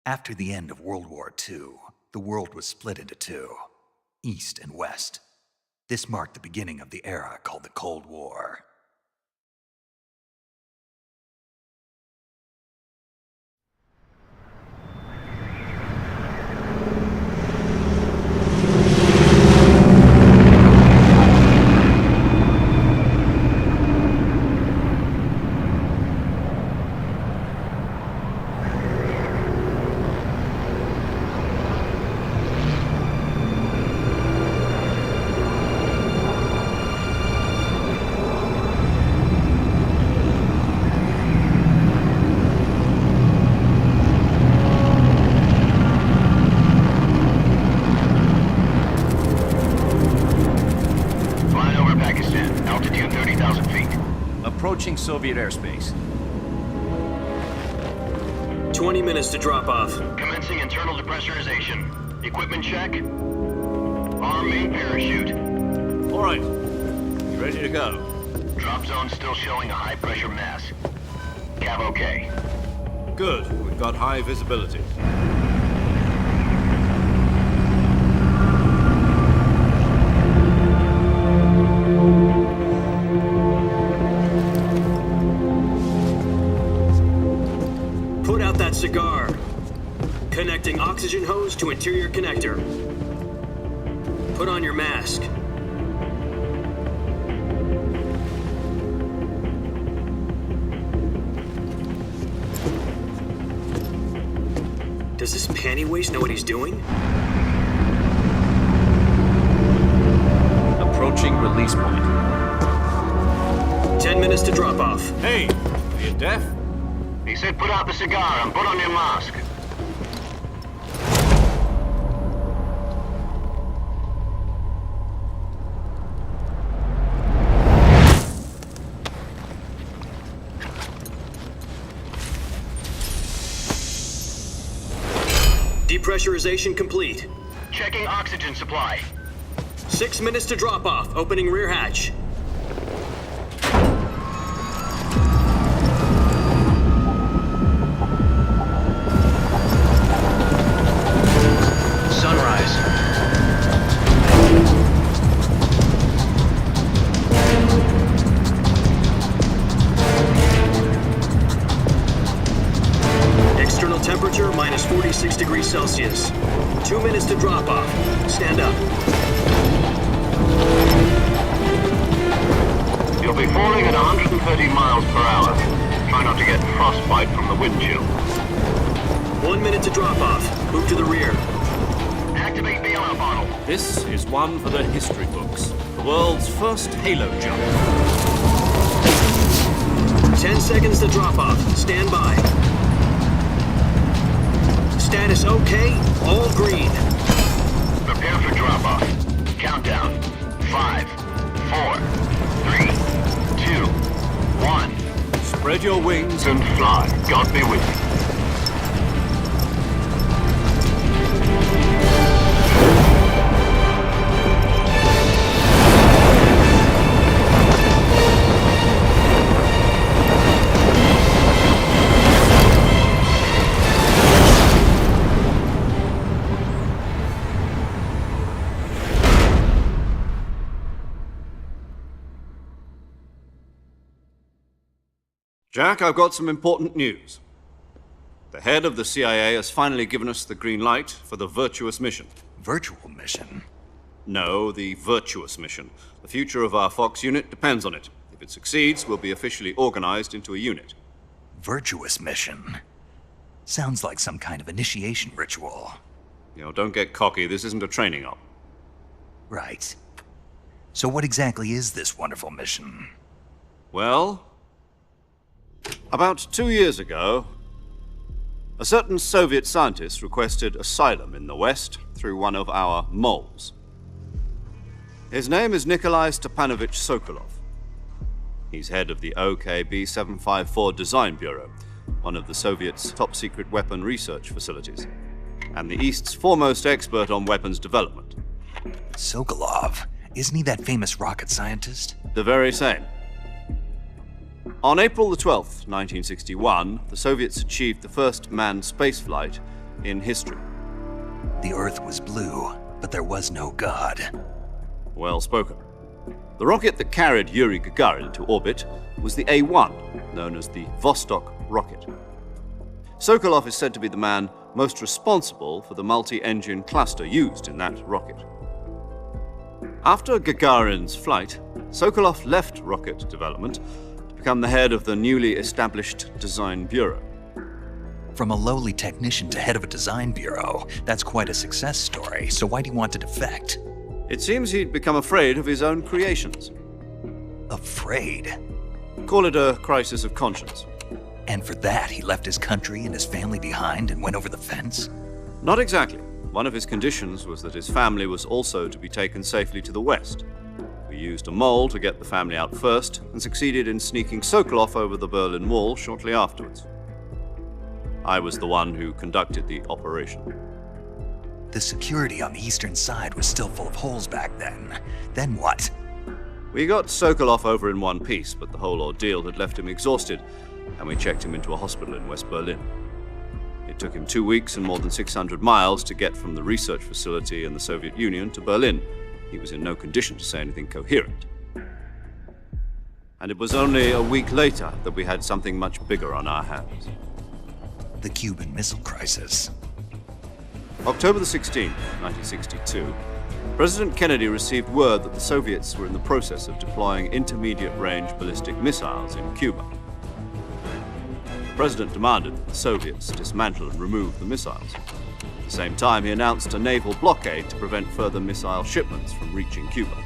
After the end of World War II, the world was split into two, East and West. This marked the beginning of the era called the Cold War. Approaching Soviet airspace. 20 minutes to drop off. Commencing internal depressurization. Equipment check. Arm main parachute. All right. You ready to go? Drop zone still showing a high pressure mass. Cav okay. Good. We've got high visibility. Put out that cigar. Connecting oxygen hose to interior connector. Put on your mask. Does this panty waste know what he's doing? Approaching release point. 10 minutes to drop off. Hey, are you deaf? He said put out the cigar and put on your mask. Depressurization complete. Checking oxygen supply. 6 minutes to drop off. Opening rear hatch. Sunrise. External temperature minus 46 degrees Celsius. 2 minutes to drop off. Stand up. You'll be falling at 130 miles per hour. Try not to get frostbite from the wind chill. 1 minute to drop off. Move to the rear. Activate the air bottle. This is one for the history books. The world's first halo jump. 10 seconds to drop off. Stand by. Status okay. All green. Prepare for drop-off. Countdown. 5, 4, 3, 2, 1. Spread your wings And fly. God be with you. Jack, I've got some important news. The head of the CIA has finally given us the green light for the virtuous mission. Virtual mission? No, the virtuous mission. The future of our Fox unit depends on it. If it succeeds, we'll be officially organized into a unit. Virtuous mission? Sounds like some kind of initiation ritual. You know, don't get cocky. This isn't a training op. Right. So what exactly is this wonderful mission? Well, about 2 years ago, a certain Soviet scientist requested asylum in the West through one of our moles. His name is Nikolai Stepanovich Sokolov. He's head of the OKB-754 Design Bureau, one of the Soviets' top-secret weapon research facilities, and the East's foremost expert on weapons development. Sokolov? Isn't he that famous rocket scientist? The very same. On April the 12th, 1961, the Soviets achieved the first manned spaceflight in history. The Earth was blue, but there was no God. Well spoken. The rocket that carried Yuri Gagarin into orbit was the A-1, known as the Vostok rocket. Sokolov is said to be the man most responsible for the multi-engine cluster used in that rocket. After Gagarin's flight, Sokolov left rocket development to become the head of the newly established Design Bureau. From a lowly technician to head of a design bureau, that's quite a success story, so why'd he want to defect? It seems he'd become afraid of his own creations. Afraid? Call it a crisis of conscience. And for that, he left his country and his family behind and went over the fence? Not exactly. One of his conditions was that his family was also to be taken safely to the west. We used a mole to get the family out first and succeeded in sneaking Sokolov over the Berlin Wall shortly afterwards. I was the one who conducted the operation. The security on the eastern side was still full of holes back then. Then what? We got Sokolov over in one piece, but the whole ordeal had left him exhausted, and we checked him into a hospital in West Berlin. It took him 2 weeks and more than 600 miles to get from the research facility in the Soviet Union to Berlin. He was in no condition to say anything coherent. And it was only a week later that we had something much bigger on our hands. The Cuban Missile Crisis. October the 16th, 1962, President Kennedy received word that the Soviets were in the process of deploying intermediate-range ballistic missiles in Cuba. The President demanded that the Soviets dismantle and remove the missiles. At the same time, he announced a naval blockade to prevent further missile shipments from reaching Cuba.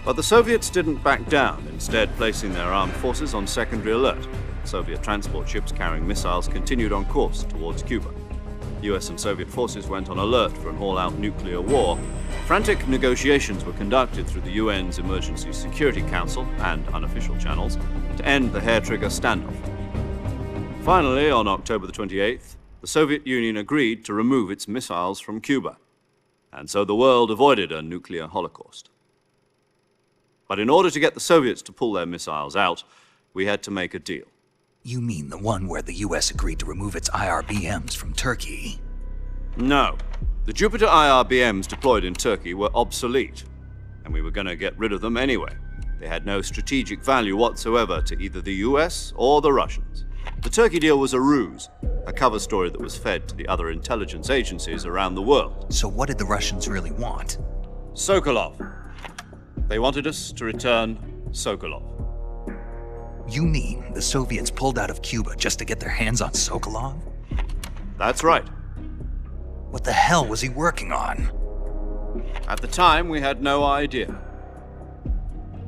But the Soviets didn't back down, instead placing their armed forces on secondary alert. Soviet transport ships carrying missiles continued on course towards Cuba. US and Soviet forces went on alert for an all-out nuclear war. Frantic negotiations were conducted through the UN's Emergency Security Council and unofficial channels to end the hair-trigger standoff. Finally, on October the 28th, the Soviet Union agreed to remove its missiles from Cuba, and so the world avoided a nuclear holocaust. But in order to get the Soviets to pull their missiles out, we had to make a deal. You mean the one where the US agreed to remove its IRBMs from Turkey? No. The Jupiter IRBMs deployed in Turkey were obsolete, and we were going to get rid of them anyway. They had no strategic value whatsoever to either the US or the Russians. The Turkey deal was a ruse, a cover story that was fed to the other intelligence agencies around the world. So what did the Russians really want? Sokolov. They wanted us to return Sokolov. You mean the Soviets pulled out of Cuba just to get their hands on Sokolov? That's right. What the hell was he working on? At the time, we had no idea.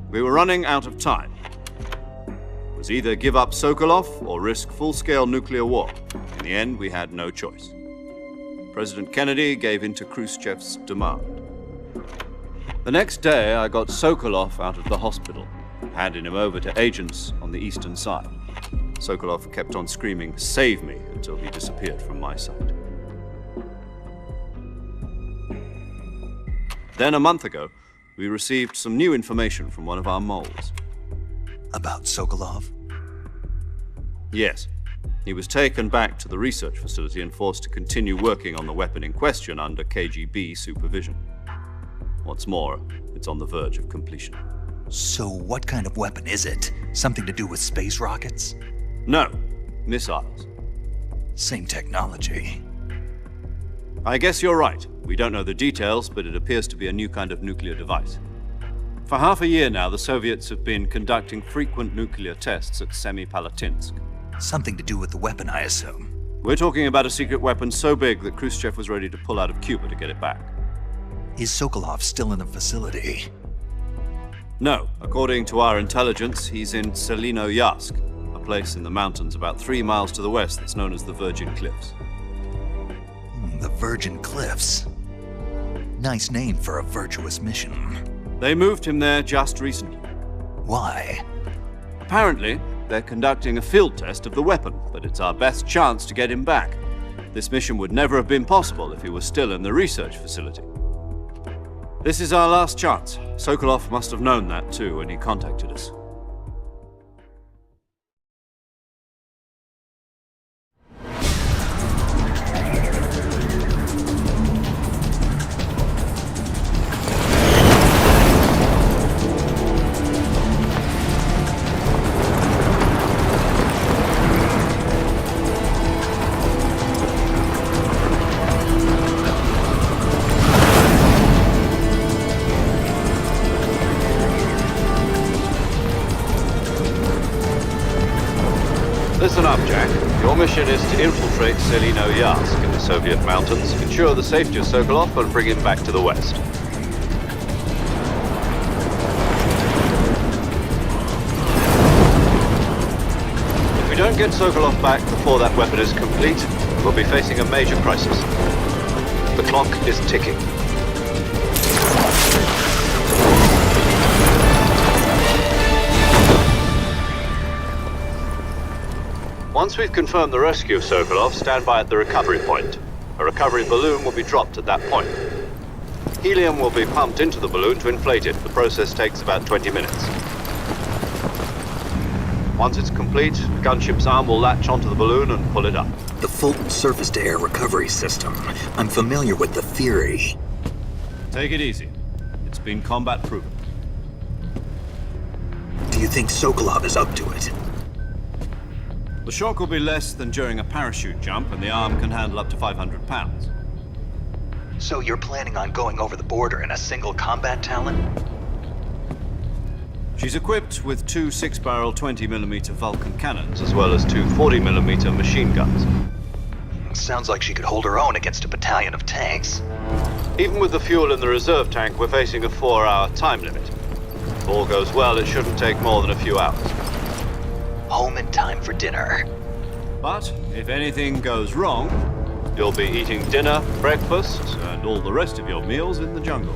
We were running out of time. It was either give up Sokolov or risk full-scale nuclear war. In the end, we had no choice. President Kennedy gave in to Khrushchev's demand. The next day, I got Sokolov out of the hospital, handing him over to agents on the eastern side. Sokolov kept on screaming, "Save me," until he disappeared from my sight. Then a month ago, we received some new information from one of our moles. About Sokolov? Yes. He was taken back to the research facility and forced to continue working on the weapon in question under KGB supervision. What's more, it's on the verge of completion. So what kind of weapon is it? Something to do with space rockets? No, missiles. Same technology. I guess you're right. We don't know the details, but it appears to be a new kind of nuclear device. For half a year now, the Soviets have been conducting frequent nuclear tests at Semipalatinsk. Something to do with the weapon, I assume. We're talking about a secret weapon so big that Khrushchev was ready to pull out of Cuba to get it back. Is Sokolov still in the facility? No. According to our intelligence, he's in Selinoyarsk, a place in the mountains about 3 miles to the west that's known as the Virgin Cliffs. The Virgin Cliffs. Nice name for a virtuous mission. They moved him there just recently. Why? Apparently, they're conducting a field test of the weapon, but it's our best chance to get him back. This mission would never have been possible if he was still in the research facility. This is our last chance. Sokolov must have known that too when he contacted us. mission is to infiltrate Selino-Yask in the Soviet mountains, ensure the safety of Sokolov, and bring him back to the West. If we don't get Sokolov back before that weapon is complete, we'll be facing a major crisis. The clock is ticking. Once we've confirmed the rescue of Sokolov, stand by at the recovery point. A recovery balloon will be dropped at that point. Helium will be pumped into the balloon to inflate it. The process takes about 20 minutes. Once it's complete, the gunship's arm will latch onto the balloon and pull it up. The Fulton surface-to-air recovery system. I'm familiar with the theory. Take it easy. It's been combat proven. Do you think Sokolov is up to it? The shock will be less than during a parachute jump, and the arm can handle up to 500 pounds. So you're planning on going over the border in a single combat Talon? She's equipped with two 6-barrel 20mm Vulcan cannons, as well as two 40mm machine guns. Sounds like she could hold her own against a battalion of tanks. Even with the fuel in the reserve tank, we're facing a 4-hour time limit. If all goes well, it shouldn't take more than a few hours. Home in time for dinner. But if anything goes wrong, you'll be eating dinner, breakfast, and all the rest of your meals in the jungle.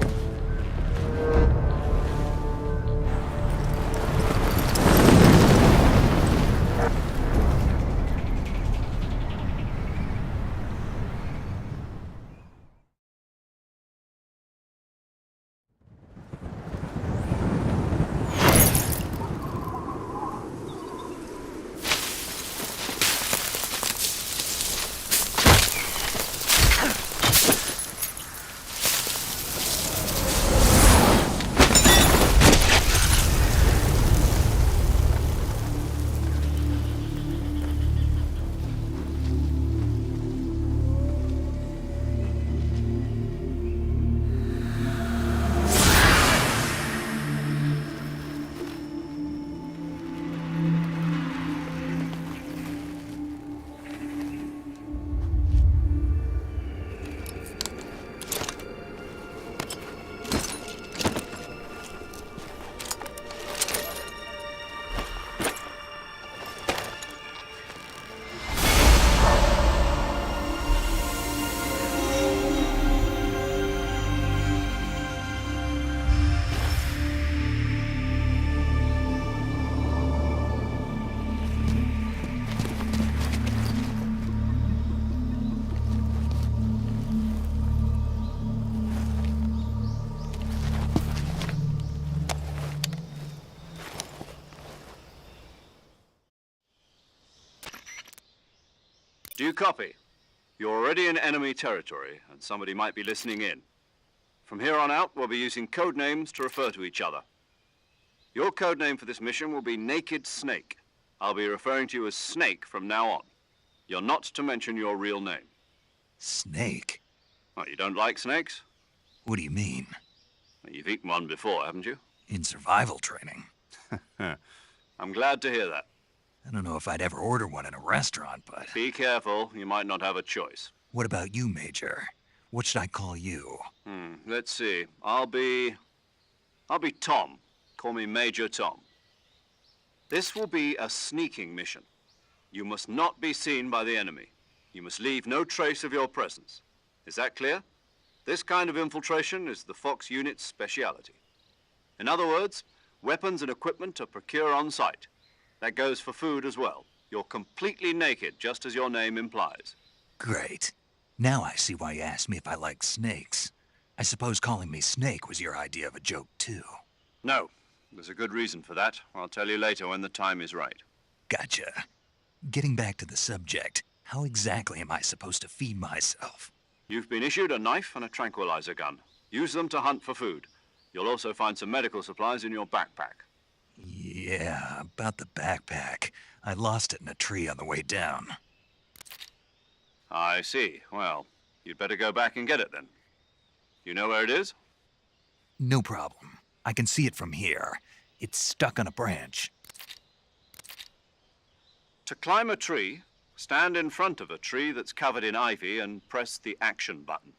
Do you copy? You're already in enemy territory, and somebody might be listening in. From here on out, we'll be using code names to refer to each other. Your code name for this mission will be Naked Snake. I'll be referring to you as Snake from now on. You're not to mention your real name. Snake? Oh, you don't like snakes? What do you mean? Well, you've eaten one before, haven't you? In survival training. I'm glad to hear that. I don't know if I'd ever order one in a restaurant, but... Be careful, you might not have a choice. What about you, Major? What should I call you? Let's see. I'll be Tom. Call me Major Tom. This will be a sneaking mission. You must not be seen by the enemy. You must leave no trace of your presence. Is that clear? This kind of infiltration is the Fox unit's speciality. In other words, weapons and equipment are procured on site. That goes for food as well. You're completely naked, just as your name implies. Great. Now I see why you asked me if I like snakes. I suppose calling me Snake was your idea of a joke, too. No, there's a good reason for that. I'll tell you later when the time is right. Gotcha. Getting back to the subject, how exactly am I supposed to feed myself? You've been issued a knife and a tranquilizer gun. Use them to hunt for food. You'll also find some medical supplies in your backpack. Yeah, about the backpack. I lost it in a tree on the way down. I see. Well, you'd better go back and get it then. You know where it is? No problem. I can see it from here. It's stuck on a branch. To climb a tree, Stand in front of a tree that's covered in ivy and press the action button.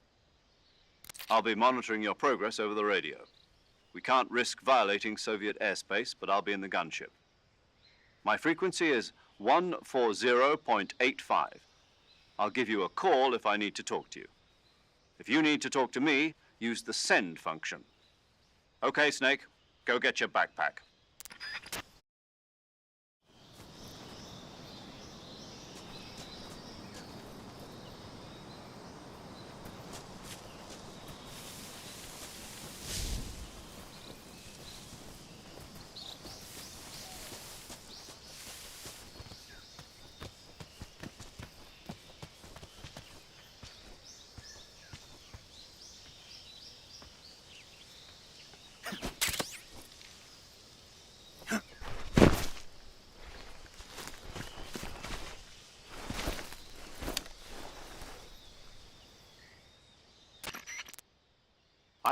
I'll be monitoring your progress over the radio. We can't risk violating Soviet airspace, but I'll be in the gunship. My frequency is 140.85. I'll give you a call if I need to talk to you. If you need to talk to me, use the send function. Okay, Snake, go get your backpack.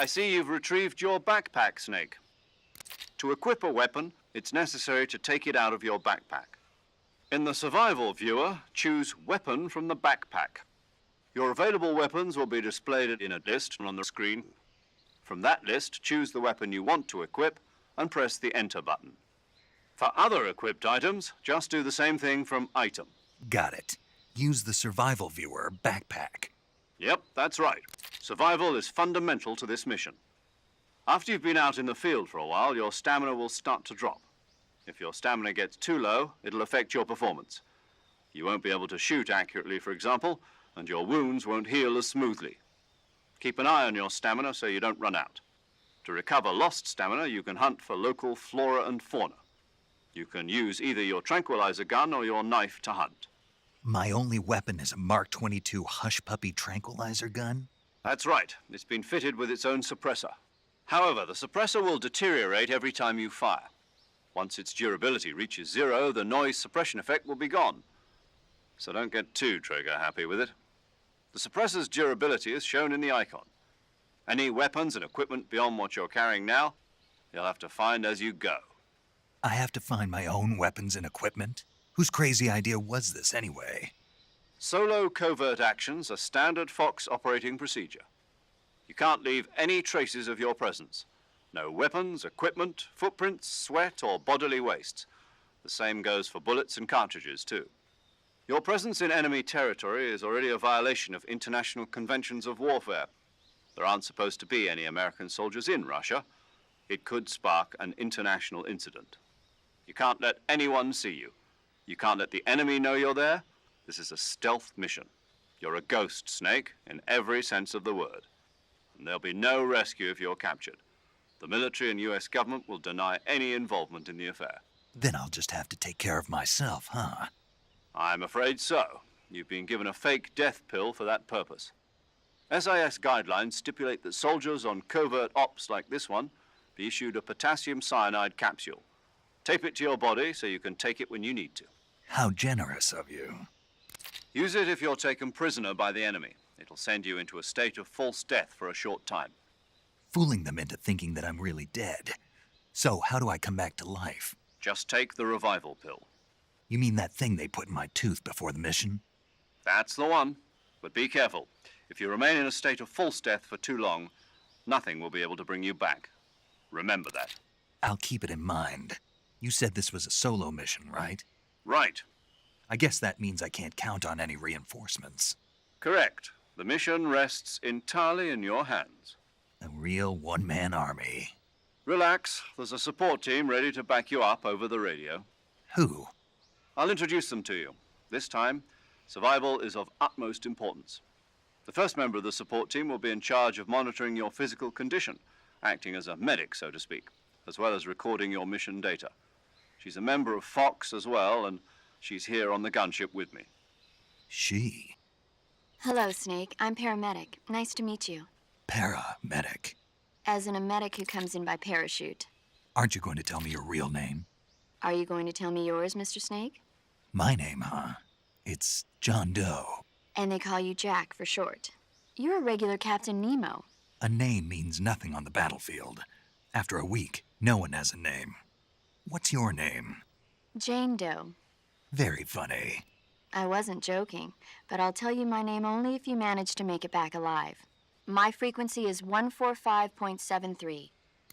I see you've retrieved your backpack, Snake. To equip a weapon, it's necessary to take it out of your backpack. In the survival viewer, choose Weapon from the backpack. Your available weapons will be displayed in a list on the screen. From that list, choose the weapon you want to equip and press the Enter button. For other equipped items, just do the same thing from Item. Got it. Use the survival viewer backpack. Yep, that's right. Survival is fundamental to this mission. After you've been out in the field for a while, your stamina will start to drop. If your stamina gets too low, it'll affect your performance. You won't be able to shoot accurately, for example, and your wounds won't heal as smoothly. Keep an eye on your stamina so you don't run out. To recover lost stamina, you can hunt for local flora and fauna. You can use either your tranquilizer gun or your knife to hunt. My only weapon is a Mark 22 Hush Puppy tranquilizer gun? That's right. It's been fitted with its own suppressor. However, the suppressor will deteriorate every time you fire. Once its durability reaches 0, the noise suppression effect will be gone. So don't get too trigger happy with it. The suppressor's durability is shown in the icon. Any weapons and equipment beyond what you're carrying now, you'll have to find as you go. I have to find my own weapons and equipment? Whose crazy idea was this anyway? Solo covert actions are standard Fox operating procedure. You can't leave any traces of your presence. No weapons, equipment, footprints, sweat, or bodily wastes. The same goes for bullets and cartridges, too. Your presence in enemy territory is already a violation of international conventions of warfare. There aren't supposed to be any American soldiers in Russia. It could spark an international incident. You can't let anyone see you. You can't let the enemy know you're there. This is a stealth mission. You're a ghost, Snake, in every sense of the word. And there'll be no rescue if you're captured. The military and US government will deny any involvement in the affair. Then I'll just have to take care of myself, huh? I'm afraid so. You've been given a fake death pill for that purpose. SIS guidelines stipulate that soldiers on covert ops like this one be issued a potassium cyanide capsule. Tape it to your body so you can take it when you need to. How generous of you. Use it if you're taken prisoner by the enemy. It'll send you into a state of false death for a short time. Fooling them into thinking that I'm really dead. So how do I come back to life? Just take the revival pill. You mean that thing they put in my tooth before the mission? That's the one. But be careful. If you remain in a state of false death for too long, nothing will be able to bring you back. Remember that. I'll keep it in mind. You said this was a solo mission, right? Right. I guess that means I can't count on any reinforcements. Correct. The mission rests entirely in your hands. A real one-man army. Relax. There's a support team ready to back you up over the radio. Who? I'll introduce them to you. This time, survival is of utmost importance. The first member of the support team will be in charge of monitoring your physical condition, acting as a medic, so to speak, as well as recording your mission data. She's a member of Fox as well, and she's here on the gunship with me. She? Hello, Snake. I'm paramedic. Nice to meet you. Paramedic. As in a medic who comes in by parachute. Aren't you going to tell me your real name? Are you going to tell me yours, Mr. Snake? My name, huh? It's John Doe. And they call you Jack for short. You're a regular Captain Nemo. A name means nothing on the battlefield. After a week, no one has a name. What's your name? Jane Doe. Very funny. I wasn't joking, but I'll tell you my name only if you manage to make it back alive. My frequency is 145.73.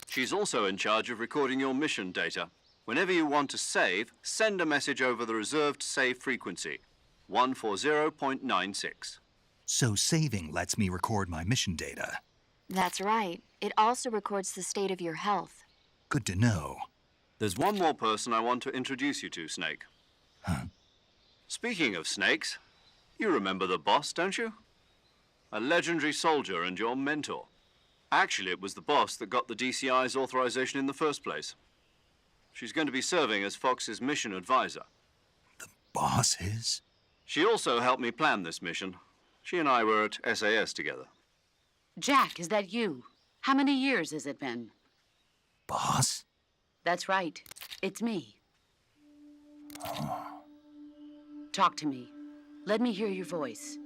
She's also in charge of recording your mission data. Whenever you want to save, send a message over the reserved save frequency, 140.96. So saving lets me record my mission data. That's right. It also records the state of your health. Good to know. There's one more person I want to introduce you to, Snake. Huh? Speaking of snakes, you remember the boss, don't you? A legendary soldier and your mentor. Actually, it was the boss that got the DCI's authorization in the first place. She's going to be serving as Fox's mission advisor. The boss is? She also helped me plan this mission. She and I were at SAS together. Jack, is that you? How many years has it been? Boss? That's right. It's me. Talk to me. Let me hear your voice.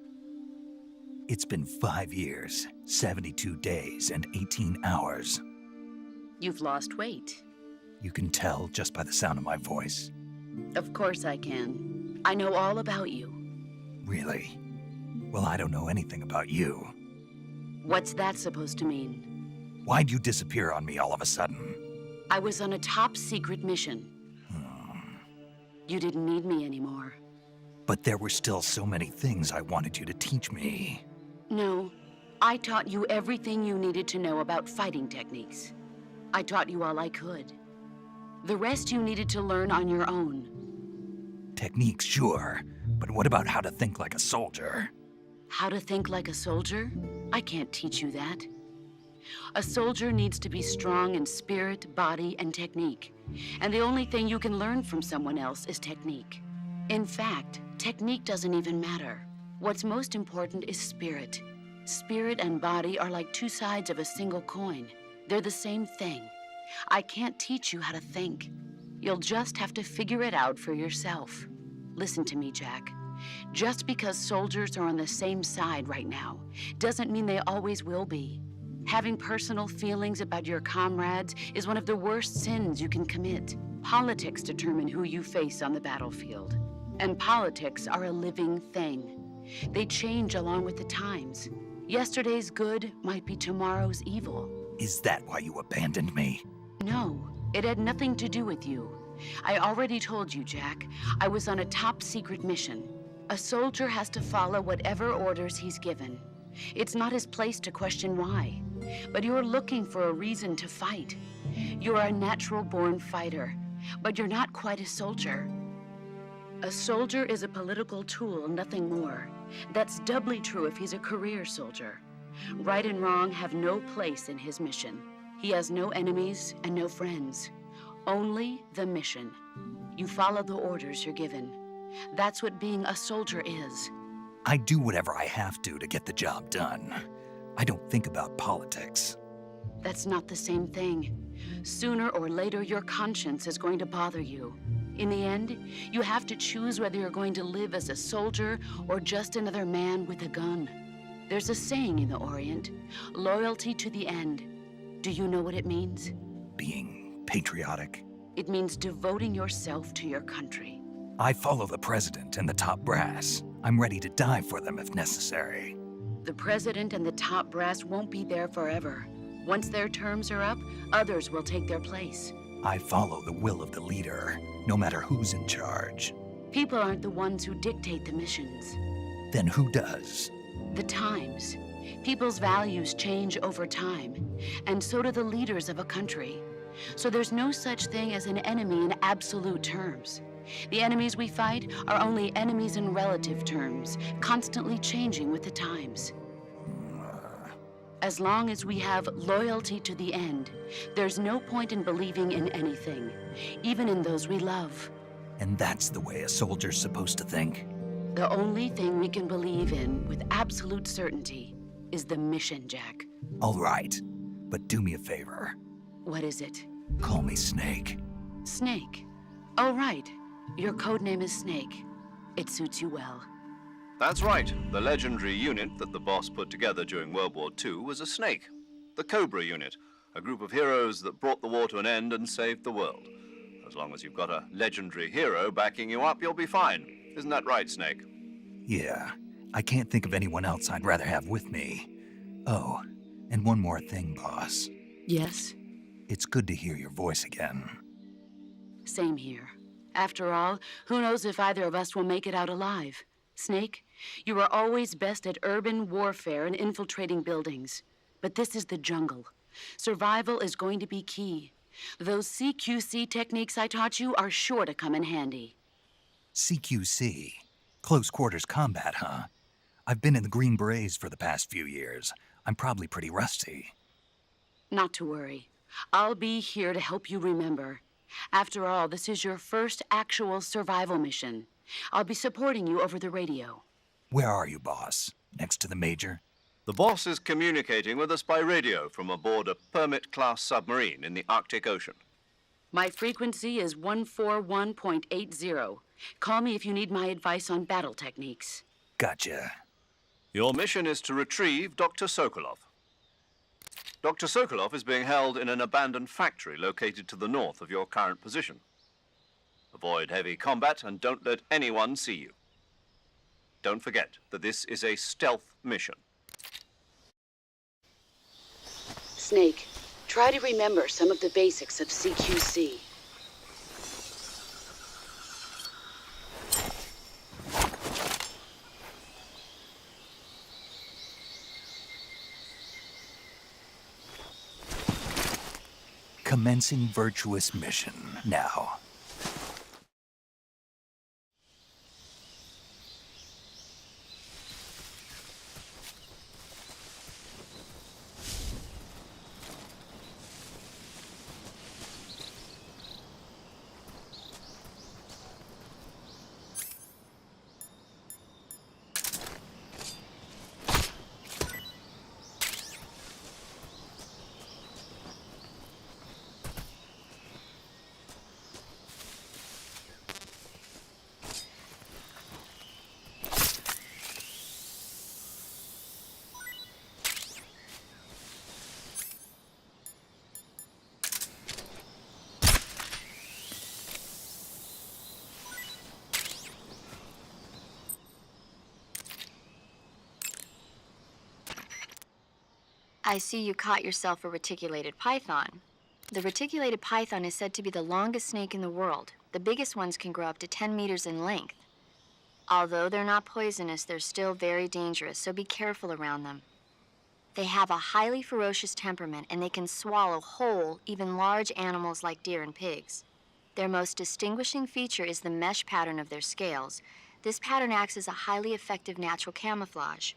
It's been 5 years, 72 days, and 18 hours. You've lost weight. You can tell just by the sound of my voice. Of course I can. I know all about you. Really? Well, I don't know anything about you. What's that supposed to mean? Why'd you disappear on me all of a sudden? I was on a top secret mission. You didn't need me anymore. But there were still so many things I wanted you to teach me. No, I taught you everything you needed to know about fighting techniques. I taught you all I could. The rest you needed to learn on your own. Techniques, sure. But what about how to think like a soldier? How to think like a soldier? I can't teach you that. A soldier needs to be strong in spirit, body, and technique. And the only thing you can learn from someone else is technique. In fact, technique doesn't even matter. What's most important is spirit. Spirit and body are like two sides of a single coin. They're the same thing. I can't teach you how to think. You'll just have to figure it out for yourself. Listen to me, Jack. Just because soldiers are on the same side right now doesn't mean they always will be. Having personal feelings about your comrades is one of the worst sins you can commit. Politics determine who you face on the battlefield. And politics are a living thing. They change along with the times. Yesterday's good might be tomorrow's evil. Is that why you abandoned me? No, it had nothing to do with you. I already told you, Jack. I was on a top secret mission. A soldier has to follow whatever orders he's given. It's not his place to question why. But you're looking for a reason to fight. You're a natural-born fighter, but you're not quite a soldier. A soldier is a political tool, nothing more. That's doubly true if he's a career soldier. Right and wrong have no place in his mission. He has no enemies and no friends. Only the mission. You follow the orders you're given. That's what being a soldier is. I do whatever I have to get the job done. I don't think about politics. That's not the same thing. Sooner or later, your conscience is going to bother you. In the end, you have to choose whether you're going to live as a soldier or just another man with a gun. There's a saying in the Orient, loyalty to the end. Do you know what it means? Being patriotic. It means devoting yourself to your country. I follow the president and the top brass. I'm ready to die for them if necessary. The president and the top brass won't be there forever. Once their terms are up, others will take their place. I follow the will of the leader, no matter who's in charge. People aren't the ones who dictate the missions. Then who does? The times. People's values change over time, and so do the leaders of a country. So there's no such thing as an enemy in absolute terms. The enemies we fight are only enemies in relative terms, constantly changing with the times. As long as we have loyalty to the end, there's no point in believing in anything, even in those we love. And that's the way a soldier's supposed to think? The only thing we can believe in with absolute certainty is the mission, Jack. All right, but do me a favor. What is it? Call me Snake. Snake. Oh, right. Your codename is Snake. It suits you well. That's right. The legendary unit that the boss put together during World War II was a snake. The Cobra unit, a group of heroes that brought the war to an end and saved the world. As long as you've got a legendary hero backing you up, you'll be fine. Isn't that right, Snake? Yeah, I can't think of anyone else I'd rather have with me. Oh, and one more thing, boss. Yes? It's good to hear your voice again. Same here. After all, who knows if either of us will make it out alive? Snake, you are always best at urban warfare and infiltrating buildings. But this is the jungle. Survival is going to be key. Those CQC techniques I taught you are sure to come in handy. CQC? Close quarters combat, huh? I've been in the Green Berets for the past few years. I'm probably pretty rusty. Not to worry. I'll be here to help you remember. After all, this is your first actual survival mission. I'll be supporting you over the radio. Where are you, boss? Next to the Major? The boss is communicating with us by radio from aboard a Permit-class submarine in the Arctic Ocean. My frequency is 141.80. Call me if you need my advice on battle techniques. Gotcha. Your mission is to retrieve Dr. Sokolov. Dr. Sokolov is being held in an abandoned factory located to the north of your current position. Avoid heavy combat and don't let anyone see you. Don't forget that this is a stealth mission. Snake, try to remember some of the basics of CQC. Commencing virtuous mission now. I see you caught yourself a reticulated python. The reticulated python is said to be the longest snake in the world. The biggest ones can grow up to 10 meters in length. Although they're not poisonous, they're still very dangerous, so be careful around them. They have a highly ferocious temperament, and they can swallow whole, even large animals like deer and pigs. Their most distinguishing feature is the mesh pattern of their scales. This pattern acts as a highly effective natural camouflage.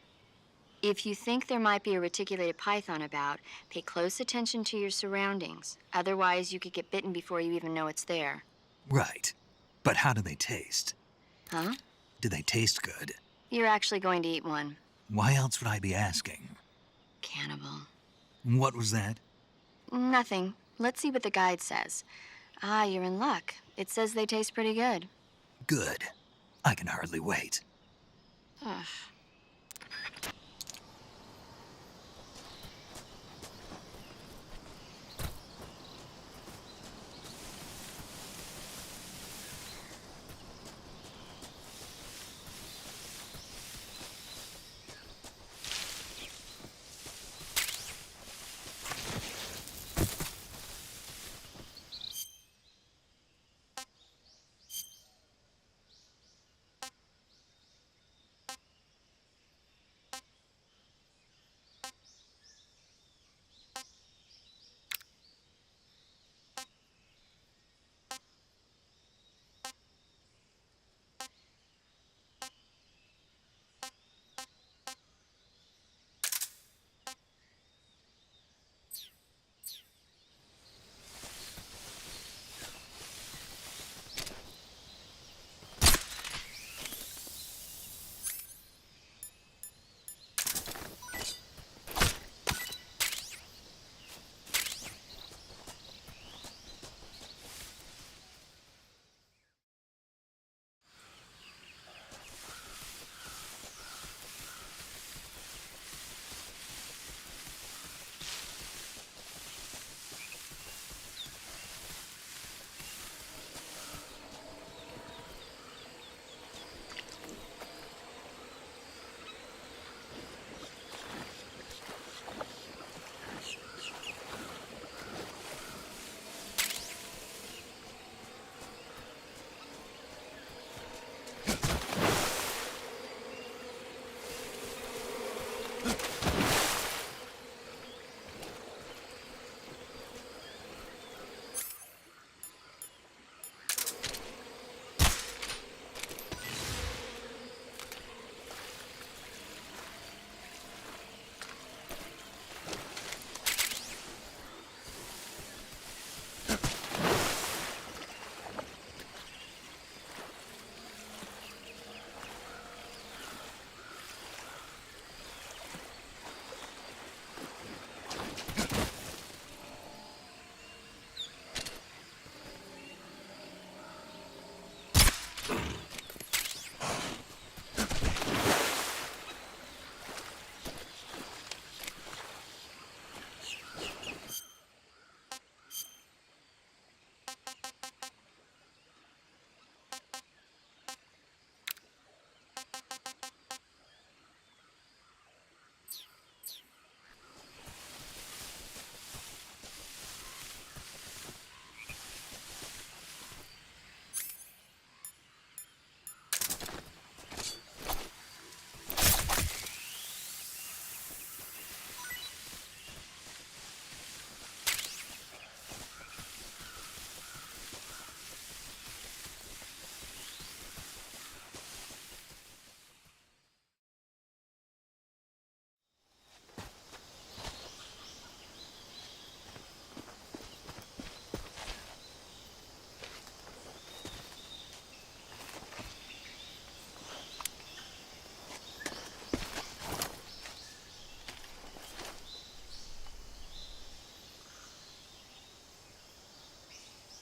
If you think there might be a reticulated python about, pay close attention to your surroundings. Otherwise, you could get bitten before you even know it's there. Right. But how do they taste? Huh? Do they taste good? You're actually going to eat one. Why else would I be asking? Cannibal. What was that? Nothing. Let's see what the guide says. Ah, you're in luck. It says they taste pretty good. Good. I can hardly wait. Ugh.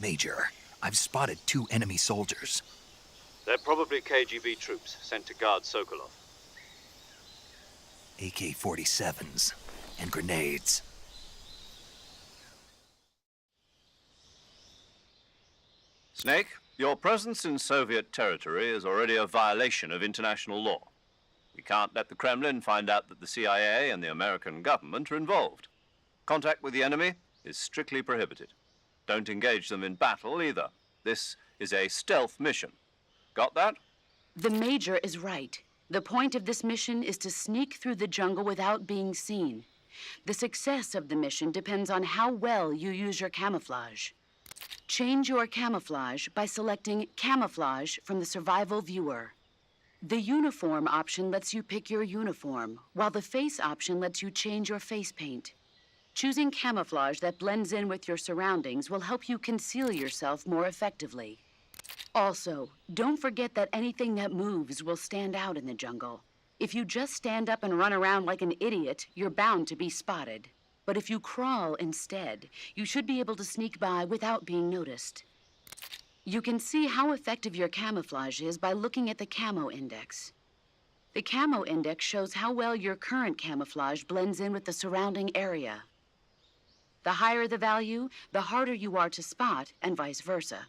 Major, I've spotted 2 enemy soldiers. They're probably KGB troops sent to guard Sokolov. AK-47s and grenades. Snake, your presence in Soviet territory is already a violation of international law. We can't let the Kremlin find out that the CIA and the American government are involved. Contact with the enemy is strictly prohibited. Don't engage them in battle either. This is a stealth mission. Got that? The Major is right. The point of this mission is to sneak through the jungle without being seen. The success of the mission depends on how well you use your camouflage. Change your camouflage by selecting Camouflage from the Survival Viewer. The Uniform option lets you pick your uniform, while the Face option lets you change your face paint. Choosing camouflage that blends in with your surroundings will help you conceal yourself more effectively. Also, don't forget that anything that moves will stand out in the jungle. If you just stand up and run around like an idiot, you're bound to be spotted. But if you crawl instead, you should be able to sneak by without being noticed. You can see how effective your camouflage is by looking at the Camo Index. The Camo Index shows how well your current camouflage blends in with the surrounding area. The higher the value, the harder you are to spot, and vice versa.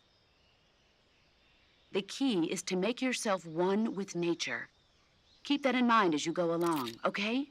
The key is to make yourself one with nature. Keep that in mind as you go along, okay?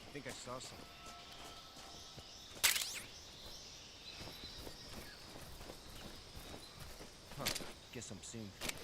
I think I saw some. Huh. Guess I'm seeing things.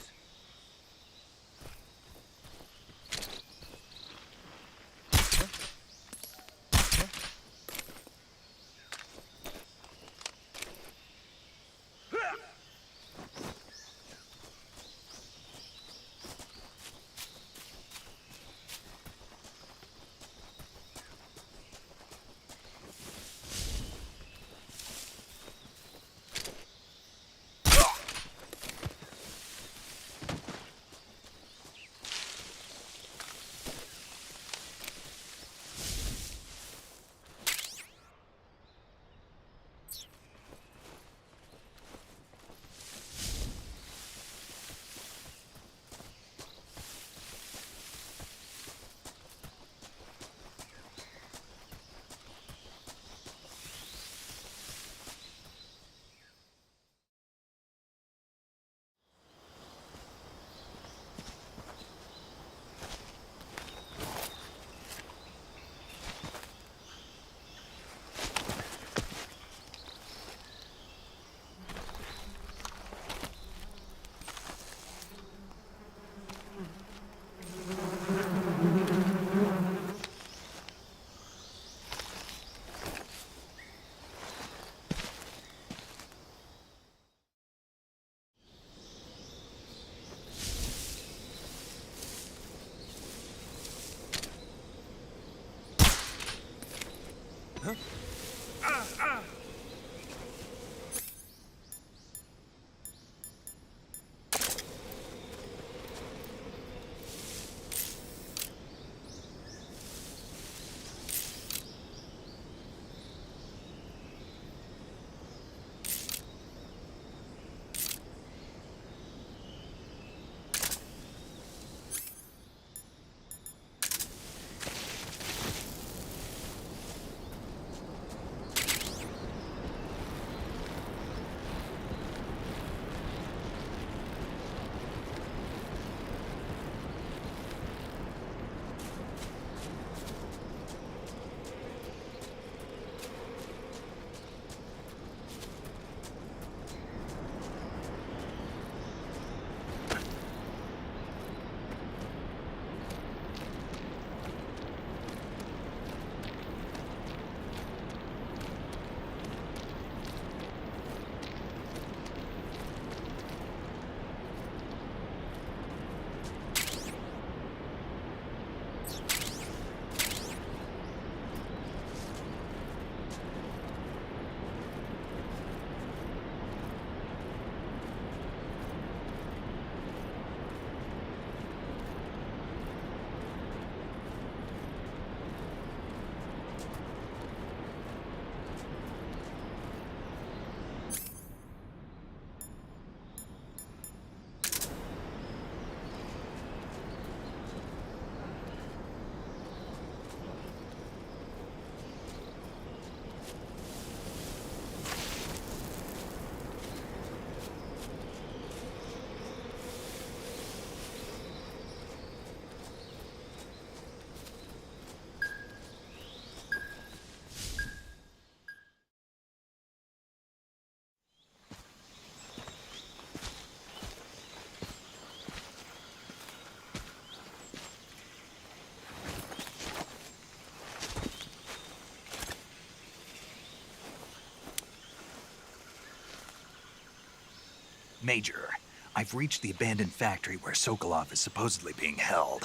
Major, I've reached the abandoned factory where Sokolov is supposedly being held.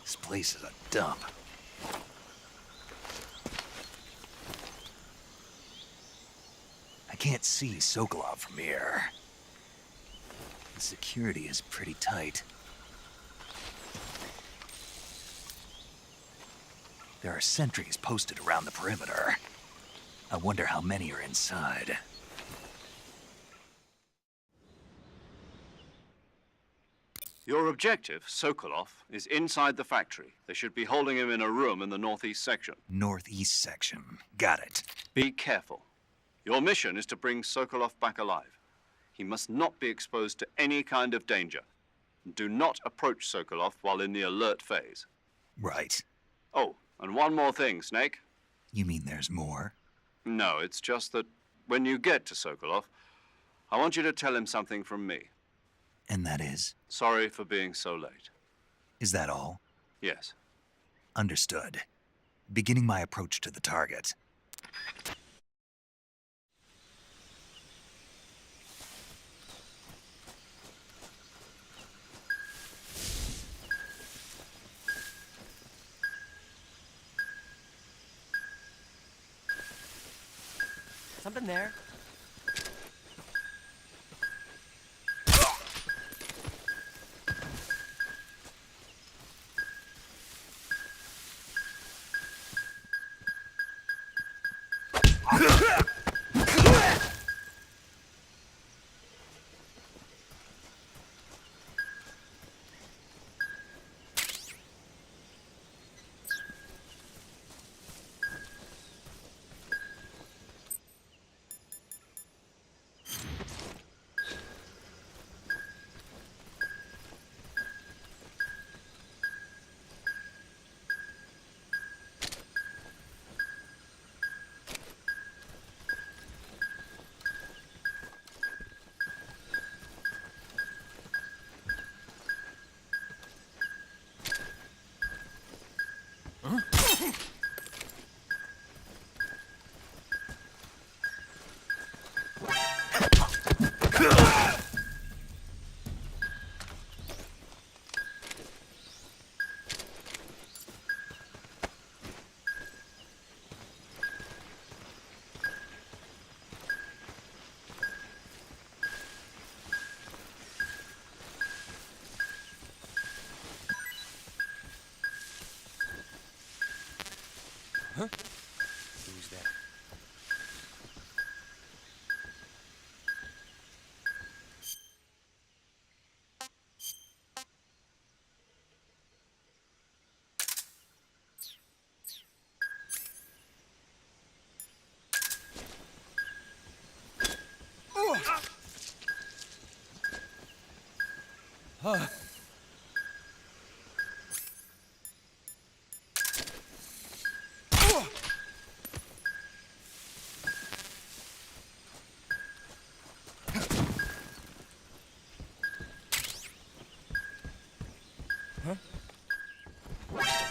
This place is a dump. I can't see Sokolov from here. The security is pretty tight. There are sentries posted around the perimeter. I wonder how many are inside. Your objective, Sokolov, is inside the factory. They should be holding him in a room in the northeast section. Northeast section. Got it. Be careful. Your mission is to bring Sokolov back alive. He must not be exposed to any kind of danger. Do not approach Sokolov while in the alert phase. Right. Oh, and one more thing, Snake. You mean there's more? No, it's just that when you get to Sokolov, I want you to tell him something from me. And that is? Sorry for being so late. Is that all? Yes. Understood. Beginning my approach to the target. Something there. Who's that?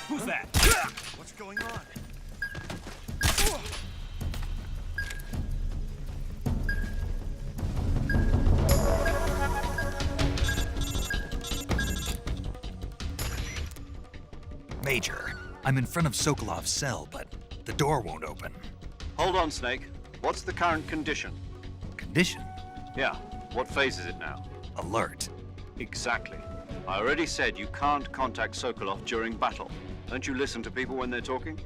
Who's that? What's going on? Major, I'm in front of Sokolov's cell, but the door won't open. Hold on, Snake. What's the current condition? Condition? Yeah. What phase is it now? Alert. Exactly. I already said you can't contact Sokolov during battle. Don't you listen to people when they're talking?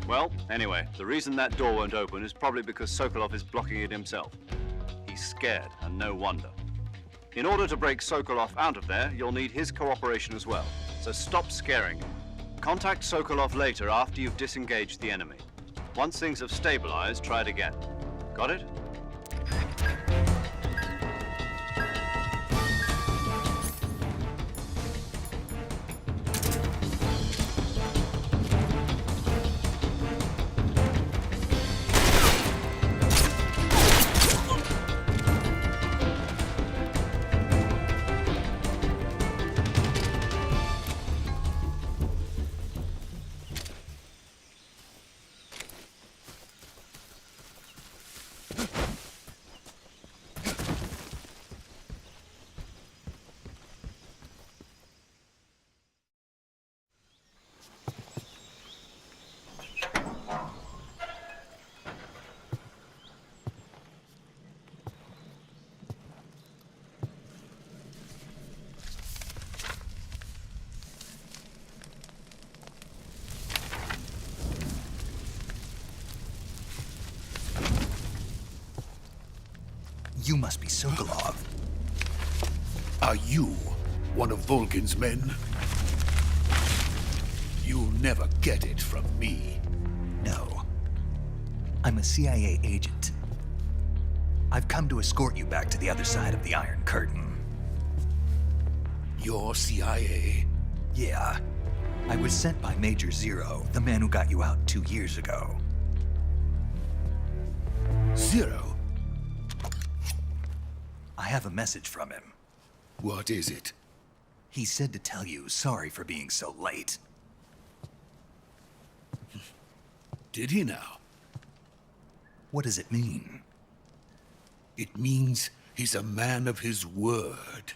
Well, anyway, the reason that door won't open is probably because Sokolov is blocking it himself. He's scared, and no wonder. In order to break Sokolov out of there, you'll need his cooperation as well. So stop scaring him. Contact Sokolov later after you've disengaged the enemy. Once things have stabilized, try it again. Got it? must be Sokolov. Are you one of Volgin's men? You'll never get it from me. No. I'm a CIA agent. I've come to escort you back to the other side of the Iron Curtain. You're CIA? Yeah. I was sent by Major Zero, the man who got you out 2 years ago. Zero? I have a message from him. What is it? He said to tell you sorry for being so late. Did he now? What does it mean? It means he's a man of his word.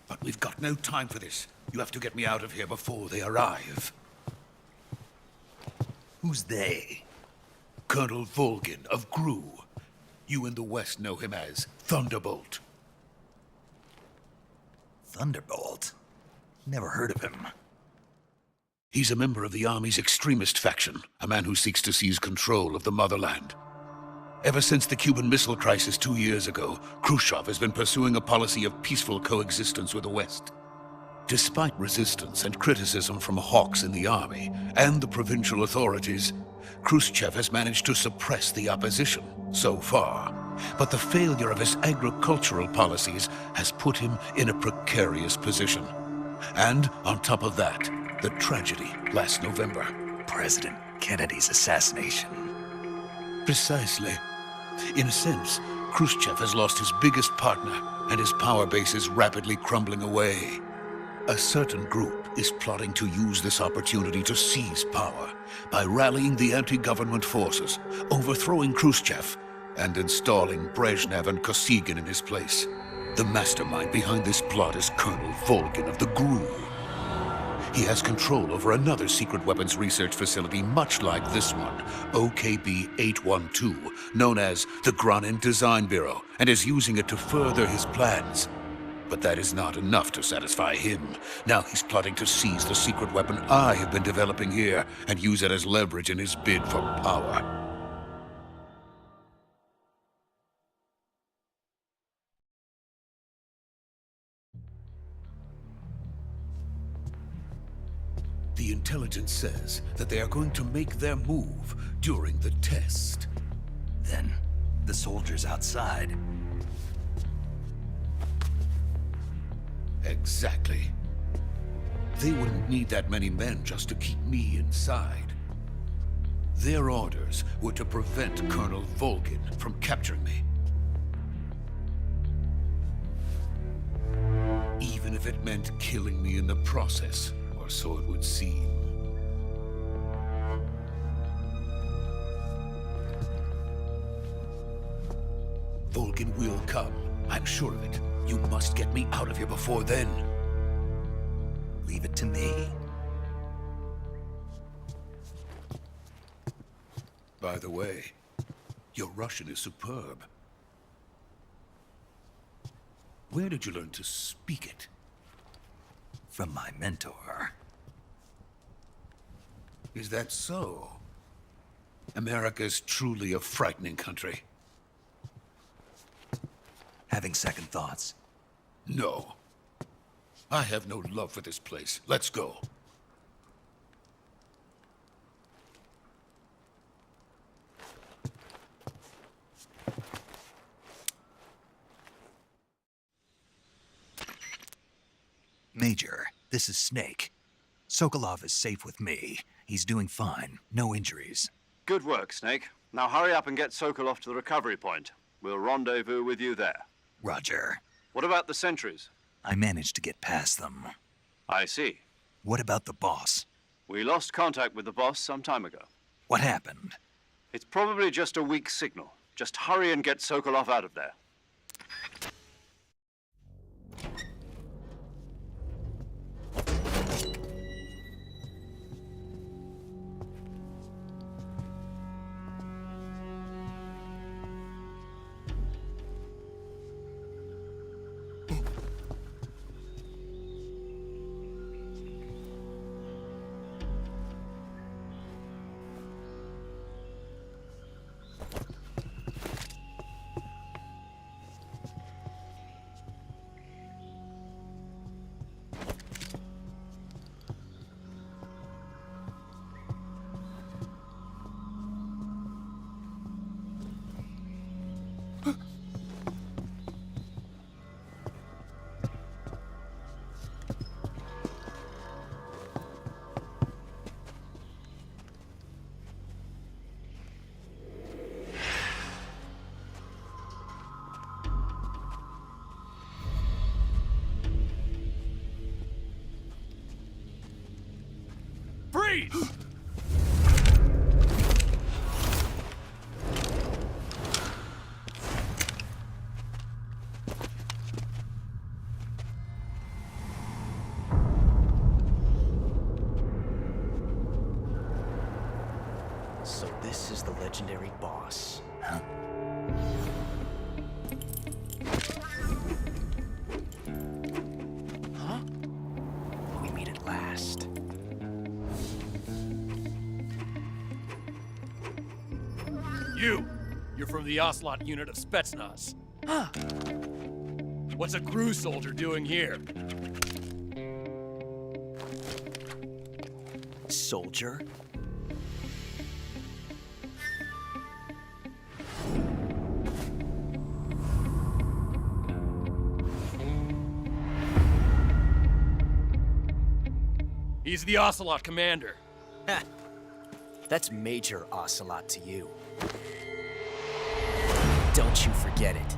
But we've got no time for this. You have to get me out of here before they arrive. Who's they? Colonel Volgin of GRU. You in the West know him as Thunderbolt. Thunderbolt? Never heard of him. He's a member of the Army's extremist faction, a man who seeks to seize control of the motherland. Ever since the Cuban Missile Crisis 2 years ago, Khrushchev has been pursuing a policy of peaceful coexistence with the West. Despite resistance and criticism from hawks in the army and the provincial authorities, Khrushchev has managed to suppress the opposition so far. But the failure of his agricultural policies has put him in a precarious position. And on top of that, the tragedy last November. President Kennedy's assassination. Precisely. In a sense, Khrushchev has lost his biggest partner, and his power base is rapidly crumbling away. A certain group is plotting to use this opportunity to seize power by rallying the anti-government forces, overthrowing Khrushchev, and installing Brezhnev and Kosygin in his place. The mastermind behind this plot is Colonel Volgin of the GRU. He has control over another secret weapons research facility much like this one, OKB-812, known as the Granin Design Bureau, and is using it to further his plans. But that is not enough to satisfy him. Now he's plotting to seize the secret weapon I have been developing here and use it as leverage in his bid for power. The intelligence says that they are going to make their move during the test. Then, the soldiers outside. Exactly. They wouldn't need that many men just to keep me inside. Their orders were to prevent Colonel Volgin from capturing me. Even if it meant killing me in the process. Or so it would seem. Volgin will come. I'm sure of it. You must get me out of here before then. Leave it to me. By the way, your Russian is superb. Where did you learn to speak it? From my mentor. Is that so? America's truly a frightening country. Having second thoughts? No. I have no love for this place. Let's go. Major, this is Snake. Sokolov is safe with me. He's doing fine. No injuries. Good work, Snake. Now hurry up and get Sokolov to the recovery point. We'll rendezvous with you there. Roger. What about the sentries? I managed to get past them. I see. What about the boss? We lost contact with the boss some time ago. What happened? It's probably just a weak signal. Just hurry and get Sokolov out of there. Freeze! So this is the legendary boss. Huh? Huh? We meet at last. You're from the Ocelot unit of Spetsnaz. Huh. What's a crew soldier doing here? Soldier? He's the Ocelot commander. Ha! That's Major Ocelot to you. Don't you forget it.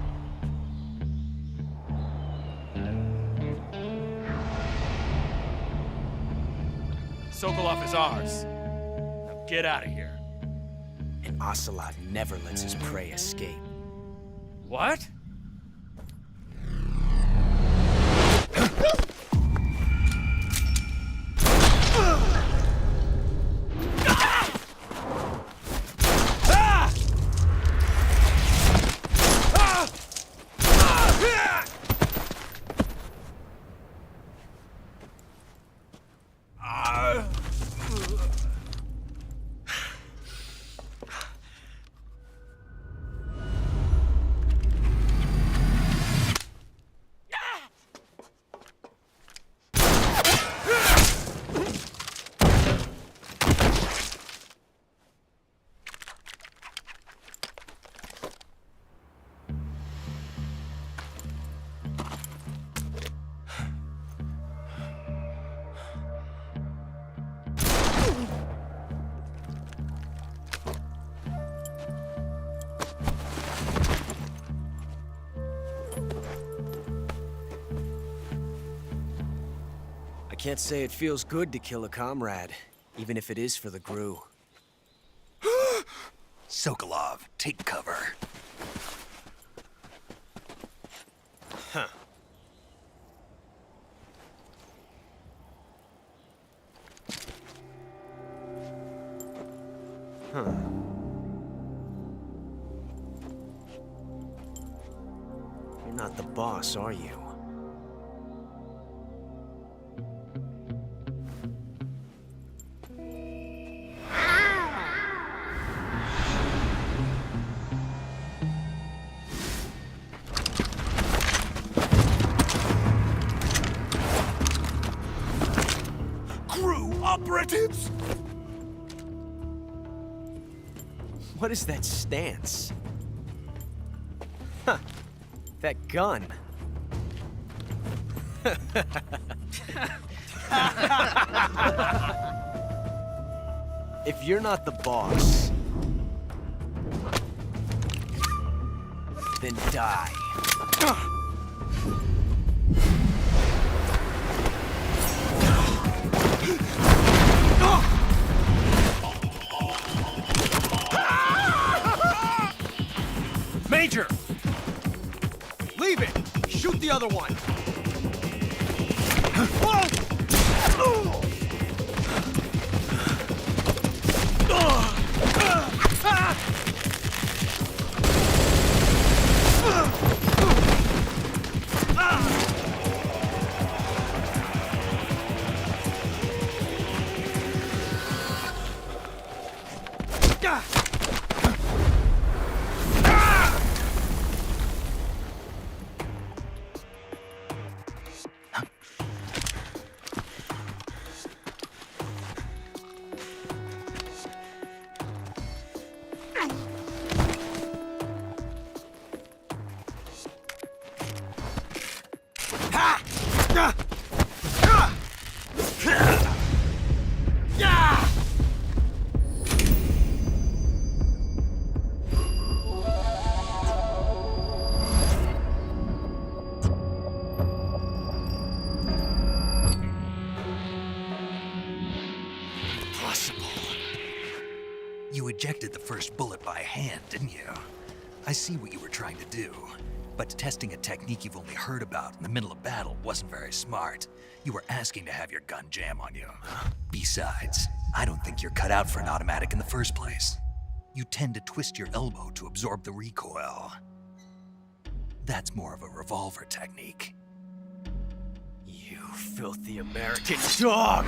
Sokolov is ours. Now get out of here. And Ocelot never lets his prey escape. What? I can't say it feels good to kill a comrade, even if it is for the GRU. Sokolov, take cover. Huh. Huh. You're not the boss, are you? Operatives! What is that stance? Huh. That gun. If you're not the boss, then die. Major! Leave it! Shoot the other one! ejected the first bullet by hand, didn't you? I see what you were trying to do, but testing a technique you've only heard about in the middle of battle wasn't very smart. You were asking to have your gun jam on you. Besides, I don't think you're cut out for an automatic in the first place. You tend to twist your elbow to absorb the recoil. That's more of a revolver technique. You filthy American dog!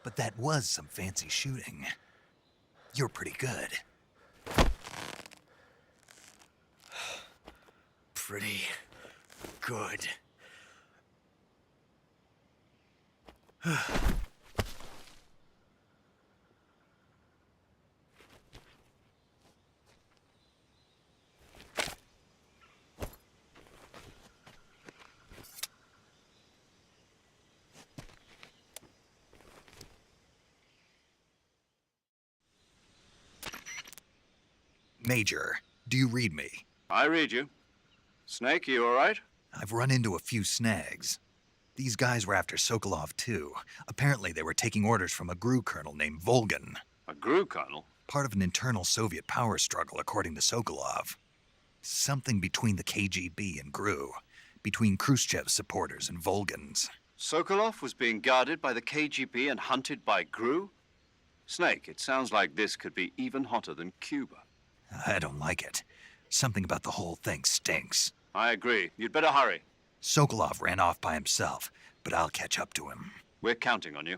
But that was some fancy shooting. You're pretty good. Pretty good. Major, do you read me? I read you. Snake, you all right? I've run into a few snags. These guys were after Sokolov too. Apparently they were taking orders from a GRU colonel named Volgan. A GRU colonel? Part of an internal Soviet power struggle, according to Sokolov. Something between the KGB and GRU. Between Khrushchev's supporters and Volgan's. Sokolov was being guarded by the KGB and hunted by GRU? Snake, it sounds like this could be even hotter than Cuba. I don't like it. Something about the whole thing stinks. I agree. You'd better hurry. Sokolov ran off by himself, but I'll catch up to him. We're counting on you.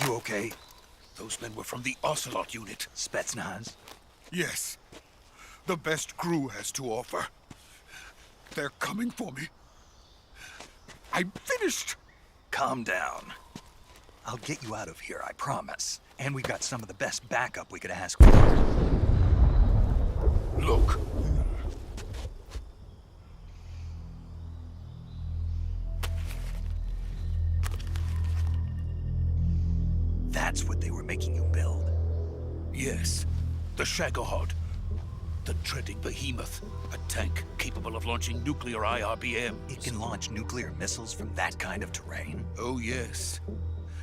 You okay? Those men were from the Ocelot unit. Spetsnaz? Yes. The best GRU has to offer. They're coming for me. I'm finished. Calm down. I'll get you out of here, I promise. And we've got some of the best backup we could ask for. Look. That's what they were making you build? Yes. The Shagohod. The dreaded behemoth. A tank capable of launching nuclear IRBMs. It can launch nuclear missiles from that kind of terrain? Oh, yes.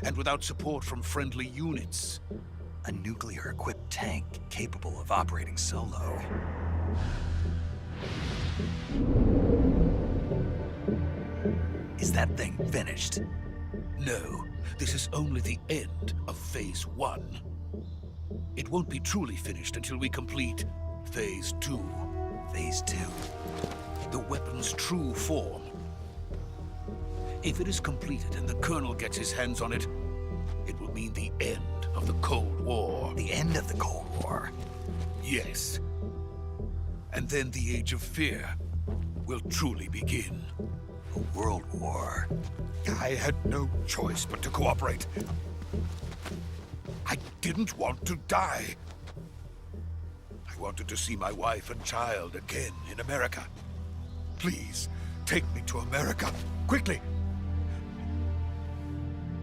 And without support from friendly units. A nuclear-equipped tank capable of operating solo. Is that thing finished? No. This is only the end of Phase 1. It won't be truly finished until we complete Phase 2. Phase 2? The weapon's true form. If it is completed and the Colonel gets his hands on it, it will mean the end of the Cold War. The end of the Cold War? Yes. And then the Age of Fear will truly begin. A world war? I had no choice but to cooperate. I didn't want to die. I wanted to see my wife and child again in America. Please, take me to America, quickly.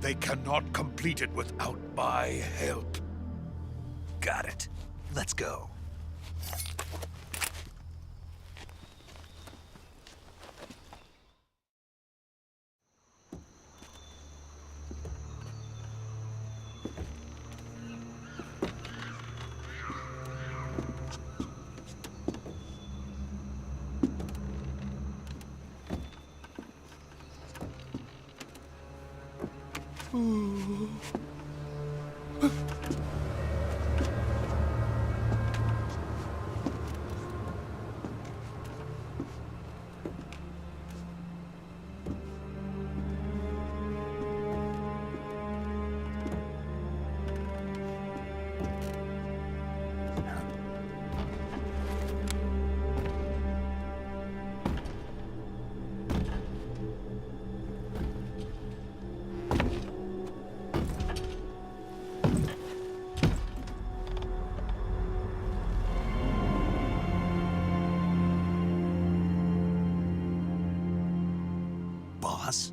They cannot complete it without my help. Got it. Let's go. Boss?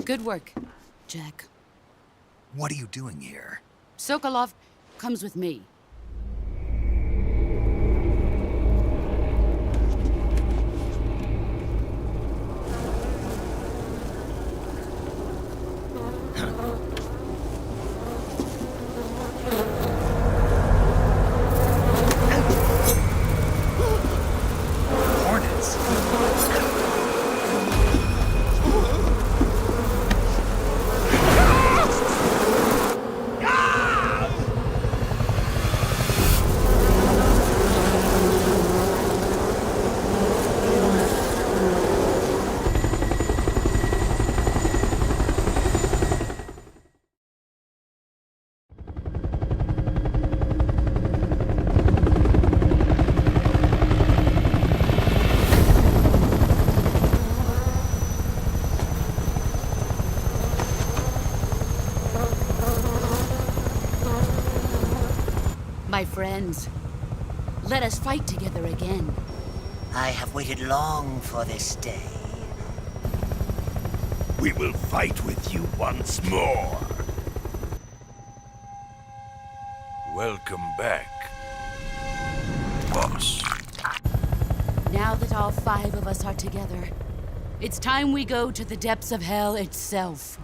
Good work, Jack. What are you doing here? Sokolov comes with me. Hornets? My friends, let us fight together again. I have waited long for this day. We will fight with you once more. Welcome back, boss. Now that all 5 of us are together, it's time we go to the depths of hell itself.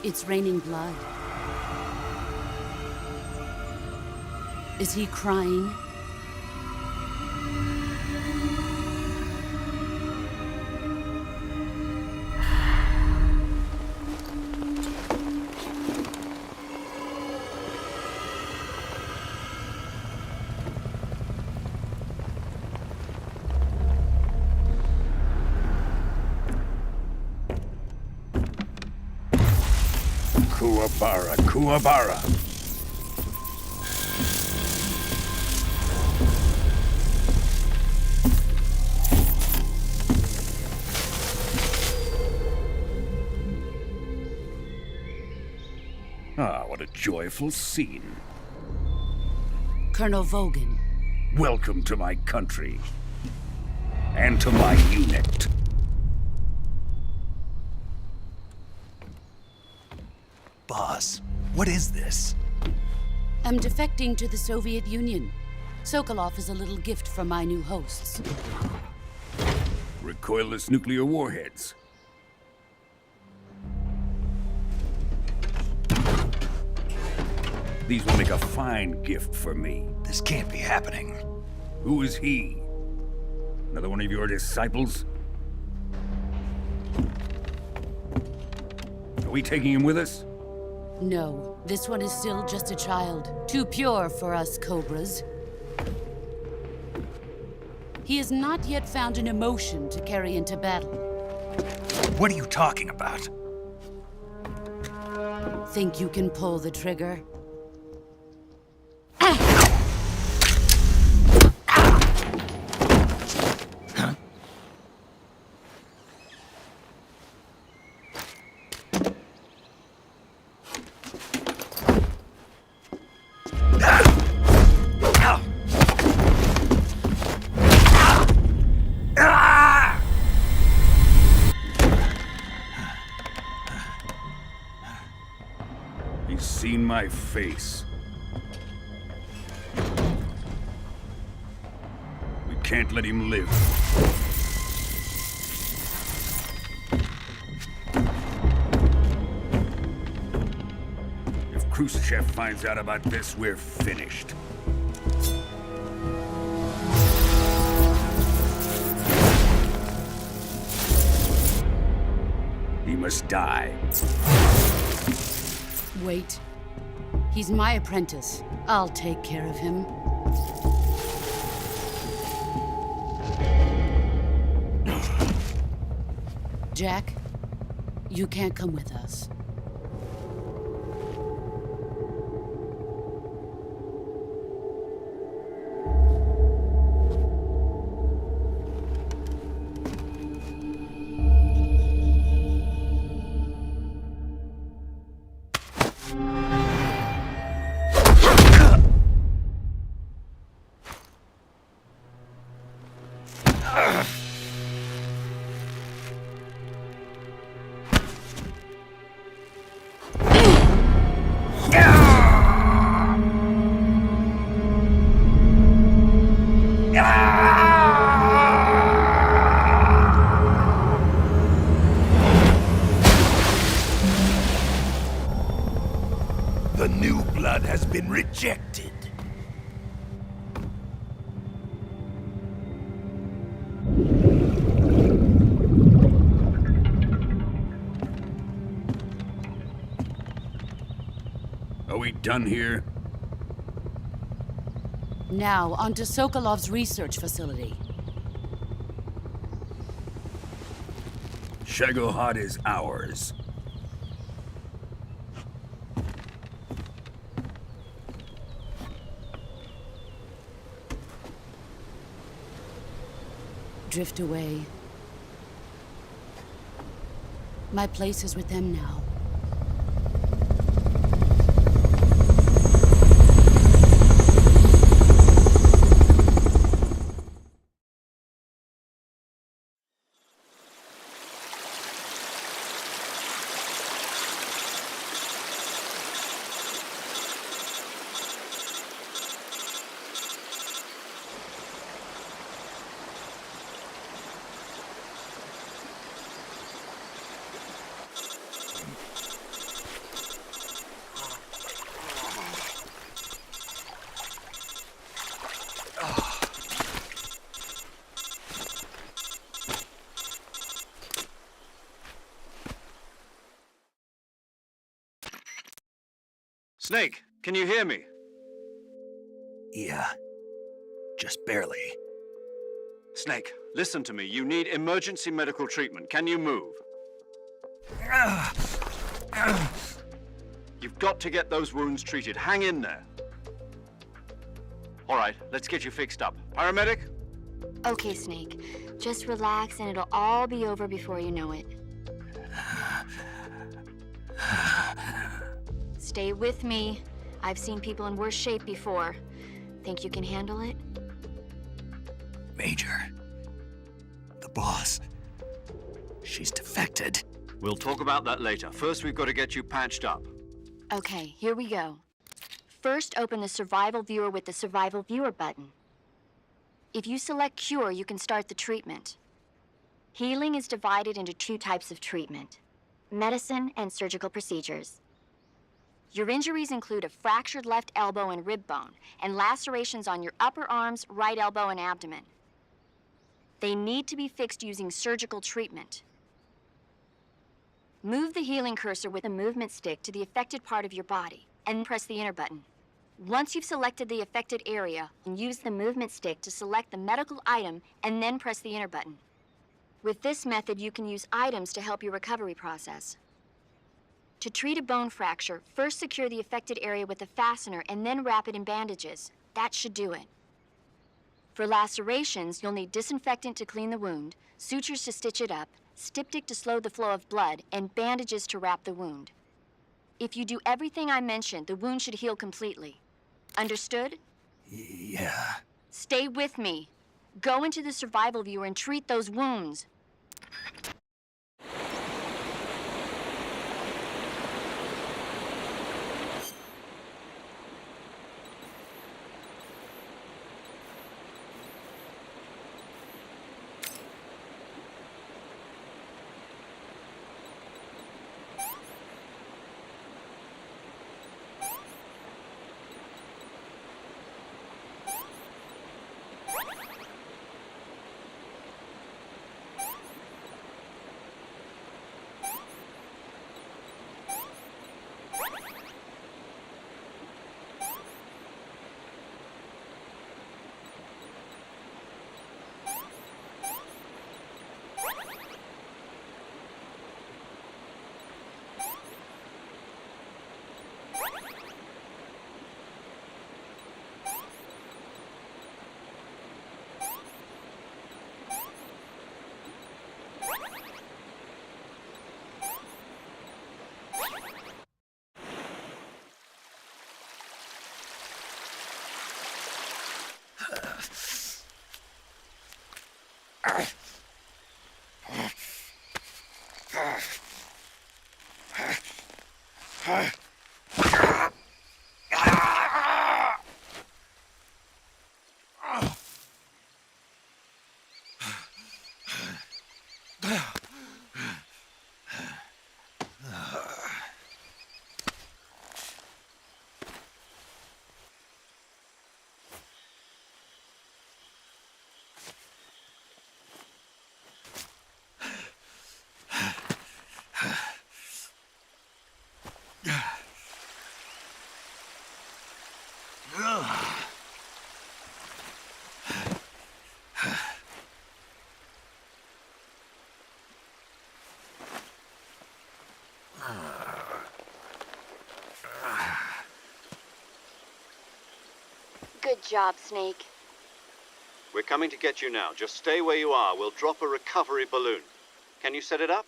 It's raining blood. Is he crying? Kuwabara, Kuwabara. Ah, what a joyful scene. Colonel Vogan. Welcome to my country. And to my unit. Boss, what is this? I'm defecting to the Soviet Union. Sokolov is a little gift from my new hosts. Recoilless nuclear warheads. These will make a fine gift for me. This can't be happening. Who is he? Another one of your disciples? Are we taking him with us? No, this one is still just a child. Too pure for us Cobras. He has not yet found an emotion to carry into battle. What are you talking about? Think you can pull the trigger? He's seen my face. We can't let him live. Khrushchev finds out about this, we're finished. He must die. Wait. He's my apprentice. I'll take care of him. Jack, you can't come with us. The new blood has been rejected. Are we done here? Now, on to Sokolov's research facility. Shagohod is ours. Drift away. My place is with them now. Snake, can you hear me? Yeah. Just barely. Snake, listen to me. You need emergency medical treatment. Can you move? You've got to get those wounds treated. Hang in there. All right, let's get you fixed up. Paramedic? Okay, Snake. Just relax and it'll all be over before you know it. Stay with me. I've seen people in worse shape before. Think you can handle it? Major. The boss. She's defected. We'll talk about that later. First, we've got to get you patched up. Okay, here we go. First, open the Survival Viewer with the Survival Viewer button. If you select Cure, you can start the treatment. Healing is divided into two types of treatment: medicine and surgical procedures. Your injuries include a fractured left elbow and rib bone, and lacerations on your upper arms, right elbow, and abdomen. They need to be fixed using surgical treatment. Move the healing cursor with a movement stick to the affected part of your body, and press the enter button. Once you've selected the affected area, use the movement stick to select the medical item, and then press the enter button. With this method, you can use items to help your recovery process. To treat a bone fracture, first secure the affected area with a fastener and then wrap it in bandages. That should do it. For lacerations, you'll need disinfectant to clean the wound, sutures to stitch it up, styptic to slow the flow of blood, and bandages to wrap the wound. If you do everything I mentioned, the wound should heal completely. Understood? Yeah. Stay with me. Go into the Survival Viewer and treat those wounds. Good job, Snake. We're coming to get you now. Just stay where you are. We'll drop a recovery balloon. Can you set it up?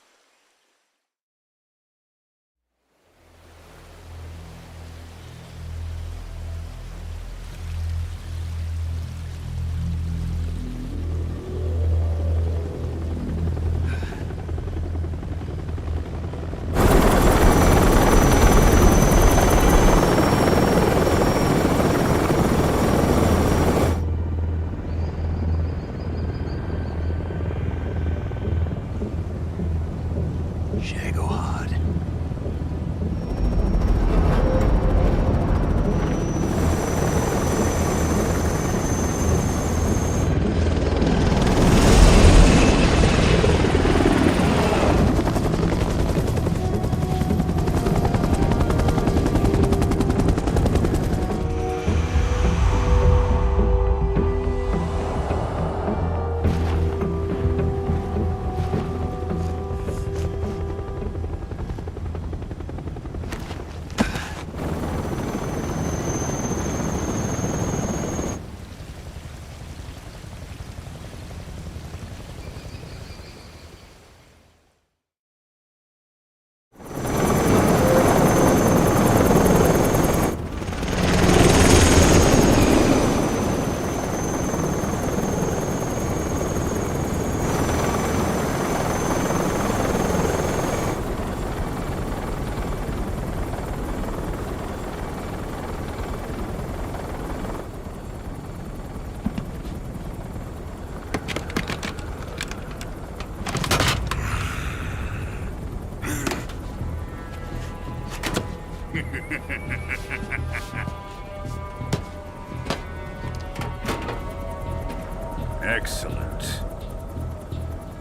Excellent.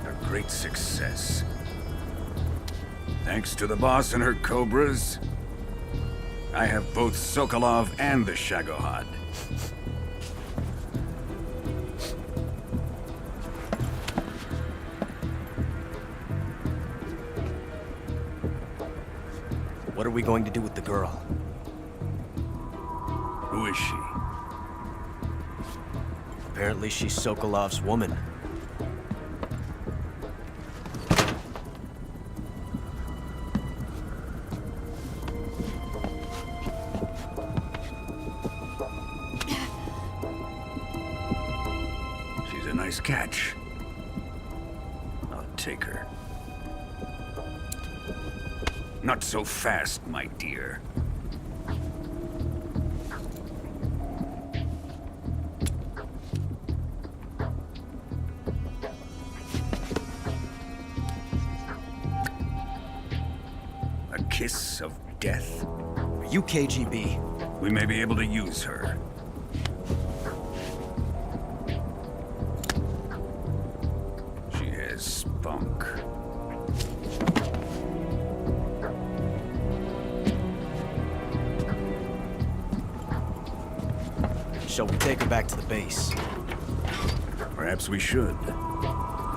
A great success. Thanks to the boss and her cobras, I have both Sokolov and the Shagohod. What are we going to do with the girl? Who is she? Apparently she's Sokolov's woman. She's a nice catch. I'll take her. Not so fast, my dear. A kiss of death? Are you KGB? We may be able to use her. She has spunk. Shall we take her back to the base? Perhaps we should.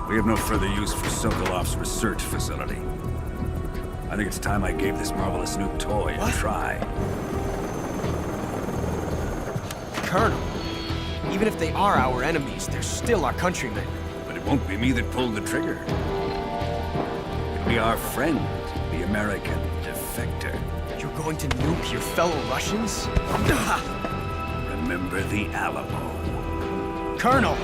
We have no further use for Sokolov's research facility. I think it's time I gave this marvelous new toy a try. Colonel, even if they are our enemies, they're still our countrymen. But it won't be me that pulled the trigger. It'll be our friend, the American defector. You're going to nuke your fellow Russians? Remember the Alamo. Colonel!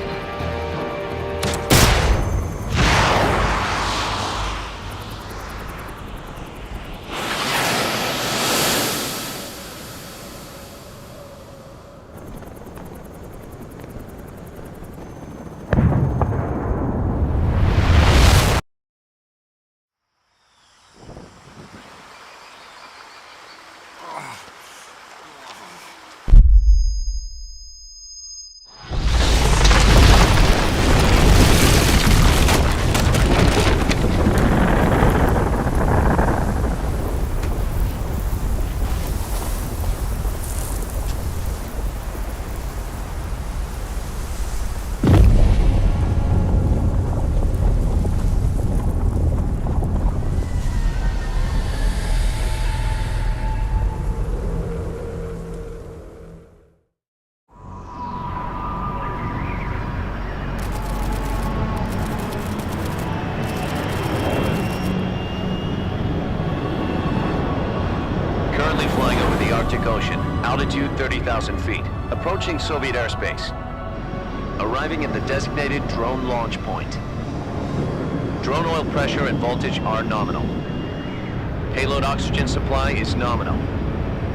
Arctic Ocean. Altitude 30,000 feet. Approaching Soviet airspace. Arriving at the designated drone launch point. Drone oil pressure and voltage are nominal. Payload oxygen supply is nominal.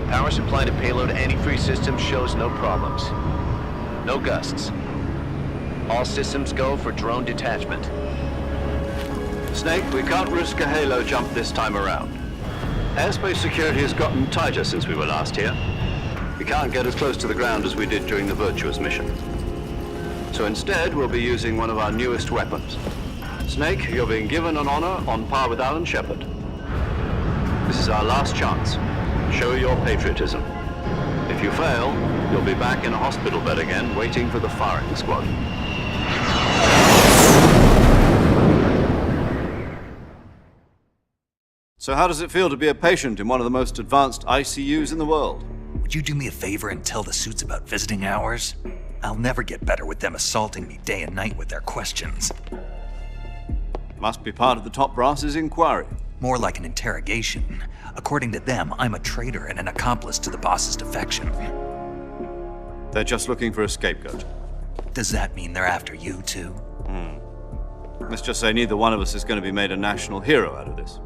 Power supply to payload antifreeze system shows no problems. No gusts. All systems go for drone detachment. Snake, we can't risk a halo jump this time around. Airspace security has gotten tighter since we were last here. We can't get as close to the ground as we did during the Virtuous mission. So instead, we'll be using one of our newest weapons. Snake, you're being given an honor on par with Alan Shepard. This is our last chance. Show your patriotism. If you fail, you'll be back in a hospital bed again, waiting for the firing squad. So how does it feel to be a patient in one of the most advanced ICUs in the world? Would you do me a favor and tell the suits about visiting hours? I'll never get better with them assaulting me day and night with their questions. Must be part of the top brass's inquiry. More like an interrogation. According to them, I'm a traitor and an accomplice to the boss's defection. They're just looking for a scapegoat. Does that mean they're after you, too? Let's just say neither one of us is going to be made a national hero out of this.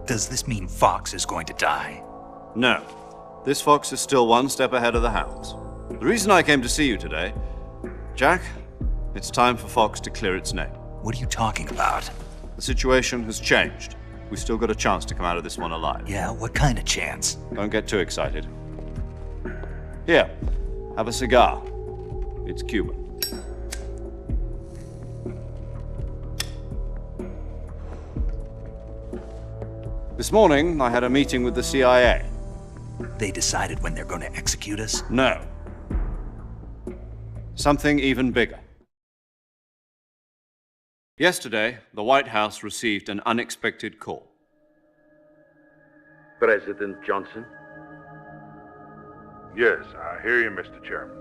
Does this mean Fox is going to die? No. This fox is still one step ahead of the hounds. The reason I came to see you today, Jack, it's time for Fox to clear its name. What are you talking about? The situation has changed. We've still got a chance to come out of this one alive. Yeah, what kind of chance? Don't get too excited. Here, have a cigar. It's Cuban. This morning, I had a meeting with the CIA. They decided when they're going to execute us? No. Something even bigger. Yesterday, the White House received an unexpected call. President Johnson? Yes, I hear you, Mr. Chairman.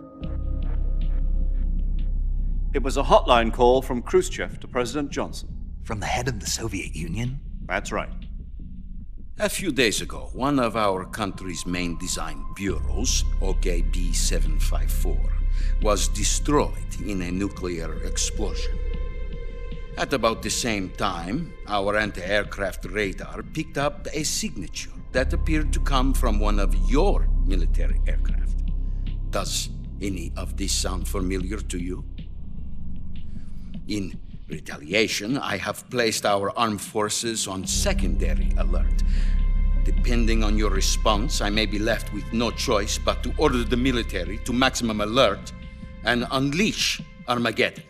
It was a hotline call from Khrushchev to President Johnson. From the head of the Soviet Union? That's right. A few days ago, one of our country's main design bureaus, OKB 754, was destroyed in a nuclear explosion. At about the same time, our anti-aircraft radar picked up a signature that appeared to come from one of your military aircraft. Does any of this sound familiar to you? In retaliation, I have placed our armed forces on secondary alert. Depending on your response, I may be left with no choice but to order the military to maximum alert and unleash Armageddon.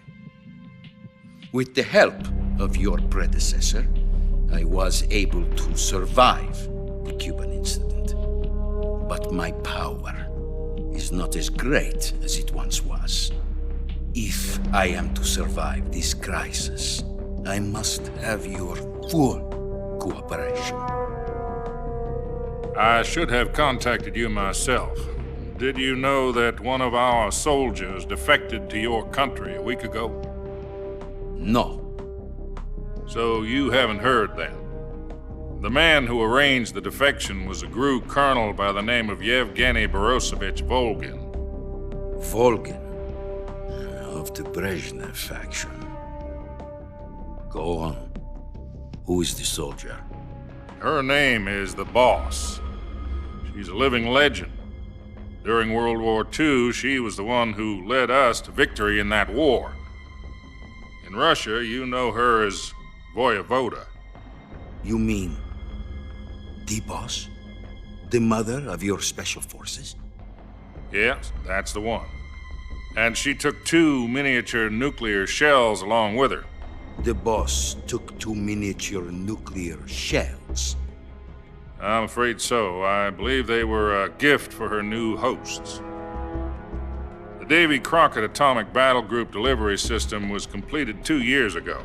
With the help of your predecessor, I was able to survive the Cuban incident. But my power is not as great as it once was. If I am to survive this crisis, I must have your full cooperation. I should have contacted you myself. Did you know that one of our soldiers defected to your country a week ago? No. So you haven't heard then? The man who arranged the defection was a GRU colonel by the name of Yevgeny Borisovich Volgin. Volgin? Of the Brezhnev faction. Go on. Who is the soldier? Her name is the Boss. She's a living legend. During World War II, she was the one who led us to victory in that war. In Russia, you know her as Voyevoda. You mean the Boss? The mother of your special forces? Yes, that's the one. And she took 2 miniature nuclear shells along with her. The Boss took 2 miniature nuclear shells? I'm afraid so. I believe they were a gift for her new hosts. The Davy Crockett Atomic Battle Group delivery system was completed 2 years ago.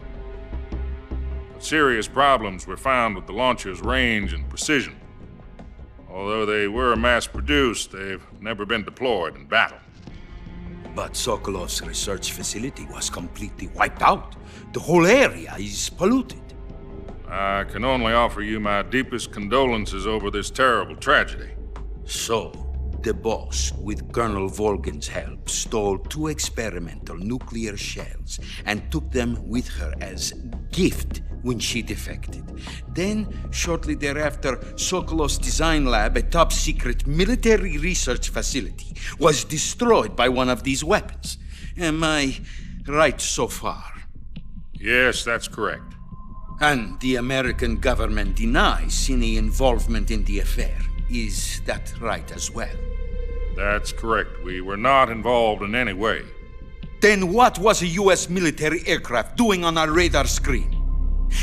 But serious problems were found with the launcher's range and precision. Although they were mass-produced, they've never been deployed in battle. But Sokolov's research facility was completely wiped out. The whole area is polluted. I can only offer you my deepest condolences over this terrible tragedy. So, the boss, with Colonel Volgin's help, stole 2 experimental nuclear shells and took them with her as gift when she defected. Then, shortly thereafter, Sokolov's design lab, a top-secret military research facility, was destroyed by one of these weapons. Am I right so far? Yes, that's correct. And the American government denies any involvement in the affair. Is that right as well? That's correct. We were not involved in any way. Then what was a U.S. military aircraft doing on our radar screen?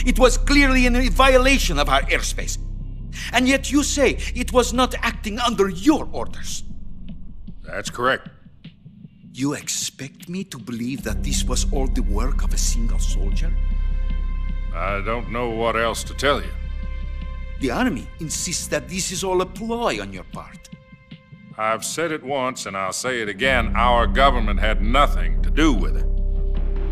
It was clearly in violation of our airspace. And yet you say it was not acting under your orders. That's correct. You expect me to believe that this was all the work of a single soldier? I don't know what else to tell you. The Army insists that this is all a ploy on your part. I've said it once and I'll say it again. Our government had nothing to do with it.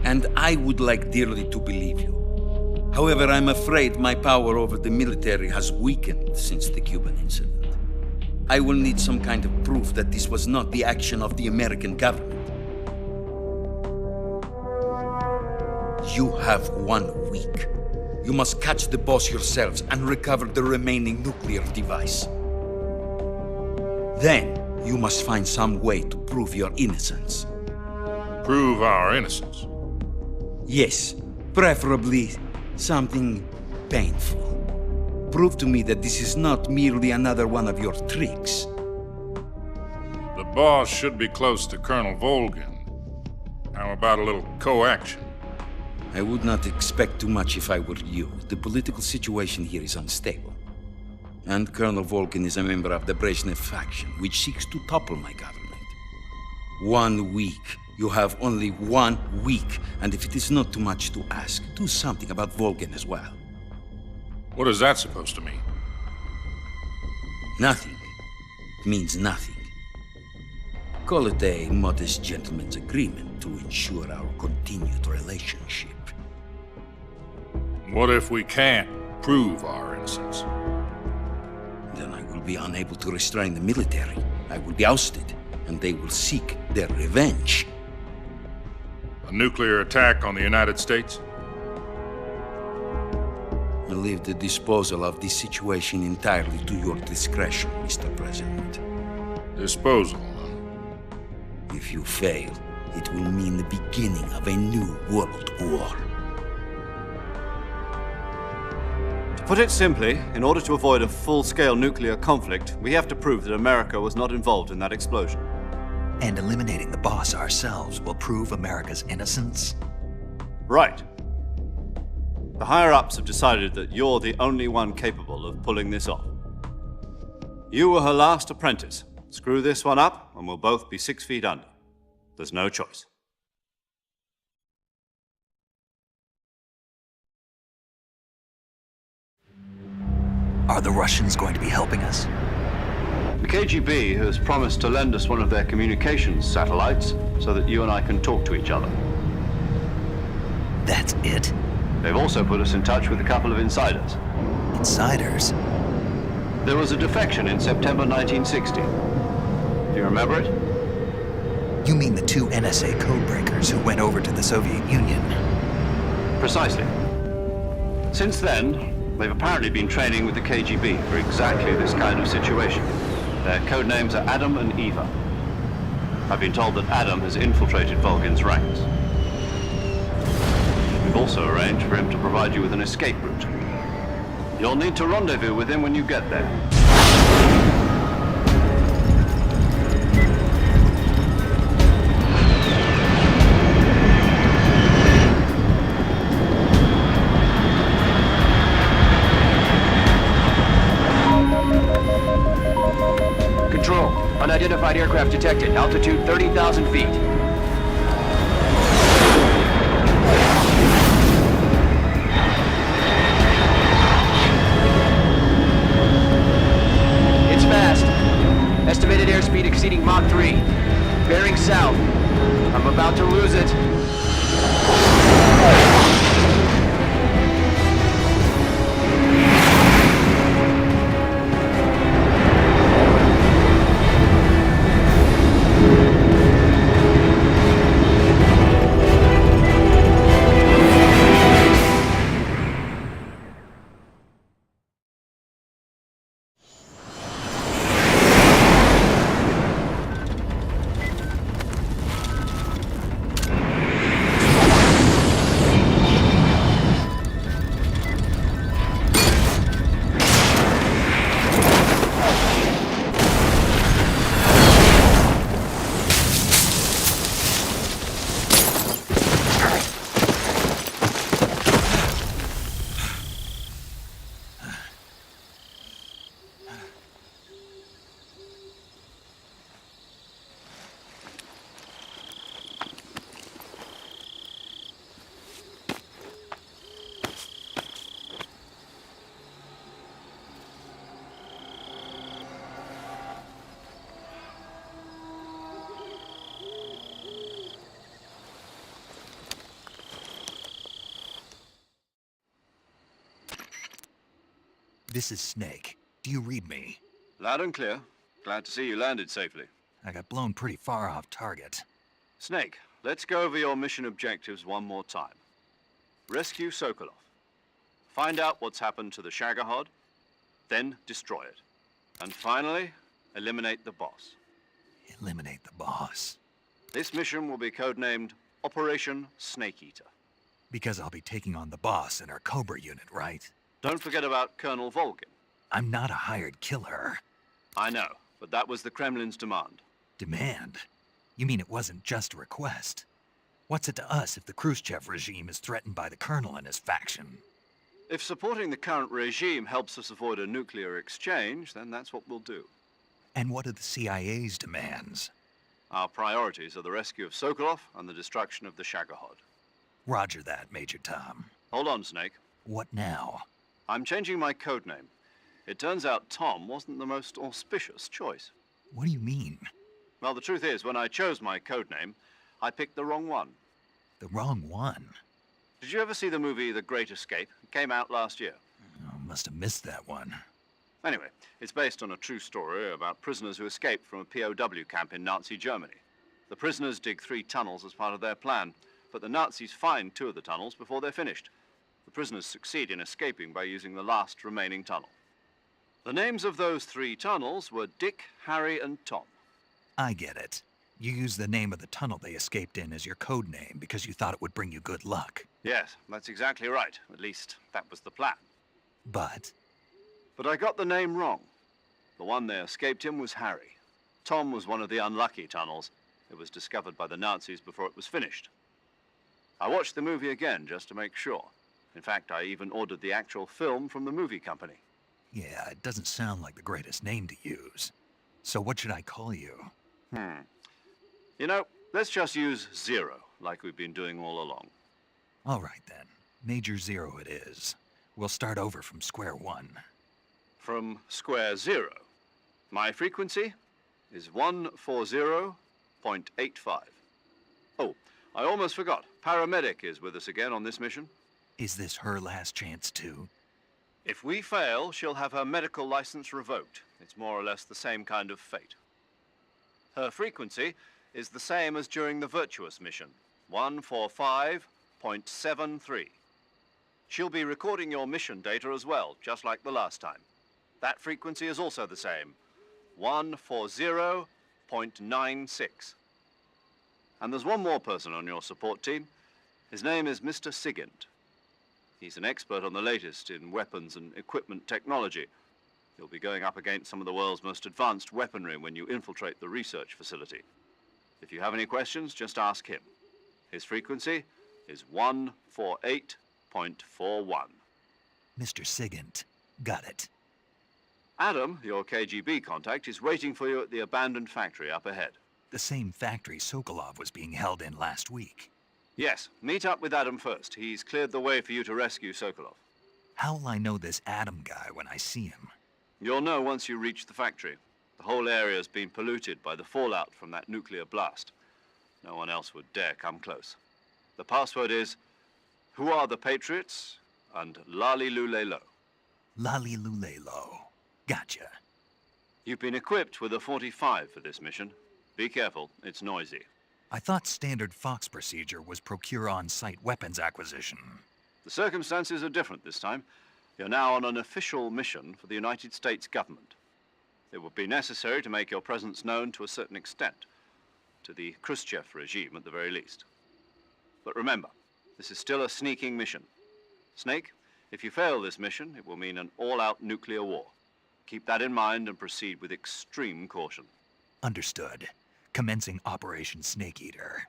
And I would like dearly to believe you. However, I'm afraid my power over the military has weakened since the Cuban incident. I will need some kind of proof that this was not the action of the American government. You have 1 week. You must catch the boss yourselves and recover the remaining nuclear device. Then, you must find some way to prove your innocence. Prove our innocence? Yes, preferably something painful. Prove to me that this is not merely another one of your tricks. The boss should be close to Colonel Volgin. How about a little co-action? I would not expect too much if I were you. The political situation here is unstable. And Colonel Volgin is a member of the Brezhnev faction, which seeks to topple my government. 1 week. You have only 1 week, and if it is not too much to ask, do something about Volgin as well. What is that supposed to mean? Nothing. It means nothing. Call it a modest gentleman's agreement to ensure our continued relationship. What if we can't prove our innocence? Then I will be unable to restrain the military. I will be ousted, and they will seek their revenge. A nuclear attack on the United States? I leave the disposal of this situation entirely to your discretion, Mr. President. Disposal? If you fail, it will mean the beginning of a new world war. To put it simply, in order to avoid a full-scale nuclear conflict, we have to prove that America was not involved in that explosion. And eliminating the boss ourselves will prove America's innocence? Right. The higher-ups have decided that you're the only one capable of pulling this off. You were her last apprentice. Screw this one up, and we'll both be 6 feet under. There's no choice. Are the Russians going to be helping us? The KGB has promised to lend us one of their communications satellites so that you and I can talk to each other. That's it? They've also put us in touch with a couple of insiders. Insiders? There was a defection in September 1960. Do you remember it? You mean the 2 NSA codebreakers who went over to the Soviet Union? Precisely. Since then, they've apparently been training with the KGB for exactly this kind of situation. Their code names are Adam and Eva. I've been told that Adam has infiltrated Volgin's ranks. We've also arranged for him to provide you with an escape route. You'll need to rendezvous with him when you get there. Control, unidentified aircraft detected. Altitude 30,000 feet. It's fast. Estimated airspeed exceeding Mach 3. Bearing south. I'm about to lose it. This is Snake. Do you read me? Loud and clear. Glad to see you landed safely. I got blown pretty far off target. Snake, let's go over your mission objectives one more time. Rescue Sokolov. Find out what's happened to the Shagohod, then destroy it. And finally, eliminate the boss. Eliminate the boss. This mission will be codenamed Operation Snake Eater. Because I'll be taking on the boss in our Cobra unit, right? Don't forget about Colonel Volgin. I'm not a hired killer. I know, but that was the Kremlin's demand. Demand? You mean it wasn't just a request? What's it to us if the Khrushchev regime is threatened by the Colonel and his faction? If supporting the current regime helps us avoid a nuclear exchange, then that's what we'll do. And what are the CIA's demands? Our priorities are the rescue of Sokolov and the destruction of the Shagohod. Roger that, Major Tom. Hold on, Snake. What now? I'm changing my codename. It turns out Tom wasn't the most auspicious choice. What do you mean? Well, the truth is, when I chose my codename, I picked the wrong one. The wrong one? Did you ever see the movie The Great Escape? It came out last year. Oh, must have missed that one. Anyway, it's based on a true story about prisoners who escaped from a POW camp in Nazi Germany. The prisoners dig 3 tunnels as part of their plan, but the Nazis find 2 of the tunnels before they're finished. The prisoners succeed in escaping by using the last remaining tunnel. The names of those 3 tunnels were Dick, Harry, and Tom. I get it. You used the name of the tunnel they escaped in as your code name because you thought it would bring you good luck. Yes, that's exactly right. At least, that was the plan. But I got the name wrong. The one they escaped in was Harry. Tom was one of the unlucky tunnels. It was discovered by the Nazis before it was finished. I watched the movie again just to make sure. In fact, I even ordered the actual film from the movie company. yeah, it doesn't sound like the greatest name to use. So what should I call you? You know, let's just use Zero, like we've been doing all along. All right then. Major Zero it is. We'll start over from square one. From square 0. My frequency is 140.85. Oh, I almost forgot. Paramedic is with us again on this mission. Is this her last chance too? If we fail, she'll have her medical license revoked. It's more or less the same kind of fate. Her frequency is the same as during the Virtuous mission, 145.73. She'll be recording your mission data as well, just like the last time. That frequency is also the same, 140.96. And there's one more person on your support team. His name is Mr. Sigint. He's an expert on the latest in weapons and equipment technology. You'll be going up against some of the world's most advanced weaponry when you infiltrate the research facility. If you have any questions, just ask him. His frequency is 148.41. Mr. Sigint. Got it. Adam, your KGB contact, is waiting for you at the abandoned factory up ahead. The same factory Sokolov was being held in last week. Yes, meet up with Adam first. He's cleared the way for you to rescue Sokolov. How'll I know this Adam guy when I see him? You'll know once you reach the factory. The whole area's been polluted by the fallout from that nuclear blast. No one else would dare come close. The password is, "Who are the Patriots?" and Lali Lulelo. Lali Lulelo. Gotcha. You've been equipped with a 45 for this mission. Be careful, it's noisy. I thought standard Fox procedure was procure on-site weapons acquisition. The circumstances are different this time. You're now on an official mission for the United States government. It would be necessary to make your presence known to a certain extent, to the Khrushchev regime at the very least. But remember, this is still a sneaking mission. Snake, if you fail this mission, it will mean an all-out nuclear war. Keep that in mind and proceed with extreme caution. Understood. Commencing Operation Snake Eater.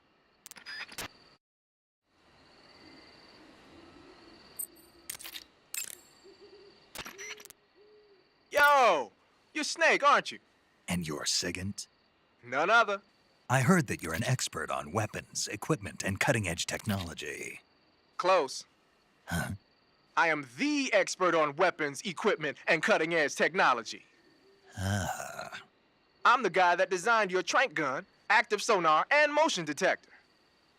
Yo! You're Snake, aren't you? And you're Sigint? None other. I heard that you're an expert on weapons, equipment, and cutting-edge technology. Close. Huh? I am the expert on weapons, equipment, and cutting-edge technology. Ah. I'm the guy that designed your trank gun, active sonar, and motion detector.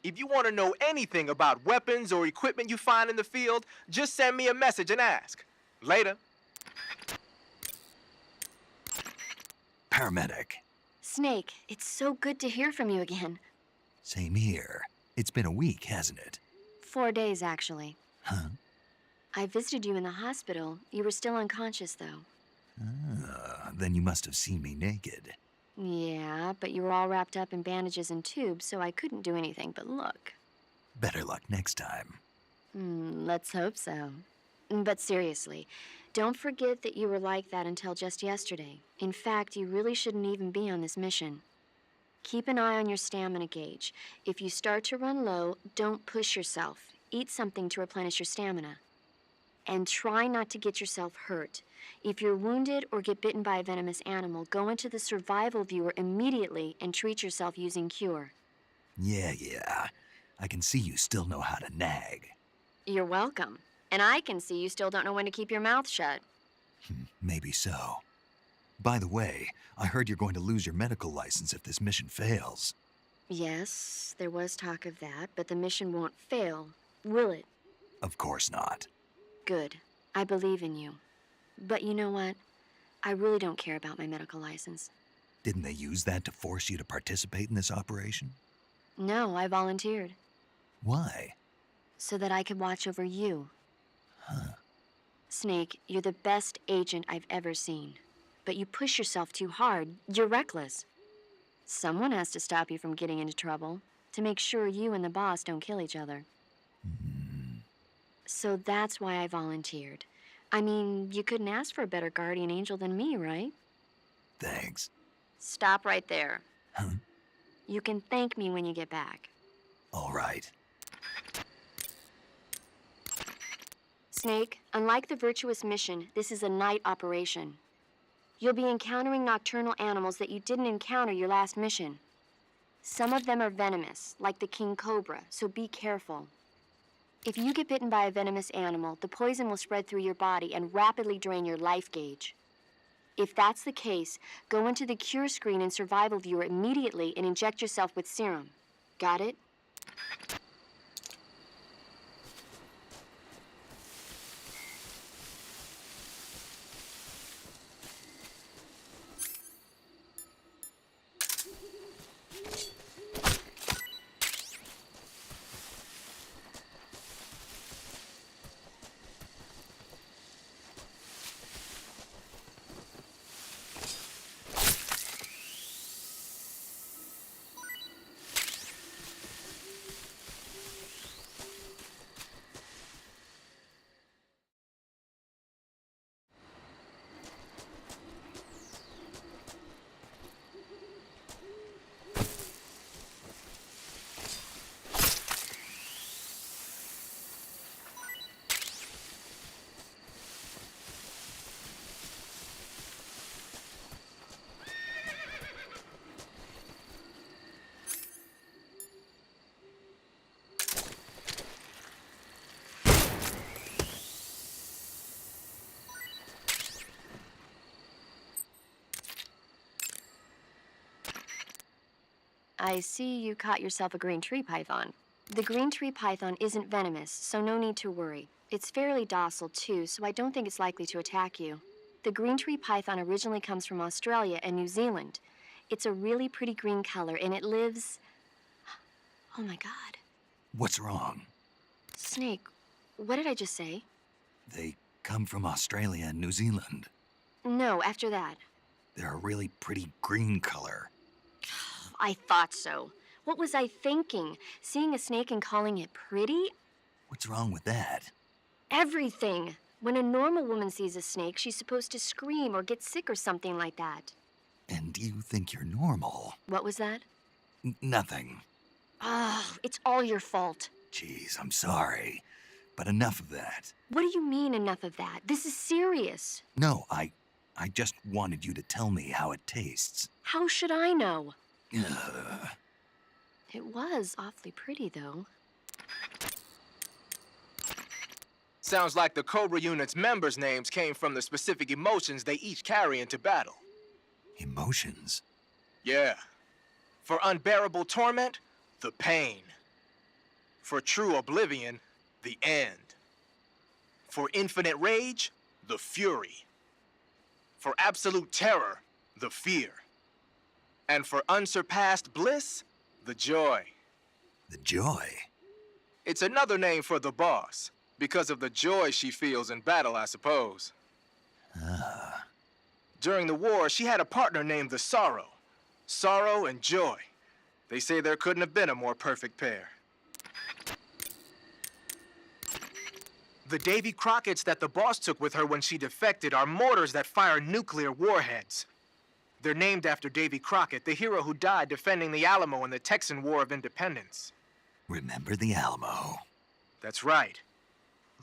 If you want to know anything about weapons or equipment you find in the field, just send me a message and ask. Later. paramedic. Snake, it's so good to hear from you again. Same here. It's been a week, hasn't it? 4 days, actually. Huh? I visited you in the hospital. You were still unconscious, though. Then you must have seen me naked. Yeah, but you were all wrapped up in bandages and tubes, so I couldn't do anything but look. Better luck next time. Let's hope so. But seriously, don't forget that you were like that until just yesterday. In fact, you really shouldn't even be on this mission. Keep an eye on your stamina gauge. If you start to run low, don't push yourself. Eat something to replenish your stamina. And try not to get yourself hurt. If you're wounded or get bitten by a venomous animal, go into the survival viewer immediately and treat yourself using Cure. Yeah. I can see you still know how to nag. You're welcome. And I can see you still don't know when to keep your mouth shut. Maybe so. By the way, I heard you're going to lose your medical license if this mission fails. Yes, there was talk of that, but the mission won't fail, will it? Of course not. Good. I believe in you. But you know what? I really don't care about my medical license. Didn't they use that to force you to participate in this operation? No, I volunteered. Why? So that I could watch over you. Huh. Snake, you're the best agent I've ever seen. But you push yourself too hard. You're reckless. Someone has to stop you from getting into trouble, to make sure you and the boss don't kill each other. So that's why I volunteered. I mean, you couldn't ask for a better guardian angel than me, right? Thanks. Stop right there. Huh? You can thank me when you get back. All right. Snake, unlike the Virtuous mission, this is a night operation. You'll be encountering nocturnal animals that you didn't encounter your last mission. Some of them are venomous, like the king cobra, so be careful. If you get bitten by a venomous animal, the poison will spread through your body and rapidly drain your life gauge. If that's the case, go into the cure screen and survival viewer immediately and inject yourself with serum. Got it? I see you caught yourself a green tree python. The green tree python isn't venomous, so no need to worry. It's fairly docile too, so I don't think it's likely to attack you. The green tree python originally comes from Australia and New Zealand. It's a really pretty green color, and it lives... Oh my God. What's wrong? Snake, what did I just say? They come from Australia and New Zealand. No, after that. They're a really pretty green color. I thought so. What was I thinking? Seeing a snake and calling it pretty? What's wrong with that? Everything. When a normal woman sees a snake, she's supposed to scream or get sick or something like that. And you think you're normal? What was that? Nothing. Oh, it's all your fault. Jeez, I'm sorry. But enough of that. What do you mean, enough of that? This is serious. No, I just wanted you to tell me how it tastes. How should I know? Ugh. It was awfully pretty, though. Sounds like the Cobra Unit's members' names came from the specific emotions they each carry into battle. Emotions? Yeah. For unbearable torment, the pain. For true oblivion, the end. For infinite rage, the fury. For absolute terror, the fear. And for unsurpassed bliss, the joy. The joy? It's another name for the boss, because of the joy she feels in battle, I suppose. Ah. During the war, she had a partner named the Sorrow. Sorrow and joy. They say there couldn't have been a more perfect pair. The Davy Crockett's that the boss took with her when she defected are mortars that fire nuclear warheads. They're named after Davy Crockett, the hero who died defending the Alamo in the Texan War of Independence. Remember the Alamo? That's right.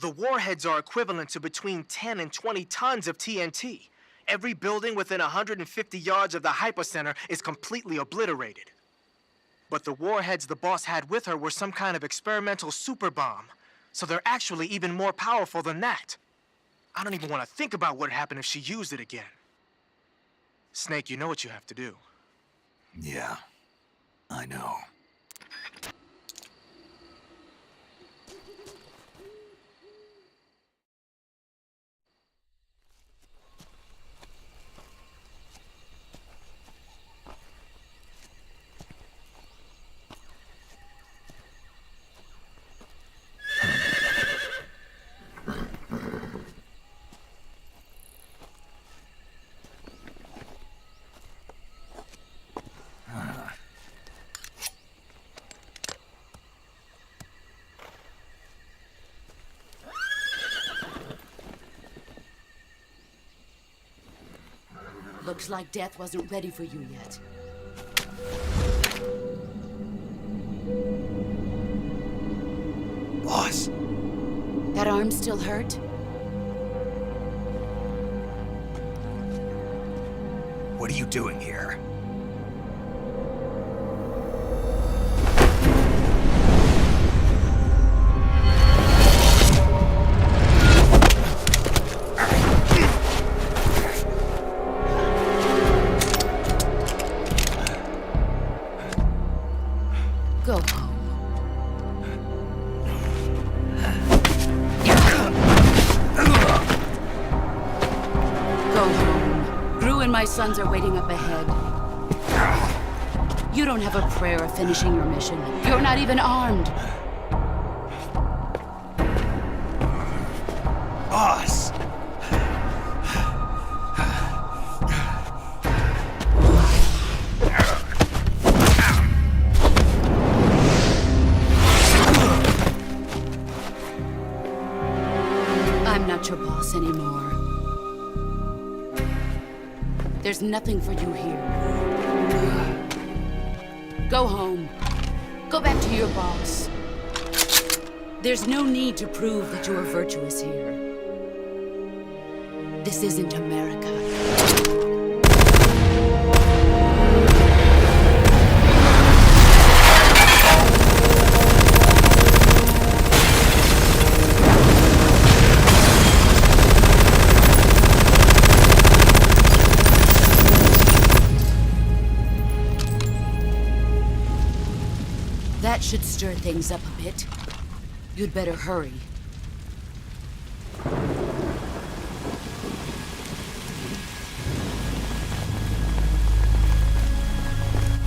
The warheads are equivalent to between 10 and 20 tons of TNT. Every building within 150 yards of the hypocenter is completely obliterated. But the warheads the boss had with her were some kind of experimental super bomb, so they're actually even more powerful than that. I don't even want to think about what would happen if she used it again. Snake, you know what you have to do. Yeah, I know. Looks like death wasn't ready for you yet. Boss. That arm still hurt? What are you doing here? Go home. Go home. Gru and my sons are waiting up ahead. You don't have a prayer of finishing your mission. You're not even armed. Boss! I'm not your boss anymore. There's nothing for you here. Go home. Go back to your boss. There's no need to prove that you are virtuous here. This isn't America. That should stir things up a bit. You'd better hurry.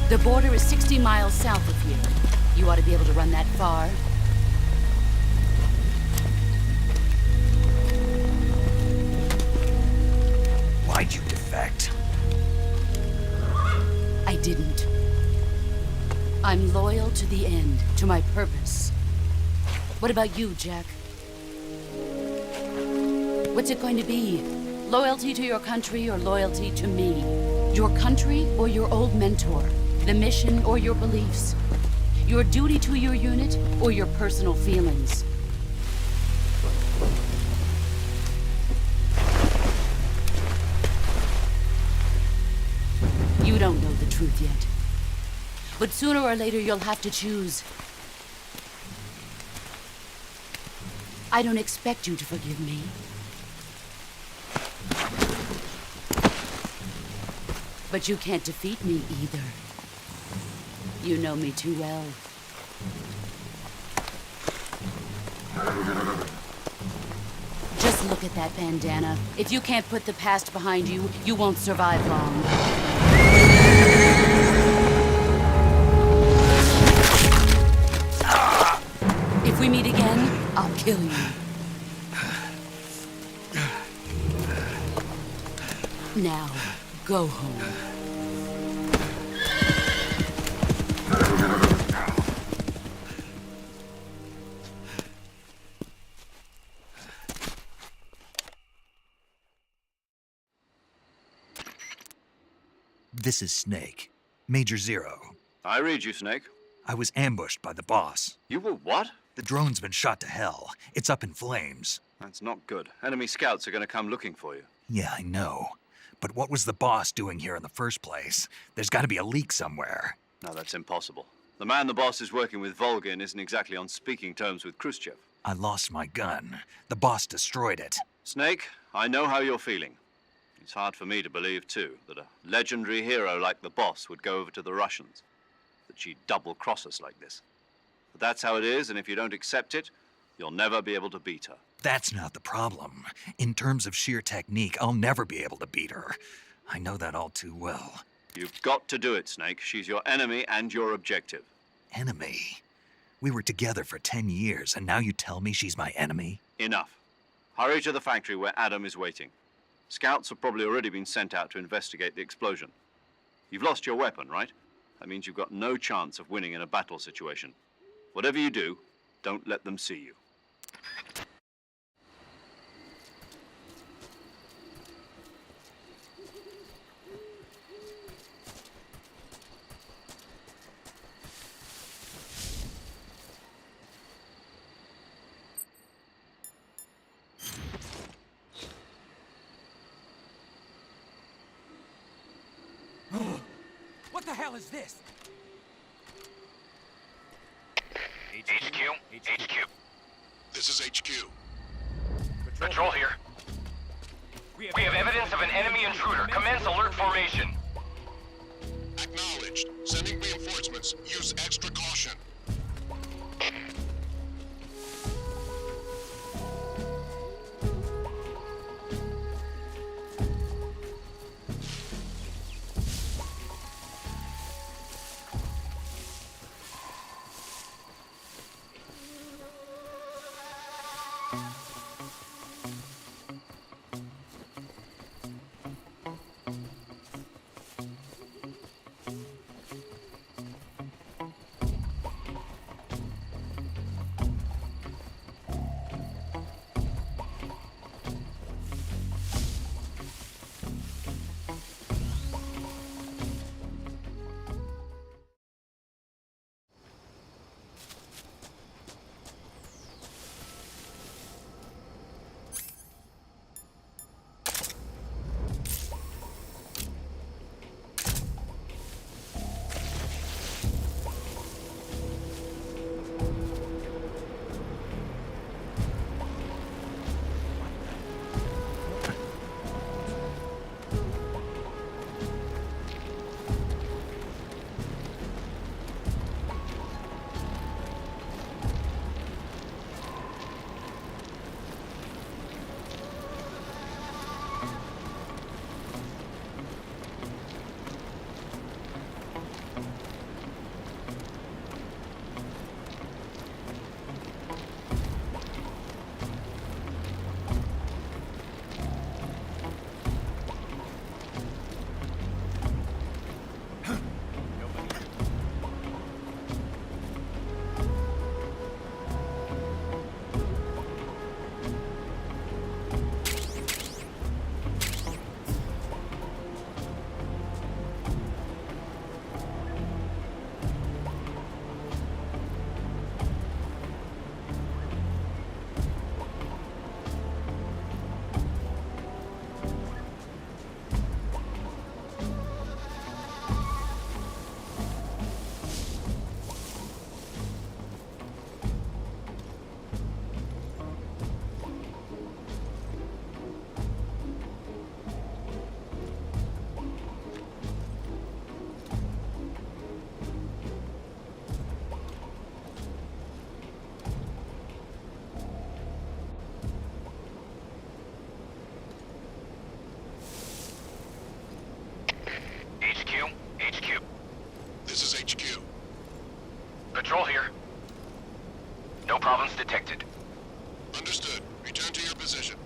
The border is 60 miles south of here. You ought to be able to run that far. Why'd you defect? I didn't. I'm loyal to the end, to my purpose. What about you, Jack? What's it going to be? Loyalty to your country or loyalty to me? Your country or your old mentor? The mission or your beliefs? Your duty to your unit or your personal feelings? You don't know the truth yet. But sooner or later, you'll have to choose. I don't expect you to forgive me. But you can't defeat me either. You know me too well. Just look at that bandana. If you can't put the past behind you, you won't survive long. kill you. Now, go home. This is Snake. Major Zero. I read you, Snake. I was ambushed by the boss. You were what? The drone's been shot to hell. It's up in flames. That's not good. Enemy scouts are going to come looking for you. Yeah, I know. But what was the boss doing here in the first place? There's got to be a leak somewhere. No, that's impossible. The man the boss is working with, Volgin, isn't exactly on speaking terms with Khrushchev. I lost my gun. The boss destroyed it. Snake, I know how you're feeling. It's hard for me to believe, too, that a legendary hero like the boss would go over to the Russians. That she'd double-cross us like this. But that's how it is, and if you don't accept it, you'll never be able to beat her. That's not the problem. In terms of sheer technique, I'll never be able to beat her. I know that all too well. You've got to do it, Snake. She's your enemy and your objective. Enemy? We were together for 10 years, and now you tell me she's my enemy? Enough. Hurry to the factory where Adam is waiting. Scouts have probably already been sent out to investigate the explosion. You've lost your weapon, right? That means you've got no chance of winning in a battle situation. Whatever you do, don't let them see you. What the hell is this? HQ. This is HQ. Patrol here. We have evidence of an enemy intruder. Commence alert formation. Acknowledged. Sending reinforcements. Use extra caution. Patrol here. No problems detected. Understood. Return to your position.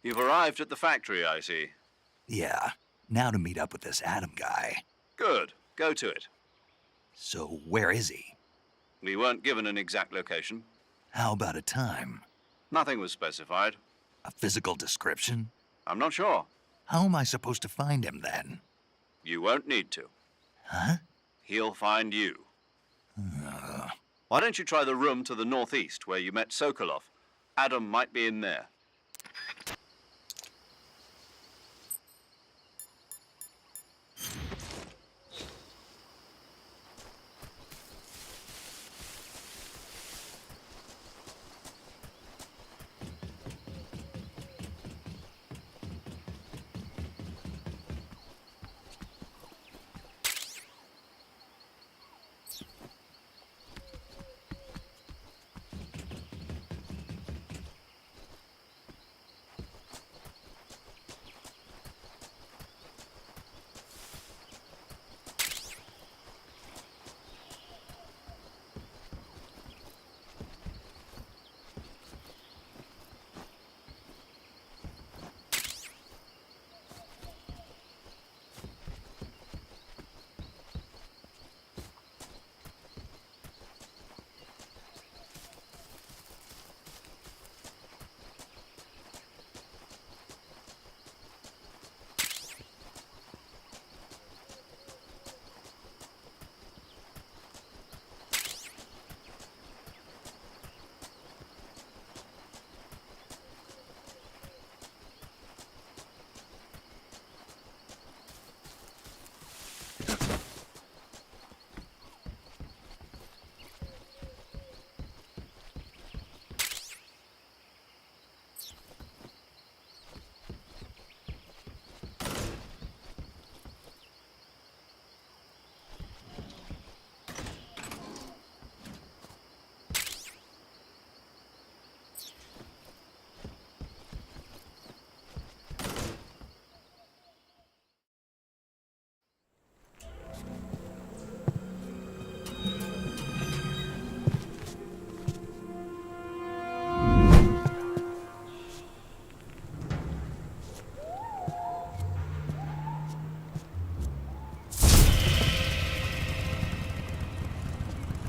You've arrived at the factory, I see. Yeah, now to meet up with this Adam guy. Good. Go to it. So where is he? We weren't given an exact location. How about a time? Nothing was specified. A physical description? I'm not sure. How am I supposed to find him then? You won't need to. Huh? He'll find you. Why don't you try the room to the northeast where you met Sokolov? Adam might be in there.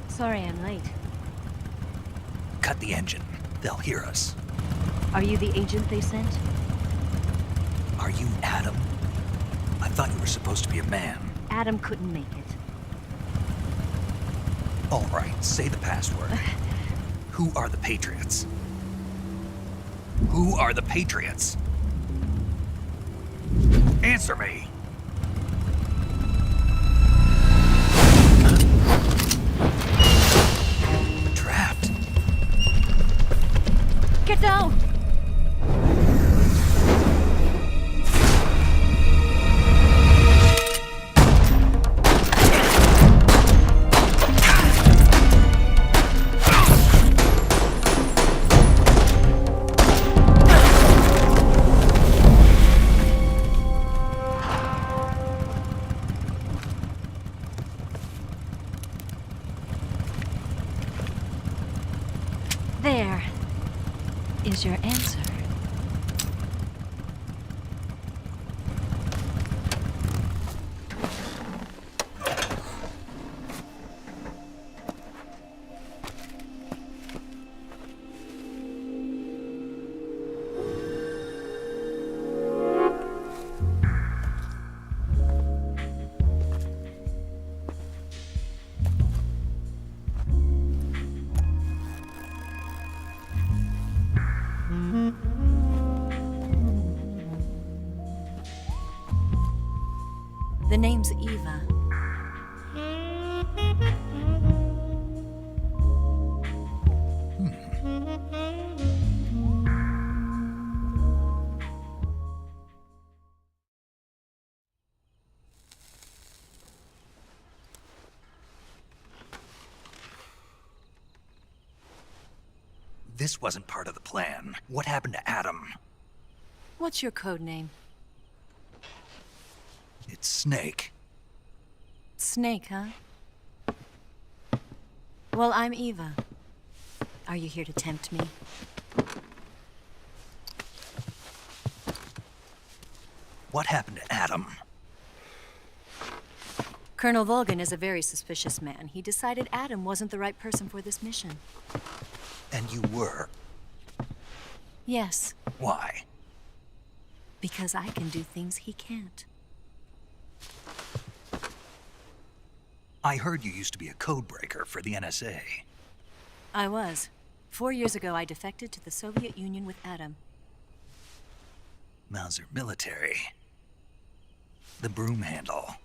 Sorry I'm late. Cut the engine. They'll hear us. Are you the agent they sent? Are you Adam? I thought you were supposed to be a man. Adam couldn't make it. All right, say the password. Who are the Patriots? Who are the Patriots? Answer me! Trapped. Get down! There is your answer. The name's Eva. This wasn't part of the plan. What happened to Adam? What's your code name? It's Snake. Snake, huh? Well, I'm Eva. Are you here to tempt me? What happened to Adam? Colonel Volgan is a very suspicious man. He decided Adam wasn't the right person for this mission. And you were? Yes. Why? Because I can do things he can't. I heard you used to be a codebreaker for the NSA. I was. 4 years ago, I defected to the Soviet Union with Adam. Mauser military. The broom handle.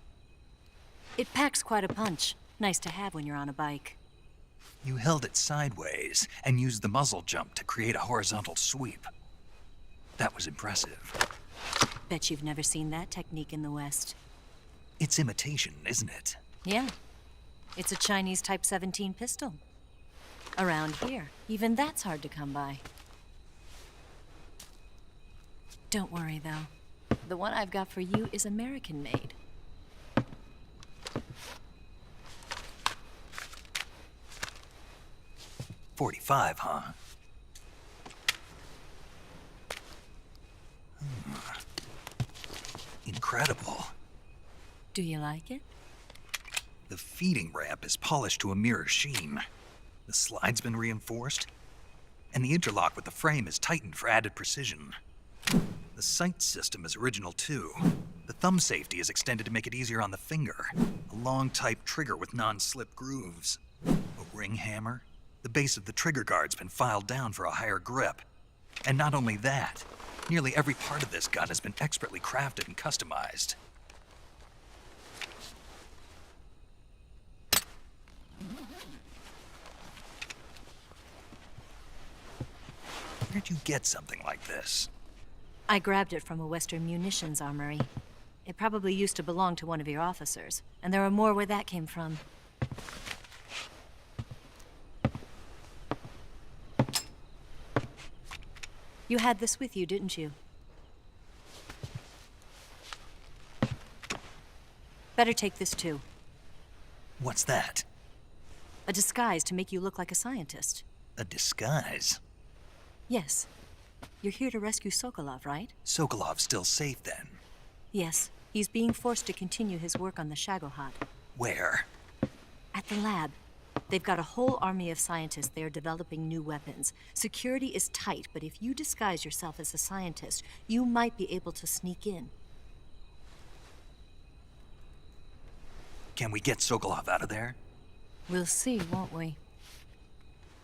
It packs quite a punch. Nice to have when you're on a bike. You held it sideways and used the muzzle jump to create a horizontal sweep. That was impressive. Bet you've never seen that technique in the West. It's imitation, isn't it? Yeah. It's a Chinese Type 17 pistol. Around here, even that's hard to come by. Don't worry, though. The one I've got for you is American-made. .45, huh? Incredible. Do you like it? The feeding ramp is polished to a mirror sheen. The slide's been reinforced, and the interlock with the frame is tightened for added precision. The sight system is original too. The thumb safety is extended to make it easier on the finger. A long type trigger with non-slip grooves. A ring hammer. The base of the trigger guard's been filed down for a higher grip. And not only that, nearly every part of this gun has been expertly crafted and customized. Where'd you get something like this? I grabbed it from a Western munitions armory. It probably used to belong to one of your officers, and there are more where that came from. You had this with you, didn't you? Better take this too. What's that? A disguise to make you look like a scientist. A disguise? Yes. You're here to rescue Sokolov, right? Sokolov's still safe then? Yes. He's being forced to continue his work on the Shagohod. Where? At the lab. They've got a whole army of scientists there developing new weapons. Security is tight, but if you disguise yourself as a scientist, you might be able to sneak in. Can we get Sokolov out of there? We'll see, won't we?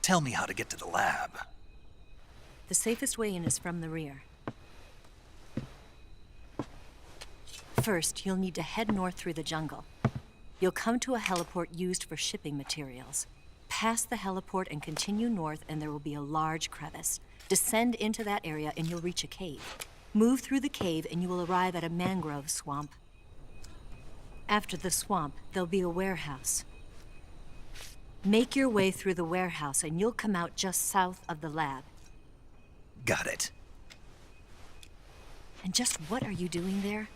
Tell me how to get to the lab. The safest way in is from the rear. First, you'll need to head north through the jungle. You'll come to a heliport used for shipping materials. Pass the heliport and continue north, and there will be a large crevice. Descend into that area and you'll reach a cave. Move through the cave and you will arrive at a mangrove swamp. After the swamp, there'll be a warehouse. Make your way through the warehouse and you'll come out just south of the lab. Got it. And just what are you doing there?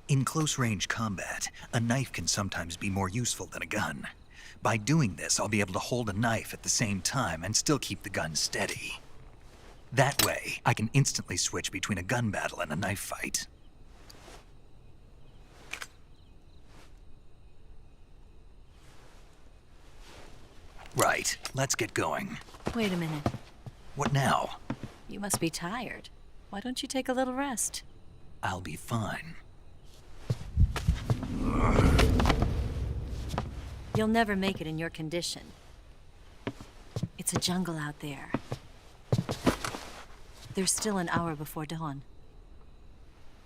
In close-range combat, a knife can sometimes be more useful than a gun. By doing this, I'll be able to hold a knife at the same time and still keep the gun steady. That way, I can instantly switch between a gun battle and a knife fight. Right, let's get going. Wait a minute. What now? You must be tired. Why don't you take a little rest? I'll be fine. You'll never make it in your condition. It's a jungle out there. There's still an hour before dawn.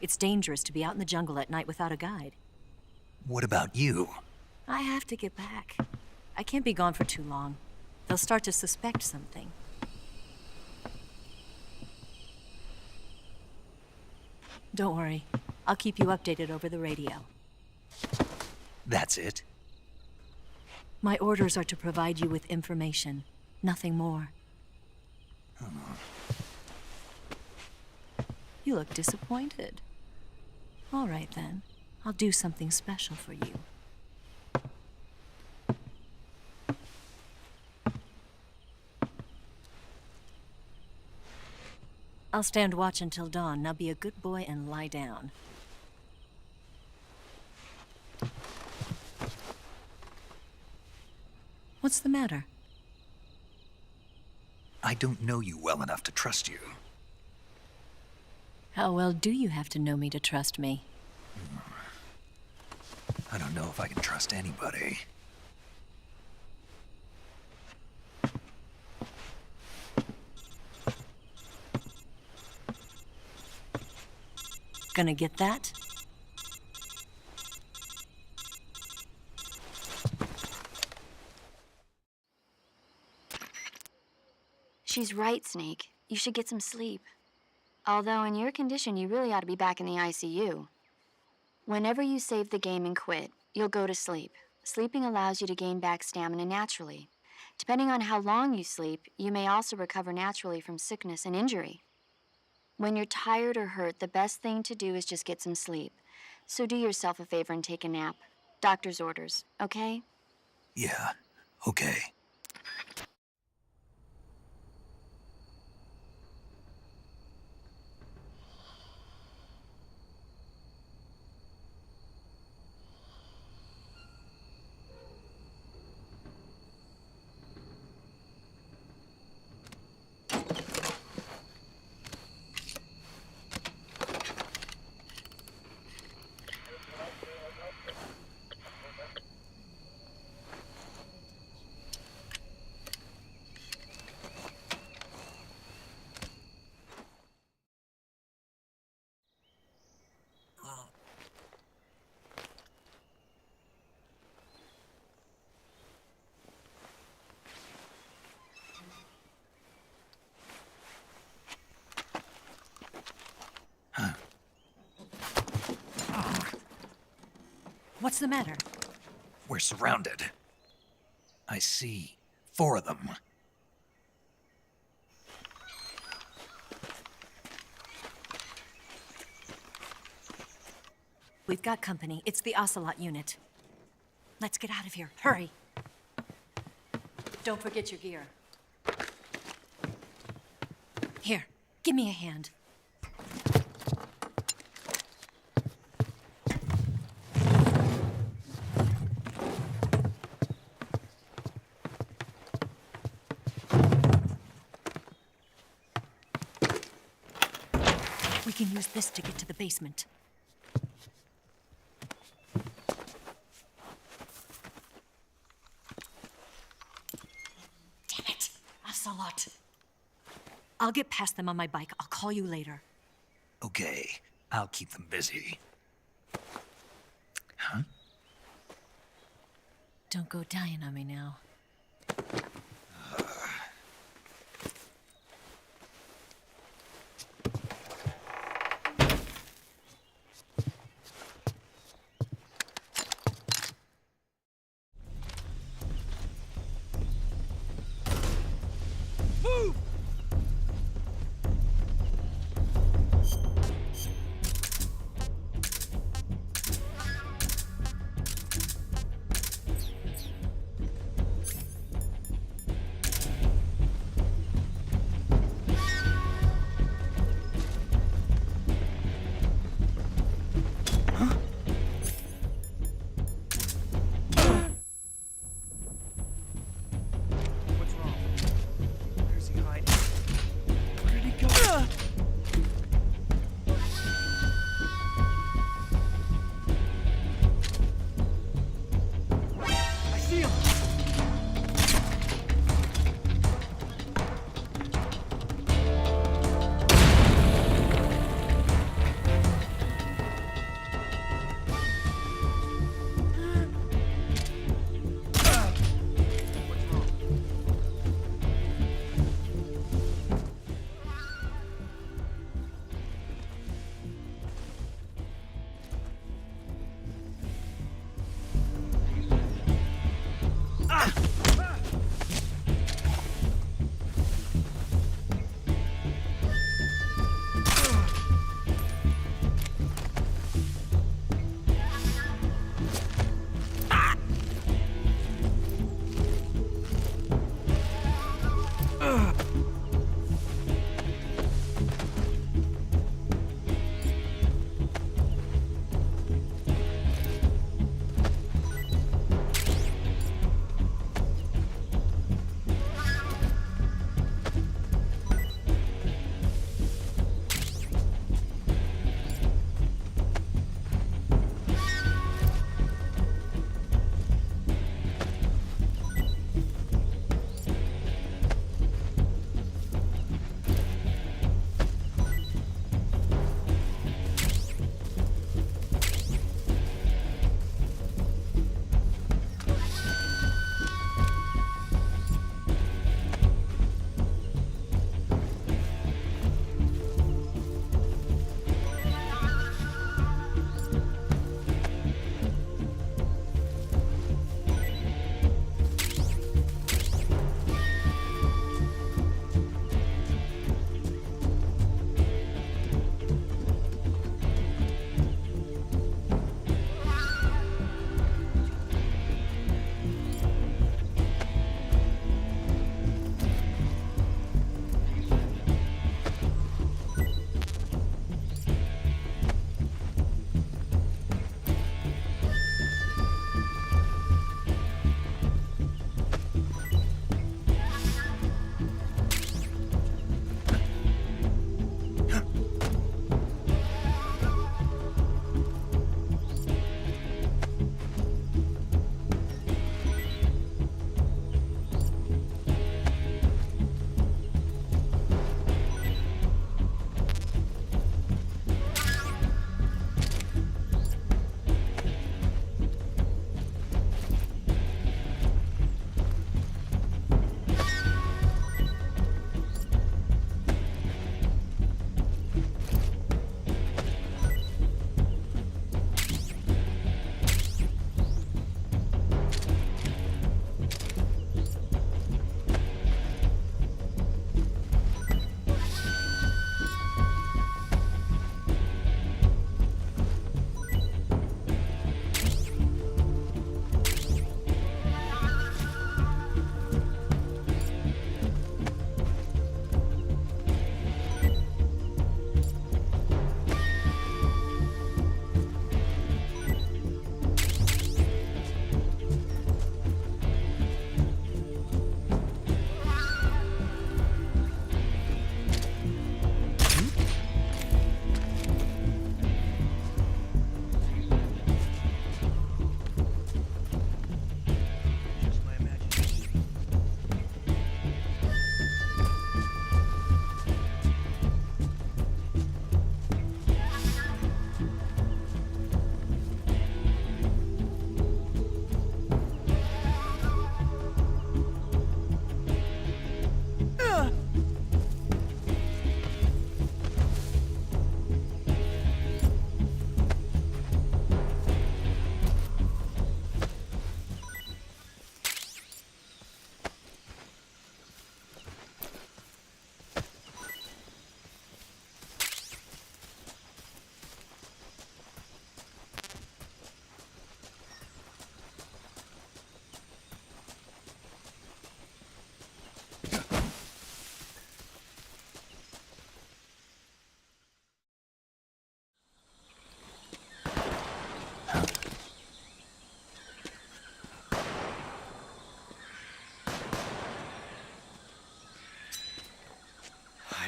It's dangerous to be out in the jungle at night without a guide. What about you? I have to get back. I can't be gone for too long. They'll start to suspect something. Don't worry. I'll keep you updated over the radio. That's it? My orders are to provide you with information. Nothing more. You look disappointed. All right, then. I'll do something special for you. I'll stand watch until dawn. Now be a good boy and lie down. What's the matter? I don't know you well enough to trust you. How well do you have to know me to trust me? I don't know if I can trust anybody. Gonna get that? She's right, Snake. You should get some sleep. Although in your condition, you really ought to be back in the ICU. Whenever you save the game and quit, you'll go to sleep. Sleeping allows you to gain back stamina naturally. Depending on how long you sleep, you may also recover naturally from sickness and injury. When you're tired or hurt, the best thing to do is just get some sleep. So do yourself a favor and take a nap. Doctor's orders, okay? Yeah, okay. What's the matter? We're surrounded. I see 4 of them. We've got company. It's the Ocelot unit. Let's get out of here. Hurry. Don't forget your gear. Here, give me a hand. We can use this to get to the basement. Damn it, Ocelot. I'll get past them on my bike. I'll call you later. Okay, I'll keep them busy. Huh? Don't go dying on me now.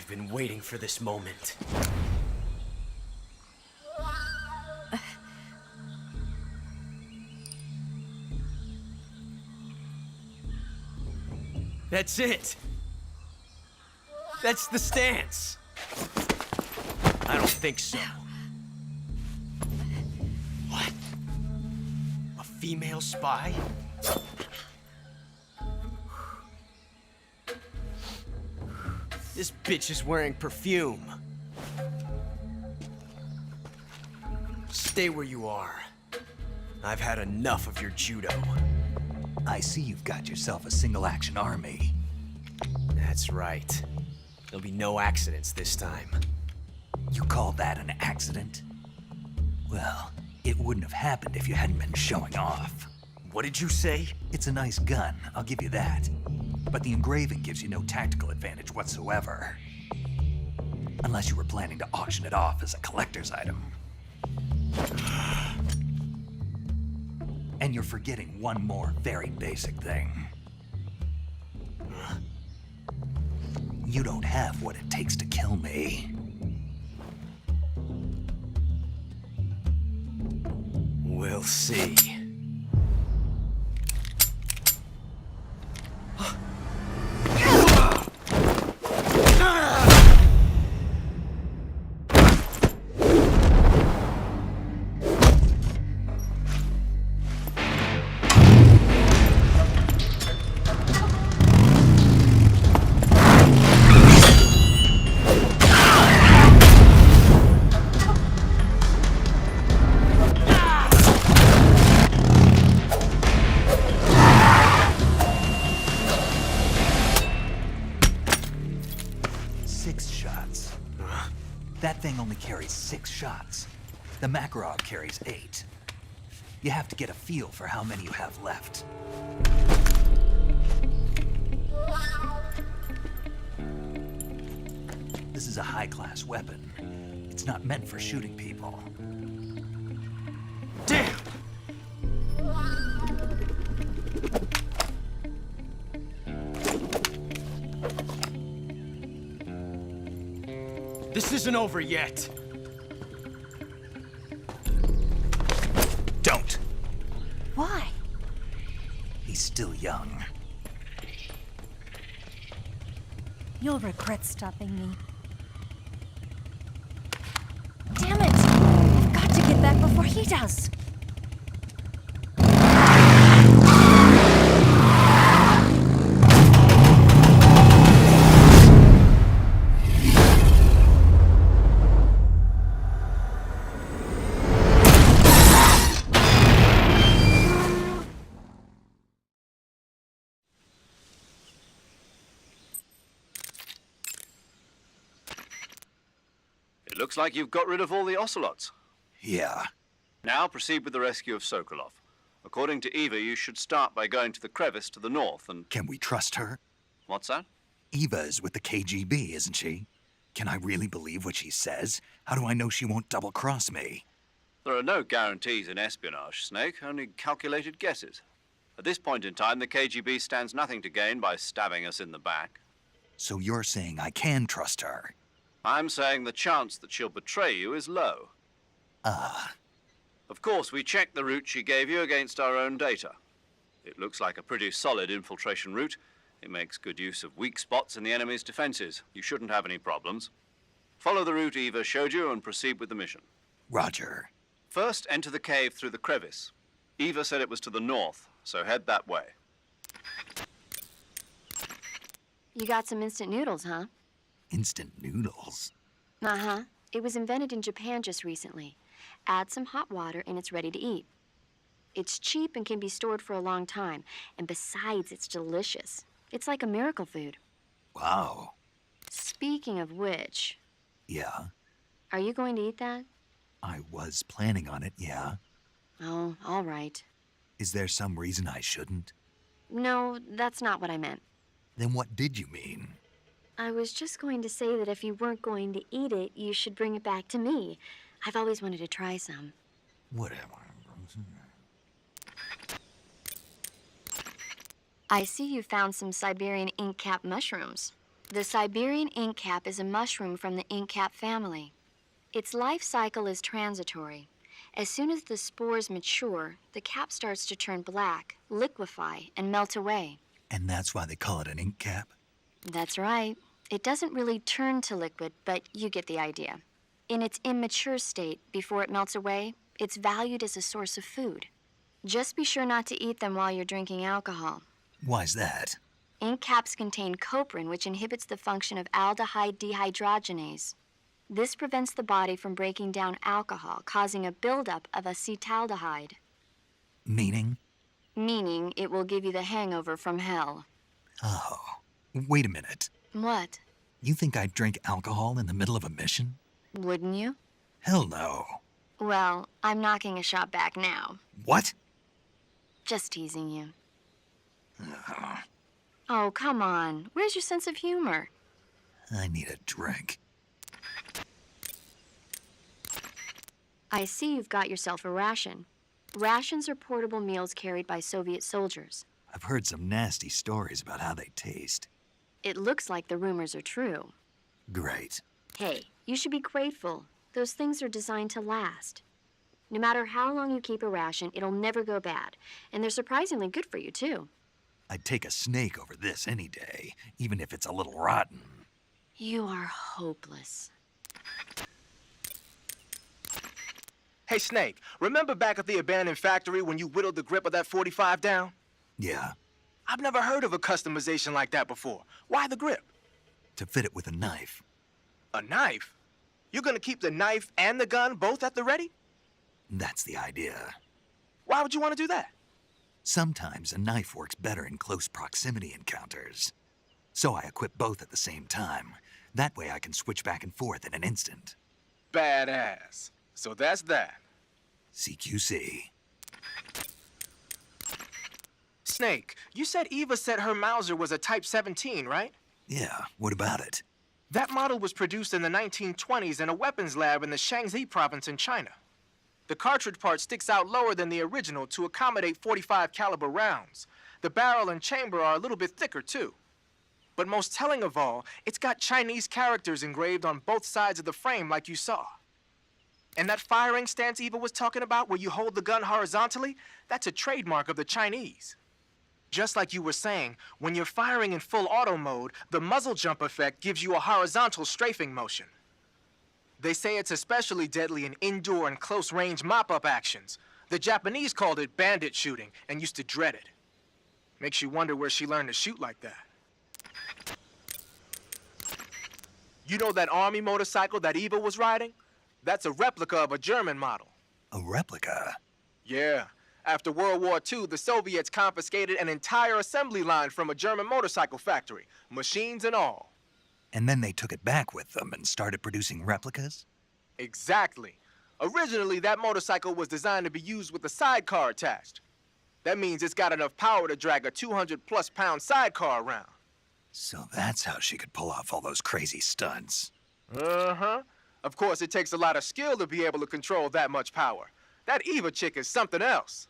I've been waiting for this moment. That's it! That's the stance! I don't think so. What? A female spy? This bitch is wearing perfume. Stay where you are. I've had enough of your judo. I see you've got yourself a single-action army. That's right. There'll be no accidents this time. You call that an accident? Well, it wouldn't have happened if you hadn't been showing off. What did you say? It's a nice gun, I'll give you that. But the engraving gives you no tactical advantage whatsoever. Unless you were planning to auction it off as a collector's item. And you're forgetting one more very basic thing. You don't have what it takes to kill me. We'll see. That thing only carries 6 shots. The Makarov carries 8. You have to get a feel for how many you have left. This is a high-class weapon. It's not meant for shooting people. Damn! This isn't over yet. Don't. Why? He's still young. You'll regret stopping me. Damn it! I've got to get back before he does. Looks like you've got rid of all the ocelots. Yeah. Now proceed with the rescue of Sokolov. According to Eva, you should start by going to the crevice to the north and... Can we trust her? What's that? Eva is with the KGB, isn't she? Can I really believe what she says? How do I know she won't double-cross me? There are no guarantees in espionage, Snake, only calculated guesses. At this point in time, the KGB stands nothing to gain by stabbing us in the back. So you're saying I can trust her? I'm saying the chance that she'll betray you is low. Of course, we checked the route she gave you against our own data. It looks like a pretty solid infiltration route. It makes good use of weak spots in the enemy's defenses. You shouldn't have any problems. Follow the route Eva showed you and proceed with the mission. Roger. First, enter the cave through the crevice. Eva said it was to the north, so head that way. You got some instant noodles, huh? Instant noodles? Uh-huh. It was invented in Japan just recently. Add some hot water and it's ready to eat. It's cheap and can be stored for a long time. And besides, it's delicious. It's like a miracle food. Wow. Speaking of which... Yeah? Are you going to eat that? I was planning on it, yeah. Oh, all right. Is there some reason I shouldn't? No, that's not what I meant. Then what did you mean? I was just going to say that if you weren't going to eat it, you should bring it back to me. I've always wanted to try some. Whatever. I see you found some Siberian ink cap mushrooms. The Siberian ink cap is a mushroom from the ink cap family. Its life cycle is transitory. As soon as the spores mature, the cap starts to turn black, liquefy, and melt away. And that's why they call it an ink cap? That's right. It doesn't really turn to liquid, but you get the idea. In its immature state, before it melts away, it's valued as a source of food. Just be sure not to eat them while you're drinking alcohol. Why's that? Ink caps contain coprin, which inhibits the function of aldehyde dehydrogenase. This prevents the body from breaking down alcohol, causing a buildup of acetaldehyde. Meaning? Meaning it will give you the hangover from hell. Oh, wait a minute. What? You think I'd drink alcohol in the middle of a mission? Wouldn't you? Hell no. Well, I'm knocking a shot back now. What? Just teasing you. Oh, come on. Where's your sense of humor? I need a drink. I see you've got yourself a ration. Rations are portable meals carried by Soviet soldiers. I've heard some nasty stories about how they taste. It looks like the rumors are true. Great. Hey, you should be grateful. Those things are designed to last. No matter how long you keep a ration, it'll never go bad. And they're surprisingly good for you, too. I'd take a snake over this any day, even if it's a little rotten. You are hopeless. Hey, Snake, remember back at the abandoned factory when you whittled the grip of that 45 down? Yeah, I've never heard of a customization like that before. Why the grip? to fit it with a knife. A knife? You're gonna keep the knife and the gun both at the ready? That's the idea. Why would you want to do that? Sometimes a knife works better in close proximity encounters. So I equip both at the same time. That way I can switch back and forth in an instant. Badass. So that's that. CQC. Snake, you said Eva said her Mauser was a Type 17, right? Yeah, what about it? That model was produced in the 1920s in a weapons lab in the Shaanxi province in China. The cartridge part sticks out lower than the original to accommodate 45 caliber rounds. The barrel and chamber are a little bit thicker too. But most telling of all, it's got Chinese characters engraved on both sides of the frame like you saw. And that firing stance Eva was talking about where you hold the gun horizontally, that's a trademark of the Chinese. Just like you were saying, when you're firing in full auto mode, the muzzle jump effect gives you a horizontal strafing motion. They say it's especially deadly in indoor and close-range mop-up actions. The Japanese called it bandit shooting and used to dread it. Makes you wonder where she learned to shoot like that. You know that army motorcycle that Eva was riding? That's a replica of a German model. A replica? Yeah. After World War II, the Soviets confiscated an entire assembly line from a German motorcycle factory, machines and all. And then they took it back with them and started producing replicas? Exactly. Originally, that motorcycle was designed to be used with a sidecar attached. That means it's got enough power to drag a 200-plus pound sidecar around. So that's how she could pull off all those crazy stunts. Uh-huh. Of course, it takes a lot of skill to be able to control that much power. That Eva chick is something else.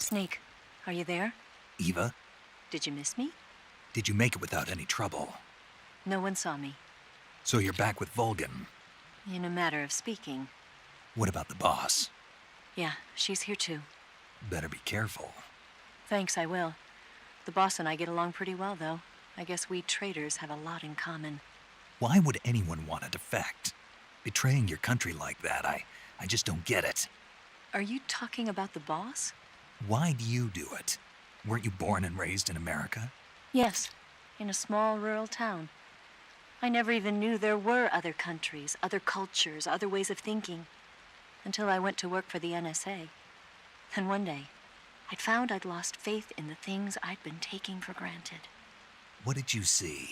Snake, are you there? Eva, Did you miss me? did you make it without any trouble? No one saw me. So you're back with Vulcan. In a matter of speaking. What about the boss? Yeah, she's here too. Better be careful. Thanks, I will. The boss and I get along pretty well, though. I guess we traitors have a lot in common. Why would anyone want to defect? Betraying your country like that, I just don't get it. Are you talking about the boss? Why do you do it? Weren't you born and raised in America? Yes, in a small rural town. I never even knew there were other countries, other cultures, other ways of thinking, until I went to work for the NSA. Then one day, I'd found I'd lost faith in the things I'd been taking for granted. What did you see?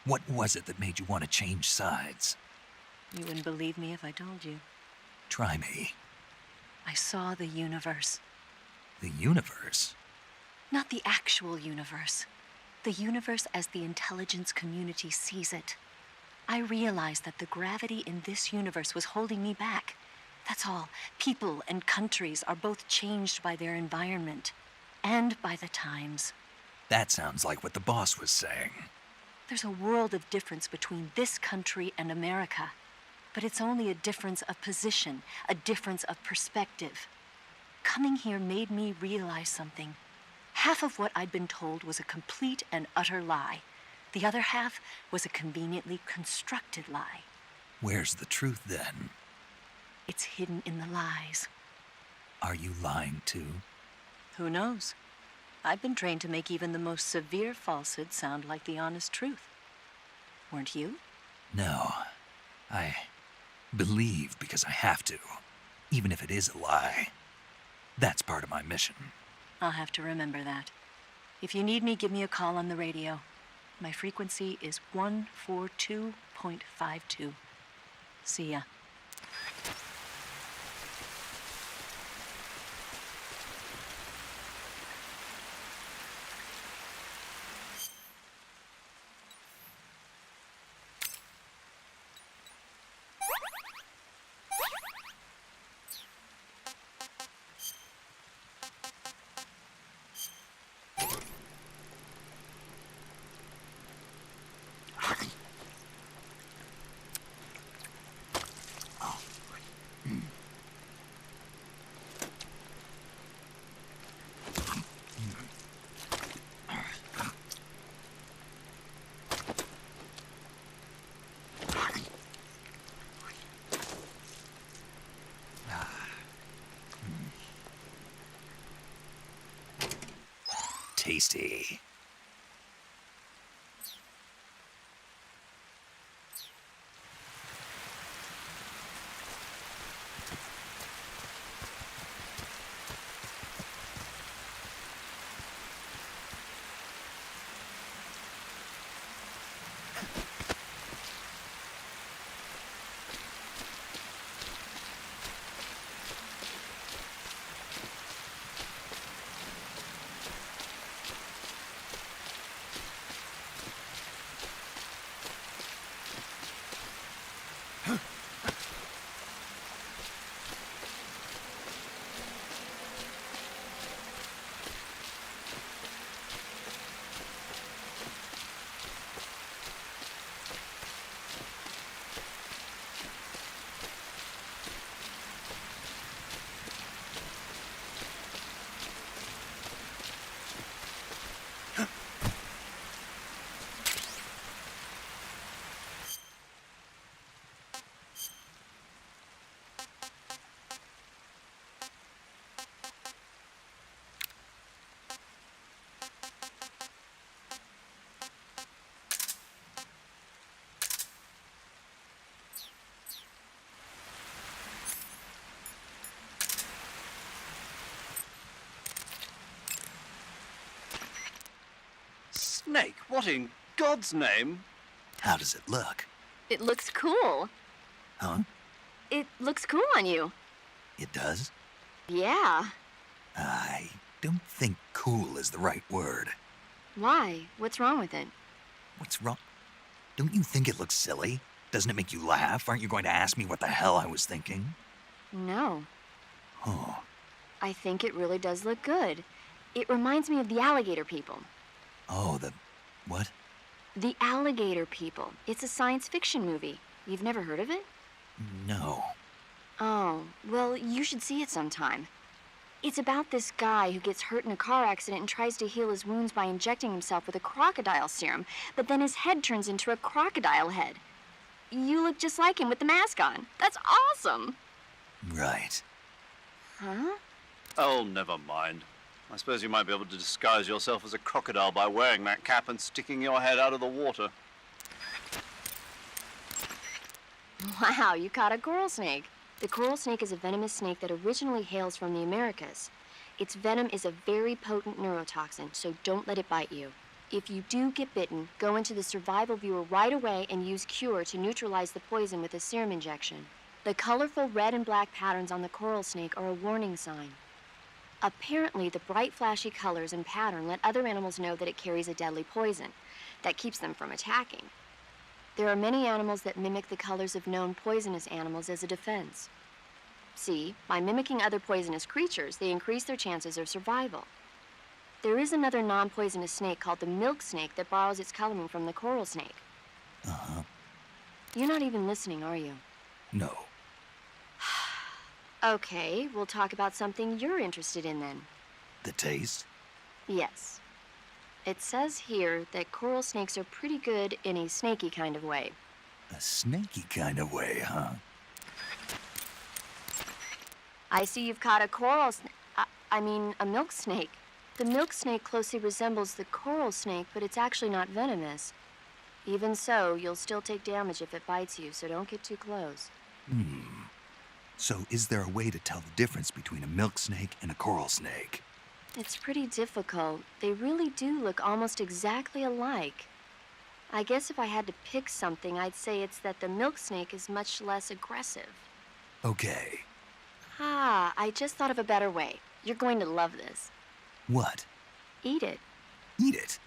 What was it that made you want to change sides? You wouldn't believe me if I told you. Try me. I saw the universe. The universe? Not the actual universe. The universe as the intelligence community sees it. I realized that the gravity in this universe was holding me back. That's all. People and countries are both changed by their environment and by the times. That sounds like what the boss was saying. There's a world of difference between this country and America. But it's only a difference of position, a difference of perspective. Coming here made me realize something. Half of what I'd been told was a complete and utter lie. The other half was a conveniently constructed lie. Where's the truth then? It's hidden in the lies. Are you lying too? Who knows? I've been trained to make even the most severe falsehood sound like the honest truth. Weren't you? No. I believe because I have to, even if it is a lie. That's part of my mission. I'll have to remember that. If you need me, give me a call on the radio. My frequency is 142.52. See ya. Tasty. Snake, what in God's name? How does it look? It looks cool. Huh? It looks cool on you. It does? Yeah. I don't think cool is the right word. Why? What's wrong with it? What's wrong? Don't you think it looks silly? Doesn't it make you laugh? Aren't you going to ask me what the hell I was thinking? No. Oh. I think it really does look good. It reminds me of the alligator people. Oh, what? The Alligator People. It's a science fiction movie. You've never heard of it? No. Oh, well, you should see it sometime. It's about this guy who gets hurt in a car accident and tries to heal his wounds by injecting himself with a crocodile serum, but then his head turns into a crocodile head. You look just like him with the mask on. That's awesome! Right. Huh? Oh, never mind. I suppose you might be able to disguise yourself as a crocodile by wearing that cap and sticking your head out of the water. Wow, you caught a coral snake. The coral snake is a venomous snake that originally hails from the Americas. Its venom is a very potent neurotoxin, so don't let it bite you. If you do get bitten, go into the survival viewer right away and use Cure to neutralize the poison with a serum injection. The colorful red and black patterns on the coral snake are a warning sign. Apparently, the bright flashy colors and pattern let other animals know that it carries a deadly poison that keeps them from attacking. There are many animals that mimic the colors of known poisonous animals as a defense. See, by mimicking other poisonous creatures, they increase their chances of survival. There is another non-poisonous snake called the milk snake that borrows its coloring from the coral snake. Uh-huh. You're not even listening, are you? No. Okay, we'll talk about something you're interested in then. The taste? Yes. It says here that coral snakes are pretty good in a snaky kind of way. A snaky kind of way, huh? I see you've caught a coral a milk snake. The milk snake closely resembles the coral snake, but it's actually not venomous. Even so, you'll still take damage if it bites you, so don't get too close. So is there a way to tell the difference between a milk snake and a coral snake? It's pretty difficult. They really do look almost exactly alike. I guess if I had to pick something, I'd say it's that the milk snake is much less aggressive. Okay. Ah, I just thought of a better way. You're going to love this. What? Eat it. Eat it?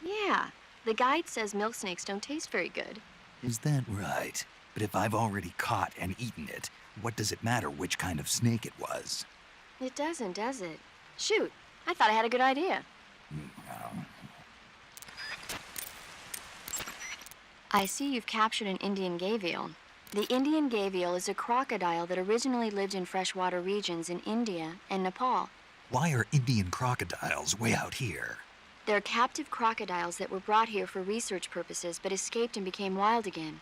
Yeah. The guide says milk snakes don't taste very good. Is that right? But if I've already caught and eaten it, what does it matter which kind of snake it was? It doesn't, does it? Shoot, I thought I had a good idea. I see you've captured an Indian gavial. The Indian gavial is a crocodile that originally lived in freshwater regions in India and Nepal. Why are Indian crocodiles way out here? They're captive crocodiles that were brought here for research purposes but escaped and became wild again.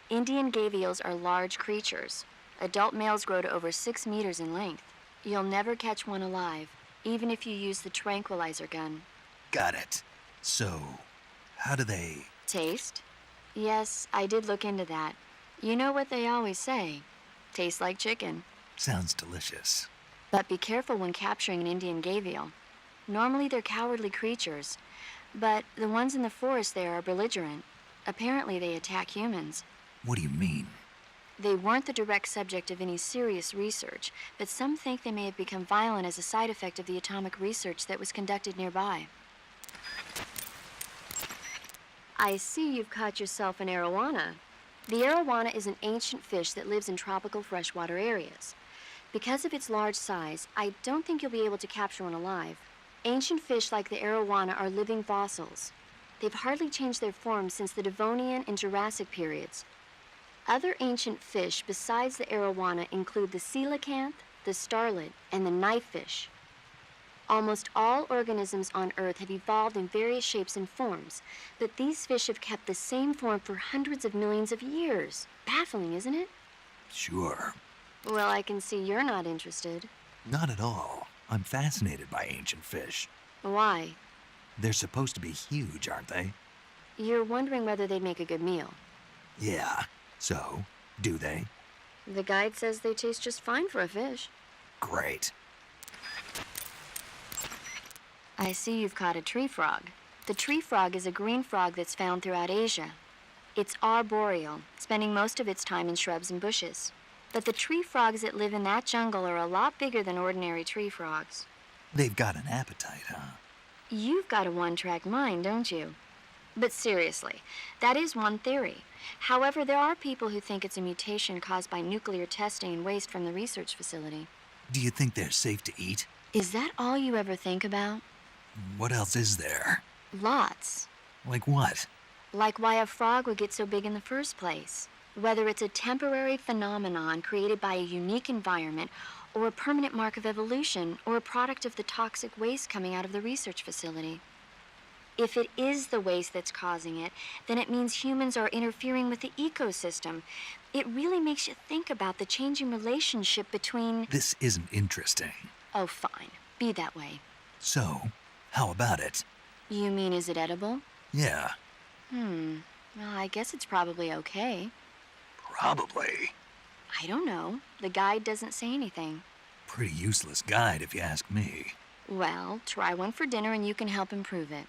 Indian gavials are large creatures. Adult males grow to over 6 meters in length. You'll never catch one alive, even if you use the tranquilizer gun. Got it. So, how do they... Taste? Yes, I did look into that. You know what they always say. Tastes like chicken. Sounds delicious. But be careful when capturing an Indian gavial. Normally they're cowardly creatures, but the ones in the forest there are belligerent. Apparently they attack humans. What do you mean? They weren't the direct subject of any serious research, but some think they may have become violent as a side effect of the atomic research that was conducted nearby. I see you've caught yourself an arowana. The arowana is an ancient fish that lives in tropical freshwater areas. Because of its large size, I don't think you'll be able to capture one alive. Ancient fish like the arowana are living fossils. They've hardly changed their form since the Devonian and Jurassic periods. Other ancient fish besides the arowana include the coelacanth, the starlet, and the knifefish. Almost all organisms on Earth have evolved in various shapes and forms, but these fish have kept the same form for hundreds of millions of years. Baffling, isn't it? Sure. Well, I can see you're not interested. Not at all. I'm fascinated by ancient fish. Why? They're supposed to be huge, aren't they? You're wondering whether they'd make a good meal. Yeah. So, do they? The guide says they taste just fine for a fish. Great. I see you've caught a tree frog. The tree frog is a green frog that's found throughout Asia. It's arboreal, spending most of its time in shrubs and bushes. But the tree frogs that live in that jungle are a lot bigger than ordinary tree frogs. They've got an appetite, huh? You've got a one-track mind, don't you? But seriously, that is one theory. However, there are people who think it's a mutation caused by nuclear testing and waste from the research facility. Do you think they're safe to eat? Is that all you ever think about? What else is there? Lots. Like what? Like why a frog would get so big in the first place. Whether it's a temporary phenomenon created by a unique environment, or a permanent mark of evolution, or a product of the toxic waste coming out of the research facility. If it is the waste that's causing it, then it means humans are interfering with the ecosystem. It really makes you think about the changing relationship between... This isn't interesting. Oh, fine. Be that way. So, how about it? You mean, is it edible? Yeah. Well, I guess it's probably okay. Probably. I don't know. The guide doesn't say anything. Pretty useless guide, if you ask me. Well, try one for dinner and you can help improve it.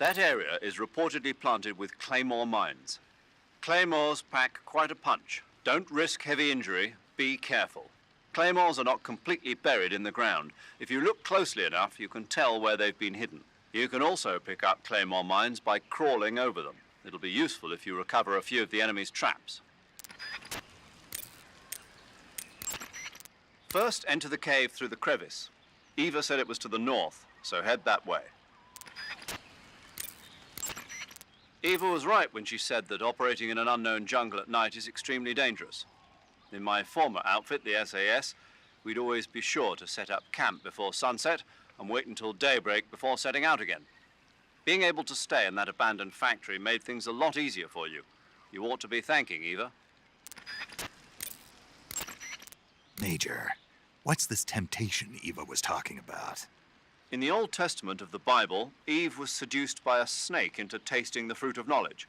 That area is reportedly planted with claymore mines. Claymores pack quite a punch. Don't risk heavy injury. Be careful. Claymores are not completely buried in the ground. If you look closely enough, you can tell where they've been hidden. You can also pick up claymore mines by crawling over them. It'll be useful if you recover a few of the enemy's traps. First, enter the cave through the crevice. Eva said it was to the north, so head that way. Eva was right when she said that operating in an unknown jungle at night is extremely dangerous. In my former outfit, the SAS, we'd always be sure to set up camp before sunset and wait until daybreak before setting out again. Being able to stay in that abandoned factory made things a lot easier for you. You ought to be thanking Eva. Major, what's this temptation Eva was talking about? In the Old Testament of the Bible, Eve was seduced by a snake into tasting the fruit of knowledge.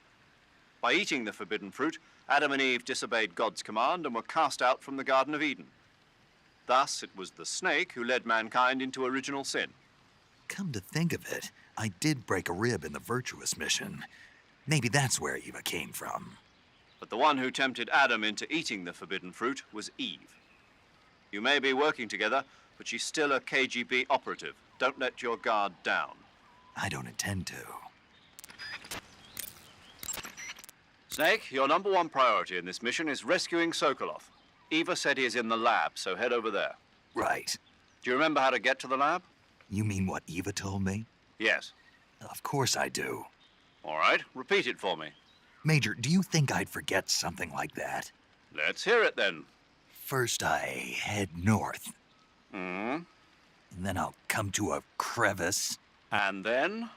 By eating the forbidden fruit, Adam and Eve disobeyed God's command and were cast out from the Garden of Eden. Thus, it was the snake who led mankind into original sin. Come to think of it, I did break a rib in the virtuous mission. Maybe that's where Eva came from. But the one who tempted Adam into eating the forbidden fruit was Eve. You may be working together, but she's still a KGB operative. Don't let your guard down. I don't intend to. Snake, your number one priority in this mission is rescuing Sokolov. Eva said he is in the lab, so head over there. Right. Do you remember how to get to the lab? You mean what Eva told me? Yes. Of course I do. All right, repeat it for me. Major, do you think I'd forget something like that? Let's hear it then. First I head north. Hmm? And then I'll come to a crevice. And then?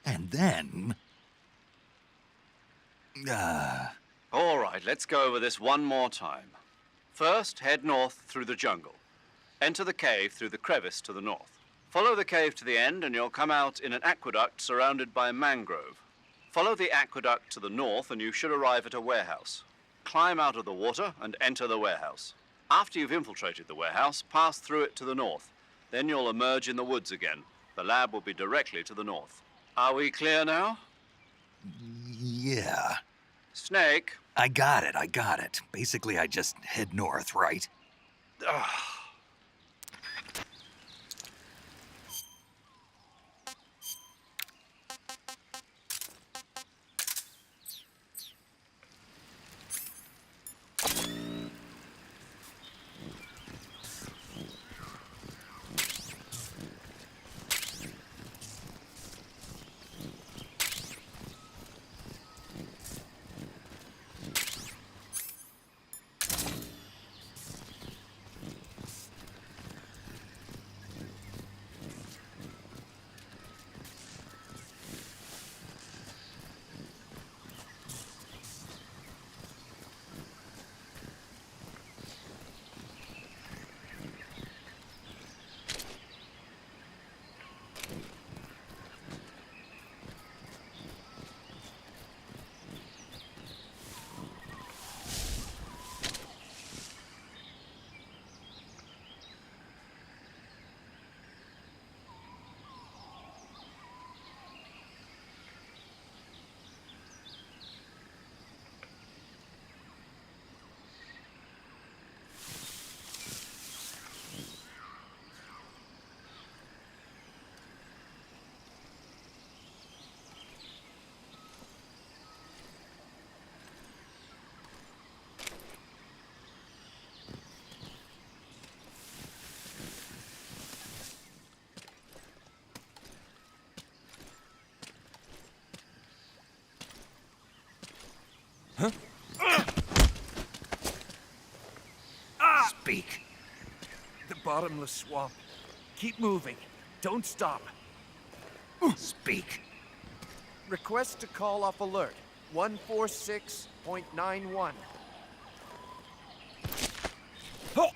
And then... All right, let's go over this one more time. First, head north through the jungle. Enter the cave through the crevice to the north. Follow the cave to the end and you'll come out in an aqueduct surrounded by mangrove. Follow the aqueduct to the north and you should arrive at a warehouse. Climb out of the water and enter the warehouse. After you've infiltrated the warehouse, pass through it to the north. Then you'll emerge in the woods again. The lab will be directly to the north. Are we clear now? Yeah. Snake. I got it. Basically, I just head north, right? Ugh. Speak. The bottomless swamp. Keep moving. Don't stop. Speak. Request to call off alert. 146.91. Oh!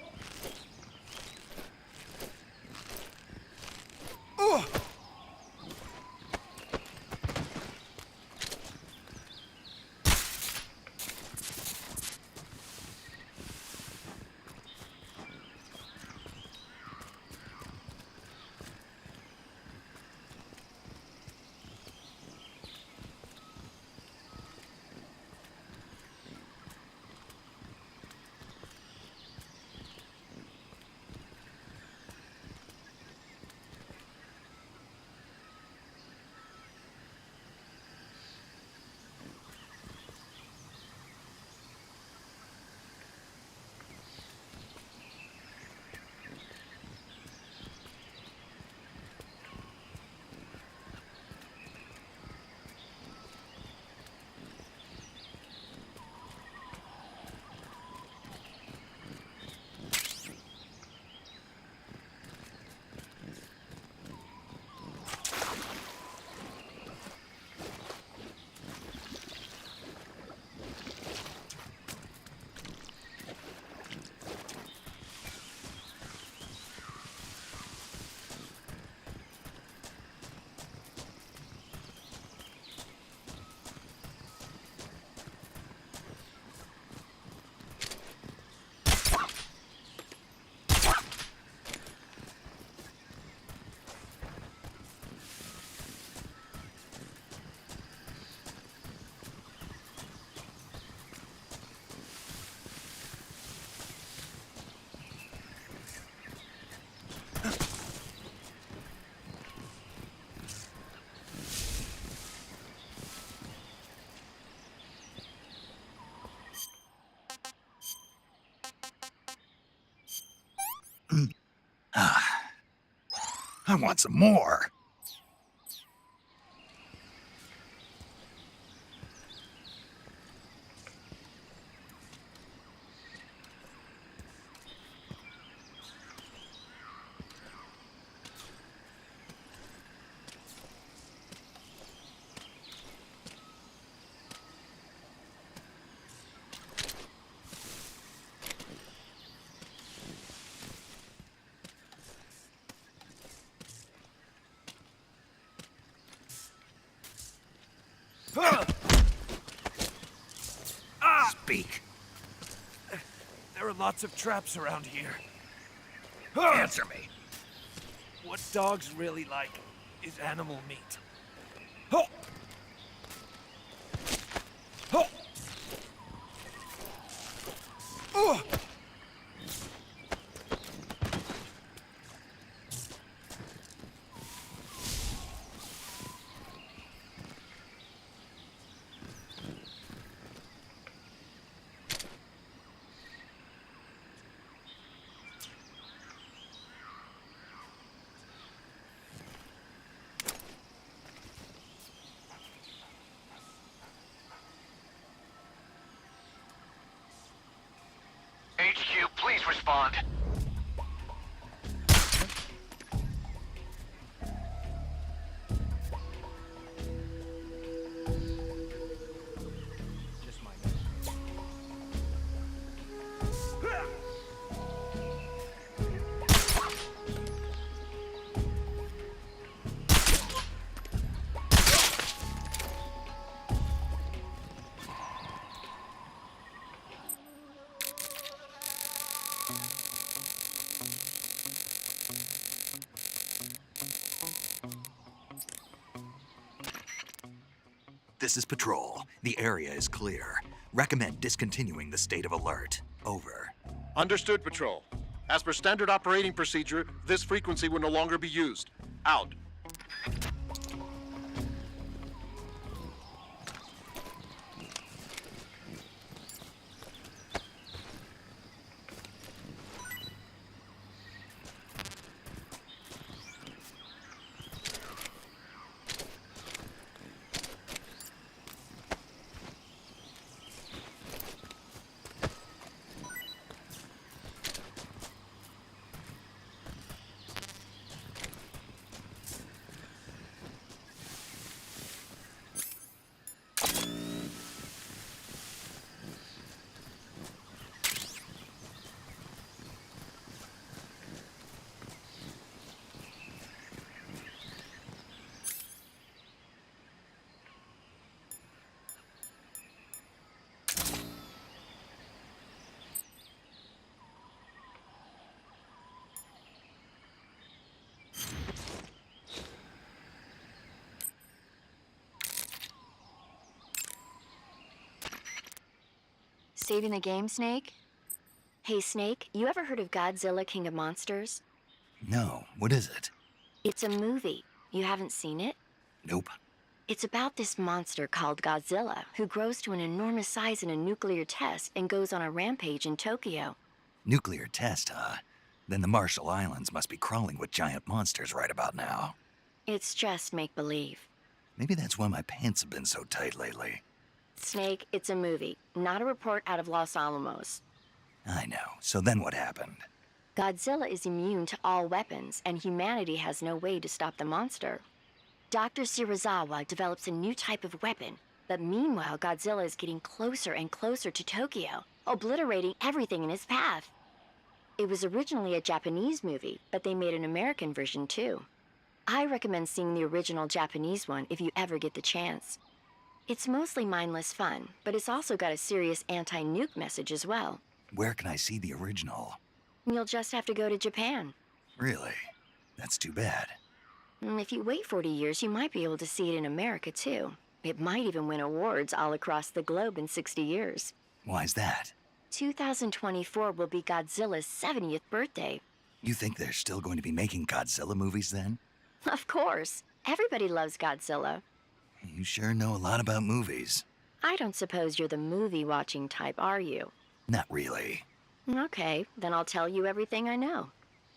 I want some more. Speak. There are lots of traps around here. Answer me. What dogs really like is animal meat. HQ, please respond. This is Patrol. The area is clear. Recommend discontinuing the state of alert. Over. Understood, Patrol. As per standard operating procedure, this frequency will no longer be used. Out. Saving the game, Snake? Hey, Snake, you ever heard of Godzilla, King of Monsters? No, what is it? It's a movie. You haven't seen it? Nope. It's about this monster called Godzilla, who grows to an enormous size in a nuclear test and goes on a rampage in Tokyo. Nuclear test, huh? Then the Marshall Islands must be crawling with giant monsters right about now. It's just make-believe. Maybe that's why my pants have been so tight lately. Snake, it's a movie, not a report out of Los Alamos. I know. So then what happened? Godzilla is immune to all weapons, and humanity has no way to stop the monster. Dr. Shirazawa develops a new type of weapon, but meanwhile Godzilla is getting closer and closer to Tokyo, obliterating everything in his path. It was originally a Japanese movie, but they made an American version too. I recommend seeing the original Japanese one if you ever get the chance. It's mostly mindless fun, but it's also got a serious anti-nuke message as well. Where can I see the original? You'll just have to go to Japan. Really? That's too bad. If you wait 40 years, you might be able to see it in America too. It might even win awards all across the globe in 60 years. Why's that? 2024 will be Godzilla's 70th birthday. You think they're still going to be making Godzilla movies then? Of course. Everybody loves Godzilla. You sure know a lot about movies. I don't suppose you're the movie-watching type, are you? Not really. Okay, then I'll tell you everything I know.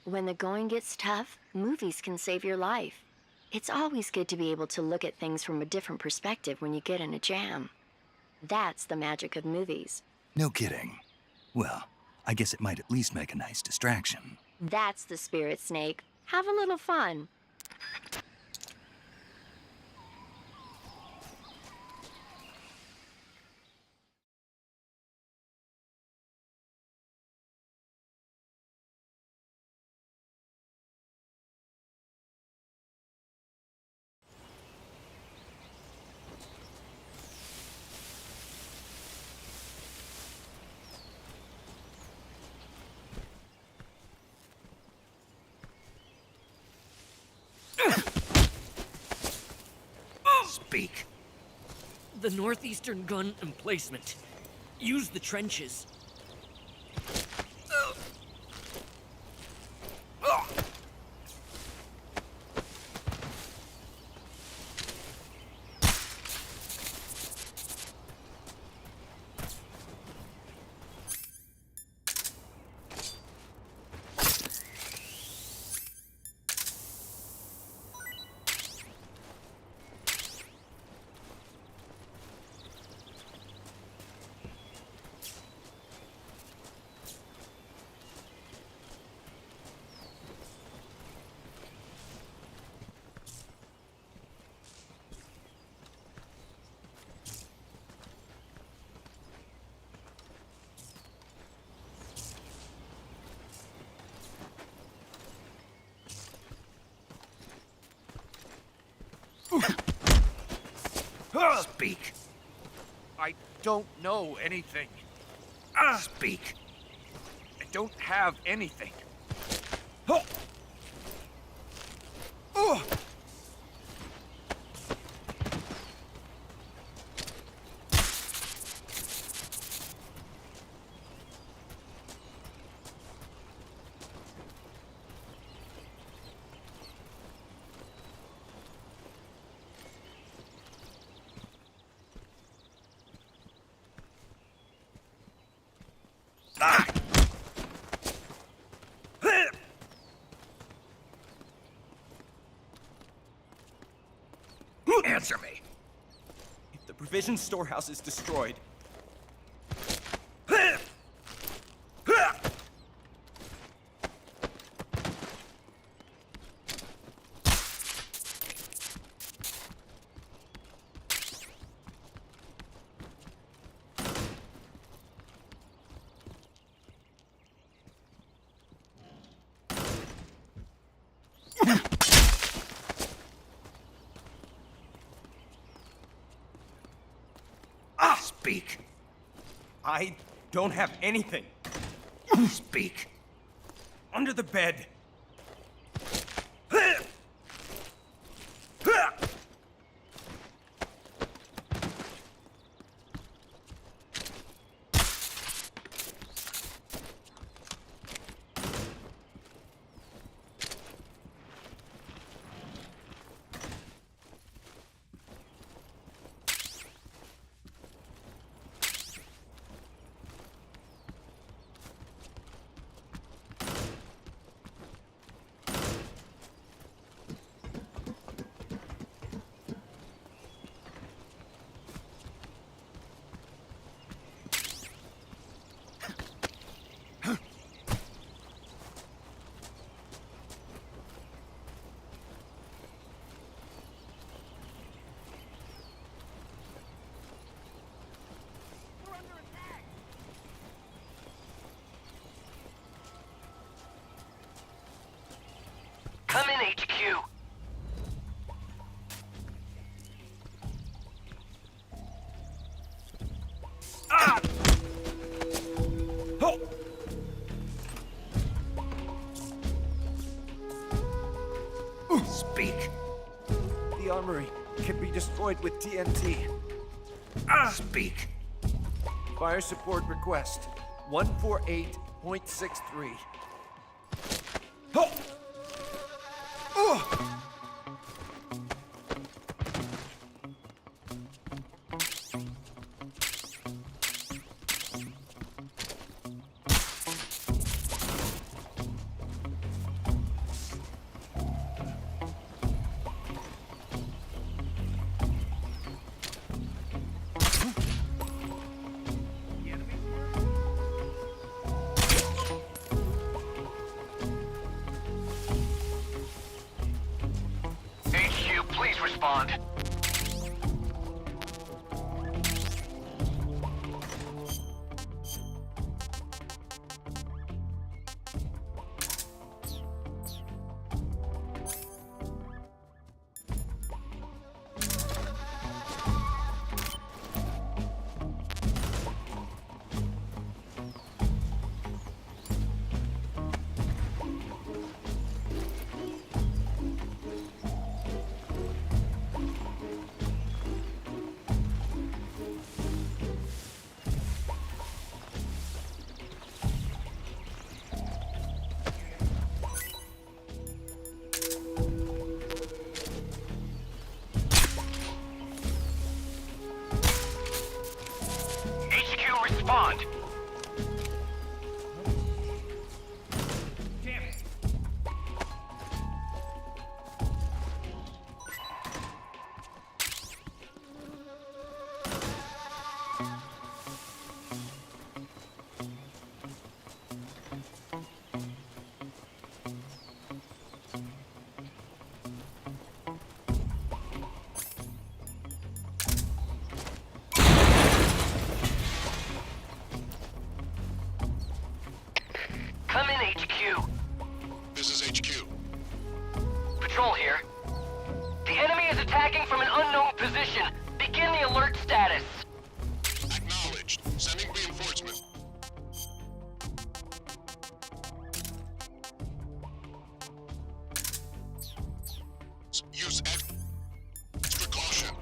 When the going gets tough, movies can save your life. It's always good to be able to look at things from a different perspective when you get in a jam. That's the magic of movies. No kidding. Well, I guess it might at least make a nice distraction. That's the spirit, Snake. Have a little fun. Speak. The northeastern gun emplacement. Use the trenches. Speak. I don't know anything. Speak. I don't have anything. Answer me. If the provision storehouse is destroyed, Speak. I don't have anything. Speak. Under the bed. Come in, HQ. Speak. The armory can be destroyed with TNT. Speak. Fire support request 148.63. HQ, please respond. Respond! Damn it! Come in, HQ. This is HQ. Patrol here. The enemy is attacking from an unknown position. Begin the use extra caution.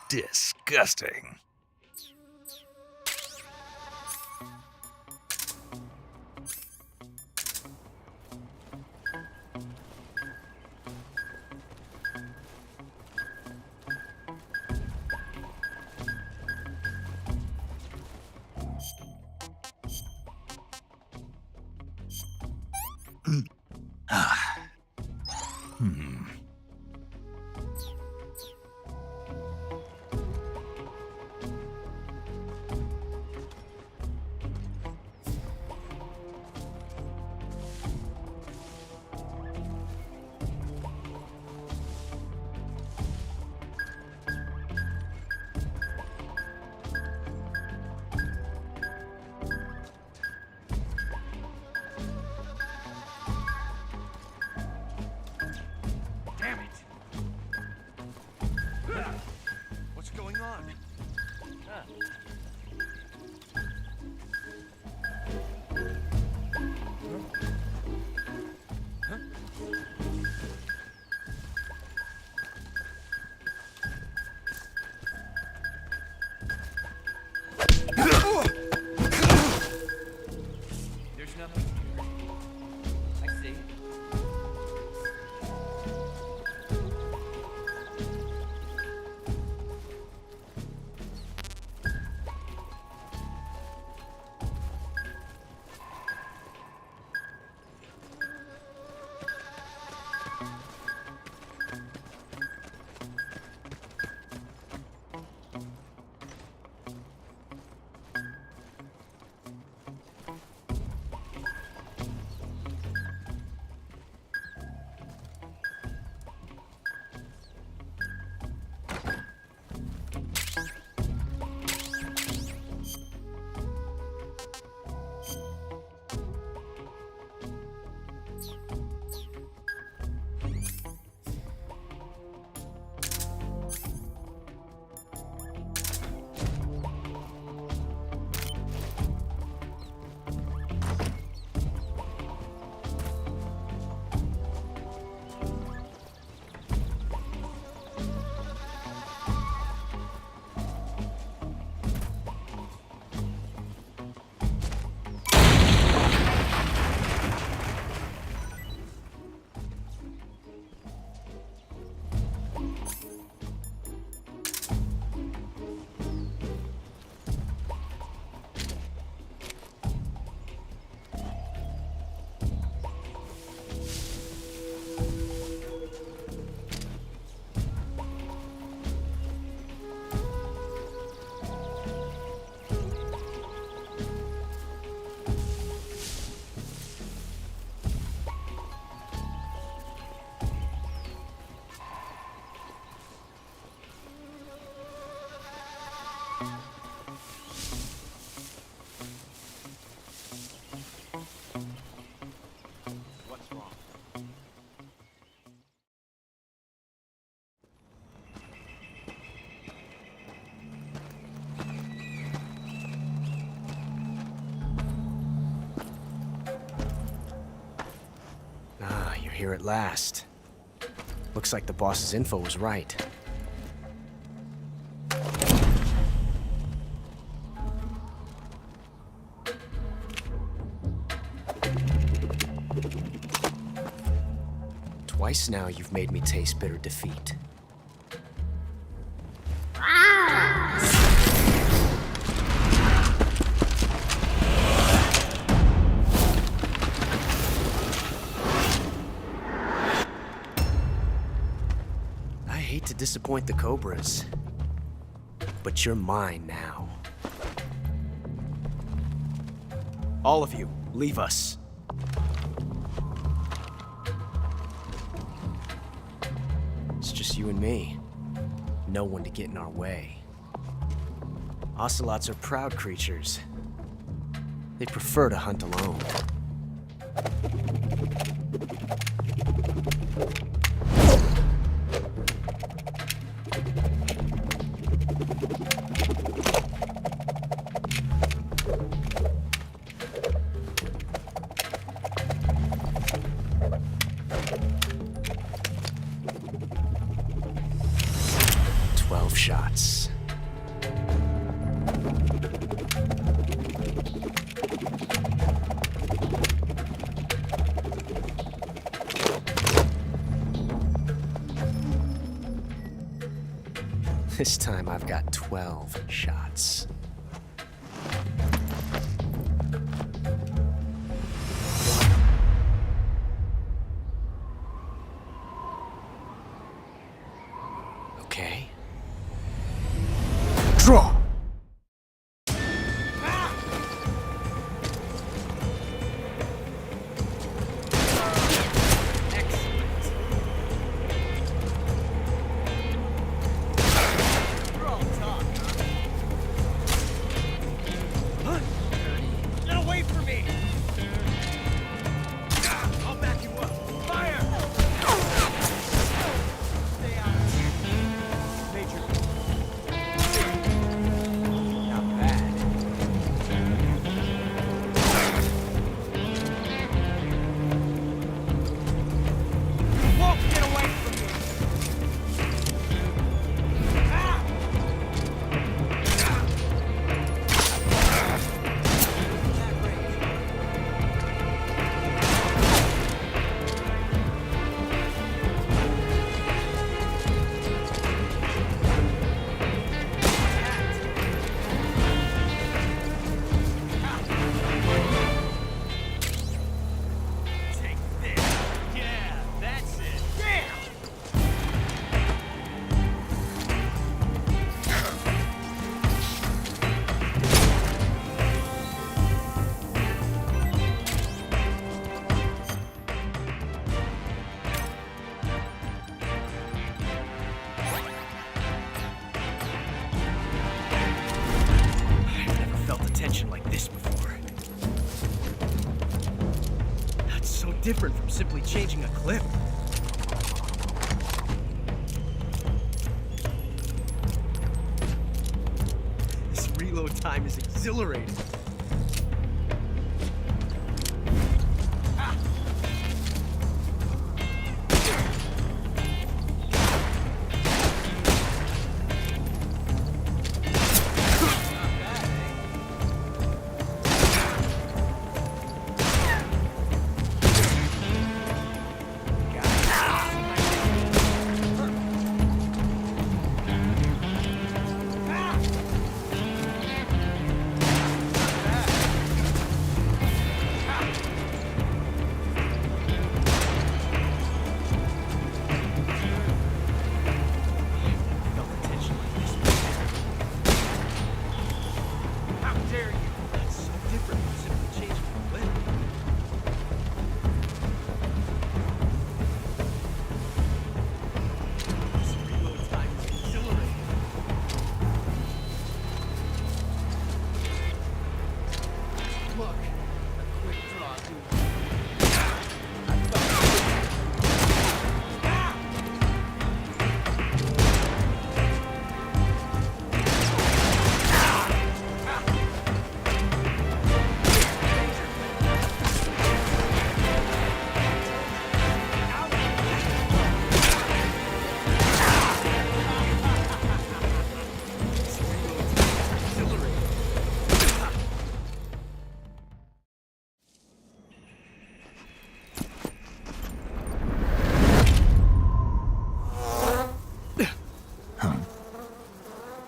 Disgusting. Damn it! What's going on? There's nothing here. I see. What's wrong? Ah, you're here at last. Looks like the boss's info was right. Twice now you've made me taste bitter defeat. disappoint the Cobras. But you're mine now. All of you, leave us. It's just you and me. No one to get in our way. Ocelots are proud creatures. They prefer to hunt alone. Shots. This time I've got 12 shots. Okay. Draw! Different from simply changing a clip. This reload time is exhilarating.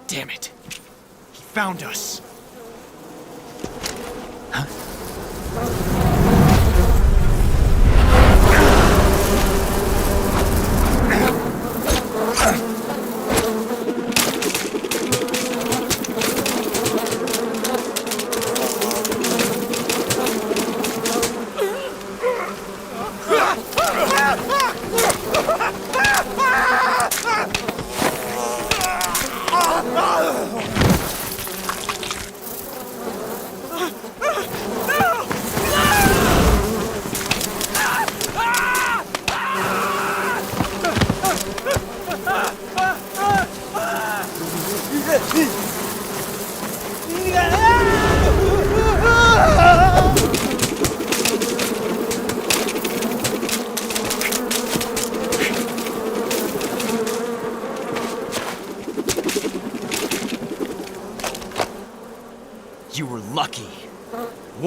Damn it. He found us. Huh?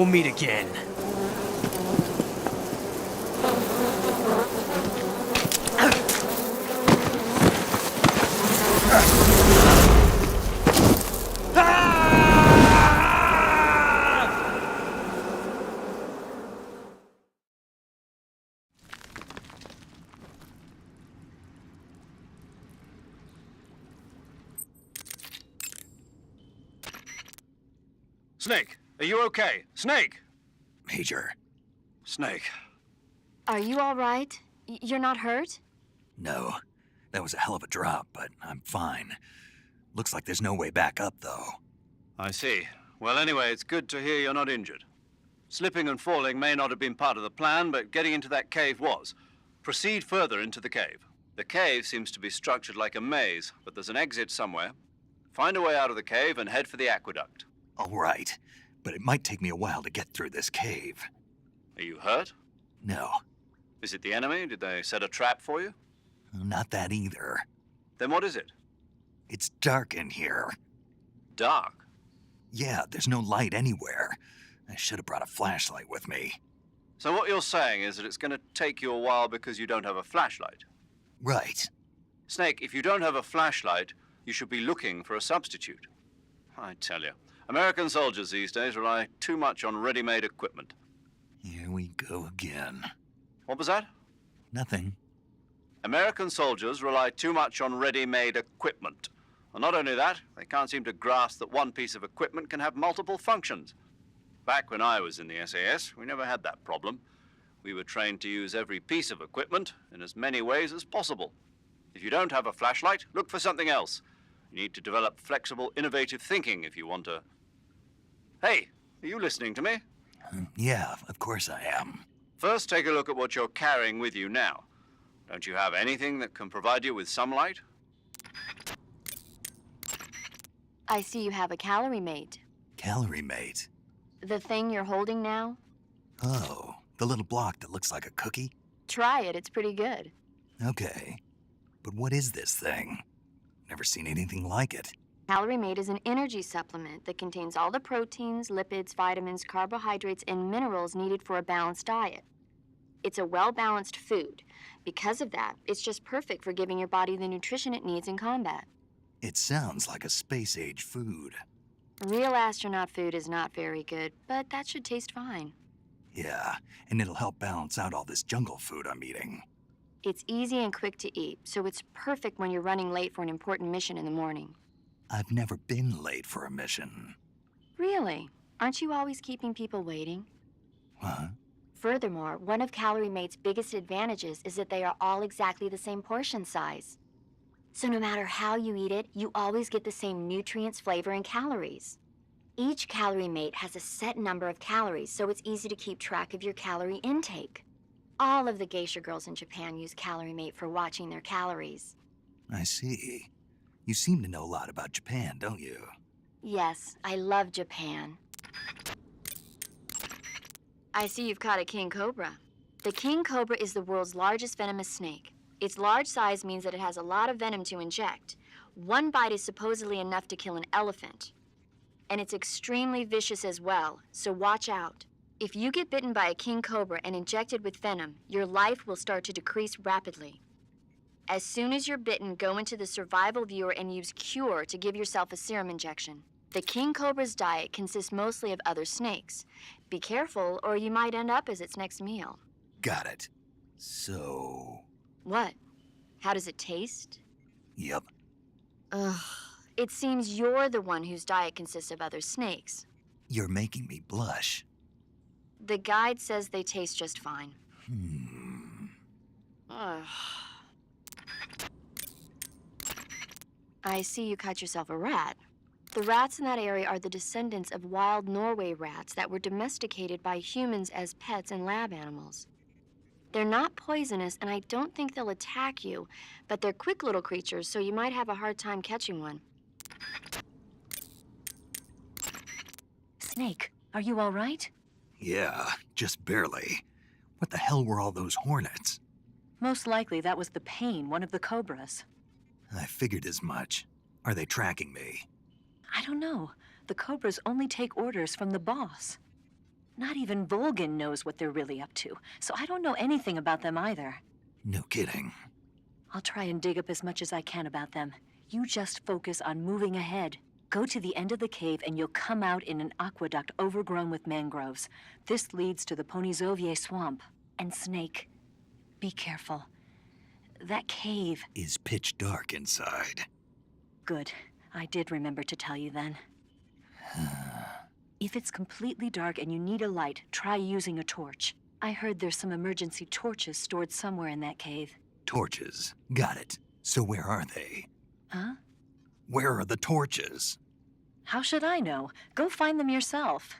we'll meet again. Snake, are you okay? Snake! Major. Snake. Are you all right? You're not hurt? No. That was a hell of a drop, but I'm fine. Looks like there's no way back up, though. I see. Well, anyway, it's good to hear you're not injured. Slipping and falling may not have been part of the plan, but getting into that cave was. Proceed further into the cave. The cave seems to be structured like a maze, but there's an exit somewhere. Find a way out of the cave and head for the aqueduct. All right, but it might take me a while to get through this cave. Are you hurt? No. Is it the enemy? Did they set a trap for you? Not that either. Then what is it? It's dark in here. Dark? Yeah, there's no light anywhere. I should have brought a flashlight with me. So what you're saying is that it's going to take you a while because you don't have a flashlight? Right. Snake, if you don't have a flashlight, you should be looking for a substitute. I tell you, American soldiers these days rely too much on ready-made equipment. Here we go again. What was that? Nothing. American soldiers rely too much on ready-made equipment. And not only that, they can't seem to grasp that one piece of equipment can have multiple functions. Back when I was in the SAS, we never had that problem. We were trained to use every piece of equipment in as many ways as possible. If you don't have a flashlight, look for something else. You need to develop flexible, innovative thinking if you want to... Hey, are you listening to me? Yeah, of course I am. First, take a look at what you're carrying with you now. Don't you have anything that can provide you with some light? I see you have a calorie mate. Calorie mate? The thing you're holding now? Oh, the little block that looks like a cookie? Try it, it's pretty good. Okay. But what is this thing? Never seen anything like it. Calorie Mate is an energy supplement that contains all the proteins, lipids, vitamins, carbohydrates, and minerals needed for a balanced diet. It's a well-balanced food. Because of that, it's just perfect for giving your body the nutrition it needs in combat. It sounds like a space-age food. Real astronaut food is not very good, but that should taste fine. Yeah, and it'll help balance out all this jungle food I'm eating. It's easy and quick to eat, so it's perfect when you're running late for an important mission in the morning. I've never been late for a mission. Really? Aren't you always keeping people waiting? Huh? Furthermore, one of Calorie Mate's biggest advantages is that they are all exactly the same portion size. So no matter how you eat it, you always get the same nutrients, flavor, and calories. Each Calorie Mate has a set number of calories, so it's easy to keep track of your calorie intake. All of the geisha girls in Japan use Calorie Mate for watching their calories. I see. You seem to know a lot about Japan, don't you? Yes, I love Japan. I see you've caught a king cobra. The king cobra is the world's largest venomous snake. Its large size means that it has a lot of venom to inject. One bite is supposedly enough to kill an elephant. And it's extremely vicious as well, so watch out. If you get bitten by a king cobra and injected with venom, your life will start to decrease rapidly. As soon as you're bitten, go into the survival viewer and use Cure to give yourself a serum injection. The king cobra's diet consists mostly of other snakes. Be careful, or you might end up as its next meal. Got it. So... What? How does it taste? Yep. Ugh. It seems you're the one whose diet consists of other snakes. You're making me blush. The guide says they taste just fine. Ugh. I see you caught yourself a rat. The rats in that area are the descendants of wild Norway rats that were domesticated by humans as pets and lab animals. They're not poisonous, and I don't think they'll attack you, but they're quick little creatures, so you might have a hard time catching one. Snake, are you all right? Yeah, just barely. What the hell were all those hornets? Most likely that was the pain, one of the cobras. I figured as much. Are they tracking me? I don't know. The cobras only take orders from the boss. Not even Volgin knows what they're really up to, so I don't know anything about them either. No kidding. I'll try and dig up as much as I can about them. You just focus on moving ahead. Go to the end of the cave and you'll come out in an aqueduct overgrown with mangroves. This leads to the Ponizovye swamp. And Snake, be careful. That cave is pitch dark inside. Good. I did remember to tell you then. If it's completely dark and you need a light, try using a torch. I heard there's some emergency torches stored somewhere in that cave. Torches. Got it. So where are they? Huh? Where are the torches? How should I know? Go find them yourself.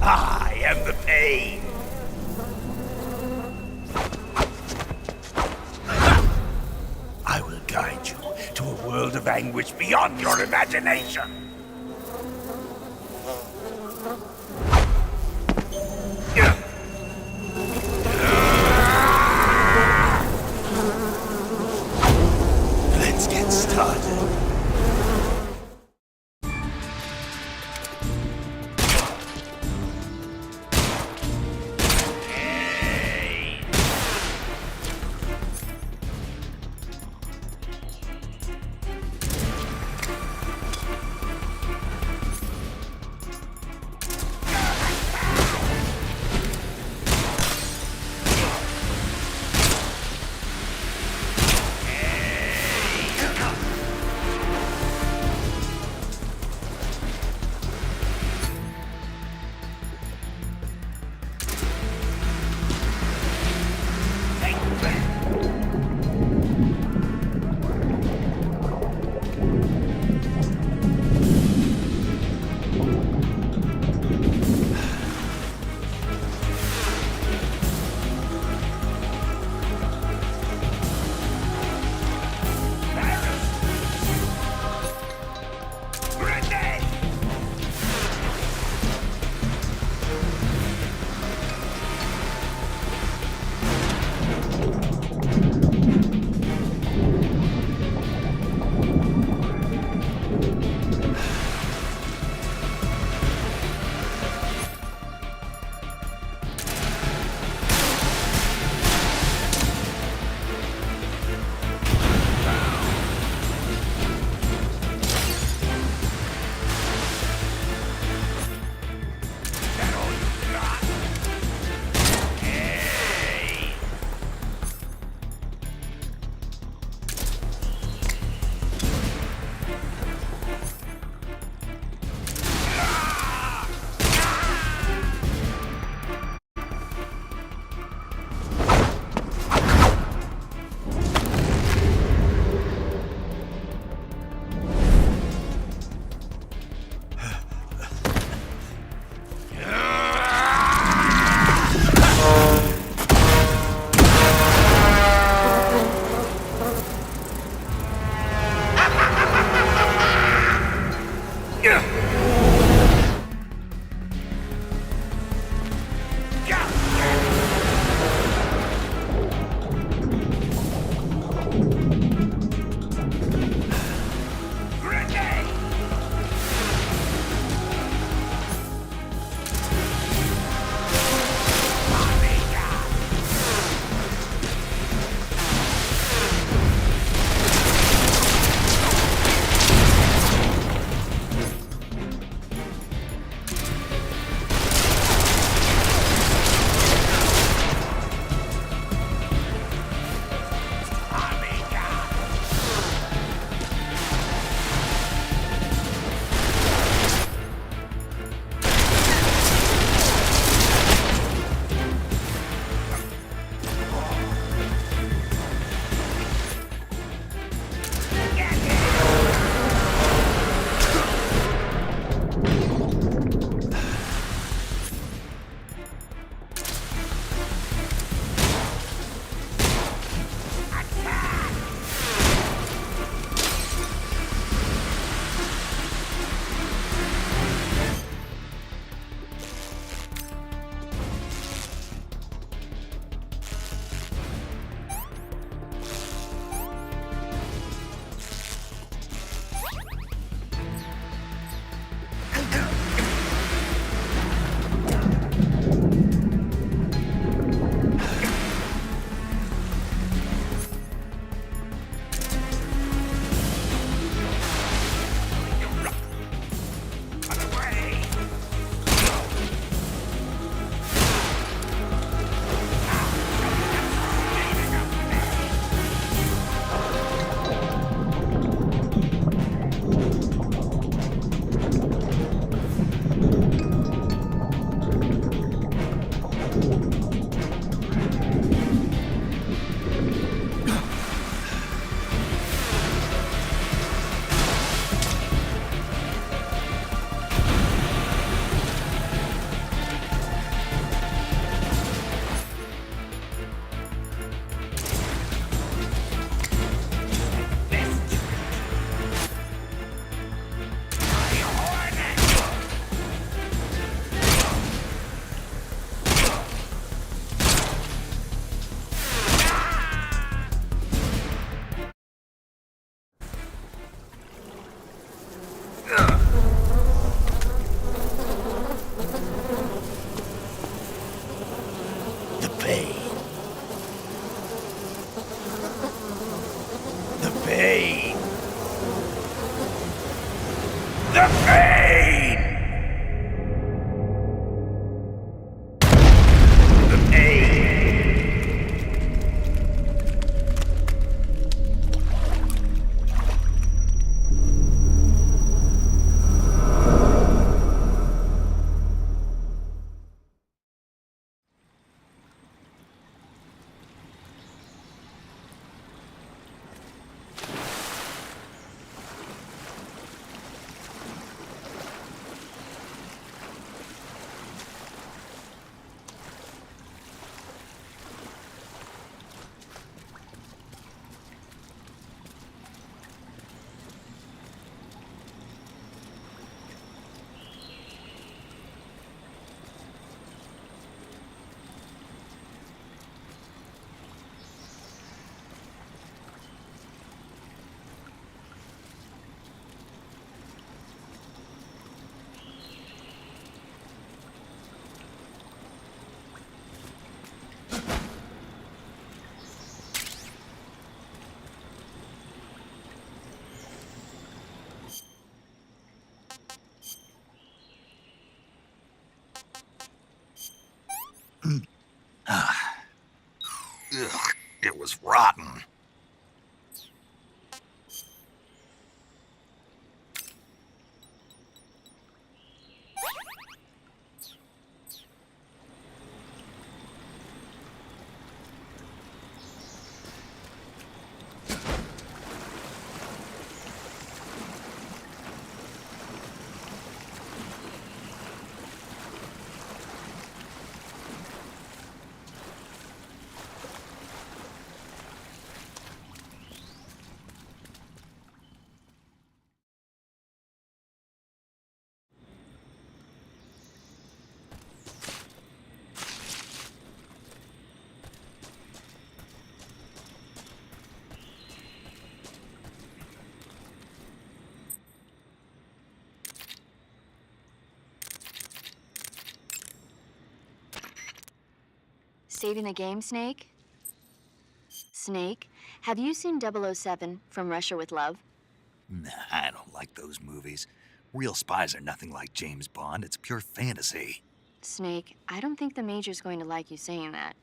I am the pain. I will guide you to a world of anguish beyond your imagination. Let's get started. pain! The pain! Ugh, it was rotten. Saving the game, Snake? Snake, have you seen 007 From Russia with Love? Nah, I don't like those movies. Real spies are nothing like James Bond. It's pure fantasy. Snake, I don't think the Major's going to like you saying that.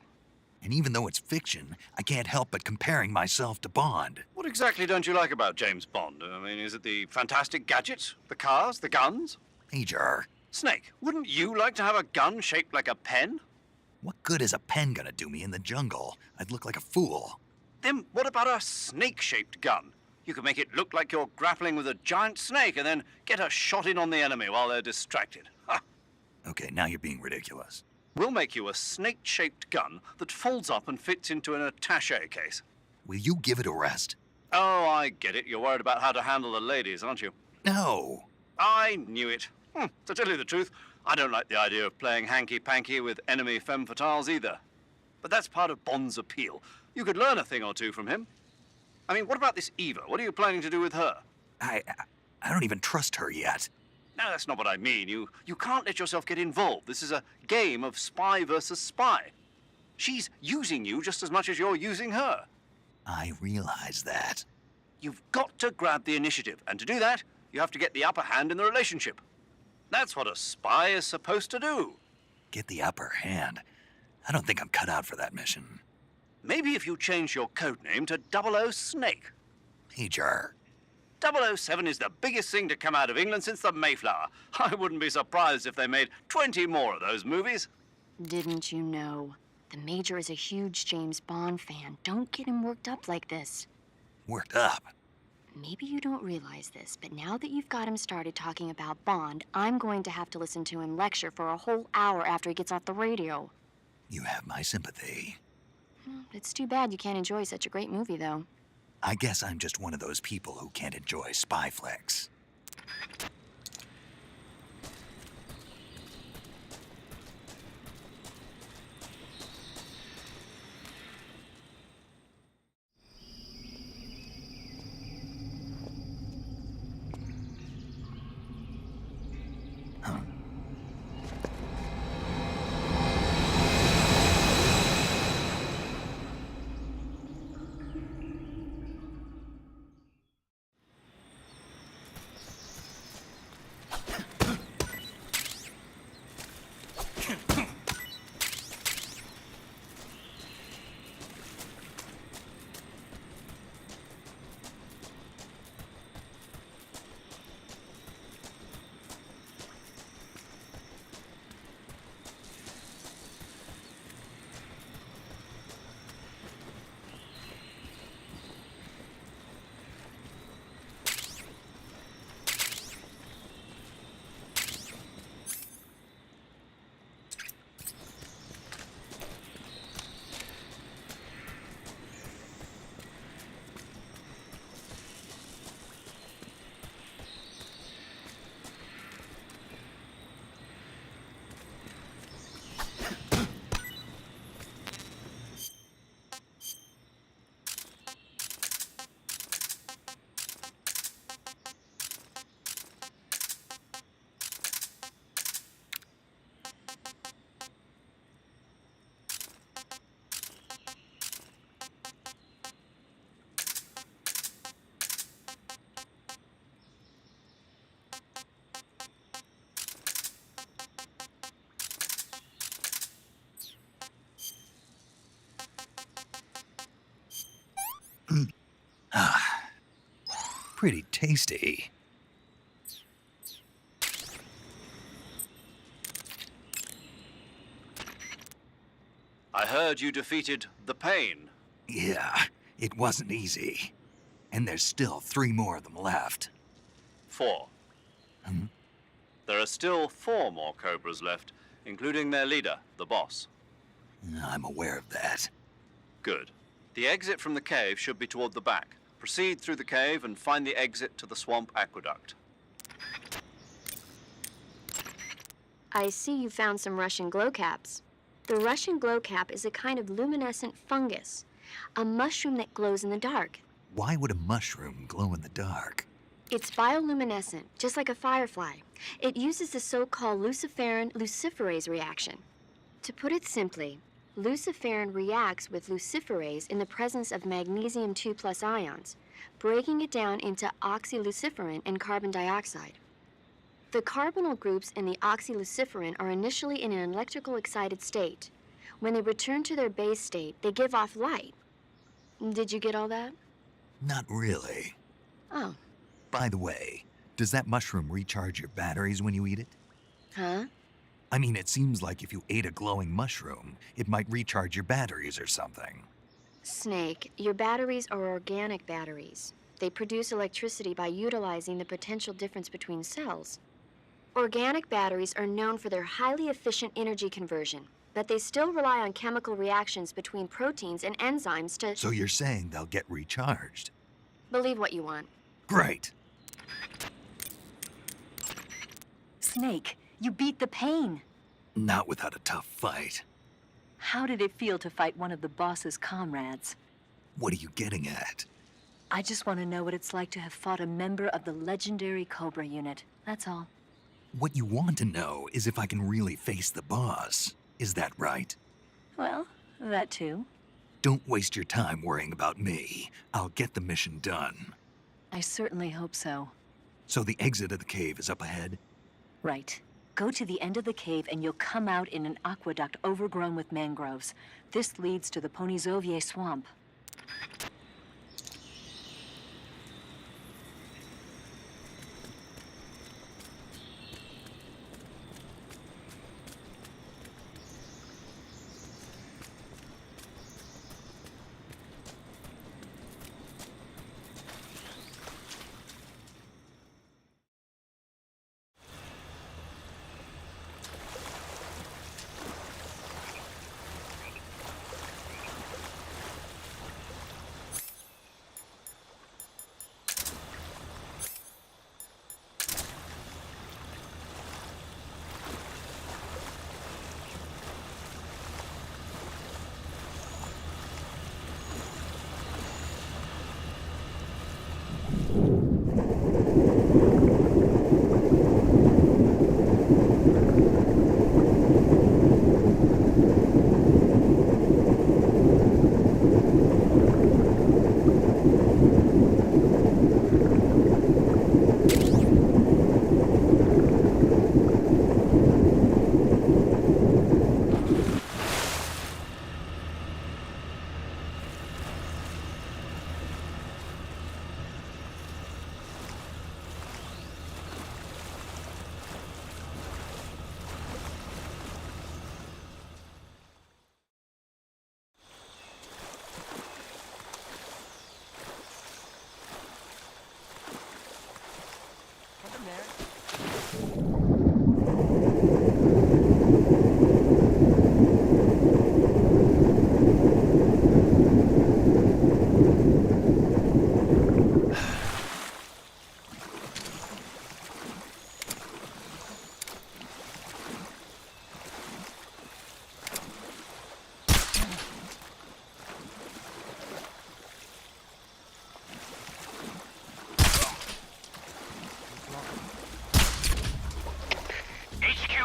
And even though it's fiction, I can't help but comparing myself to Bond. What exactly don't you like about James Bond? I mean, is it the fantastic gadgets, the cars, the guns? Major. Snake, wouldn't you like to have a gun shaped like a pen? What good is a pen gonna do me in the jungle? I'd look like a fool. Then what about a snake-shaped gun? You could make it look like you're grappling with a giant snake and then get a shot in on the enemy while they're distracted. Ha! Okay, now you're being ridiculous. We'll make you a snake-shaped gun that folds up and fits into an attaché case. Will you give it a rest? Oh, I get it. You're worried about how to handle the ladies, aren't you? No. I knew it. To tell you the truth, I don't like the idea of playing hanky-panky with enemy femme fatales either. But that's part of Bond's appeal. You could learn a thing or two from him. I mean, what about this Eva? What are you planning to do with her? I don't even trust her yet. No, that's not what I mean. You can't let yourself get involved. This is a game of spy versus spy. She's using you just as much as you're using her. I realize that. You've got to grab the initiative, and to do that, you have to get the upper hand in the relationship. That's what a spy is supposed to do. Get the upper hand? I don't think I'm cut out for that mission. Maybe if you change your codename to 00 Snake. Major. 007 is the biggest thing to come out of England since the Mayflower. I wouldn't be surprised if they made 20 more of those movies. Didn't you know? The Major is a huge James Bond fan. Don't get him worked up like this. Worked up? Maybe you don't realize this, but now that you've got him started talking about Bond, I'm going to have to listen to him lecture for a whole hour after he gets off the radio. You have my sympathy. It's too bad you can't enjoy such a great movie, though. I guess I'm just one of those people who can't enjoy spy flicks. pretty tasty. I heard you defeated the Pain. Yeah, it wasn't easy. And there's still 3 more of them left. 4. There are still 4 more Cobras left, including their leader, the boss. I'm aware of that. Good. The exit from the cave should be toward the back. Proceed through the cave and find the exit to the swamp aqueduct. I see you found some Russian glow caps. The Russian glow cap is a kind of luminescent fungus, a mushroom that glows in the dark. Why would a mushroom glow in the dark? It's bioluminescent, just like a firefly. It uses the so-called luciferin luciferase reaction. To put it simply, luciferin reacts with luciferase in the presence of magnesium 2+ ions, breaking it down into oxyluciferin and carbon dioxide. The carbonyl groups in the oxyluciferin are initially in an electrical excited state. When they return to their base state, they give off light. Did you get all that? Not really. Oh. By the way, does that mushroom recharge your batteries when you eat it? Huh? I mean, it seems like if you ate a glowing mushroom, it might recharge your batteries or something. Snake, your batteries are organic batteries. They produce electricity by utilizing the potential difference between cells. Organic batteries are known for their highly efficient energy conversion, but they still rely on chemical reactions between proteins and enzymes to... So you're saying they'll get recharged? Believe what you want. Great. Snake, you beat the Pain. Not without a tough fight. How did it feel to fight one of the boss's comrades? What are you getting at? I just want to know what it's like to have fought a member of the legendary Cobra unit. That's all. What you want to know is if I can really face the boss. Is that right? Well, that too. Don't waste your time worrying about me. I'll get the mission done. I certainly hope so. So the exit of the cave is up ahead? Right. Go to the end of the cave and you'll come out in an aqueduct overgrown with mangroves. This leads to the Ponizovier swamp.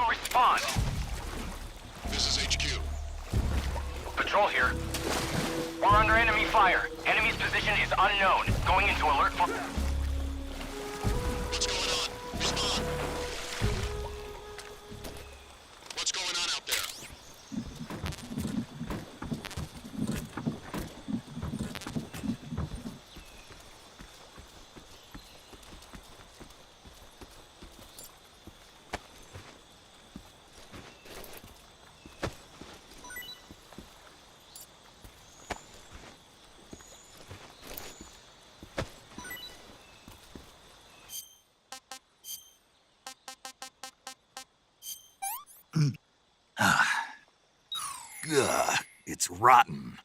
Respond. This is HQ. Patrol here. We're under enemy fire. Enemy's position is unknown. Going into alert for... What's going on? Respond. What's going on out there? Ugh, it's rotten.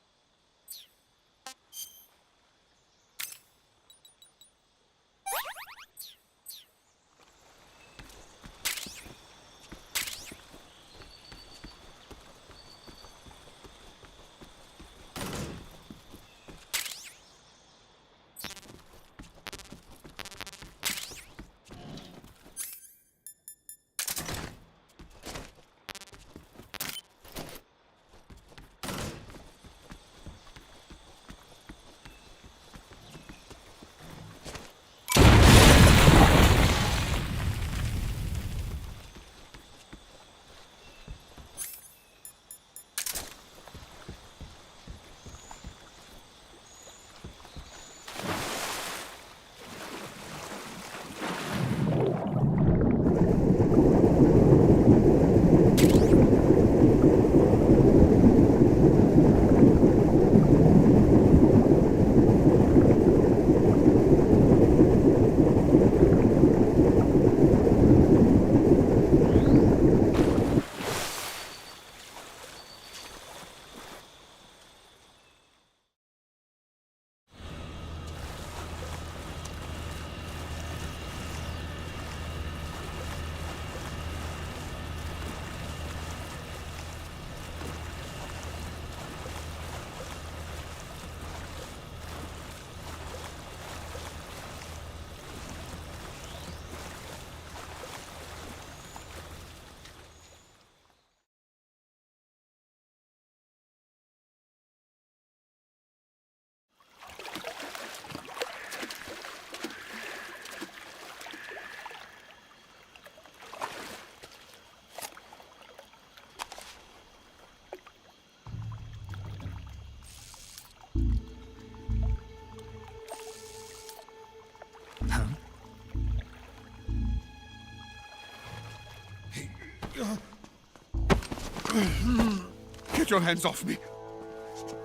Get your hands off me.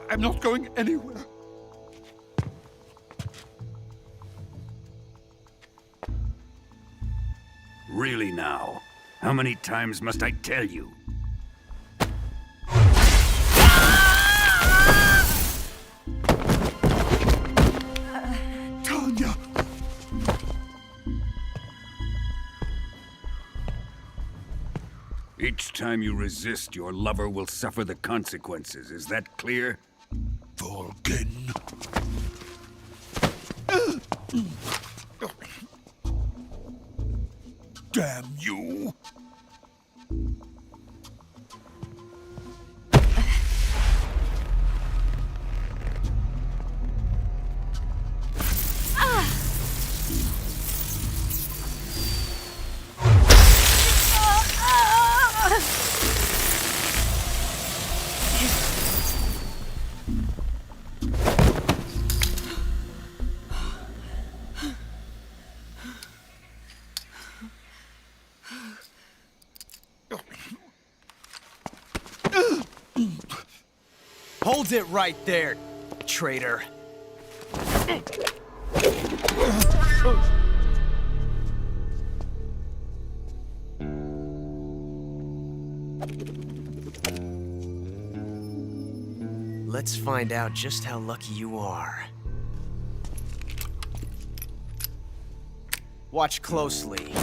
I'm not going anywhere. Really now? How many times must I tell you? Tanya! Each time you resist, your lover will suffer the consequences. Is that clear? Volgin. Damn you! Hold it right there, traitor. Let's find out just how lucky you are. Watch closely.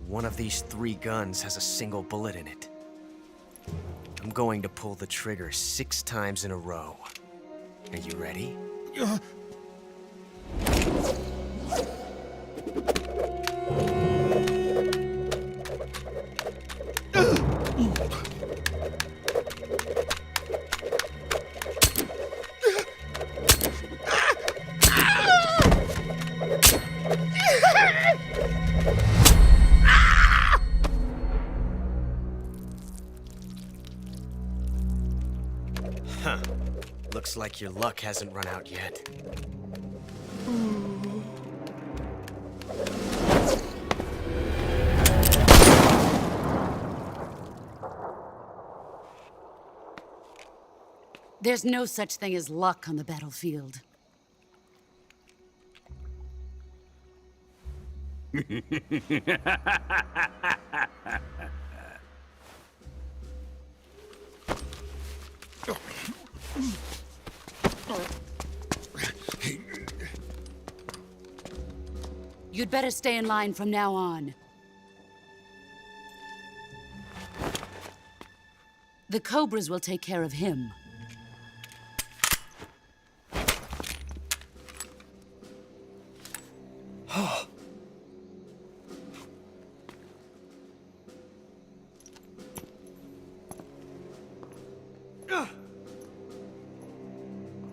One of these 3 guns has a single bullet in it. I'm going to pull the trigger 6 times in a row. Are you ready? Huh. Looks like your luck hasn't run out yet. There's no such thing as luck on the battlefield. You'd better stay in line from now on. The Cobras will take care of him.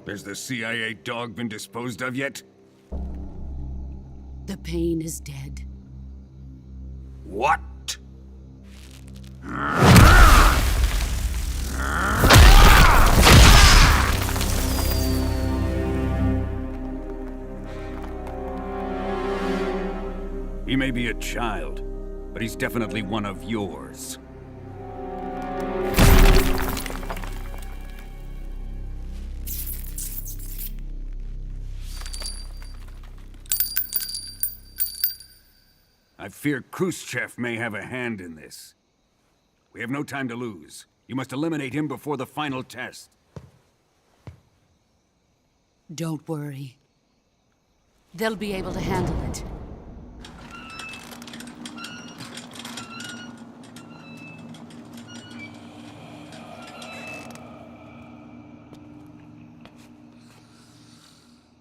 Has the CIA dog been disposed of yet? The pain is dead. What? He may be a child, but he's definitely one of yours. I fear Khrushchev may have a hand in this. We have no time to lose. You must eliminate him before the final test. Don't worry. They'll be able to handle it.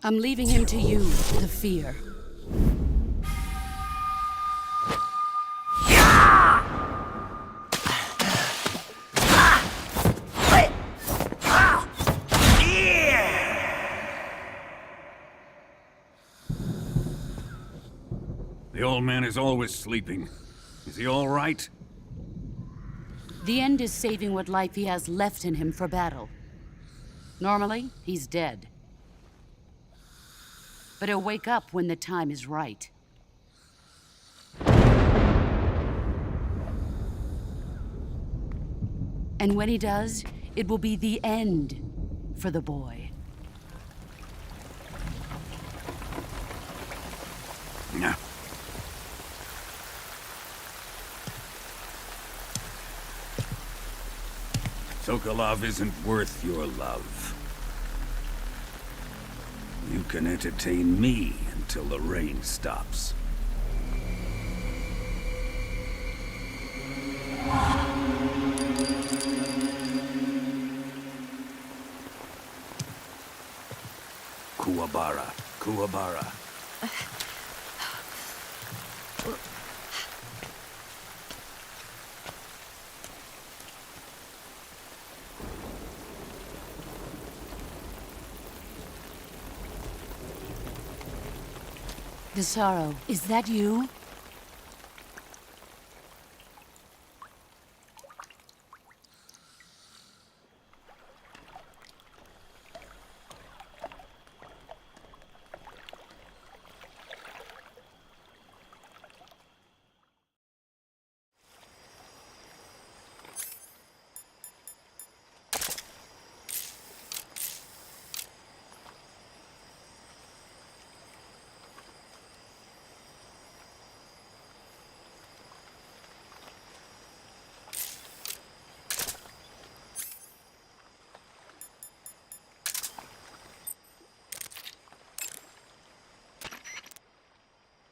I'm leaving him to you, the fear. The old man is always sleeping. Is he all right? The end is saving what life he has left in him for battle. Normally, he's dead. But he'll wake up when the time is right. And when he does, it will be the end for the boy. Yeah. Sokolov isn't worth your love. You can entertain me until the rain stops. Kuwabara, Kuwabara. Desaro, is that you?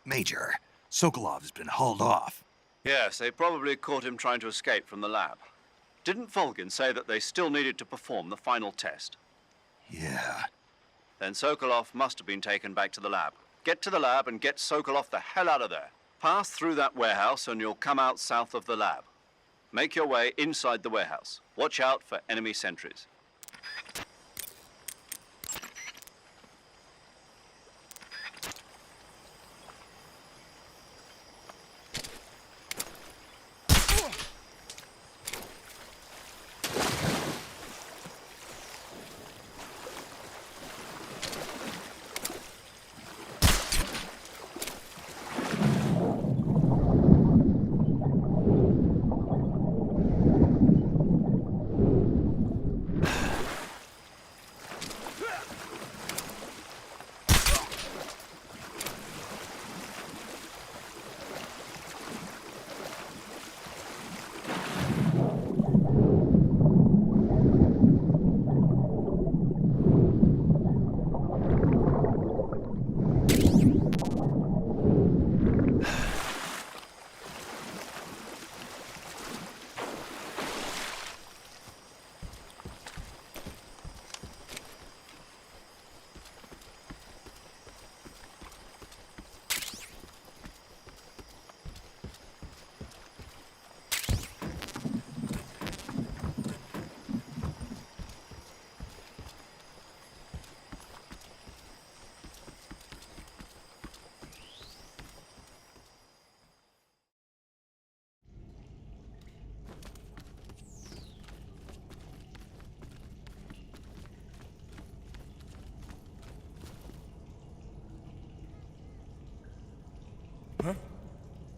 Major, Sokolov's been hauled off. Yes, they probably caught him trying to escape from the lab. Didn't Volgin say that they still needed to perform the final test? Yeah. Then Sokolov must have been taken back to the lab. Get to the lab and get Sokolov the hell out of there. Pass through that warehouse and you'll come out south of the lab. Make your way inside the warehouse. Watch out for enemy sentries.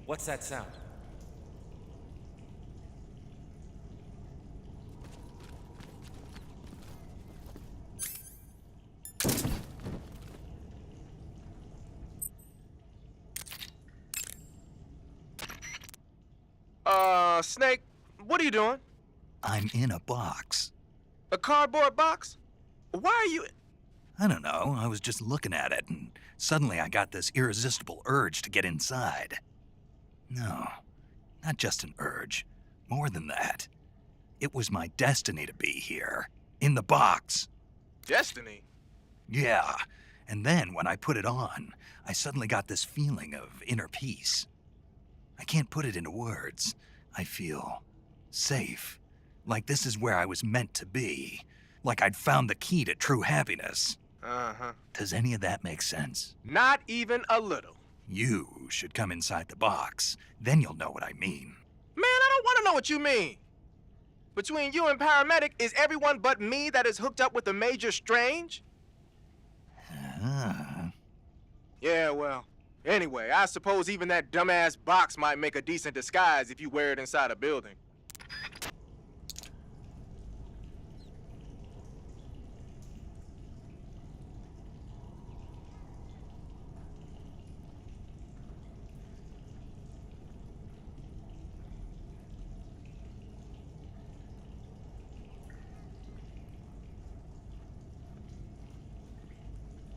What's that sound? Snake, what are you doing? I'm in a box. A cardboard box? Why are you... I don't know, I was just looking at it, and suddenly I got this irresistible urge to get inside. No, not just an urge. More than that. It was my destiny to be here. In the box. Destiny? Yeah, and then when I put it on, I suddenly got this feeling of inner peace. I can't put it into words. I feel safe. Like this is where I was meant to be. Like I'd found the key to true happiness. Uh-huh. Does any of that make sense? Not even a little. You should come inside the box. Then you'll know what I mean. Man, I don't want to know what you mean. Between you and Paramedic, is everyone but me that is hooked up with a Major Strange? Yeah, well, anyway, I suppose even that dumbass box might make a decent disguise if you wear it inside a building.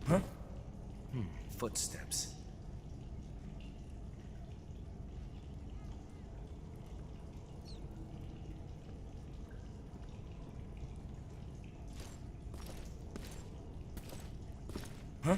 Huh? Footsteps. Huh?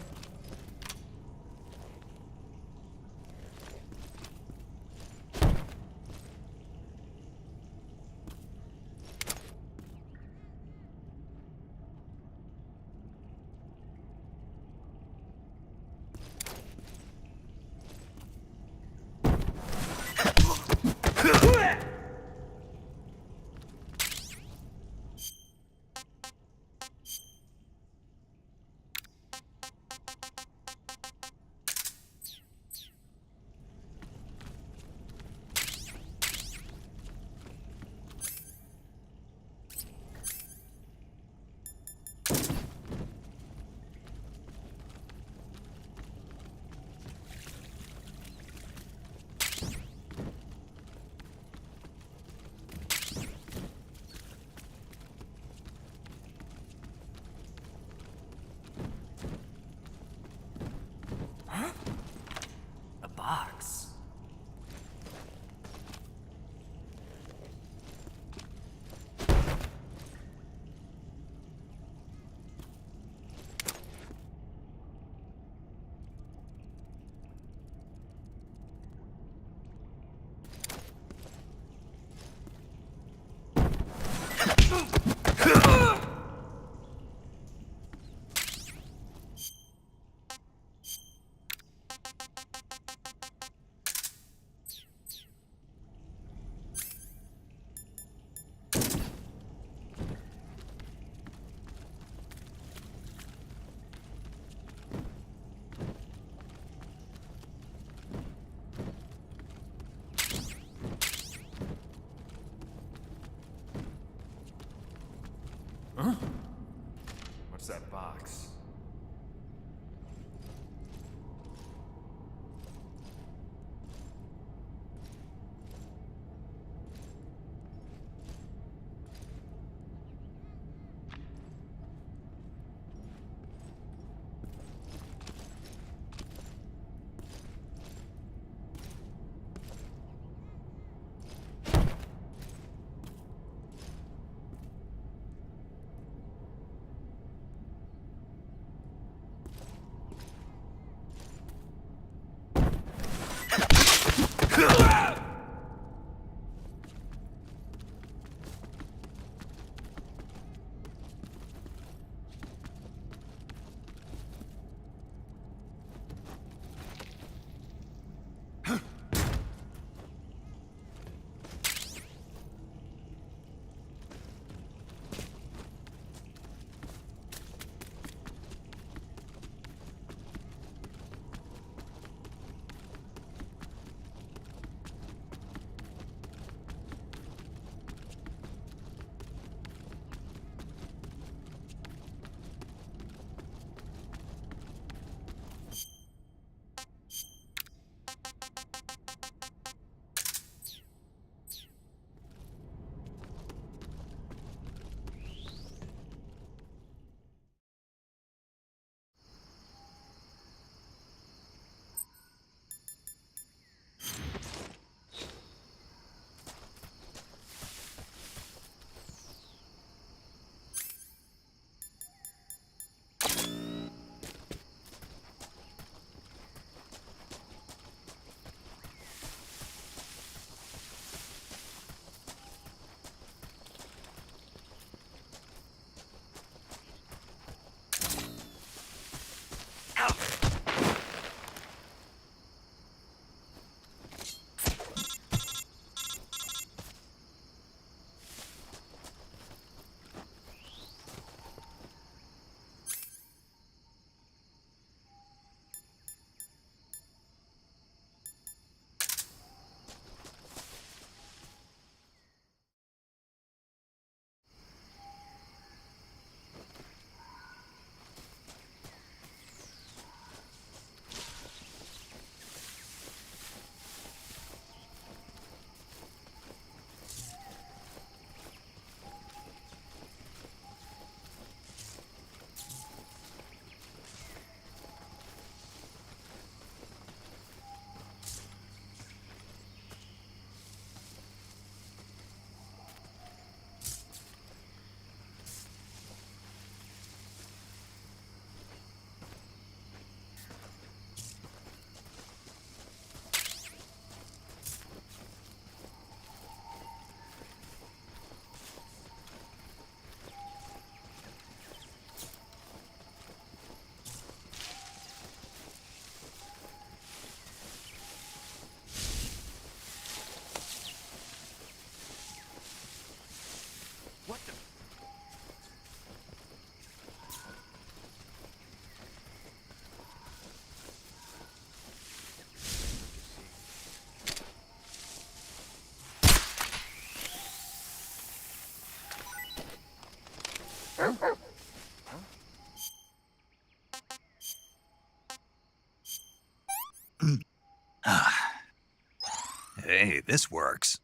Hey, this works.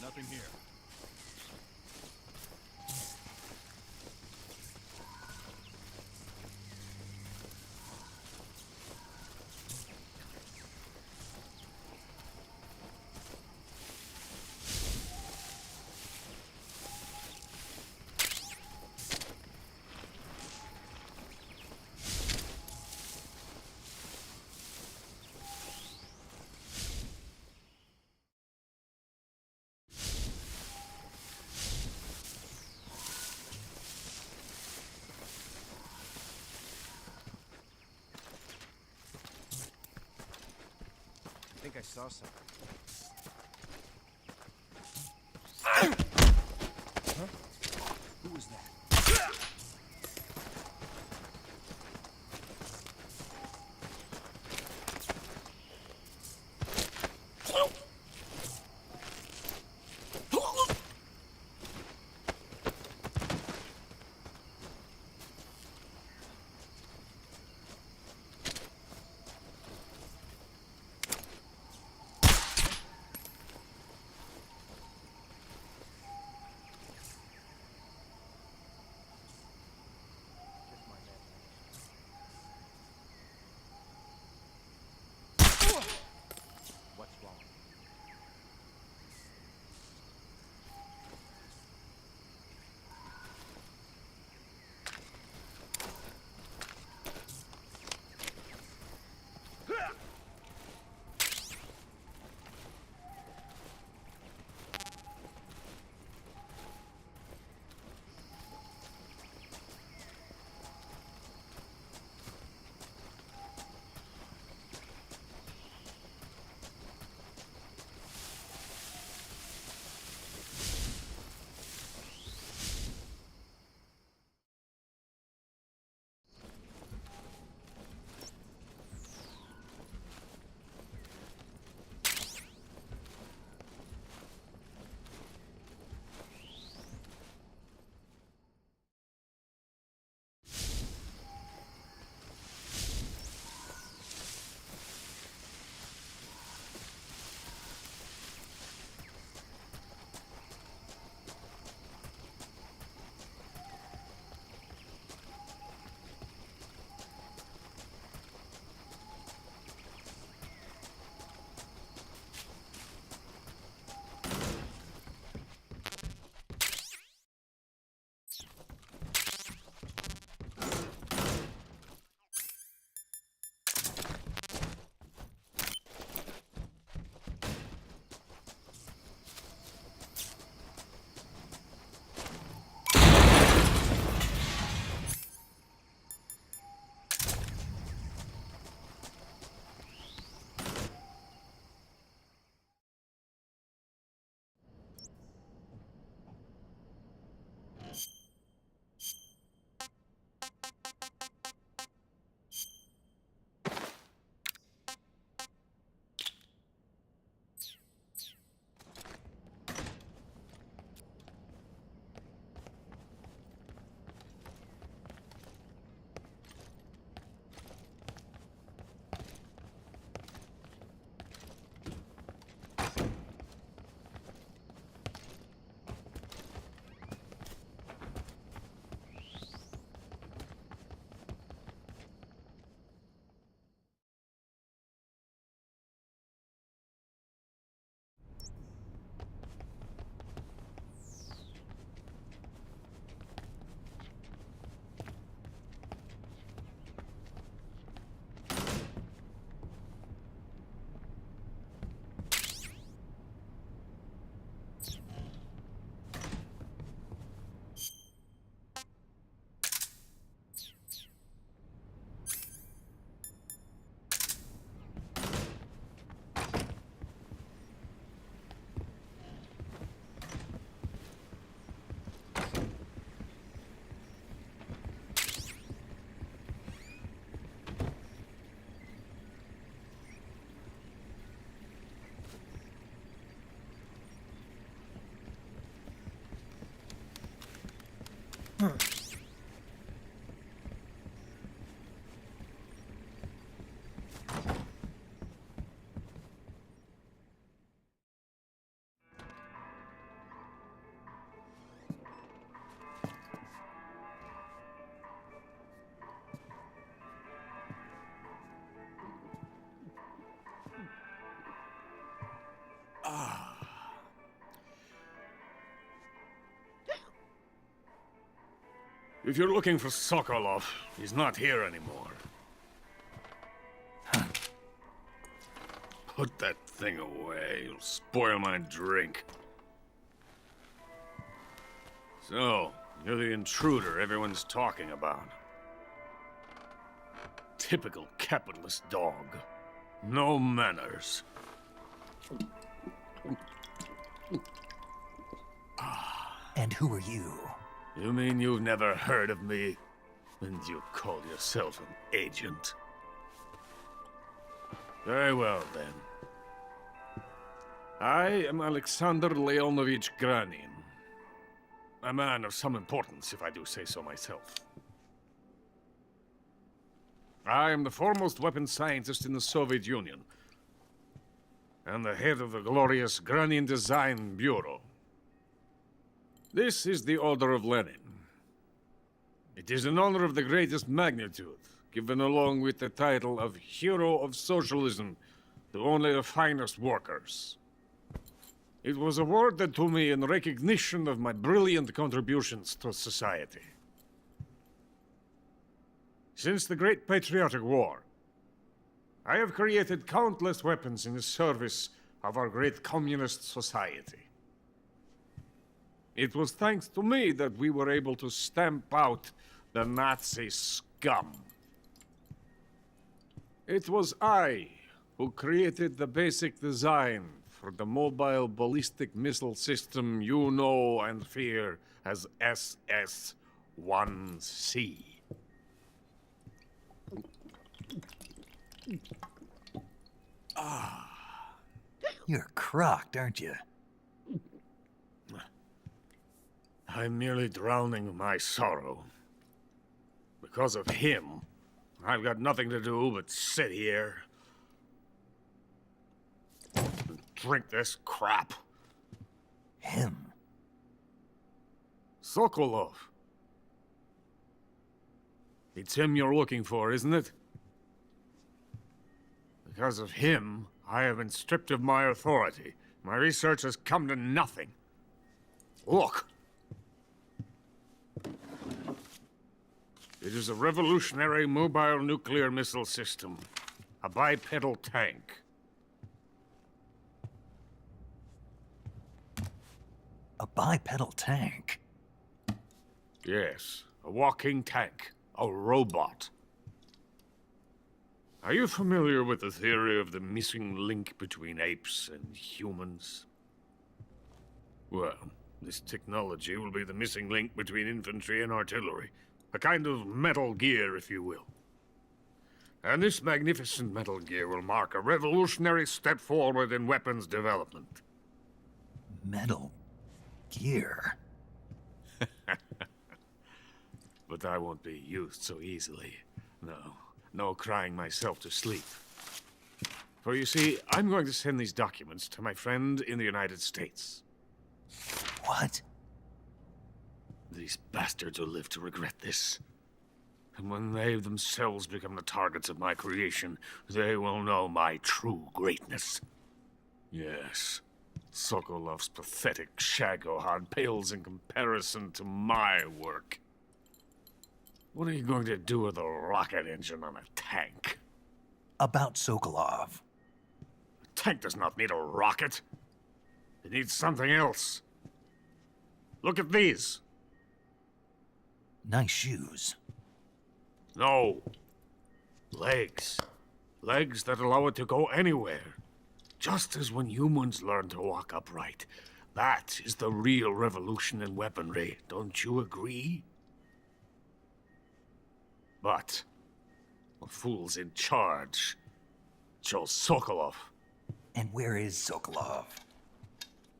Nothing here. I think I saw something. Huh? Who was that? If you're looking for Sokolov, he's not here anymore. Put that thing away. You'll spoil my drink. So, you're the intruder everyone's talking about. Typical capitalist dog. No manners. And who are you? You mean you've never heard of me? And you call yourself an agent? Very well, then. I am Alexander Leonovich Granin. A man of some importance, if I do say so myself. I am the foremost weapons scientist in the Soviet Union, and the head of the glorious Granin Design Bureau. This is the Order of Lenin. It is an honor of the greatest magnitude, given along with the title of Hero of Socialism to only the finest workers. It was awarded to me in recognition of my brilliant contributions to society. Since the Great Patriotic War, I have created countless weapons in the service of our great communist society. It was thanks to me that we were able to stamp out the Nazi scum. It was I who created the basic design for the mobile ballistic missile system you know and fear as SS-1C. You're crocked, aren't you? I'm merely drowning my sorrow. Because of him, I've got nothing to do but sit here and drink this crap. Him? Sokolov. It's him you're looking for, isn't it? Because of him, I have been stripped of my authority. My research has come to nothing. Look. It is a revolutionary mobile nuclear missile system. A bipedal tank. A bipedal tank? Yes, a walking tank. A robot. Are you familiar with the theory of the missing link between apes and humans? Well, this technology will be the missing link between infantry and artillery. A kind of Metal Gear, if you will. And this magnificent Metal Gear will mark a revolutionary step forward in weapons development. Metal Gear? But I won't be used so easily. No crying myself to sleep. For you see, I'm going to send these documents to my friend in the United States. What? These bastards will live to regret this. And when they themselves become the targets of my creation, they will know my true greatness. Yes, Sokolov's pathetic Shagohod pales in comparison to my work. What are you going to do with a rocket engine on a tank? About Sokolov. A tank does not need a rocket. It needs something else. Look at these. Nice shoes. No. Legs. Legs that allow it to go anywhere. Just as when humans learn to walk upright. That is the real revolution in weaponry. Don't you agree? But the fool's in charge. Joe Sokolov. And where is Sokolov?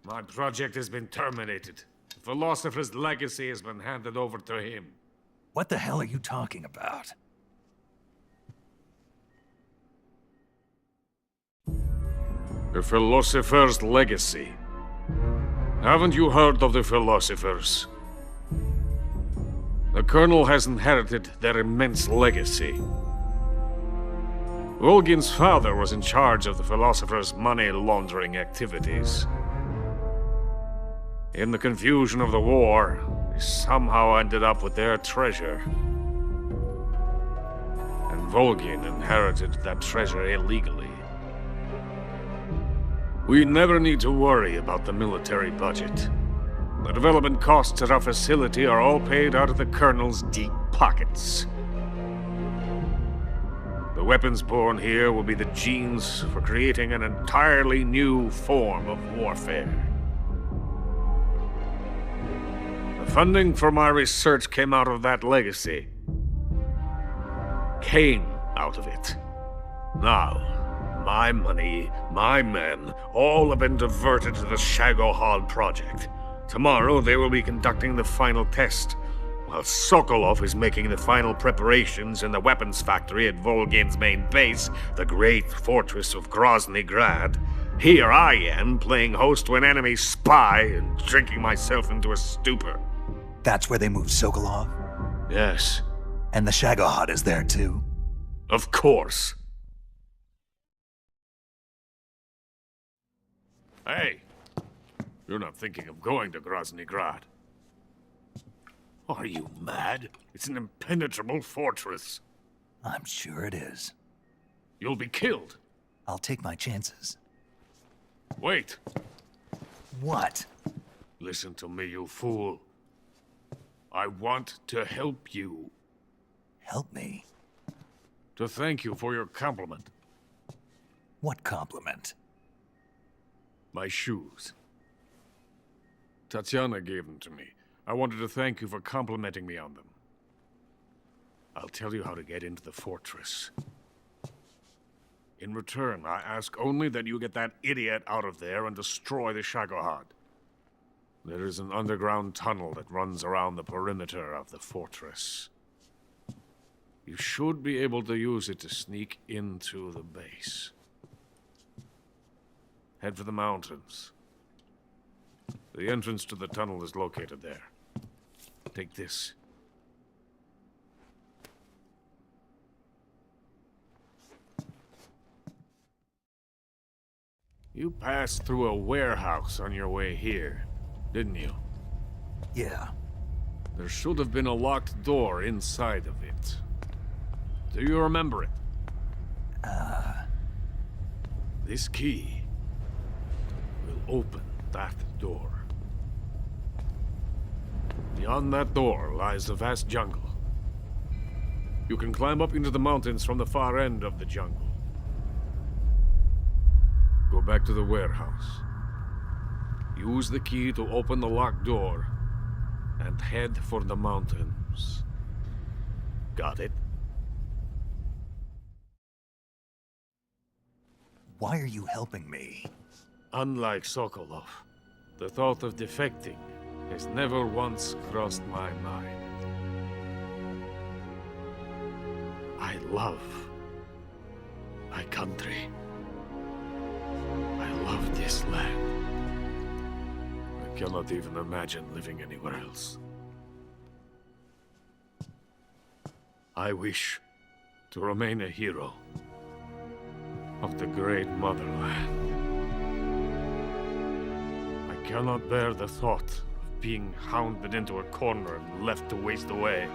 My project has been terminated. The philosopher's legacy has been handed over to him. What the hell are you talking about? The philosopher's legacy. Haven't you heard of the philosophers? The Colonel has inherited their immense legacy. Volgin's father was in charge of the philosophers' money laundering activities. In the confusion of the war, They somehow ended up with their treasure. And Volgin inherited that treasure illegally. We never need to worry about the military budget. The development costs at our facility are all paid out of the Colonel's deep pockets. The weapons born here will be the genes for creating an entirely new form of warfare. The funding for my research came out of that legacy. Came out of it. Now, my money, my men, all have been diverted to the Shagohod project. Tomorrow they will be conducting the final test, while Sokolov is making the final preparations in the weapons factory at Volgin's main base, the great fortress of Grozny Grad. Here I am, playing host to an enemy spy and drinking myself into a stupor. That's where they moved Sokolov? Yes. And the Shagohod is there too? Of course. Hey, you're not thinking of going to Grozny Grad. Are you mad? It's an impenetrable fortress. I'm sure it is. You'll be killed. I'll take my chances. Wait. What? Listen to me, you fool. I want to help you. Help me? To thank you for your compliment. What compliment? My shoes. Tatiana gave them to me. I wanted to thank you for complimenting me on them. I'll tell you how to get into the fortress. In return, I ask only that you get that idiot out of there and destroy the Shagohod. There is an underground tunnel that runs around the perimeter of the fortress. You should be able to use it to sneak into the base. Head for the mountains. The entrance to the tunnel is located there. Take this. You passed through a warehouse on your way here, didn't you? Yeah. There should have been a locked door inside of it. Do you remember it? This key will open that door. Beyond that door lies a vast jungle. You can climb up into the mountains from the far end of the jungle. Go back to the warehouse. Use the key to open the locked door and head for the mountains. Got it? Why are you helping me? Unlike Sokolov, the thought of defecting has never once crossed my mind. I love my country. I love this land. I cannot even imagine living anywhere else. I wish to remain a hero of the great motherland. I cannot bear the thought of being hounded into a corner and left to waste away.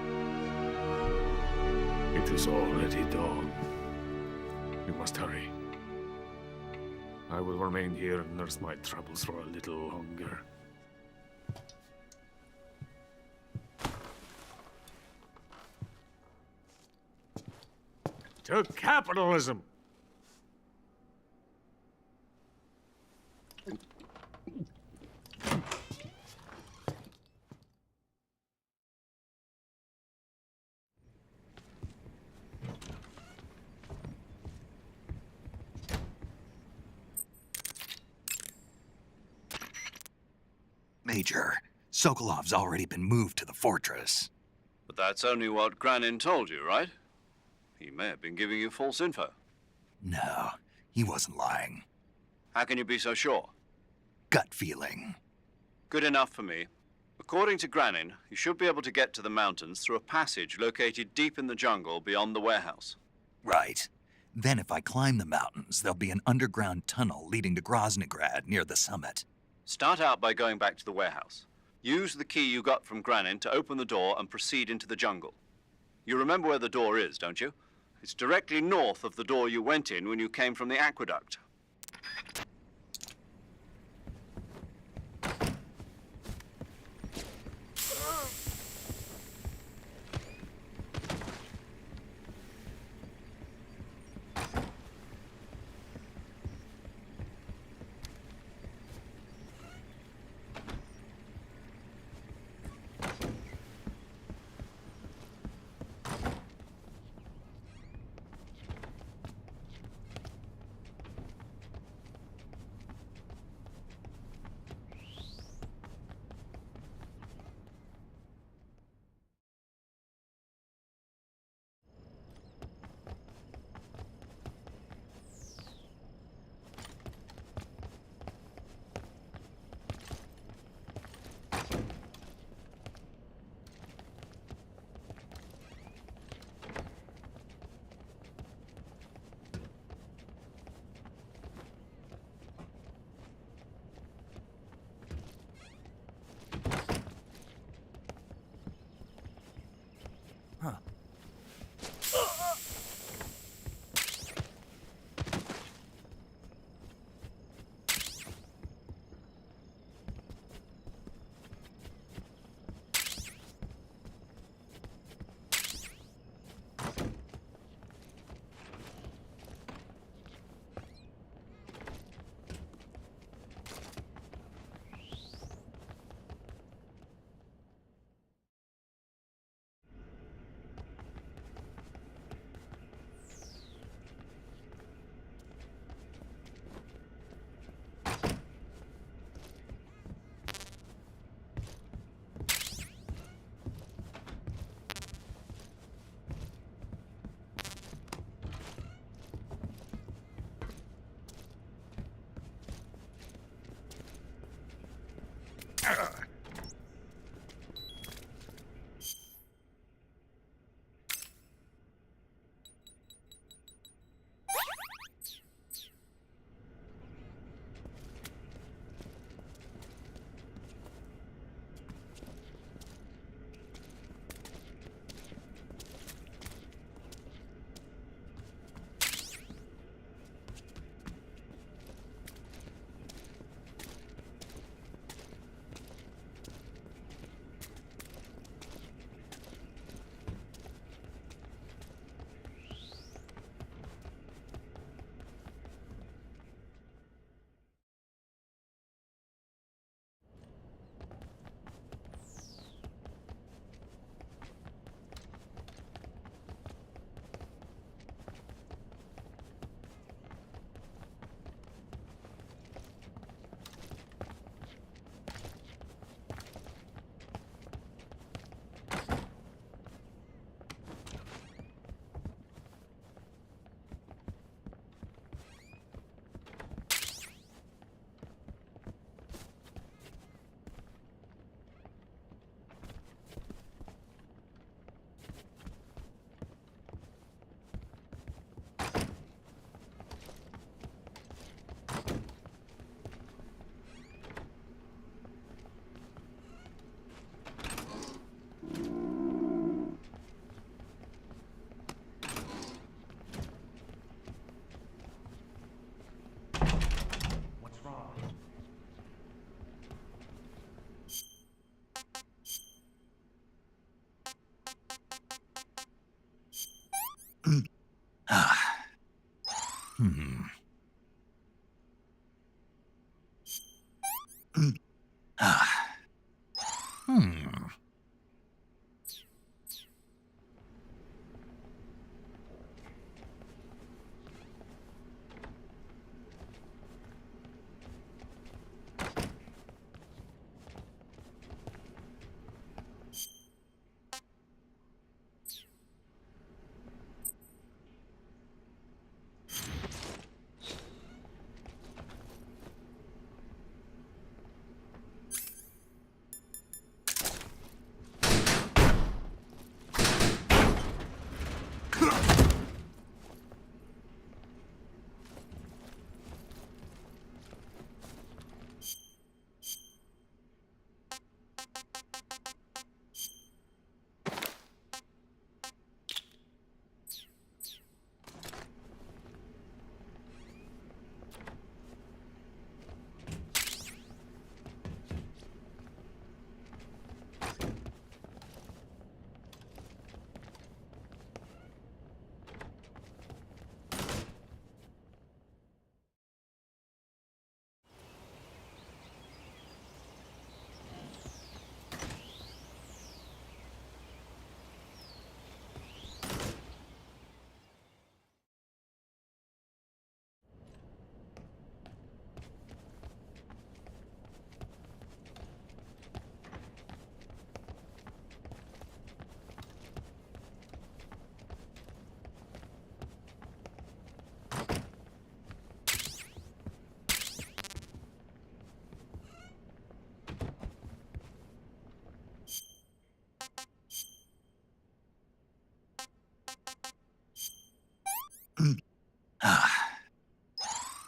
It is already dawn. You must hurry. I will remain here and nurse my troubles for a little longer. To capitalism! Major, Sokolov's already been moved to the fortress. But that's only what Granin told you, right? He may have been giving you false info. No, he wasn't lying. How can you be so sure? Gut feeling. Good enough for me. According to Granin, you should be able to get to the mountains through a passage located deep in the jungle beyond the warehouse. Right. Then if I climb the mountains, there'll be an underground tunnel leading to Groznygrad near the summit. Start out by going back to the warehouse. Use the key you got from Granin to open the door and proceed into the jungle. You remember where the door is, don't you? It's directly north of the door you went in when you came from the aqueduct.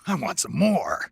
I want some more.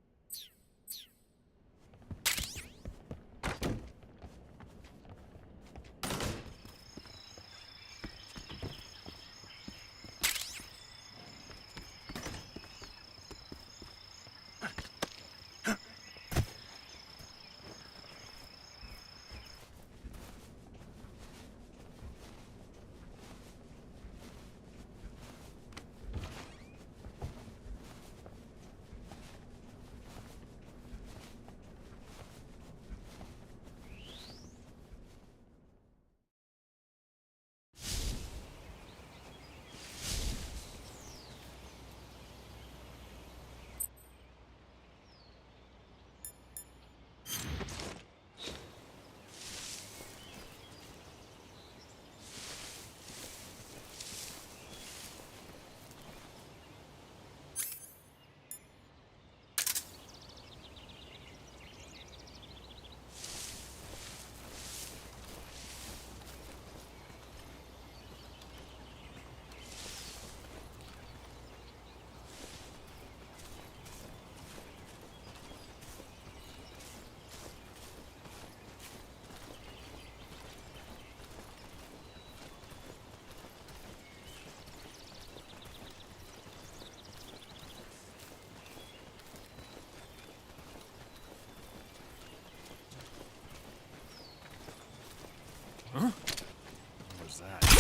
Huh? What was that?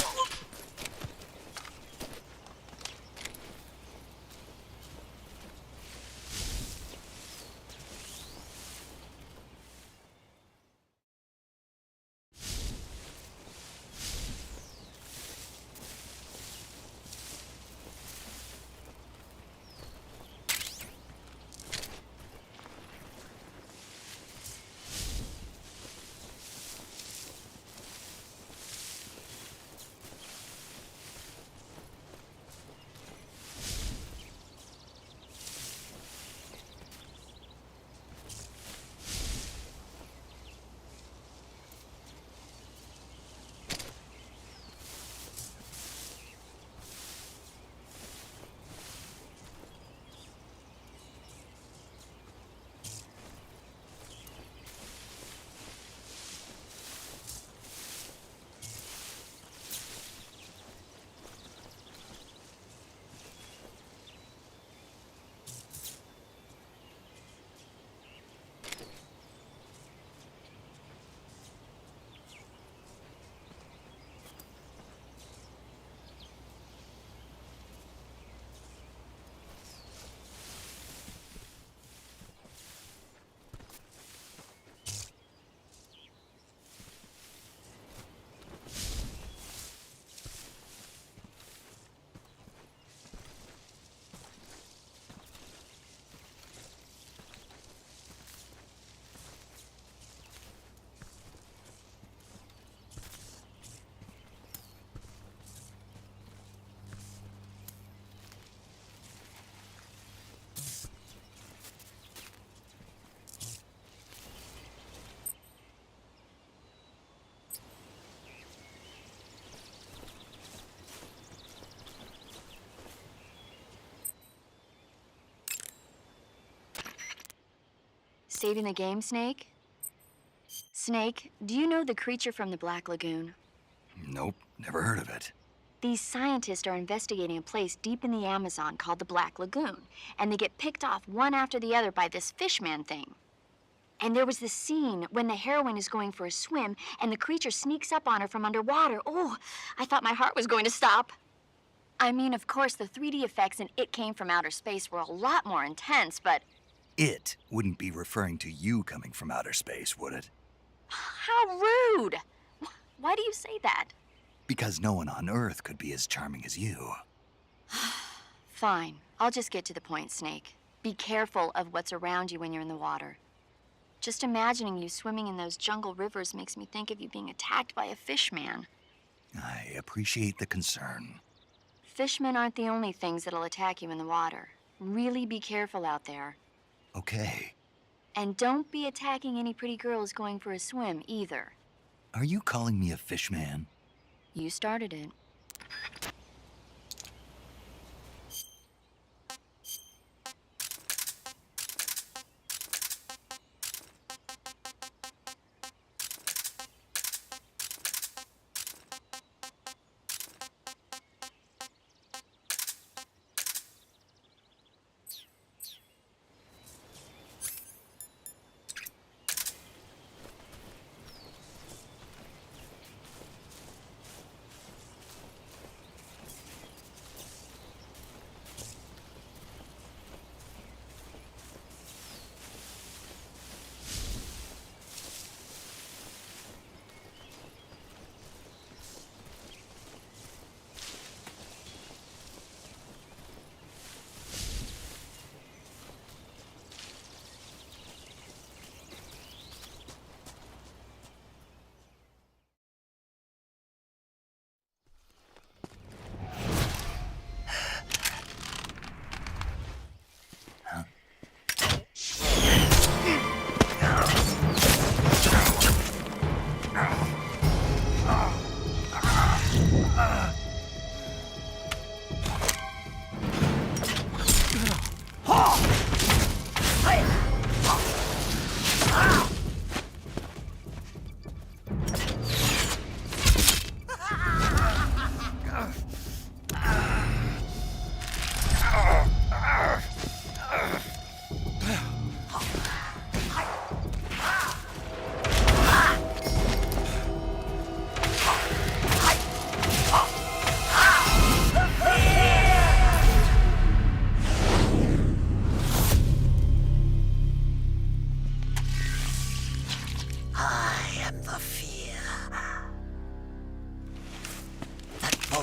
Saving the game, Snake? Snake, do you know the creature from the Black Lagoon? Nope, never heard of it. These scientists are investigating a place deep in the Amazon called the Black Lagoon, and they get picked off one after the other by this fishman thing. And there was this scene when the heroine is going for a swim, and the creature sneaks up on her from underwater. Oh, I thought my heart was going to stop. I mean, of course, the 3D effects in It Came from Outer Space were a lot more intense, but... It wouldn't be referring to you coming from outer space, would it? How rude! Why do you say that? Because no one on Earth could be as charming as you. Fine. I'll just get to the point, Snake. Be careful of what's around you when you're in the water. Just imagining you swimming in those jungle rivers makes me think of you being attacked by a fishman. I appreciate the concern. Fishmen aren't the only things that'll attack you in the water. Really be careful out there. Okay. And don't be attacking any pretty girls going for a swim, either. Are you calling me a fishman? You started it.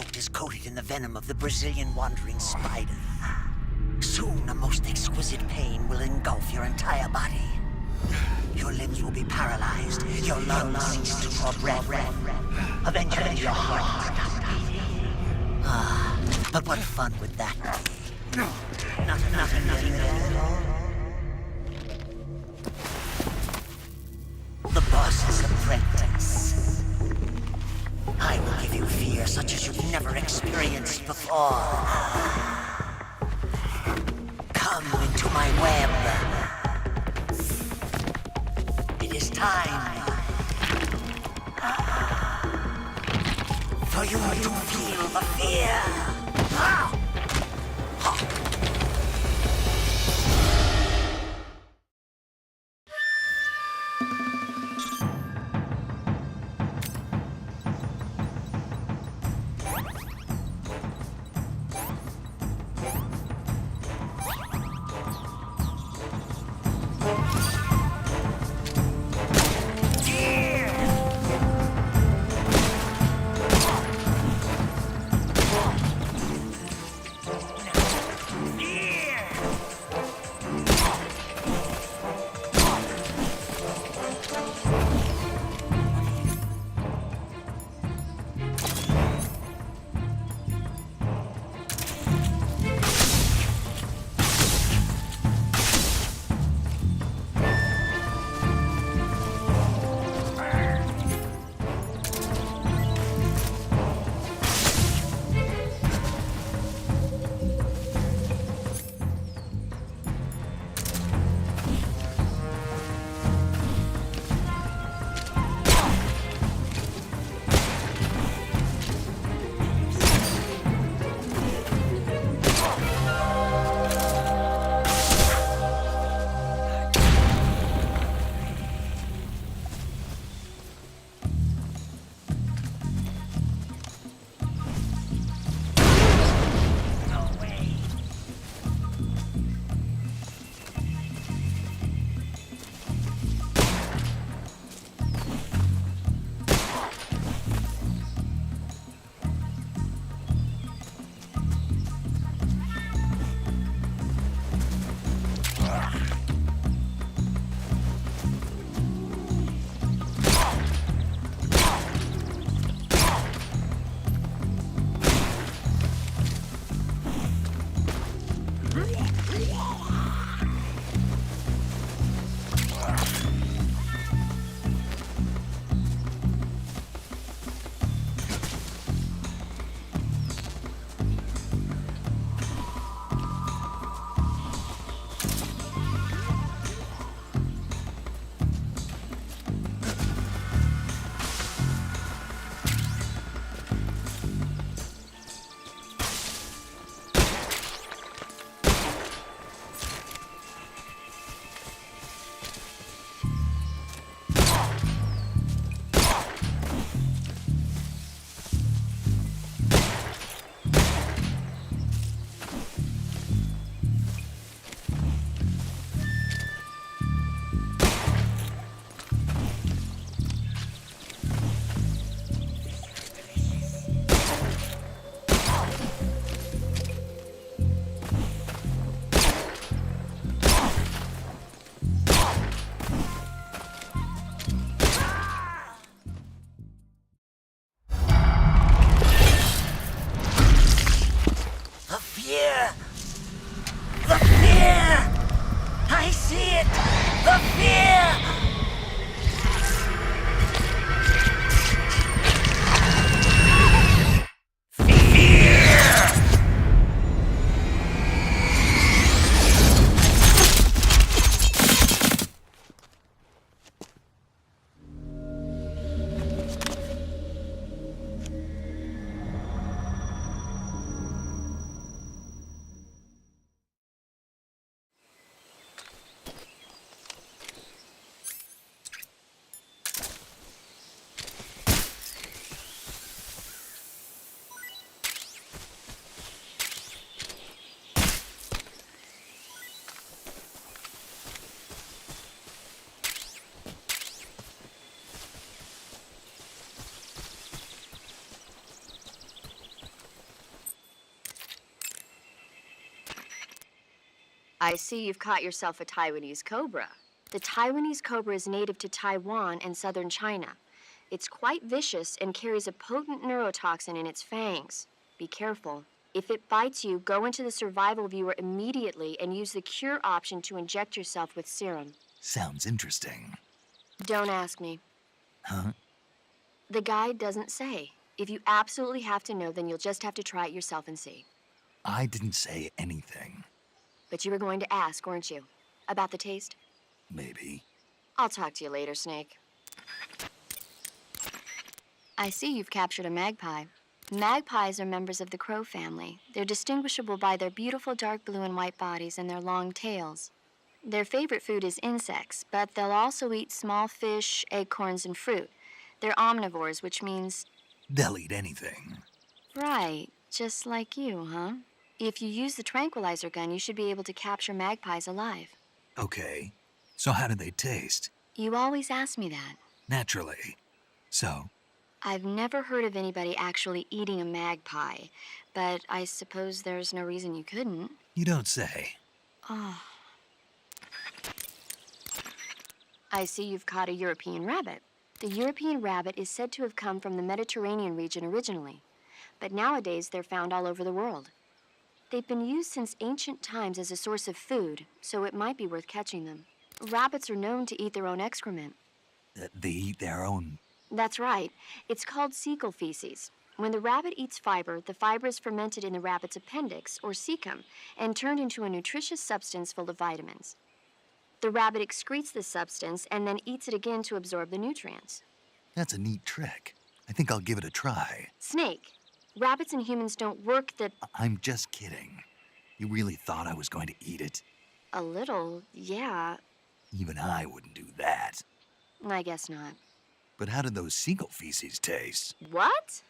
throat is coated in the venom of the Brazilian wandering spider. Soon, a most exquisite pain will engulf your entire body. Your limbs will be paralyzed, your lungs cease to draw breath. Eventually, your heart will stop beating. Ah, but what fun would that be? Nothing at all. The boss's apprentice. I will give you fear such as you've never experienced before. Come into my web. It is time for you to feel the fear. I see you've caught yourself a Taiwanese cobra. The Taiwanese cobra is native to Taiwan and southern China. It's quite vicious and carries a potent neurotoxin in its fangs. Be careful. If it bites you, go into the survival viewer immediately and use the cure option to inject yourself with serum. Sounds interesting. Don't ask me. Huh? The guide doesn't say. If you absolutely have to know, then you'll just have to try it yourself and see. I didn't say anything. But you were going to ask, weren't you? About the taste? Maybe. I'll talk to you later, Snake. I see you've captured a magpie. Magpies are members of the crow family. They're distinguishable by their beautiful dark blue and white bodies and their long tails. Their favorite food is insects, but they'll also eat small fish, acorns, and fruit. They're omnivores, which means... They'll eat anything. Right, just like you, huh? If you use the tranquilizer gun, you should be able to capture magpies alive. Okay. So how do they taste? You always ask me that. Naturally. So? I've never heard of anybody actually eating a magpie, but I suppose there's no reason you couldn't. You don't say. Oh. I see you've caught a European rabbit. The European rabbit is said to have come from the Mediterranean region originally, but nowadays they're found all over the world. They've been used since ancient times as a source of food, so it might be worth catching them. Rabbits are known to eat their own excrement. They eat their own... That's right. It's called cecal feces. When the rabbit eats fiber, the fiber is fermented in the rabbit's appendix, or cecum, and turned into a nutritious substance full of vitamins. The rabbit excretes this substance and then eats it again to absorb the nutrients. That's a neat trick. I think I'll give it a try. Snake, rabbits and humans don't work the... I'm just kidding. You really thought I was going to eat it? A little, yeah. Even I wouldn't do that. I guess not. But how did those seagull feces taste? What?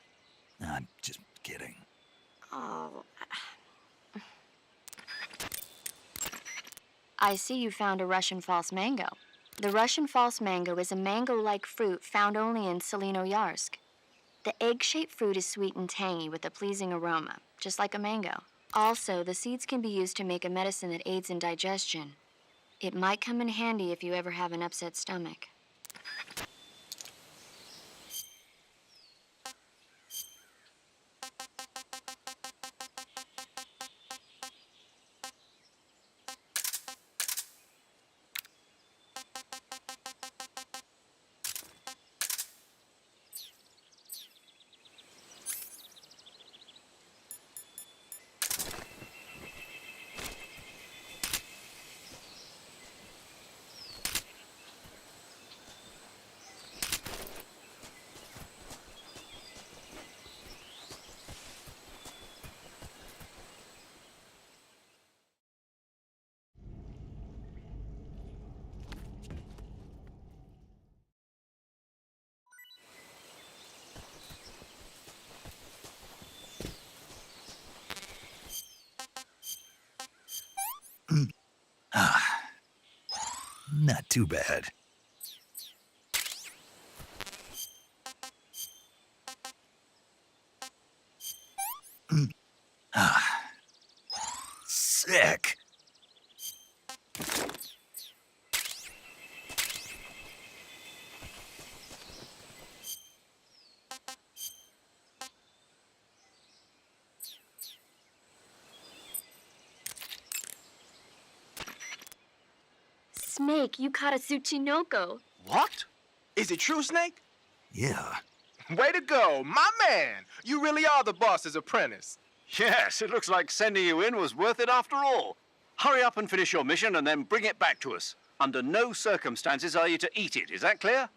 I'm just kidding. Oh. I see you found a Russian false mango. The Russian false mango is a mango-like fruit found only in Selino-Yarsk. The egg-shaped fruit is sweet and tangy with a pleasing aroma, just like a mango. Also, the seeds can be used to make a medicine that aids in digestion. It might come in handy if you ever have an upset stomach. Not too bad. Sick. Snake, you caught a Tsuchinoko. What? Is it true, Snake? Yeah. Way to go, my man! You really are the boss's apprentice. Yes, it looks like sending you in was worth it after all. Hurry up and finish your mission and then bring it back to us. Under no circumstances are you to eat it, is that clear?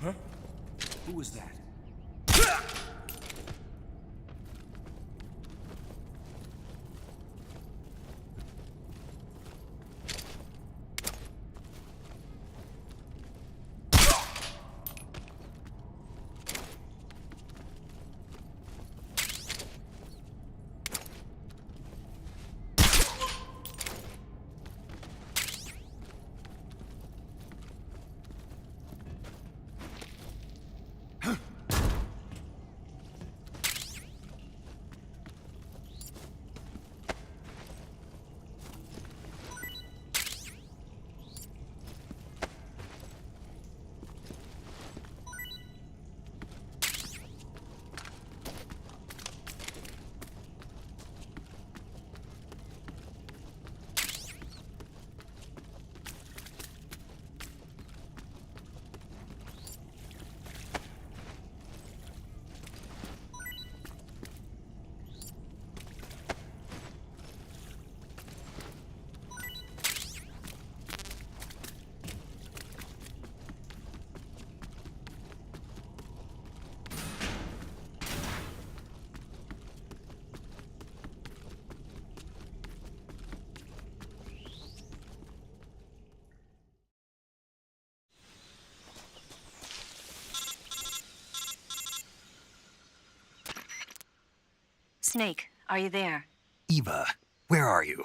Huh? Who was that? Snake, are you there? Eva, where are you?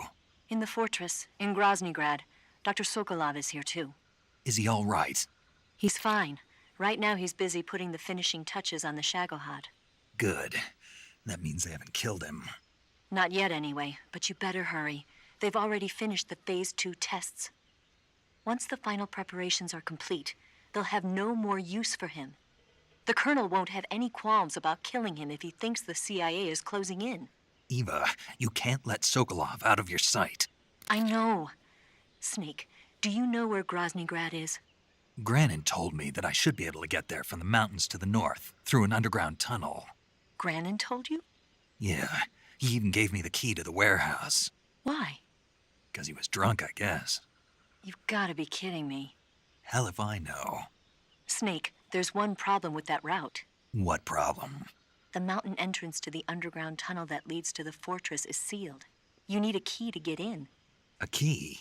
In the fortress, in Groznygrad. Dr. Sokolov is here, too. Is he all right? He's fine. Right now, he's busy putting the finishing touches on the Shagohod. Good. That means they haven't killed him. Not yet, anyway, but you better hurry. They've already finished the Phase 2 tests. Once the final preparations are complete, they'll have no more use for him. The Colonel won't have any qualms about killing him if he thinks the CIA is closing in. Eva, you can't let Sokolov out of your sight. I know. Snake, do you know where Groznygrad is? Granin told me that I should be able to get there from the mountains to the north, through an underground tunnel. Granin told you? Yeah, he even gave me the key to the warehouse. Why? 'Cause he was drunk, I guess. You've got to be kidding me. Hell if I know. Snake, there's one problem with that route. What problem? The mountain entrance to the underground tunnel that leads to the fortress is sealed. You need a key to get in. A key?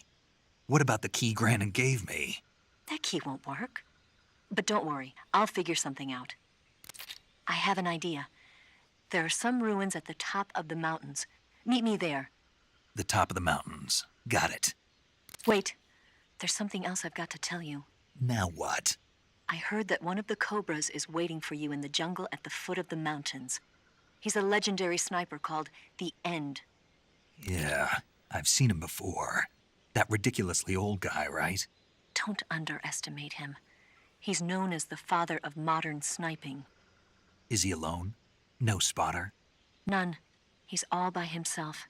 What about the key Granin gave me? That key won't work. But don't worry, I'll figure something out. I have an idea. There are some ruins at the top of the mountains. Meet me there. The top of the mountains. Got it. Wait, there's something else I've got to tell you. Now what? I heard that one of the Cobras is waiting for you in the jungle at the foot of the mountains. He's a legendary sniper called the End. Yeah, I've seen him before. That ridiculously old guy, right? Don't underestimate him. He's known as the father of modern sniping. Is he alone? No spotter? None. He's all by himself.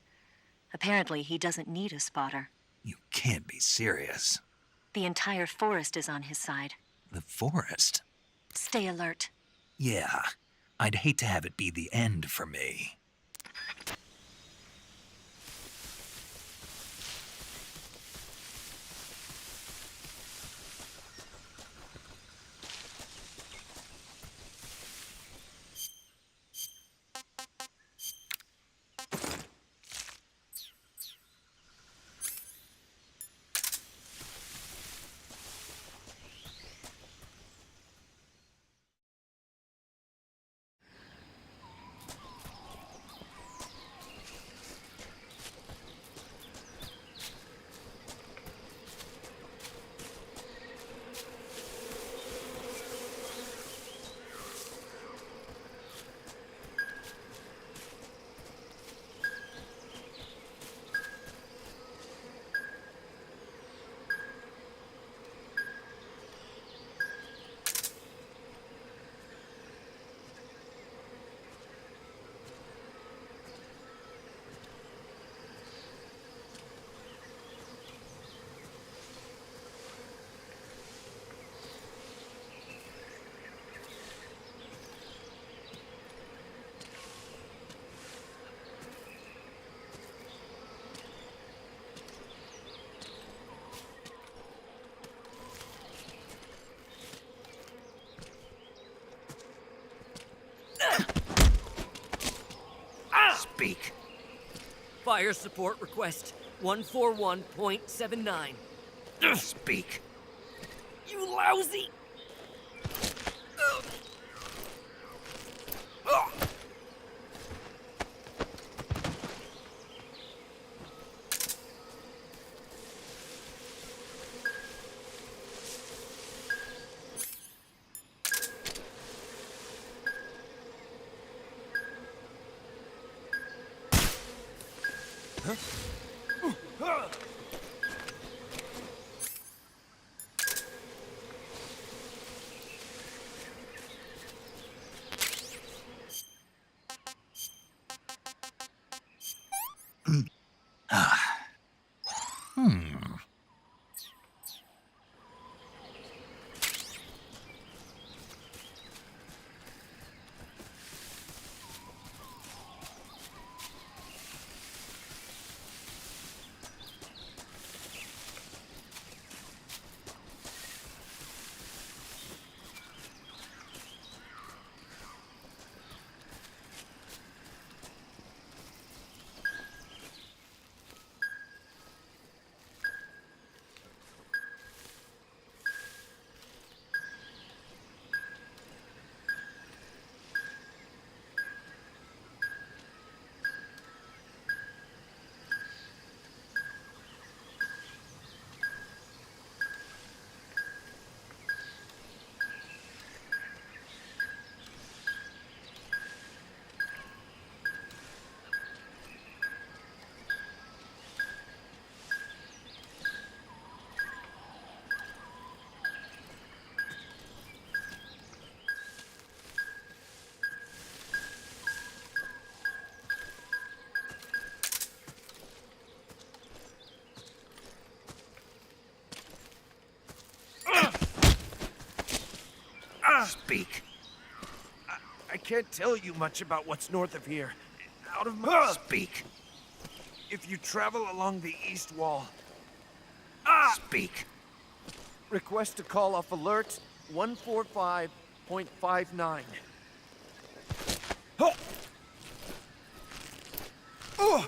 Apparently, he doesn't need a spotter. You can't be serious. The entire forest is on his side. The forest? Stay alert. Yeah, I'd hate to have it be the end for me. Speak. Fire support request 141.79. Speak. You lousy! Speak. I can't tell you much about what's north of here. Out of my... Speak. If you travel along the east wall... Speak. Request to call off alert 145.59. Oh! Oh!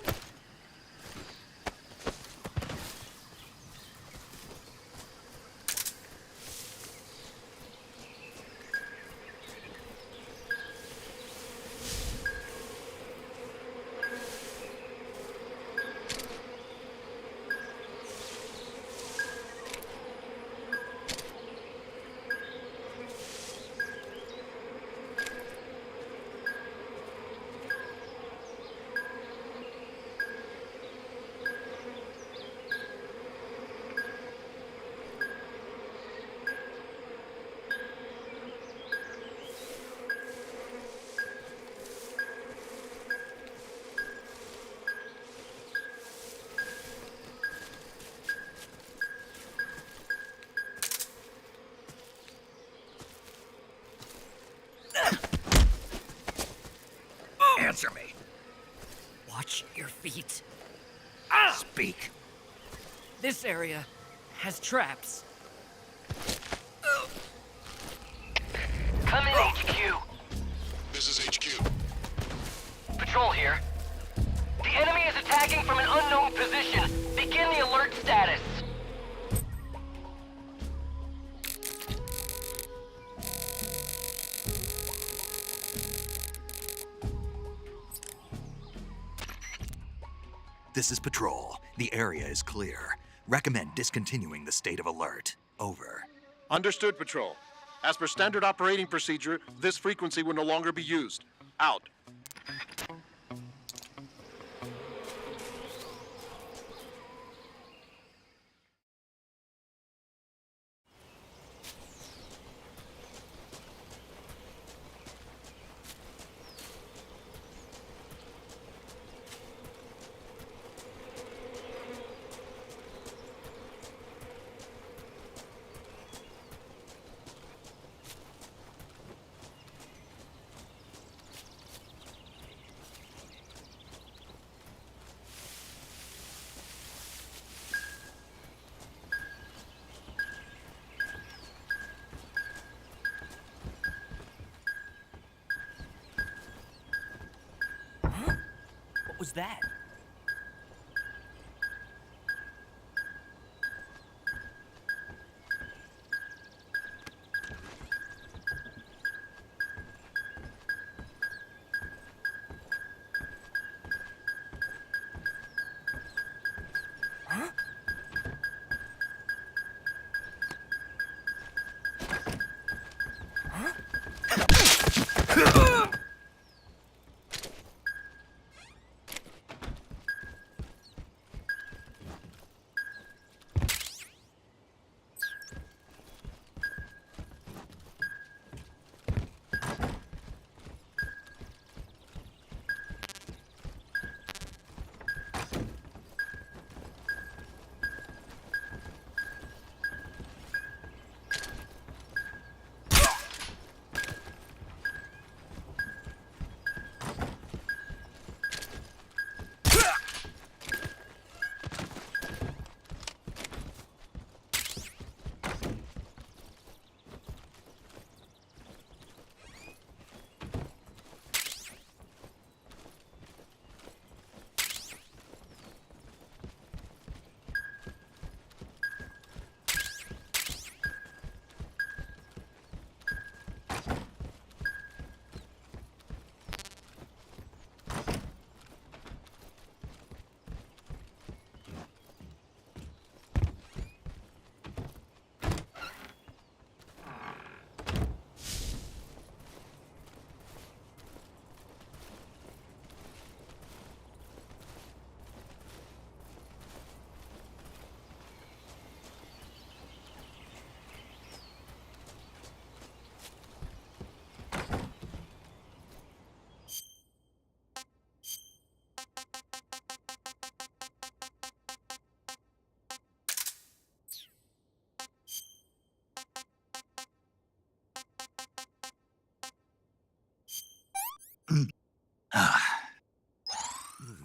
Answer me. Watch your feet. Speak. This area has traps. Come in, HQ. This is HQ. Patrol here. The enemy is attacking from an unknown position. Begin the alert status. This is Patrol. The area is clear. Recommend discontinuing the state of alert. Over. Understood, Patrol. As per standard operating procedure, this frequency will no longer be used. Out. was that?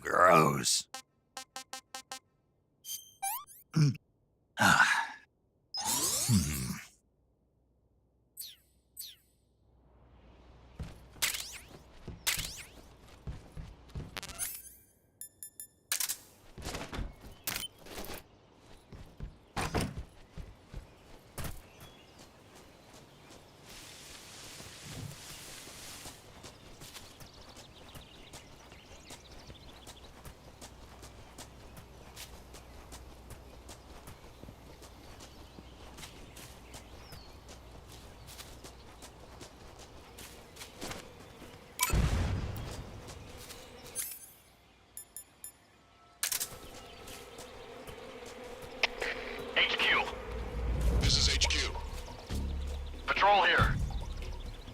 Gross. Patrol here.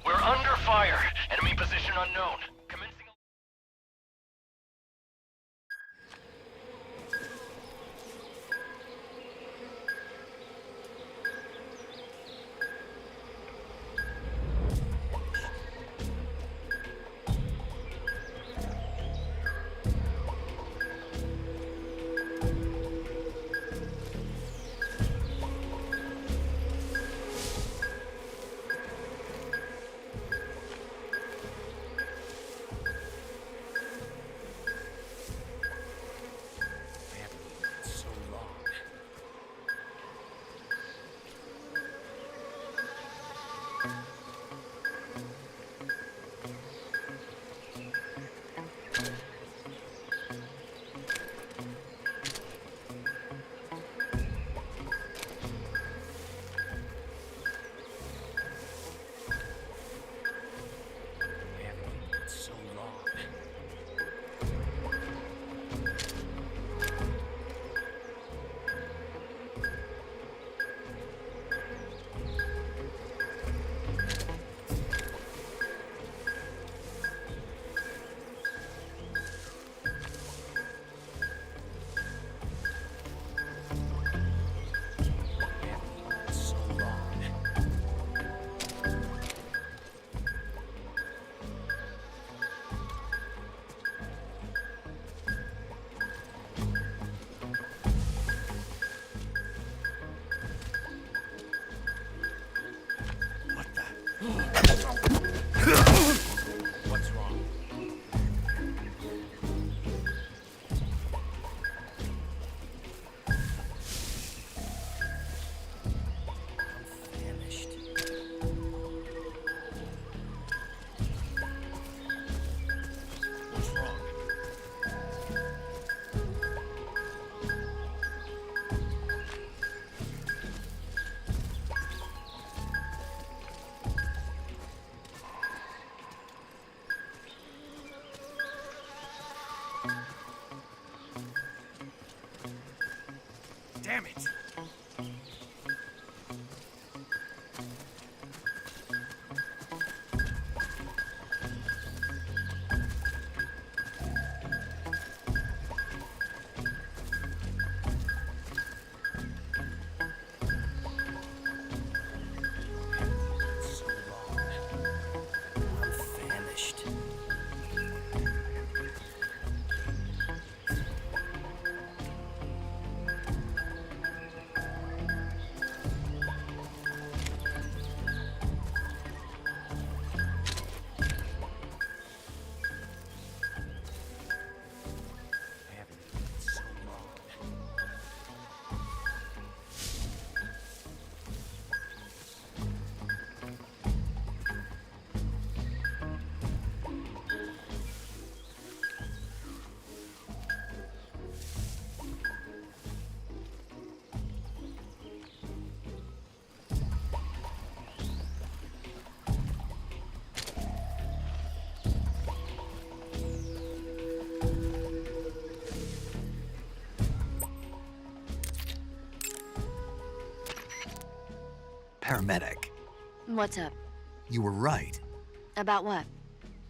We're under fire. Enemy position unknown. Commencing. Damn it! Paramedic, What's up? you were right. About what?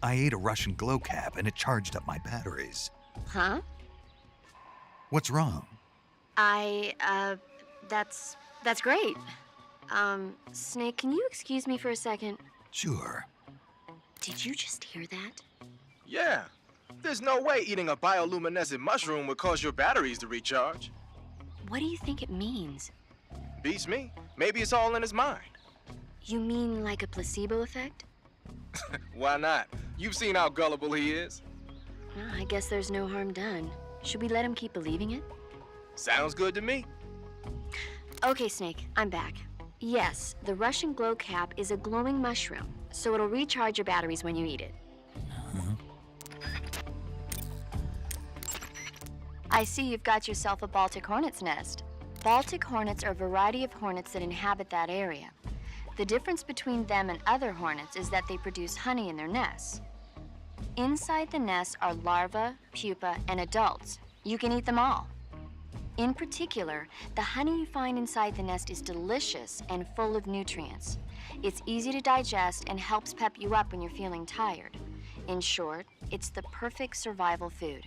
I ate a Russian glow cap and it charged up my batteries. Huh? What's wrong? That's great. Snake, can you excuse me for a second? Sure. Did you just hear that? Yeah. There's no way eating a bioluminescent mushroom would cause your batteries to recharge. What do you think it means? Beats me. Maybe it's all in his mind. You mean like a placebo effect? Why not? You've seen how gullible he is. Well, I guess there's no harm done. Should we let him keep believing it? Sounds good to me. Okay, Snake, I'm back. Yes, the Russian glow cap is a glowing mushroom, so it'll recharge your batteries when you eat it. I see you've got yourself a Baltic hornet's nest. Baltic hornets are a variety of hornets that inhabit that area. The difference between them and other hornets is that they produce honey in their nests. Inside the nest are larvae, pupa, and adults. You can eat them all. In particular, the honey you find inside the nest is delicious and full of nutrients. It's easy to digest and helps pep you up when you're feeling tired. In short, it's the perfect survival food.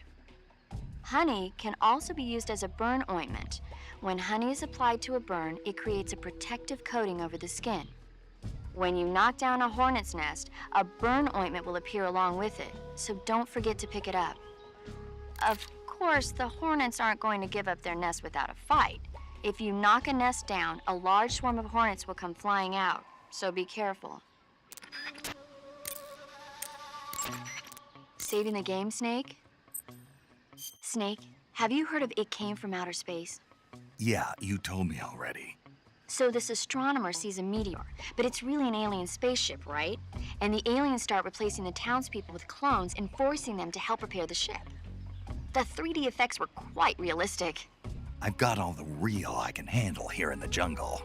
Honey can also be used as a burn ointment. When honey is applied to a burn, it creates a protective coating over the skin. When you knock down a hornet's nest, a burn ointment will appear along with it, so don't forget to pick it up. Of course, the hornets aren't going to give up their nest without a fight. If you knock a nest down, a large swarm of hornets will come flying out, so be careful. Saving the game, Snake? Snake, have you heard of It Came from Outer Space? Yeah, you told me already. So this astronomer sees a meteor, but it's really an alien spaceship, right? And the aliens start replacing the townspeople with clones and forcing them to help repair the ship. The 3D effects were quite realistic. I've got all the real I can handle here in the jungle.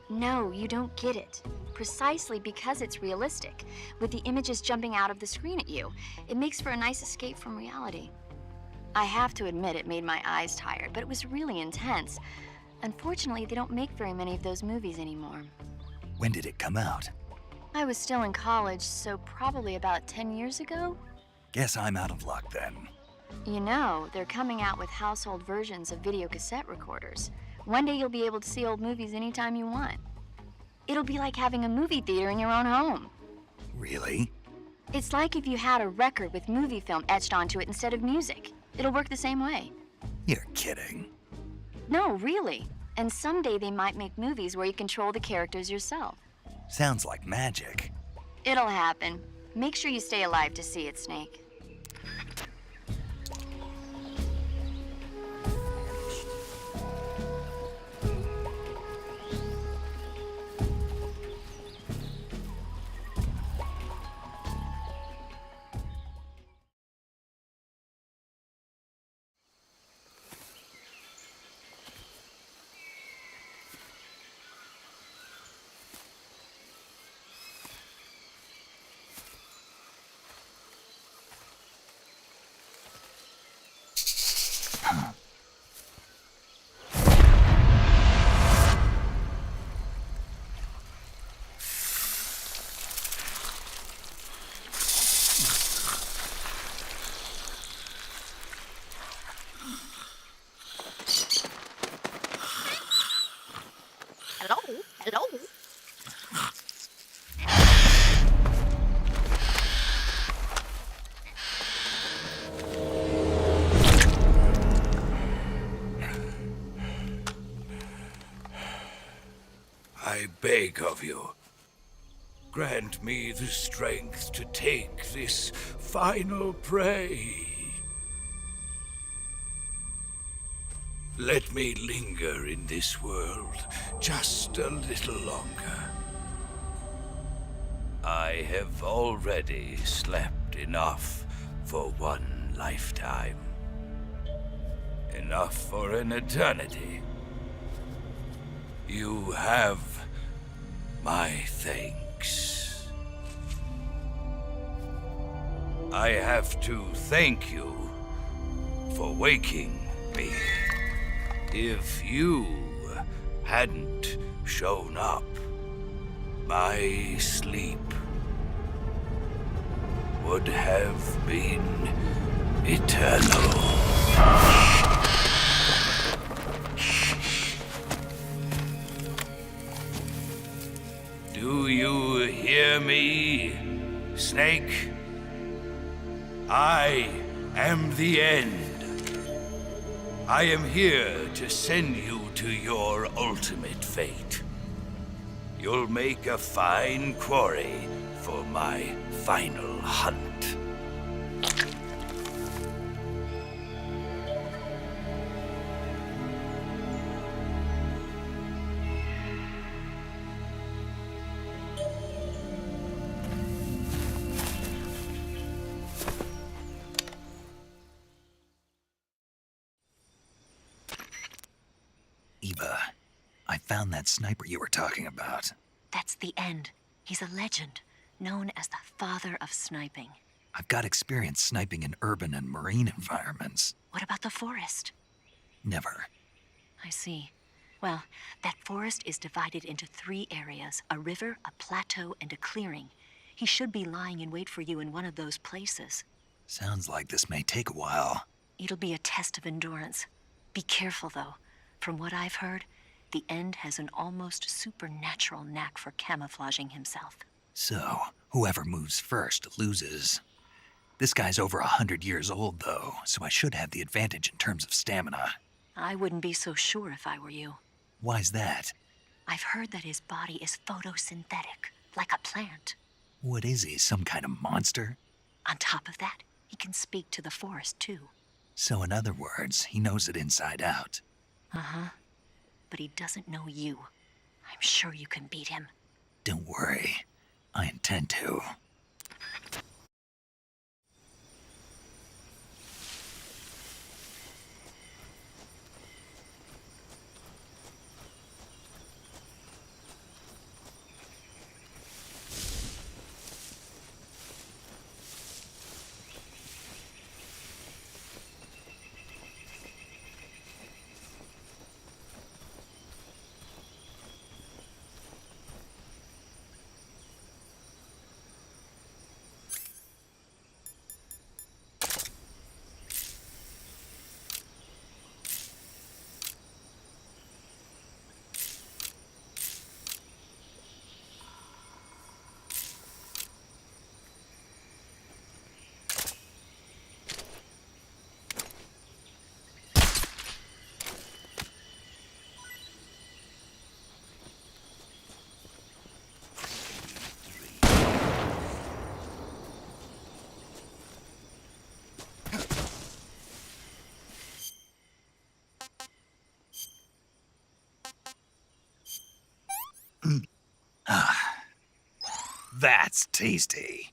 No, you don't get it. Precisely because it's realistic, with the images jumping out of the screen at you, it makes for a nice escape from reality. I have to admit it made my eyes tired, but it was really intense. Unfortunately, they don't make very many of those movies anymore. When did it come out? I was still in college, so probably about 10 years ago. Guess I'm out of luck then. You know, they're coming out with household versions of video cassette recorders. One day you'll be able to see old movies anytime you want. It'll be like having a movie theater in your own home. Really? It's like if you had a record with movie film etched onto it instead of music. It'll work the same way. You're kidding. No, really. And someday they might make movies where you control the characters yourself. Sounds like magic. It'll happen. Make sure you stay alive to see it, Snake. beg of you. Grant me the strength to take this final prey. Let me linger in this world just a little longer. I have already slept enough for one lifetime. Enough for an eternity. You have my thanks. I have to thank you for waking me. If you hadn't shown up, my sleep would have been eternal. Do you hear me, Snake? I am the end. I am here to send you to your ultimate fate. You'll make a fine quarry for my final hunt. Eva, I found that sniper you were talking about. That's the end. He's a legend, known as the father of sniping. I've got experience sniping in urban and marine environments. What about the forest? Never. I see. Well, that forest is divided into 3 areas, a river, a plateau, and a clearing. He should be lying in wait for you in one of those places. Sounds like this may take a while. It'll be a test of endurance. Be careful, though. From what I've heard, the End has an almost supernatural knack for camouflaging himself. So, whoever moves first loses. This guy's over 100 years old, though, so I should have the advantage in terms of stamina. I wouldn't be so sure if I were you. Why's that? I've heard that his body is photosynthetic, like a plant. What is he, some kind of monster? On top of that, he can speak to the forest, too. So in other words, he knows it inside out. Uh-huh. But he doesn't know you. I'm sure you can beat him. Don't worry. I intend to. That's tasty.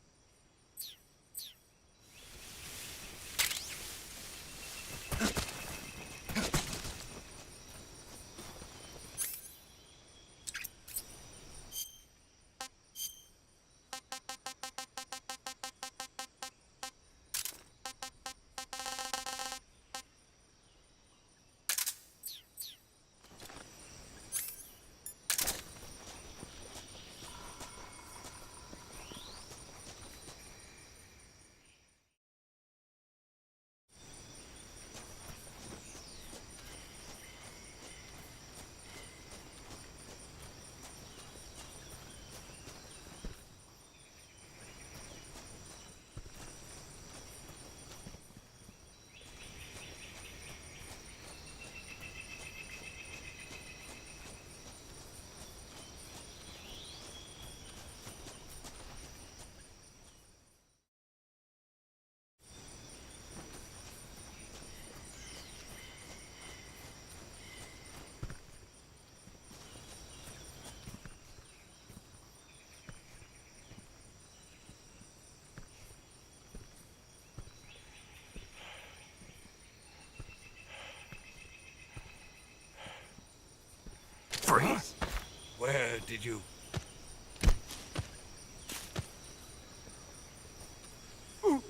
did you...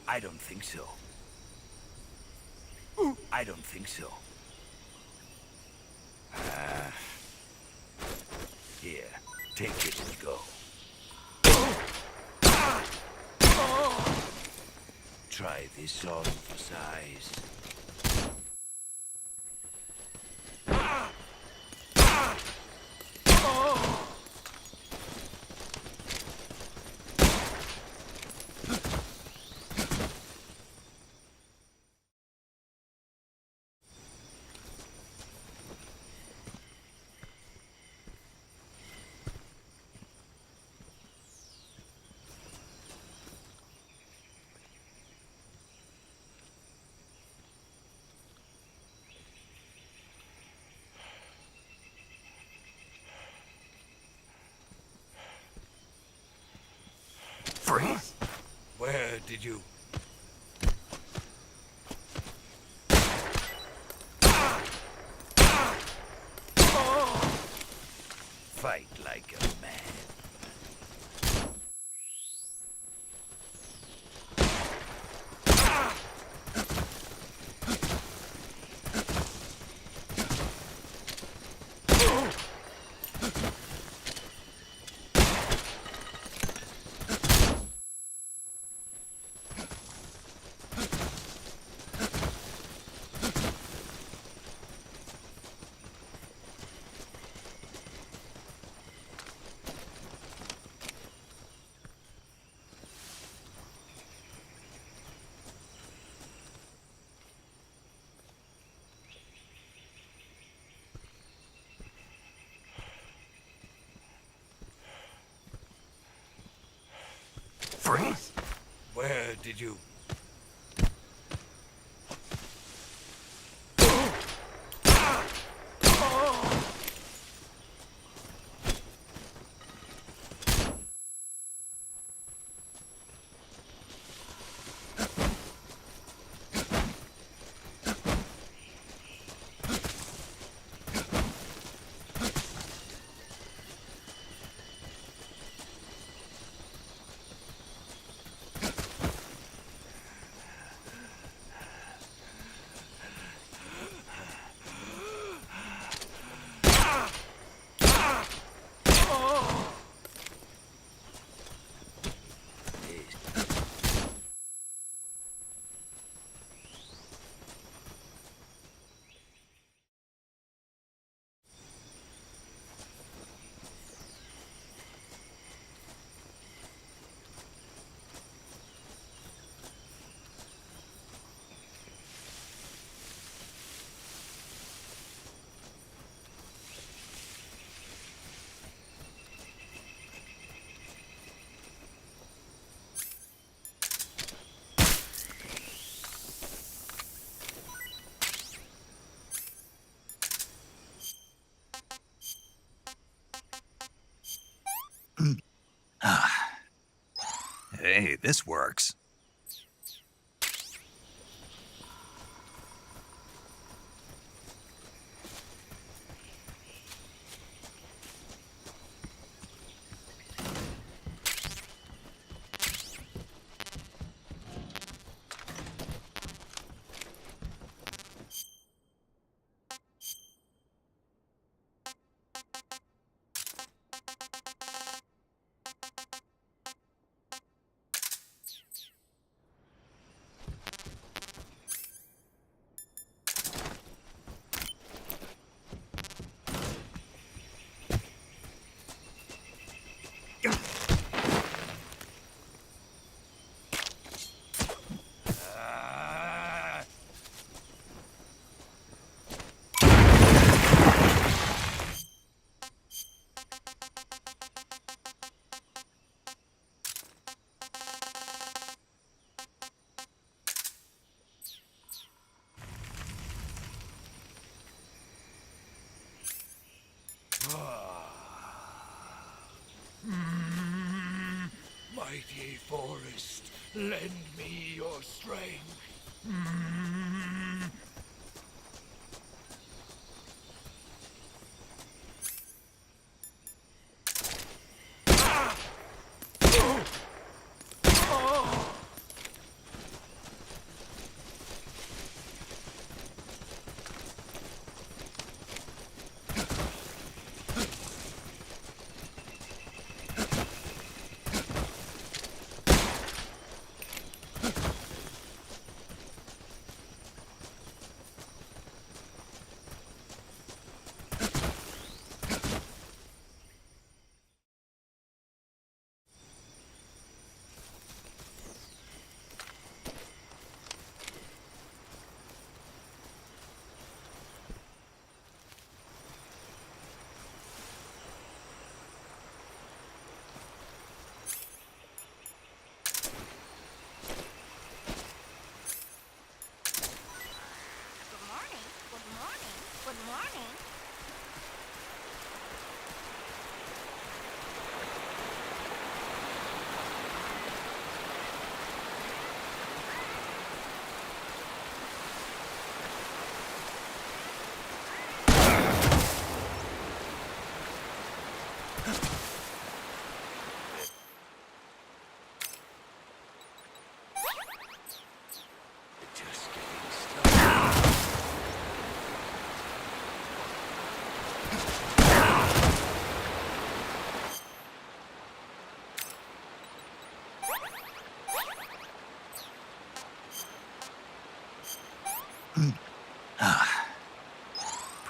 I don't think so. I don't think so. Here, take it and go. Try this on for size. Freeze! Where did you... Fight like a man. Freeze! Where did you... Hey, this works. Mighty forest, lend me your strength.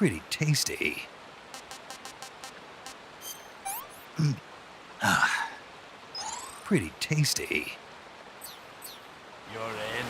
Pretty tasty. Pretty tasty. Your end.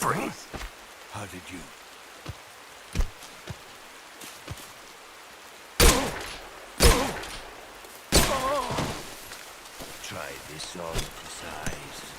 Freeze! How did you? Try this on for size.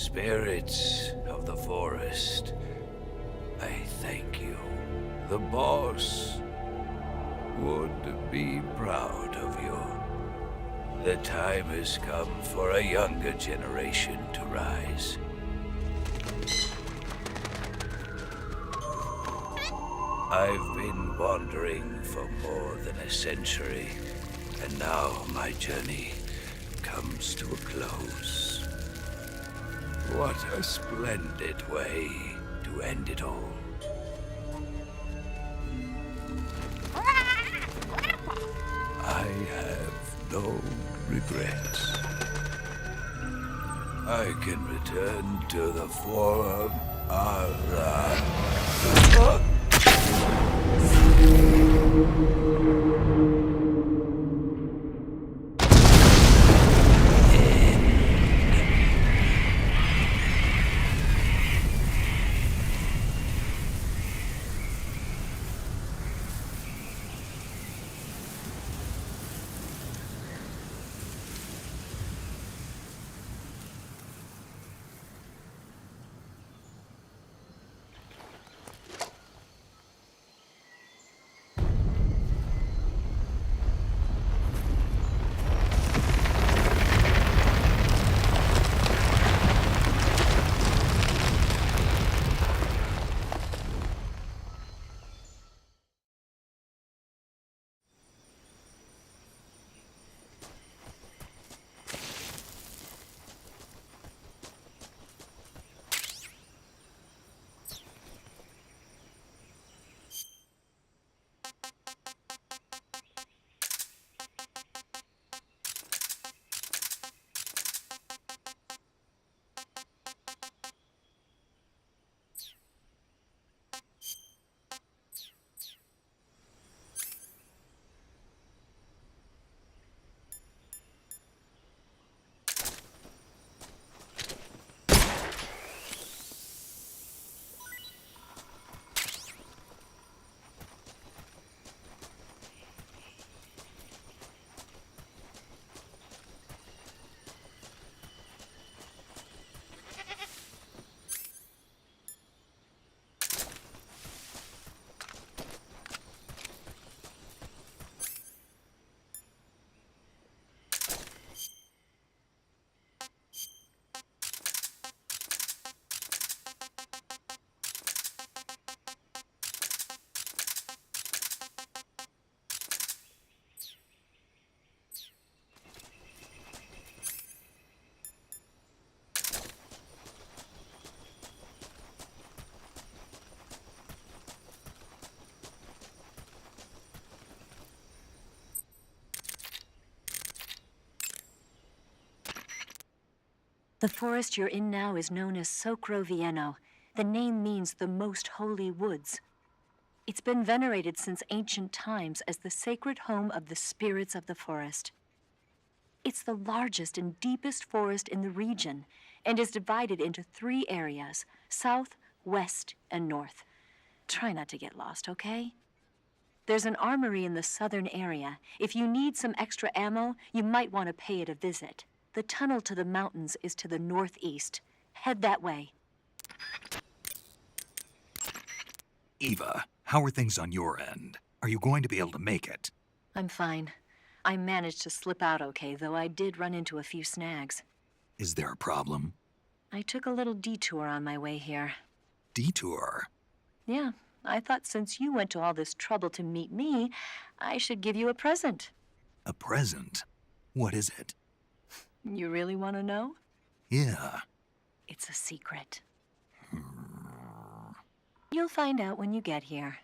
Spirits of the forest, I thank you. The boss would be proud of you. The time has come for a younger generation to rise. I've been wandering for more than a century, and now my journey comes to a close. What a splendid way to end it all. I have no regrets. I can return to the forum. The forest you're in now is known as Sobrevivi. The name means the most holy woods. It's been venerated since ancient times as the sacred home of the spirits of the forest. It's the largest and deepest forest in the region and is divided into 3 areas: south, west, and north. Try not to get lost, okay? There's an armory in the southern area. If you need some extra ammo, you might want to pay it a visit. The tunnel to the mountains is to the northeast. Head that way. Eva, how are things on your end? Are you going to be able to make it? I'm fine. I managed to slip out okay, though I did run into a few snags. Is there a problem? I took a little detour on my way here. Detour? Yeah, I thought since you went to all this trouble to meet me, I should give you a present. A present? What is it? You really want to know? Yeah. It's a secret. You'll find out when you get here.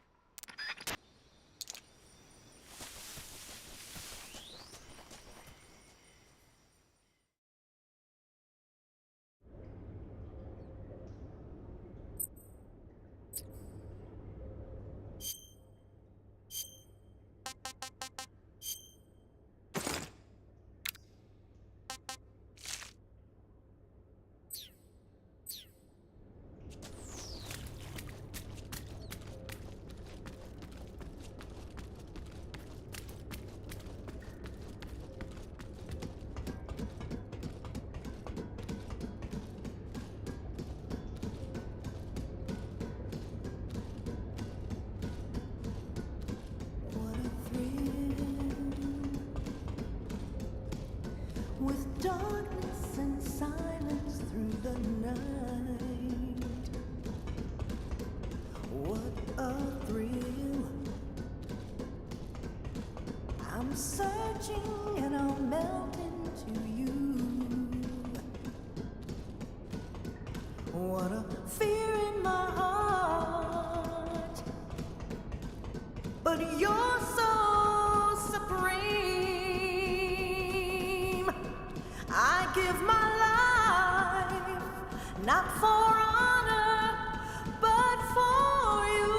darkness and silence through the night. What a thrill. I'm searching and I'll melt into you. What a fear in my heart. But you're so supreme. I give my life, not for honor, but for you.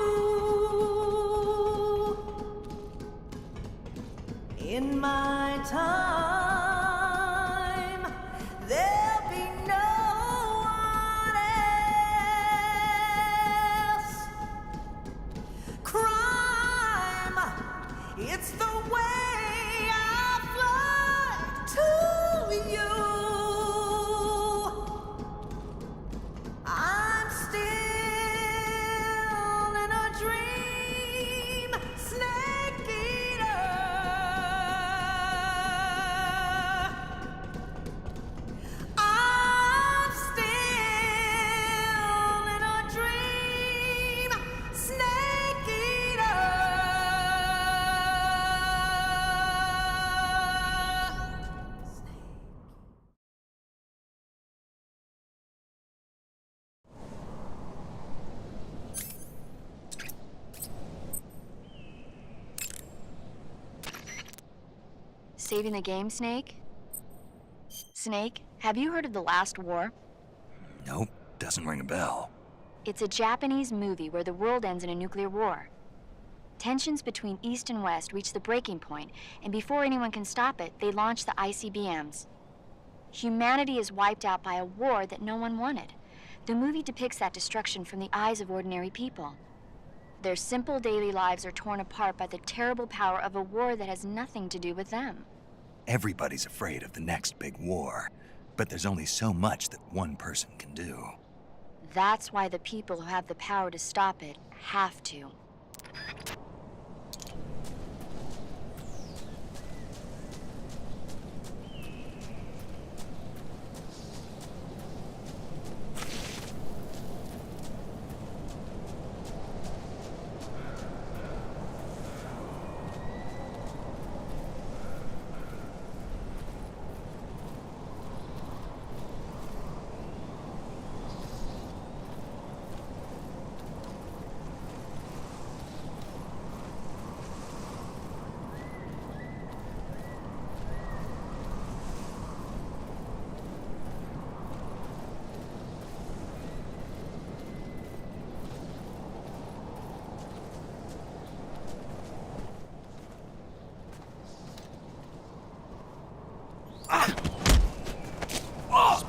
In my time, there'll be no one else. Crime, it's the way I fly to you. I'm still in a dream, snake eater. I'm still in a dream, snake eater. Saving the game, Snake? Snake, have you heard of The Last War? Nope, doesn't ring a bell. It's a Japanese movie where the world ends in a nuclear war. Tensions between East and West reach the breaking point, and before anyone can stop it, they launch the ICBMs. Humanity is wiped out by a war that no one wanted. The movie depicts that destruction from the eyes of ordinary people. Their simple daily lives are torn apart by the terrible power of a war that has nothing to do with them. Everybody's afraid of the next big war, but there's only so much that one person can do. That's why the people who have the power to stop it have to.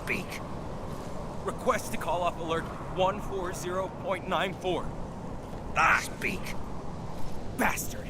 Speak. Request to call off alert 140.94. Speak. Bastard.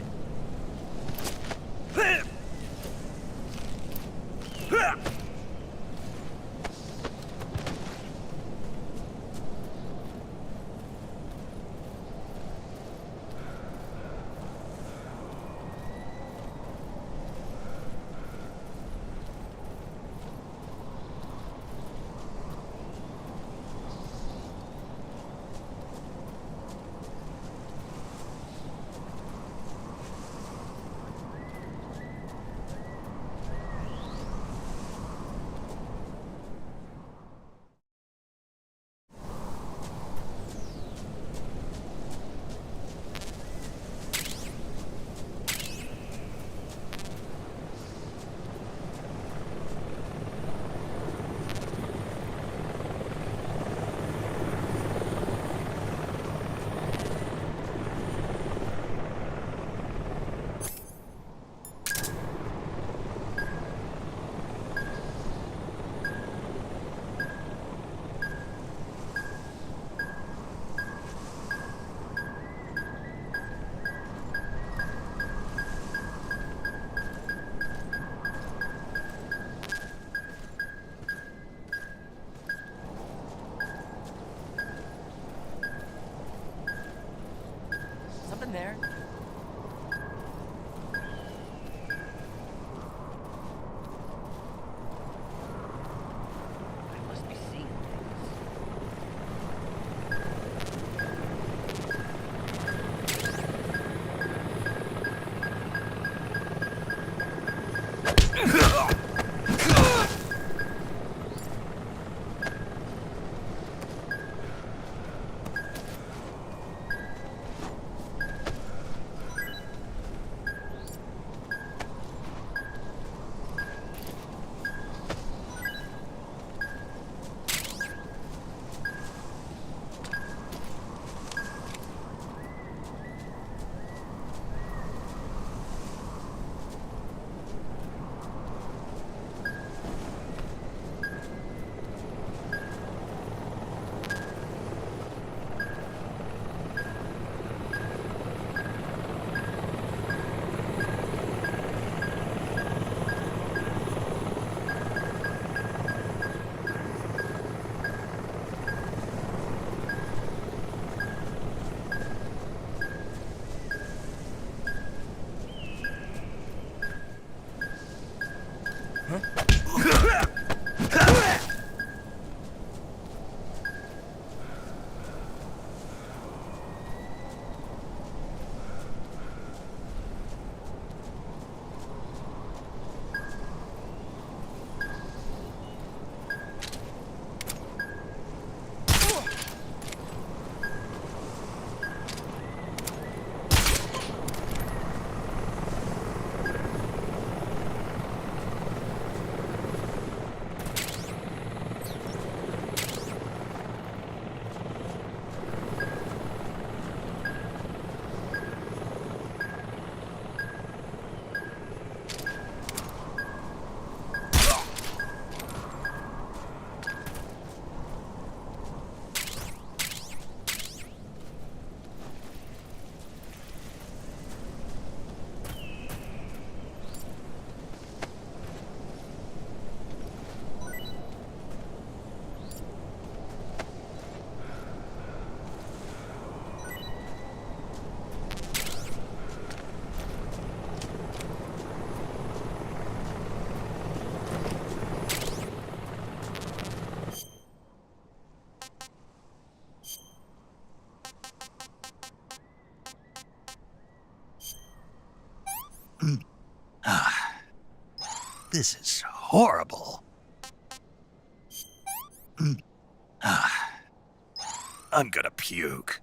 This is horrible. I'm gonna puke.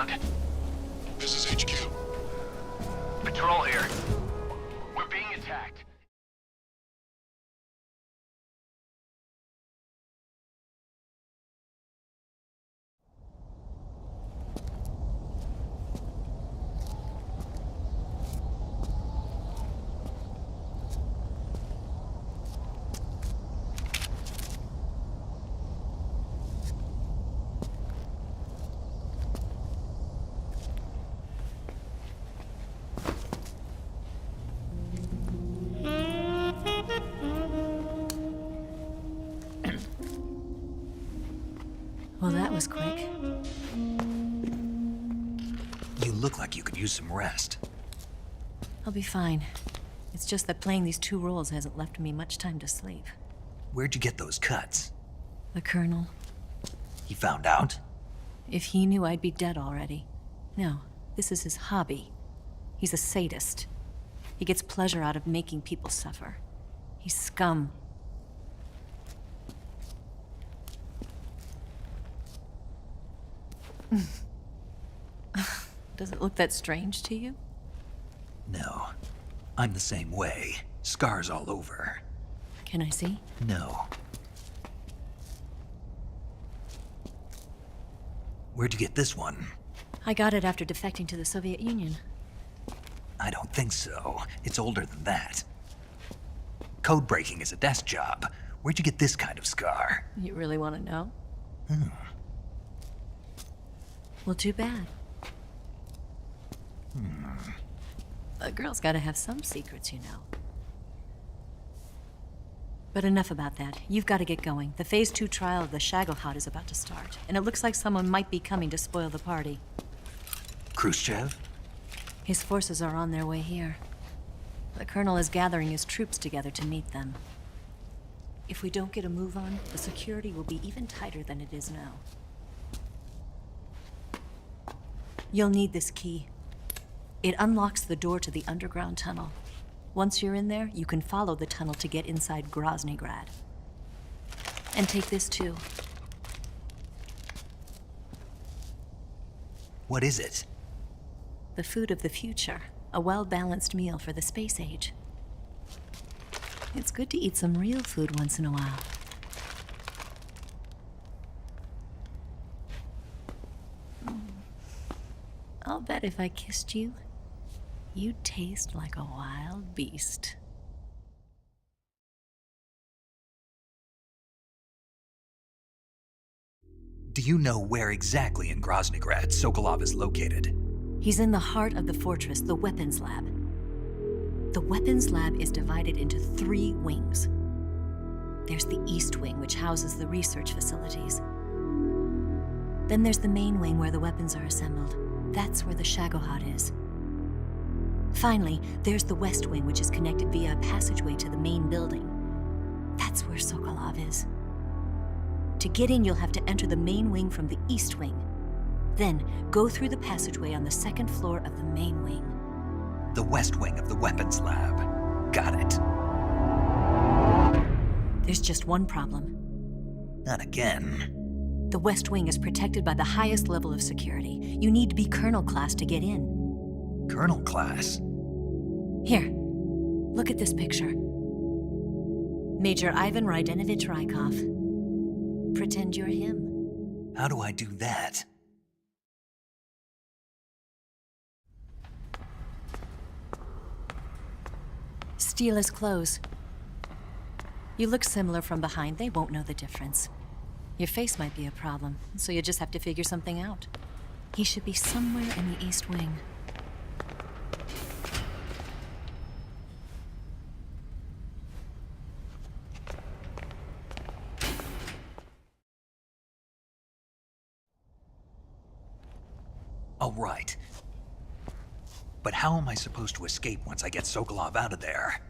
respond. This is HQ. Patrol here. We're being attacked. Well, that was quick. You look like you could use some rest. I'll be fine. It's just that playing these two roles hasn't left me much time to sleep. Where'd you get those cuts? The Colonel. He found out? If he knew, I'd be dead already. No, this is his hobby. He's a sadist. He gets pleasure out of making people suffer. He's scum. Does it look that strange to you? No. I'm the same way. Scars all over. Can I see? No. Where'd you get this one? I got it after defecting to the Soviet Union. I don't think so. It's older than that. Code breaking is a desk job. Where'd you get this kind of scar? You really want to know? Hmm. Well, too bad. A girl's gotta have some secrets, you know. But enough about that. You've got to get going. The Phase 2 trial of the Shagohod is about to start, and it looks like someone might be coming to spoil the party. Khrushchev? His forces are on their way here. The Colonel is gathering his troops together to meet them. If we don't get a move on, the security will be even tighter than it is now. You'll need this key. It unlocks the door to the underground tunnel. Once you're in there, you can follow the tunnel to get inside Groznygrad. And take this too. What is it? The food of the future. A well-balanced meal for the space age. It's good to eat some real food once in a while. I'll bet if I kissed you, you'd taste like a wild beast. Do you know where exactly in Groznygrad Sokolov is located? He's in the heart of the fortress, the weapons lab. The weapons lab is divided into 3 wings. There's the East Wing, which houses the research facilities. Then there's the main wing where the weapons are assembled. That's where the Shagohod is. Finally, there's the West Wing, which is connected via a passageway to the main building. That's where Sokolov is. To get in, you'll have to enter the main wing from the East Wing. Then, go through the passageway on the 2nd floor of the main wing. The West Wing of the weapons lab. Got it. There's just one problem. Not again. The West Wing is protected by the highest level of security. You need to be Colonel class to get in. Colonel class? Here, look at this picture. Major Ivan Rydenovich Rykov. Pretend you're him. How do I do that? Steal his clothes. You look similar from behind. They won't know the difference. Your face might be a problem, so you just have to figure something out. He should be somewhere in the East Wing. All right. But how am I supposed to escape once I get Sokolov out of there?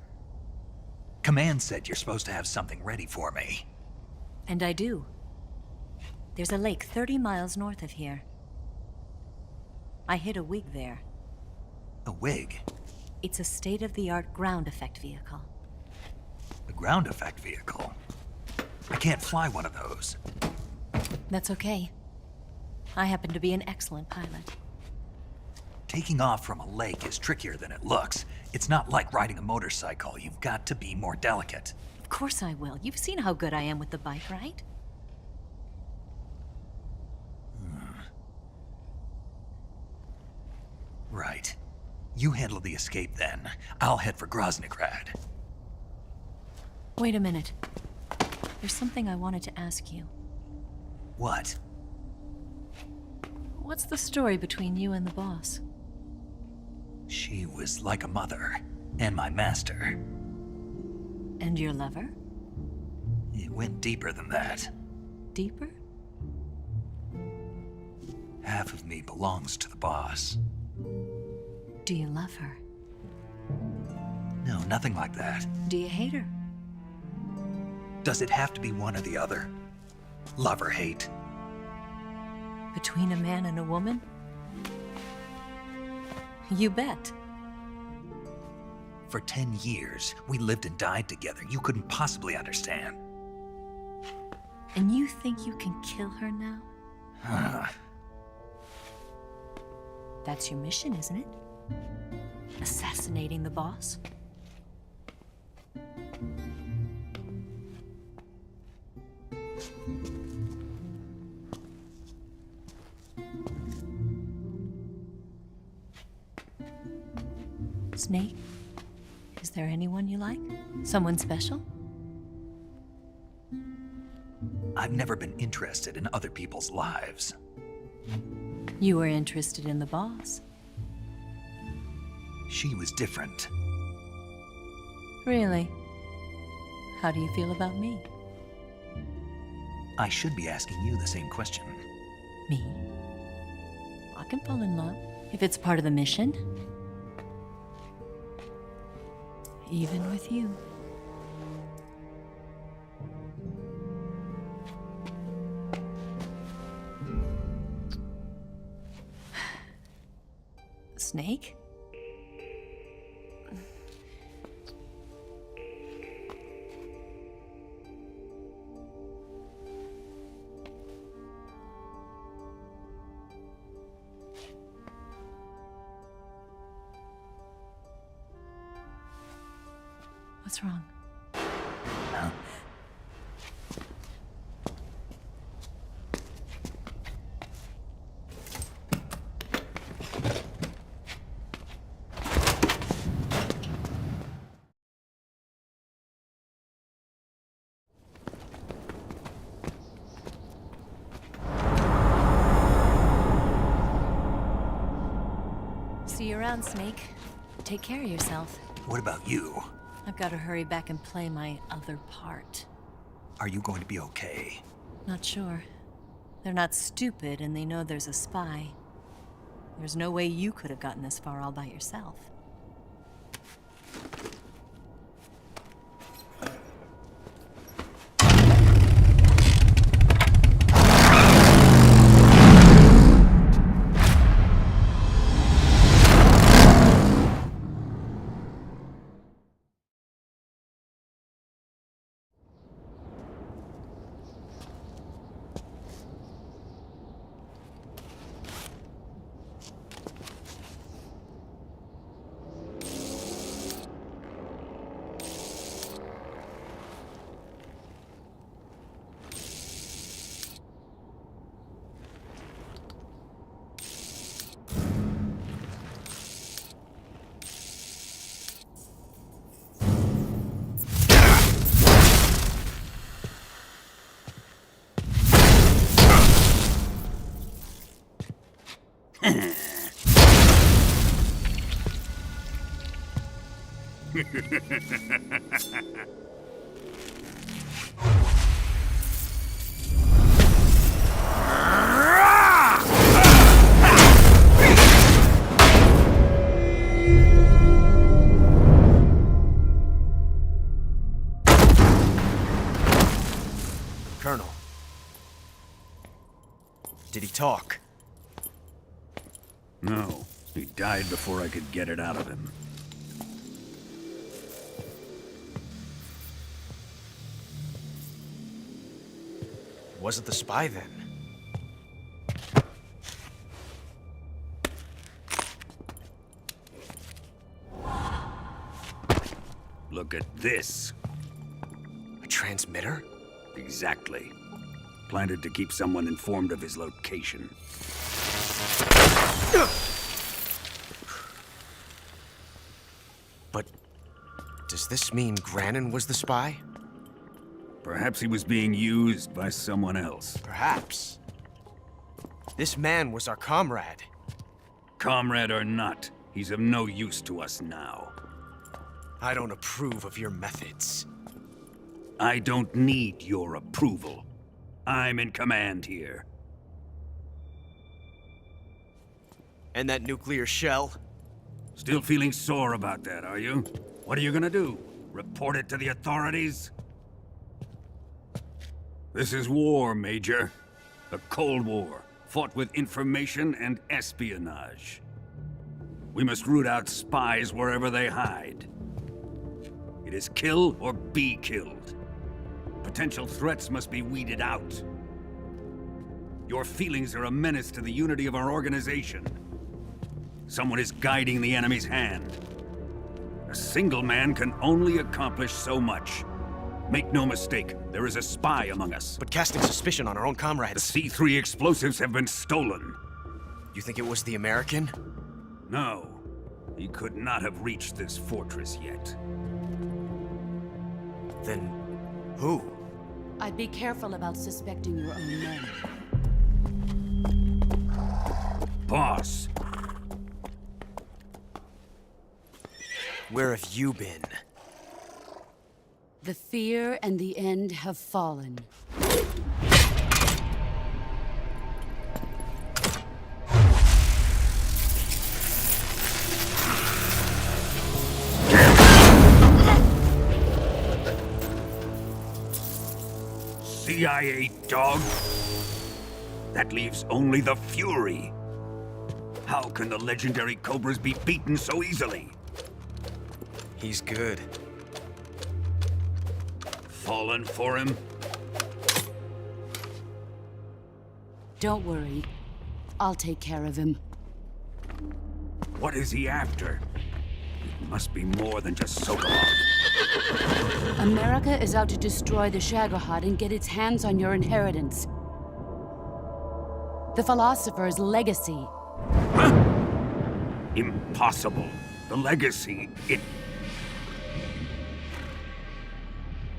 Command said you're supposed to have something ready for me. And I do. There's a lake 30 miles north of here. I hid a wig there. A wig? It's a state-of-the-art ground effect vehicle. A ground effect vehicle? I can't fly one of those. That's okay. I happen to be an excellent pilot. Taking off from a lake is trickier than it looks. It's not like riding a motorcycle. You've got to be more delicate. Of course I will. You've seen how good I am with the bike, right? Right. You handle the escape then. I'll head for Groznygrad. Wait a minute. There's something I wanted to ask you. What? What's the story between you and the boss? She was like a mother, and my master. And your lover? It went deeper than that. Deeper? Half of me belongs to the boss. Do you love her? No, nothing like that. Do you hate her? Does it have to be one or the other? Love or hate? Between a man and a woman? You bet. For 10 years, we lived and died together. You couldn't possibly understand. And you think you can kill her now? That's your mission, isn't it? Assassinating the boss? Snake, is there anyone you like? Someone special? I've never been interested in other people's lives. You were interested in the boss. She was different. Really? How do you feel about me? I should be asking you the same question. Me? I can fall in love if it's part of the mission. Even with you. Snake? What's wrong? Huh? See you around, Snake. Take care of yourself. What about you? I've got to hurry back and play my other part. Are you going to be okay? Not sure. They're not stupid, and they know there's a spy. There's no way you could have gotten this far all by yourself. Colonel. Did he talk? No, he died before I could get it out of him. Wasn't the spy then? Look at this. A transmitter? Exactly. Planted to keep someone informed of his location. But does this mean Granin was the spy? Perhaps he was being used by someone else. Perhaps. This man was our comrade. Comrade or not, he's of no use to us now. I don't approve of your methods. I don't need your approval. I'm in command here. And that nuclear shell? Still feeling sore about that, are you? What are you gonna do? Report it to the authorities? This is war, Major. A Cold War, fought with information and espionage. We must root out spies wherever they hide. It is kill or be killed. Potential threats must be weeded out. Your feelings are a menace to the unity of our organization. Someone is guiding the enemy's hand. A single man can only accomplish so much. Make no mistake, there is a spy among us. But casting suspicion on our own comrades. The C3 explosives have been stolen. You think it was the American? No. He could not have reached this fortress yet. Then who? I'd be careful about suspecting your own men. Boss. Where have you been? The fear and the end have fallen. CIA dog? That leaves only the Fury. How can the legendary Cobras be beaten so easily? He's good. Fallen for him? Don't worry. I'll take care of him. What is he after? It must be more than just Sokolov. America is out to destroy the Shagohod and get its hands on your inheritance. The philosopher's legacy. Huh? Impossible. The legacy,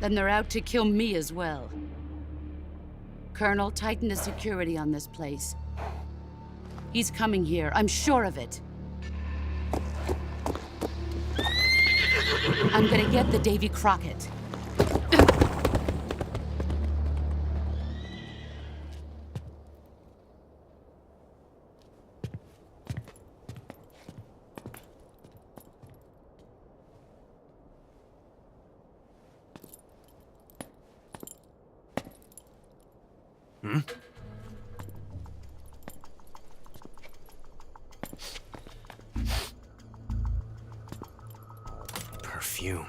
Then they're out to kill me as well. Colonel, tighten the security on this place. He's coming here, I'm sure of it. I'm gonna get the Davy Crockett. Perfume.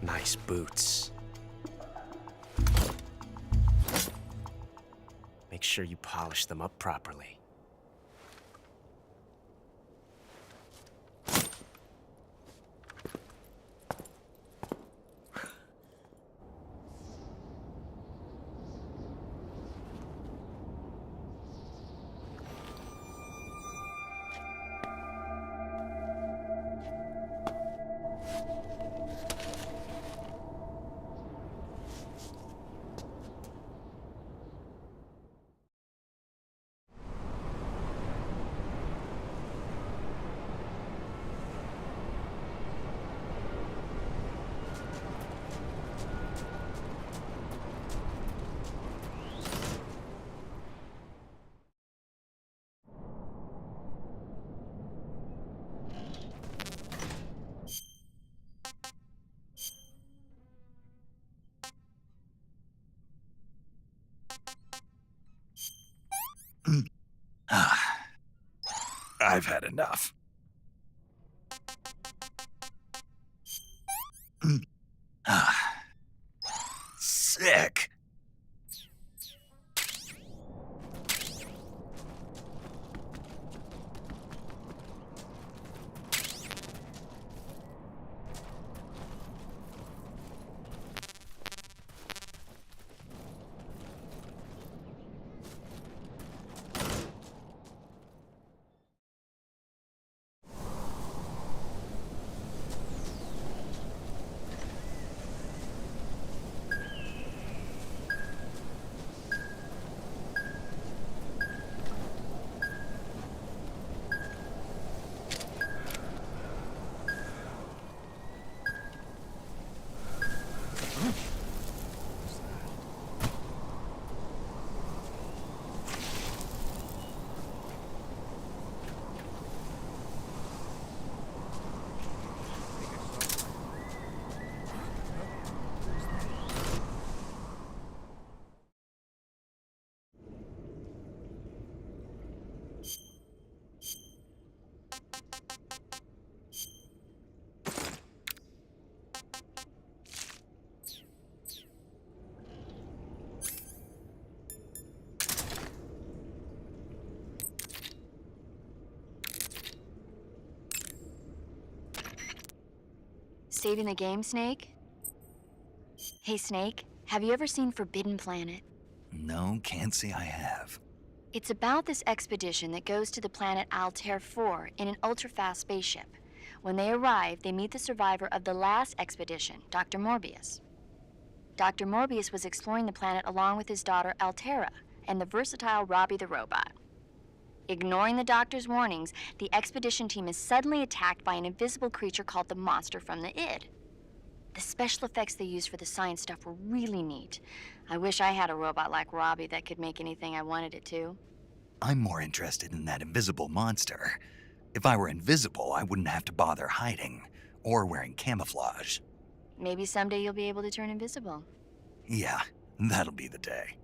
Nice boots. Make sure you polish them up properly. I've had enough. Sick. Saving the game, Snake? Hey, Snake, have you ever seen Forbidden Planet? No, can't say I have. It's about this expedition that goes to the planet Altair 4 in an ultra-fast spaceship. When they arrive, they meet the survivor of the last expedition, Dr. Morbius. Dr. Morbius was exploring the planet along with his daughter Altera and the versatile Robbie the robot. Ignoring the doctor's warnings, the expedition team is suddenly attacked by an invisible creature called the Monster from the Id. The special effects they used for the science stuff were really neat. I wish I had a robot like Robbie that could make anything I wanted it to. I'm more interested in that invisible monster. If I were invisible, I wouldn't have to bother hiding or wearing camouflage. Maybe someday you'll be able to turn invisible. Yeah, that'll be the day.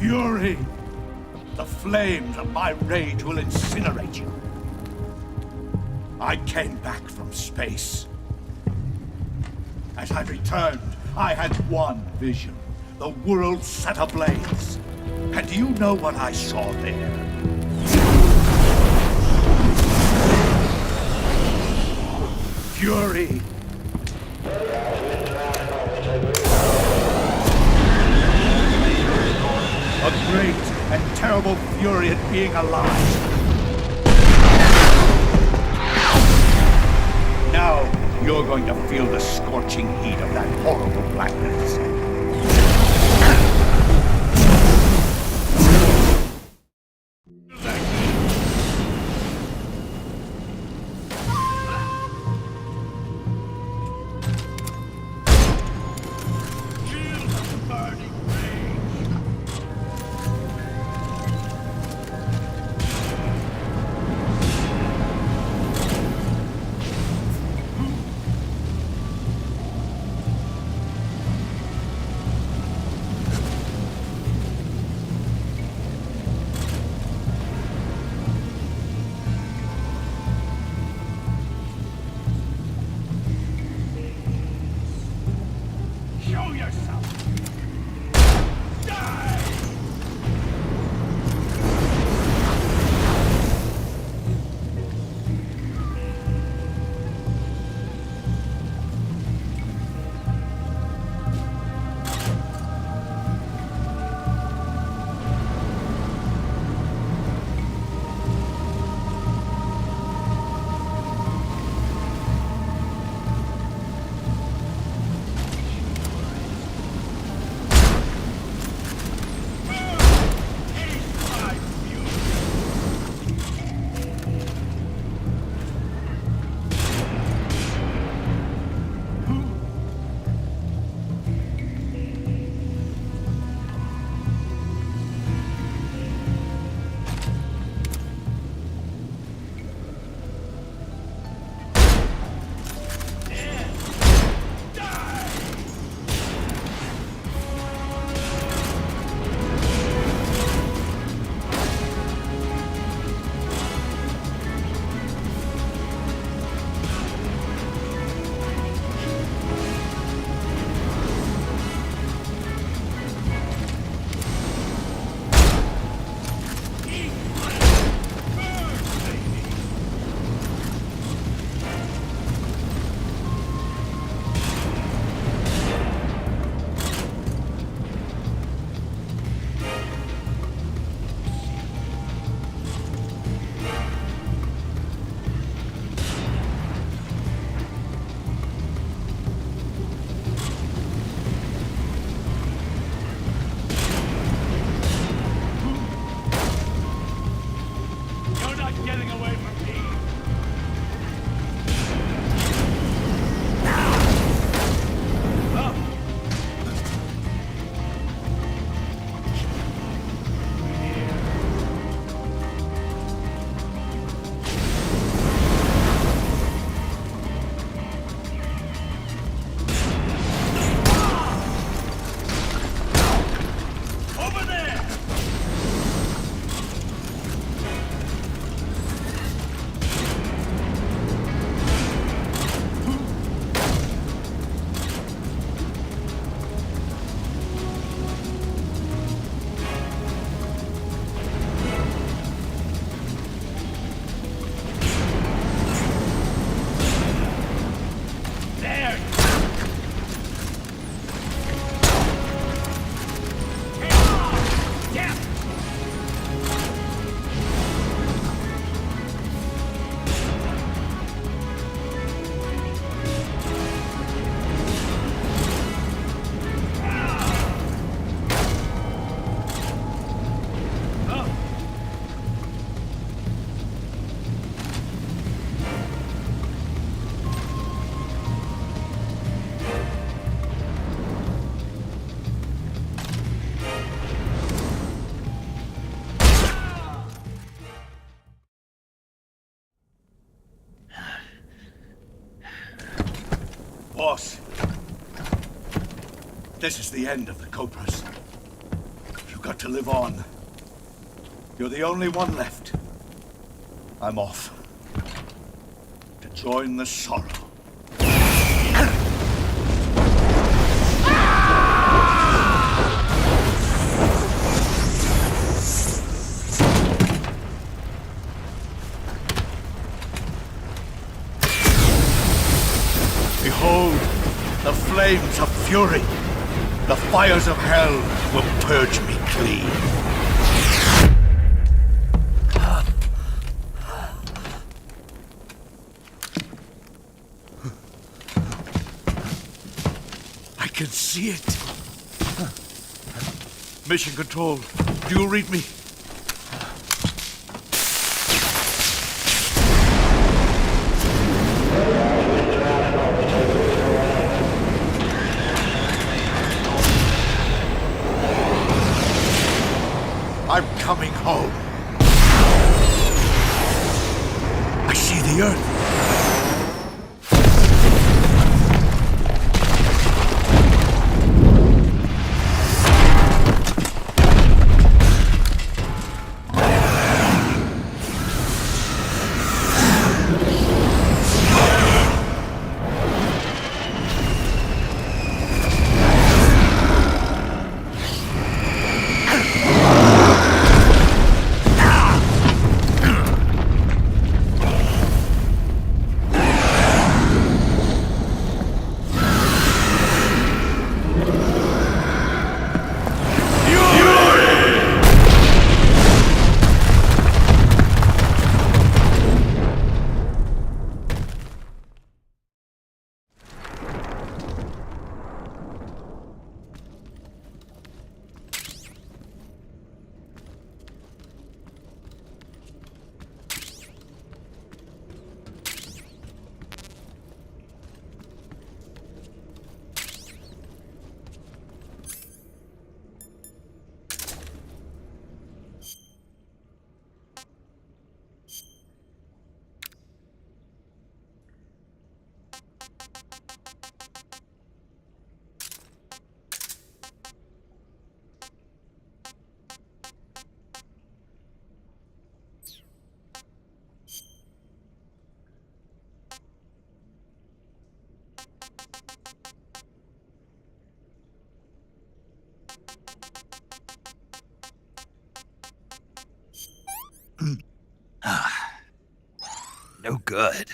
Fury! The flames of my rage will incinerate you. I came back from space. As I returned, I had one vision. The world set ablaze. And do you know what I saw there? Fury! A great and terrible fury at being alive. going to feel the scorching heat of that horrible blackness. Boss, this is the end of the Cobras. You've got to live on. You're the only one left. I'm off. To join the sorrow. Behold, the flames of fury. The fires of hell will purge me clean. can see it. Mission Control, do you read me? I'm coming home. I see the Earth. No good.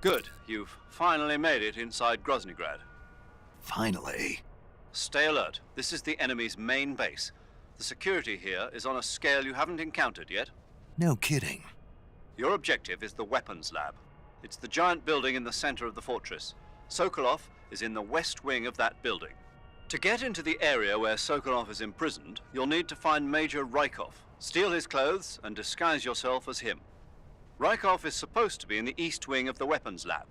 Good. You've finally made it inside Groznygrad. Finally. Stay alert. This is the enemy's main base. The security here is on a scale you haven't encountered yet. No kidding. Your objective is the weapons lab. It's the giant building in the center of the fortress. Sokolov is in the west wing of that building. To get into the area where Sokolov is imprisoned, you'll need to find Major Rykov, steal his clothes, and disguise yourself as him. Rykov is supposed to be in the east wing of the weapons lab.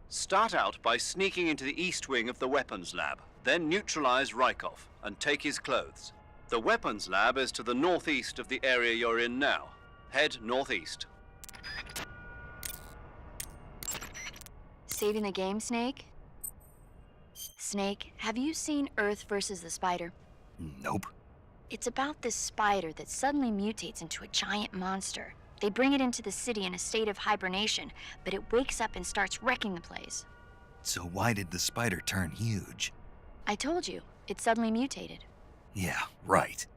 Start out by sneaking into the east wing of the weapons lab, then neutralize Rykov and take his clothes. The weapons lab is to the northeast of the area you're in now. Head northeast. Saving the game, Snake? Snake, have you seen Earth versus the Spider? Nope. It's about this spider that suddenly mutates into a giant monster. They bring it into the city in a state of hibernation, but it wakes up and starts wrecking the place. So why did the spider turn huge? I told you, it suddenly mutated. Yeah, right.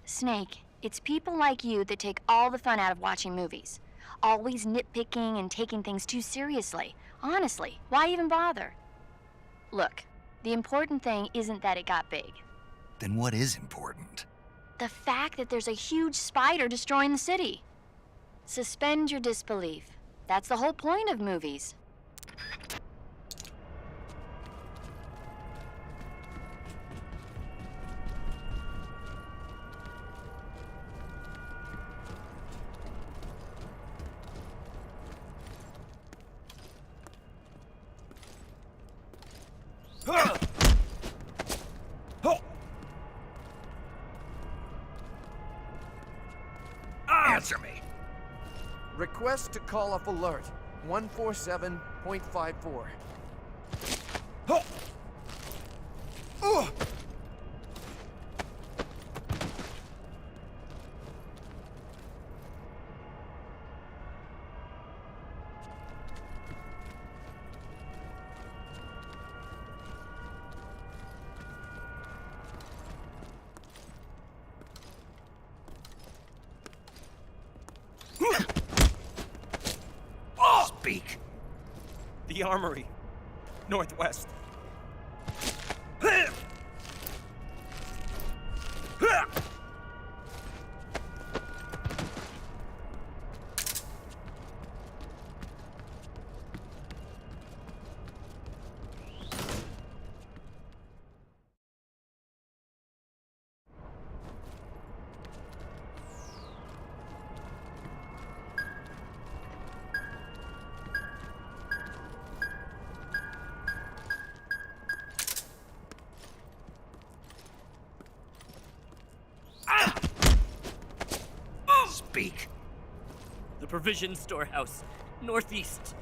Snake, it's people like you that take all the fun out of watching movies. Always nitpicking and taking things too seriously. Honestly, why even bother? Look, the important thing isn't that it got big. Then what is important? The fact that there's a huge spider destroying the city. Suspend your disbelief. That's the whole point of movies. Answer me. Request to call off alert. 147.54. Speak. The armory. Northwest. Speak. The provision storehouse, northeast.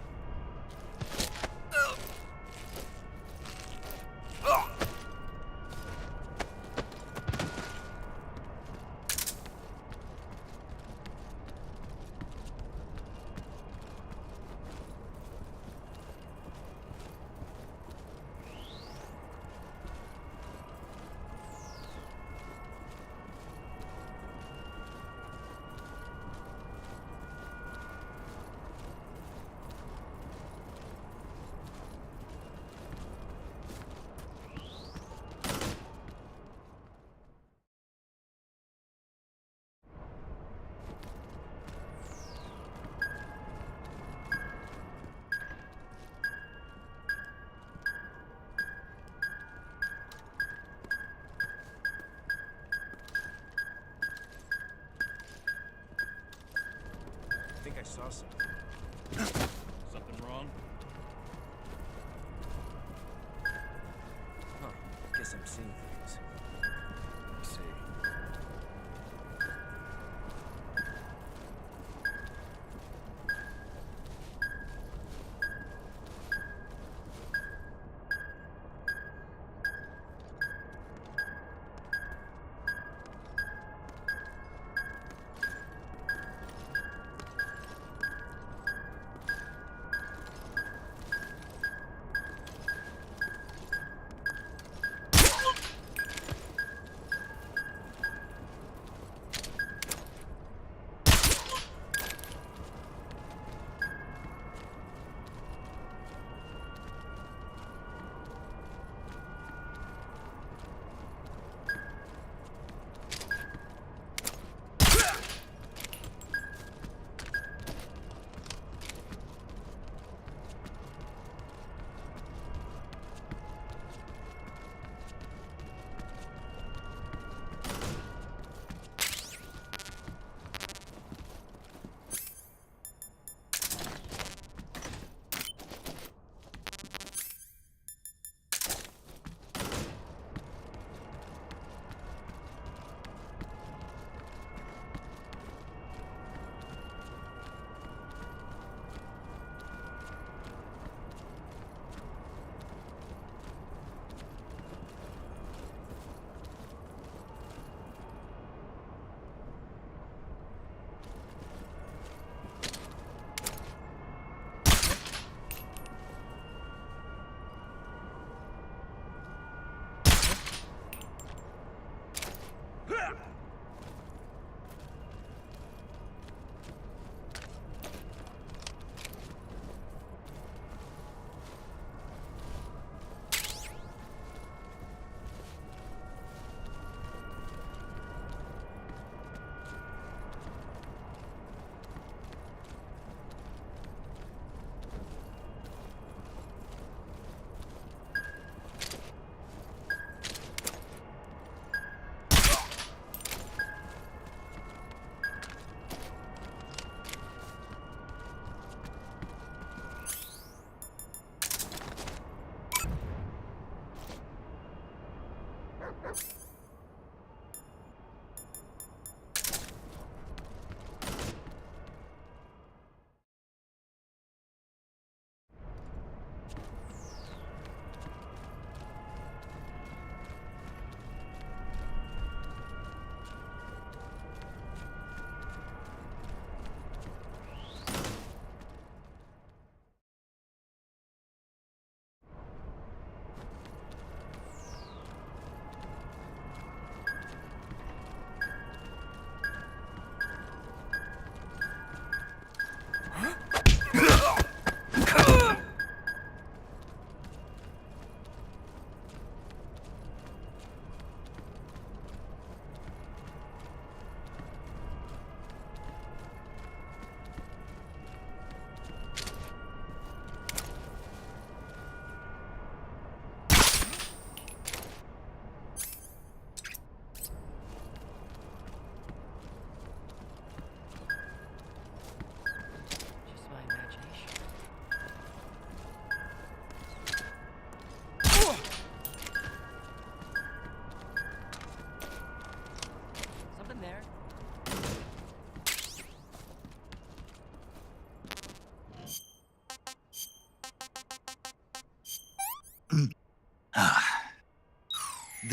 I think I saw something. Something wrong? Huh. Guess I'm seeing things. I see.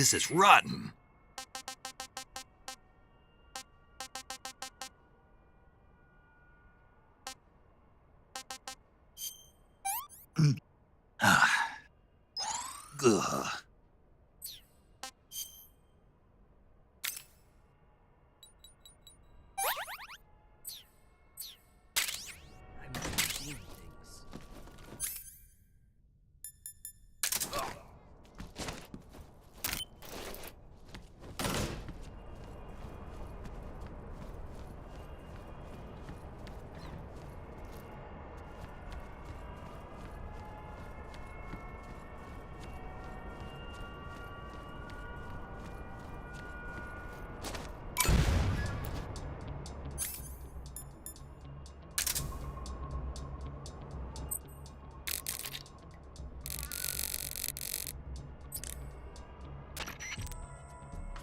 This is rotten. Ugh.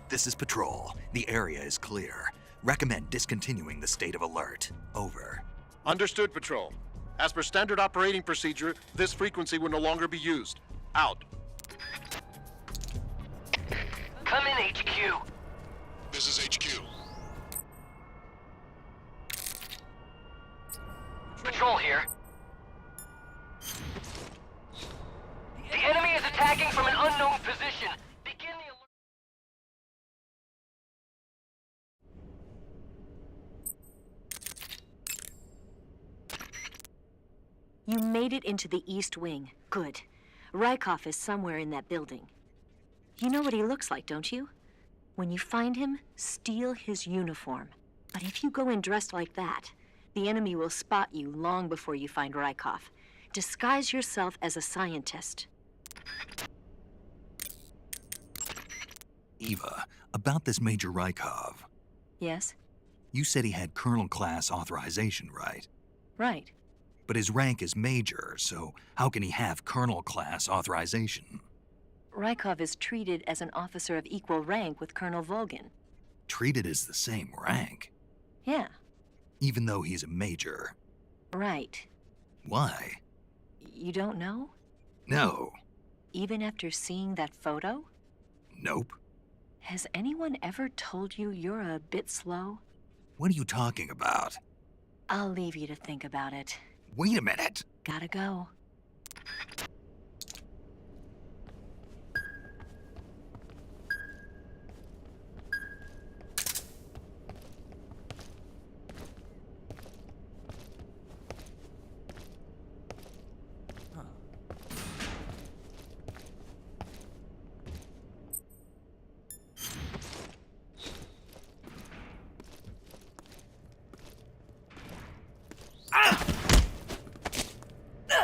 This is Patrol. The area is clear. Recommend discontinuing the state of alert. Over. Understood, Patrol. As per standard operating procedure, this frequency will no longer be used. Out. Come in, HQ. This is HQ. Patrol here. The enemy is attacking from an unknown position. Begin the alert. You made it into the East Wing. Good. Rykov is somewhere in that building. You know what he looks like, don't you? When you find him, steal his uniform. But if you go in dressed like that, the enemy will spot you long before you find Rykov. Disguise yourself as a scientist. Eva, about this Major Rykov. Yes? You said he had Colonel class authorization, right? Right. But his rank is Major, so how can he have Colonel class authorization? Rykov is treated as an officer of equal rank with Colonel Volgin. Treated as the same rank? Yeah. Even though he's a Major? Right. Why? You don't know? No. Even after seeing that photo? Nope. Has anyone ever told you you're a bit slow? What are you talking about? I'll leave you to think about it. Wait a minute. Gotta go.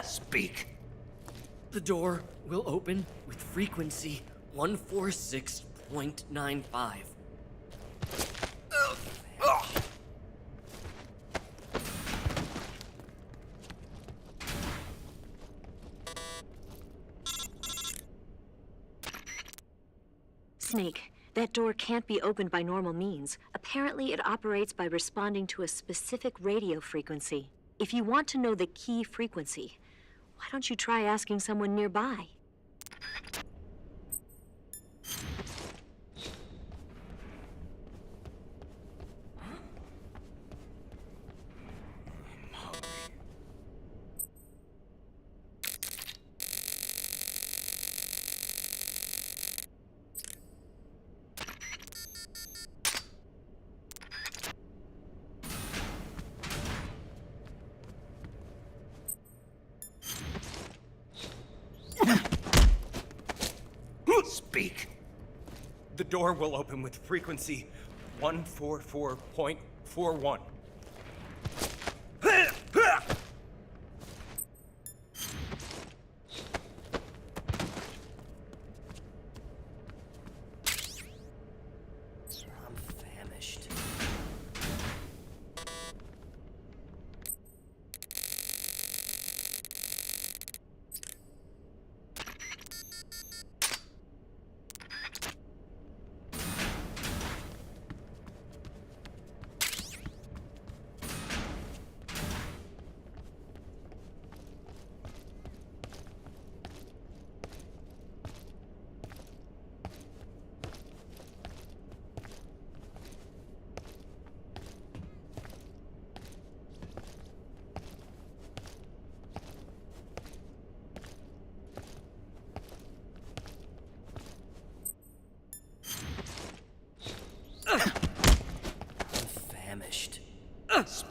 Speak. The door will open with frequency 146.95. Snake, that door can't be opened by normal means. Apparently, it operates by responding to a specific radio frequency. If you want to know the key frequency, why don't you try asking someone nearby? Speak. The door will open with frequency 144.41. I'm famished.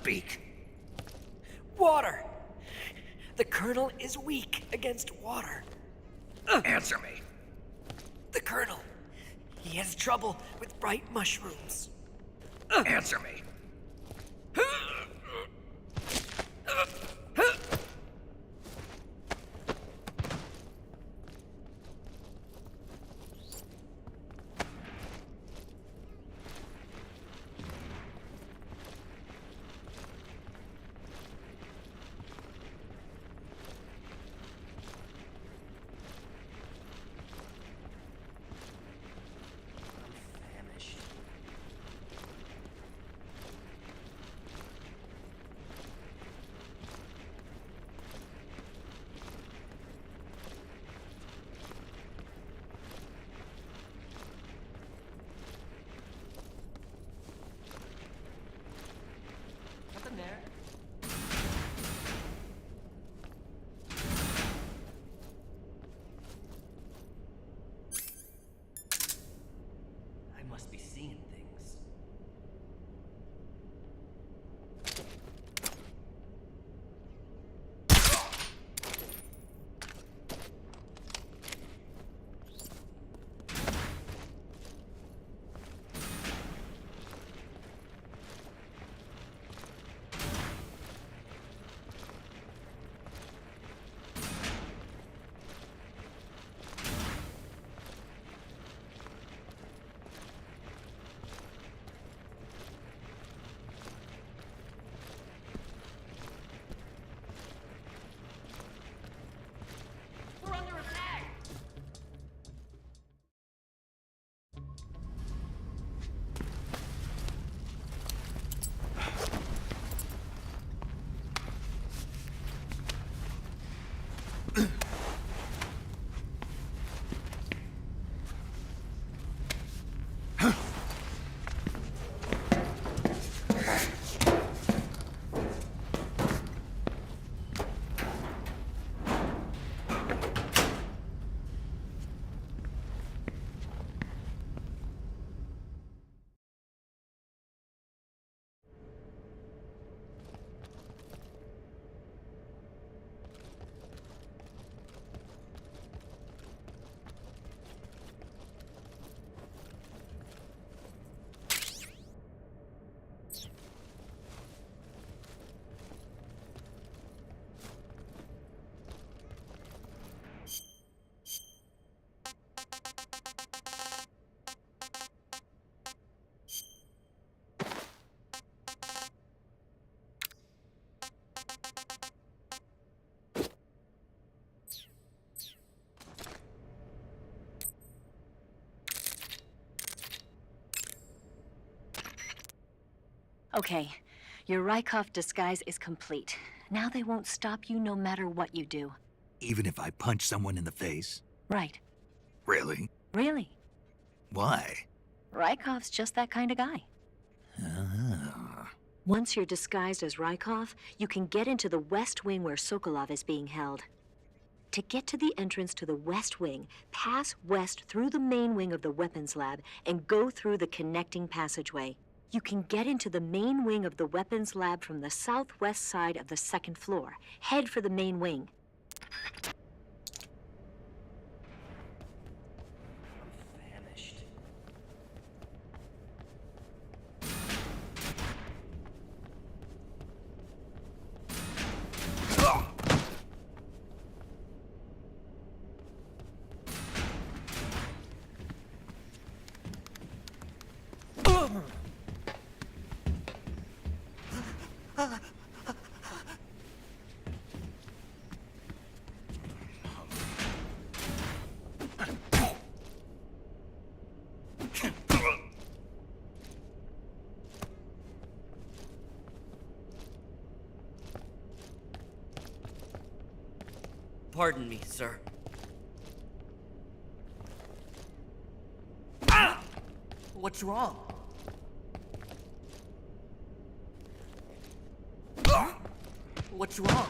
speak. Water! The Colonel is weak against water. Answer me. The Colonel. He has trouble with bright mushrooms. Answer me. Nothing there. I must be seeing things. We're under attack! Okay, your Rykov disguise is complete. Now they won't stop you no matter what you do. Even if I punch someone in the face? Right. Really? Really. Why? Rykov's just that kind of guy. Ah. Once you're disguised as Rykov, you can get into the West Wing where Sokolov is being held. To get to the entrance to the West Wing, pass west through the main wing of the weapons lab and go through the connecting passageway. You can get into the main wing of the weapons lab from the southwest side of the second floor. Head for the main wing. Famished. Pardon me, sir. Ah! What's wrong? What's wrong?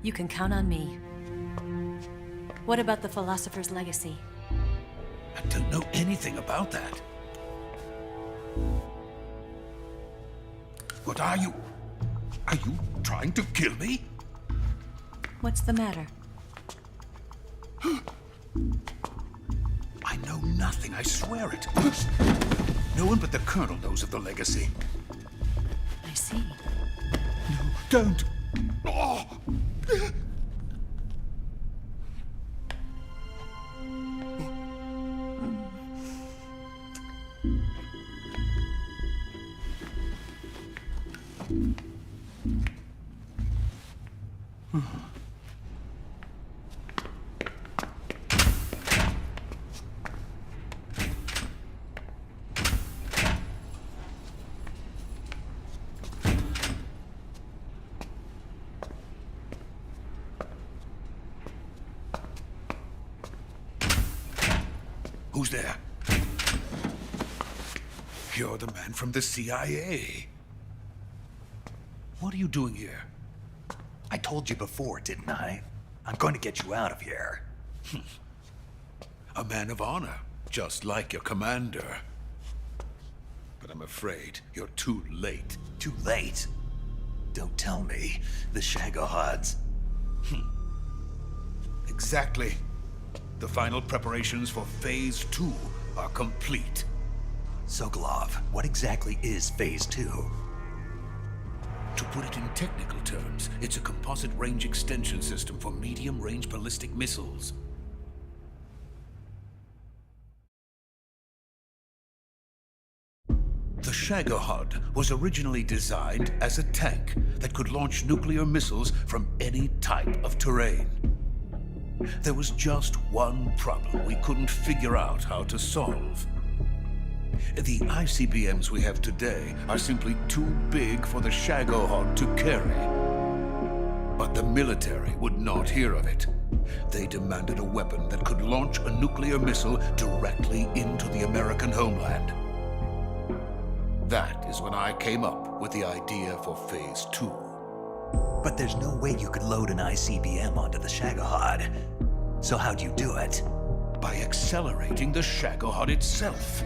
You can count on me. What about the philosopher's legacy? I don't know anything about that. What are you? Are you trying to kill me? What's the matter? I know nothing, I swear it. No one but the Colonel knows of the legacy. I see. No, don't. Oh. Who's there? You're the man from the CIA. What are you doing here? I told you before, didn't I? I'm going to get you out of here. A man of honor, just like your commander. But I'm afraid you're too late. Too late? Don't tell me. The Shagohods. Exactly. The final preparations for Phase 2 are complete. Sokolov, what exactly is Phase 2? To put it in technical terms, it's a composite range extension system for medium-range ballistic missiles. The Shagohod was originally designed as a tank that could launch nuclear missiles from any type of terrain. There was just one problem we couldn't figure out how to solve. The ICBMs we have today are simply too big for the Shagohod to carry. But the military would not hear of it. They demanded a weapon that could launch a nuclear missile directly into the American homeland. That is when I came up with the idea for Phase 2. But there's no way you could load an ICBM onto the Shagohod. So how'd you do it? By accelerating the Shagohod itself.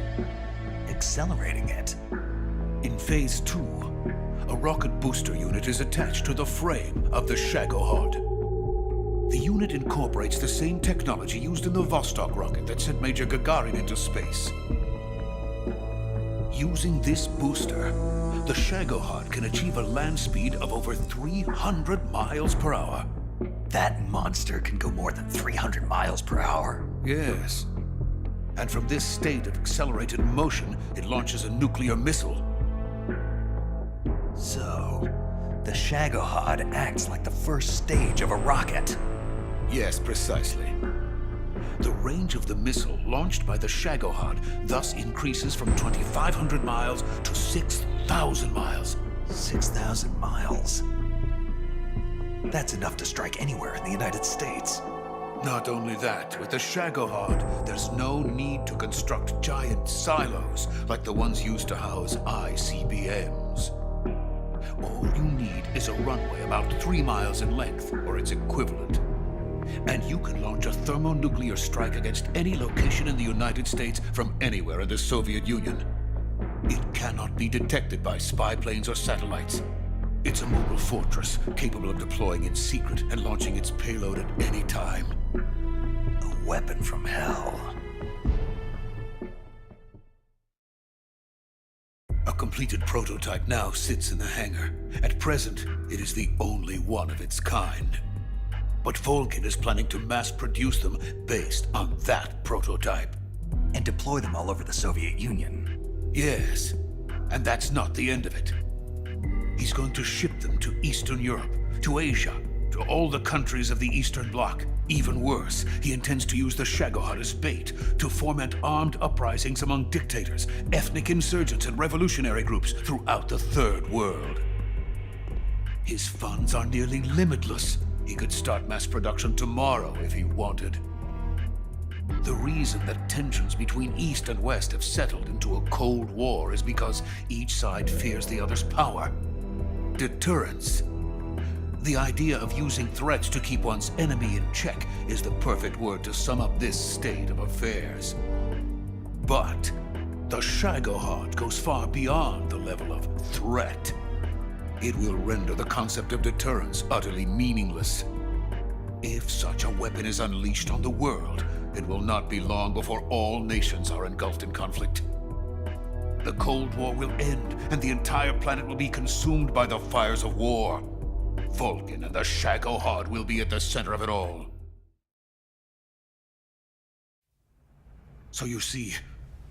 Accelerating it? In Phase 2, a rocket booster unit is attached to the frame of the Shagohod. The unit incorporates the same technology used in the Vostok rocket that sent Major Gagarin into space. Using this booster, the Shagohod can achieve a land speed of over 300 miles per hour. That monster can go more than 300 miles per hour? Yes. And from this state of accelerated motion, it launches a nuclear missile. So, the Shagohod acts like the first stage of a rocket. Yes, precisely. The range of the missile launched by the Shagohod thus increases from 2,500 miles to 6,000 miles. 6,000 miles? That's enough to strike anywhere in the United States. Not only that, with the Shagohod, there's no need to construct giant silos like the ones used to house ICBMs. All you need is a runway about 3 miles in length, or its equivalent. And you can launch a thermonuclear strike against any location in the United States from anywhere in the Soviet Union. It cannot be detected by spy planes or satellites. It's a mobile fortress, capable of deploying in secret and launching its payload at any time. A weapon from hell. A completed prototype now sits in the hangar. At present, it is the only one of its kind. But Volkin is planning to mass-produce them based on that prototype. And deploy them all over the Soviet Union. Yes, and that's not the end of it. He's going to ship them to Eastern Europe, to Asia, to all the countries of the Eastern Bloc. Even worse, he intends to use the Shagohod as bait to foment armed uprisings among dictators, ethnic insurgents, and revolutionary groups throughout the Third World. His funds are nearly limitless. He could start mass production tomorrow if he wanted. The reason that tensions between East and West have settled into a Cold War is because each side fears the other's power. Deterrence. The idea of using threats to keep one's enemy in check is the perfect word to sum up this state of affairs. But the Shagohod goes far beyond the level of threat. It will render the concept of deterrence utterly meaningless. If such a weapon is unleashed on the world, it will not be long before all nations are engulfed in conflict. The Cold War will end, and the entire planet will be consumed by the fires of war. Vulcan and the Shagohod will be at the center of it all. So you see,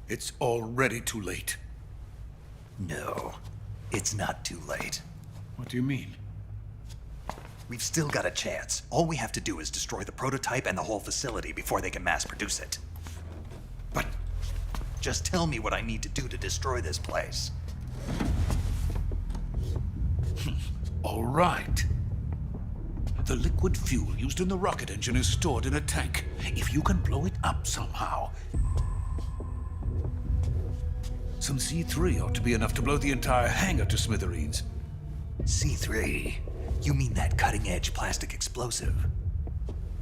it's already too late. No, it's not too late. What do you mean? We've still got a chance. All we have to do is destroy the prototype and the whole facility before they can mass produce it. But just tell me what I need to do to destroy this place. All right. The liquid fuel used in the rocket engine is stored in a tank. If you can blow it up somehow. Some C3 ought to be enough to blow the entire hangar to smithereens. C3? You mean that cutting-edge plastic explosive?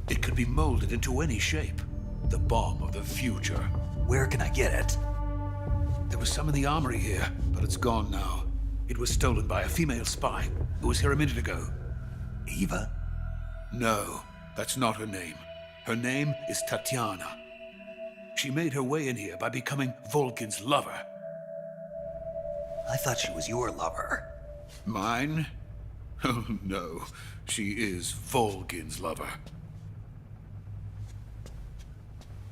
It could be molded into any shape. The bomb of the future. Where can I get it? There was some in the armory here, but it's gone now. It was stolen by a female spy who was here a minute ago. Eva? No, that's not her name. Her name is Tatiana. She made her way in here by becoming Vulcan's lover. I thought she was your lover. Mine? Oh no, she is Vulcan's lover.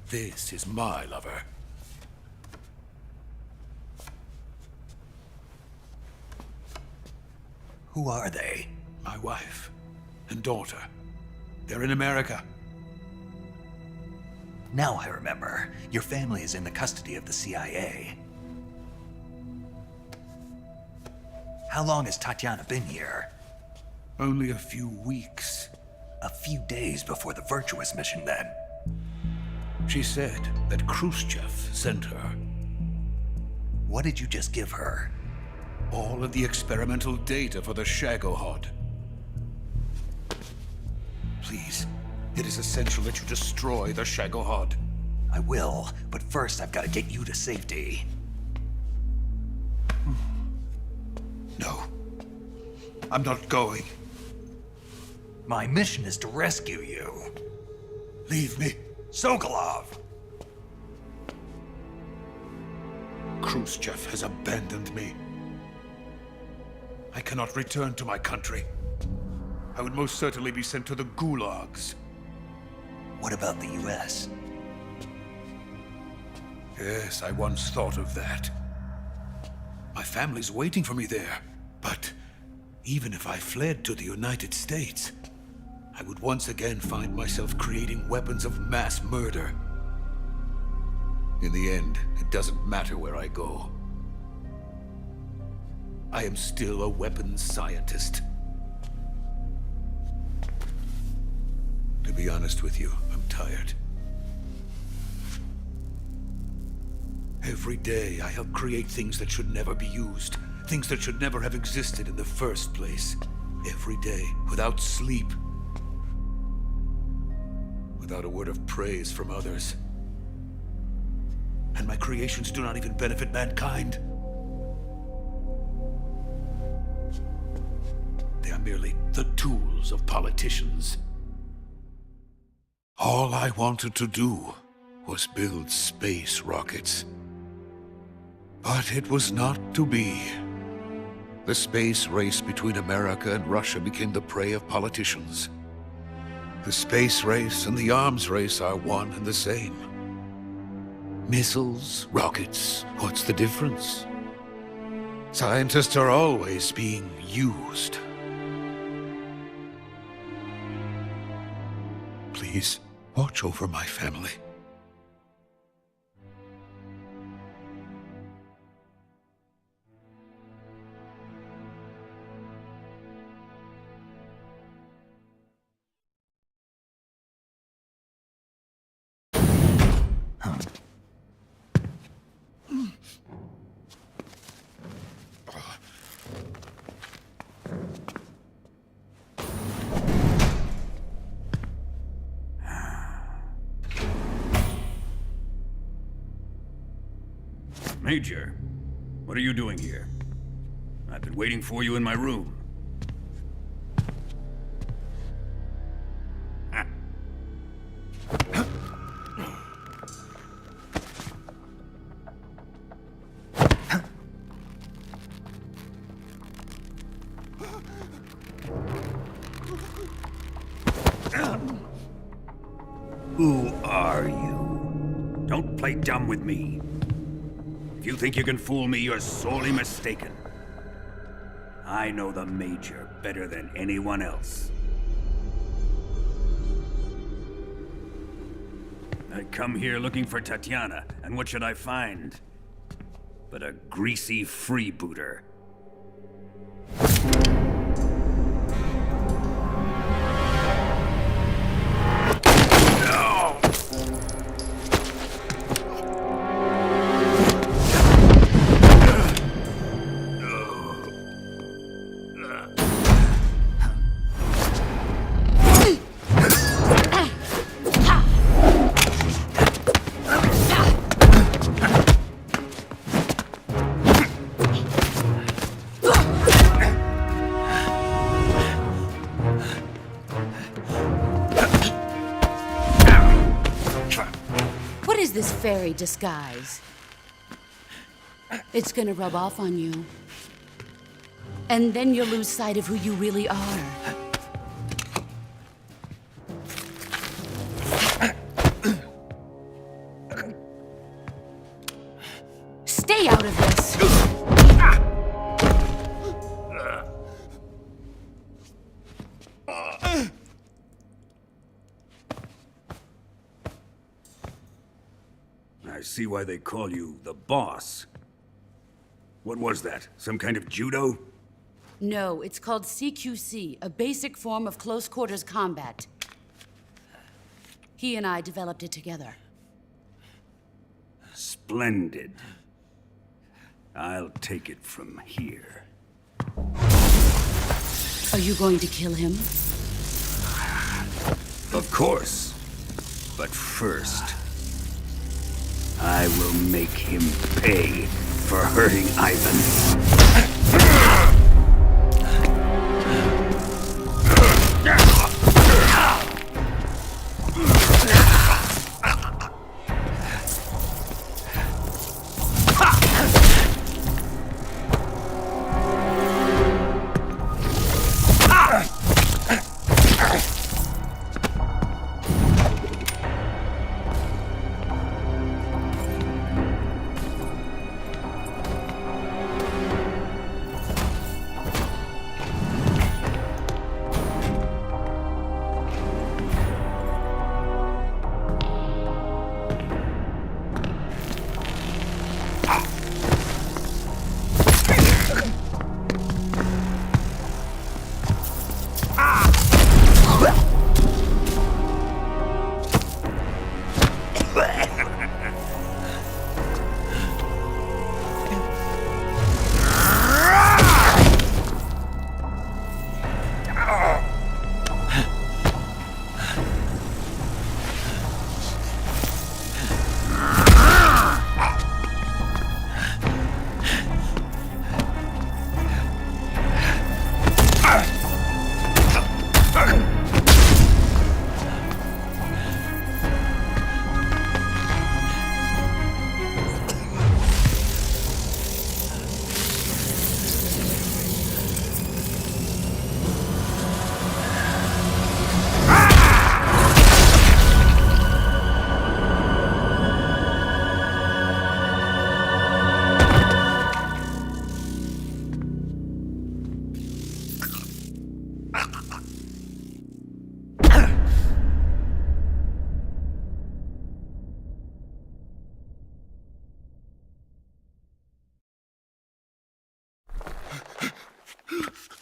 This is my lover. Who are they? My wife and daughter. They're in America. Now I remember. Your family is in the custody of the CIA. How long has Tatiana been here? Only a few weeks. A few days before the Virtuous mission, then. She said that Khrushchev sent her. What did you just give her? All of the experimental data for the Shagohod. Please, it is essential that you destroy the Shagohod. I will, but first I've got to get you to safety. No. I'm not going. My mission is to rescue you. Leave me. Sokolov! Khrushchev has abandoned me. I cannot return to my country. I would most certainly be sent to the gulags. What about the US? Yes, I once thought of that. My family's waiting for me there. But even if I fled to the United States, I would once again find myself creating weapons of mass murder. In the end, it doesn't matter where I go. I am still a weapons scientist. To be honest with you, I'm tired. Every day, I help create things that should never be used. Things that should never have existed in the first place. Every day, without sleep. Without a word of praise from others. And my creations do not even benefit mankind. They are merely the tools of politicians. All I wanted to do was build space rockets. But it was not to be. The space race between America and Russia became the prey of politicians. The space race and the arms race are one and the same. Missiles, rockets, what's the difference? Scientists are always being used. Please, watch over my family. Major, what are you doing here? I've been waiting for you in my room. Who are you? Don't play dumb with me. If you think you can fool me, you're sorely mistaken. I know the Major better than anyone else. I come here looking for Tatiana, and what should I find? But a greasy freebooter. This fairy disguise. It's gonna rub off on you. And then you'll lose sight of who you really are. Stay out of this! I see why they call you the boss. What was that? Some kind of judo? No, it's called CQC, a basic form of close quarters combat. He and I developed it together. Splendid. I'll take it from here. Are you going to kill him? Of course. But first, I will make him pay for hurting Ivan.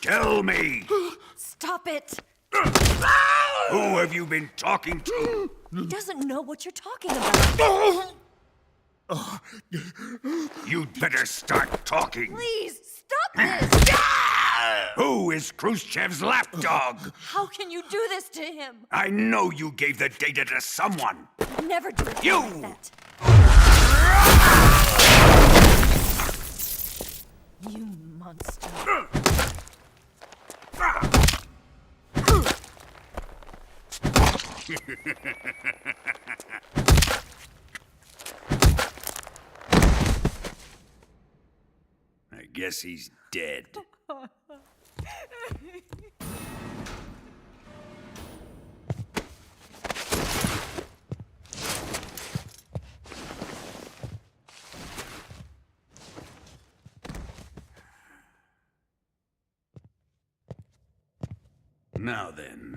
Tell me! Stop it! Who have you been talking to? He doesn't know what you're talking about. You'd better start talking. Please, stop this! Who is Khrushchev's lapdog? How can you do this to him? I know you gave the data to someone. Never do it You! like that. You monster. I guess he's dead. Now then,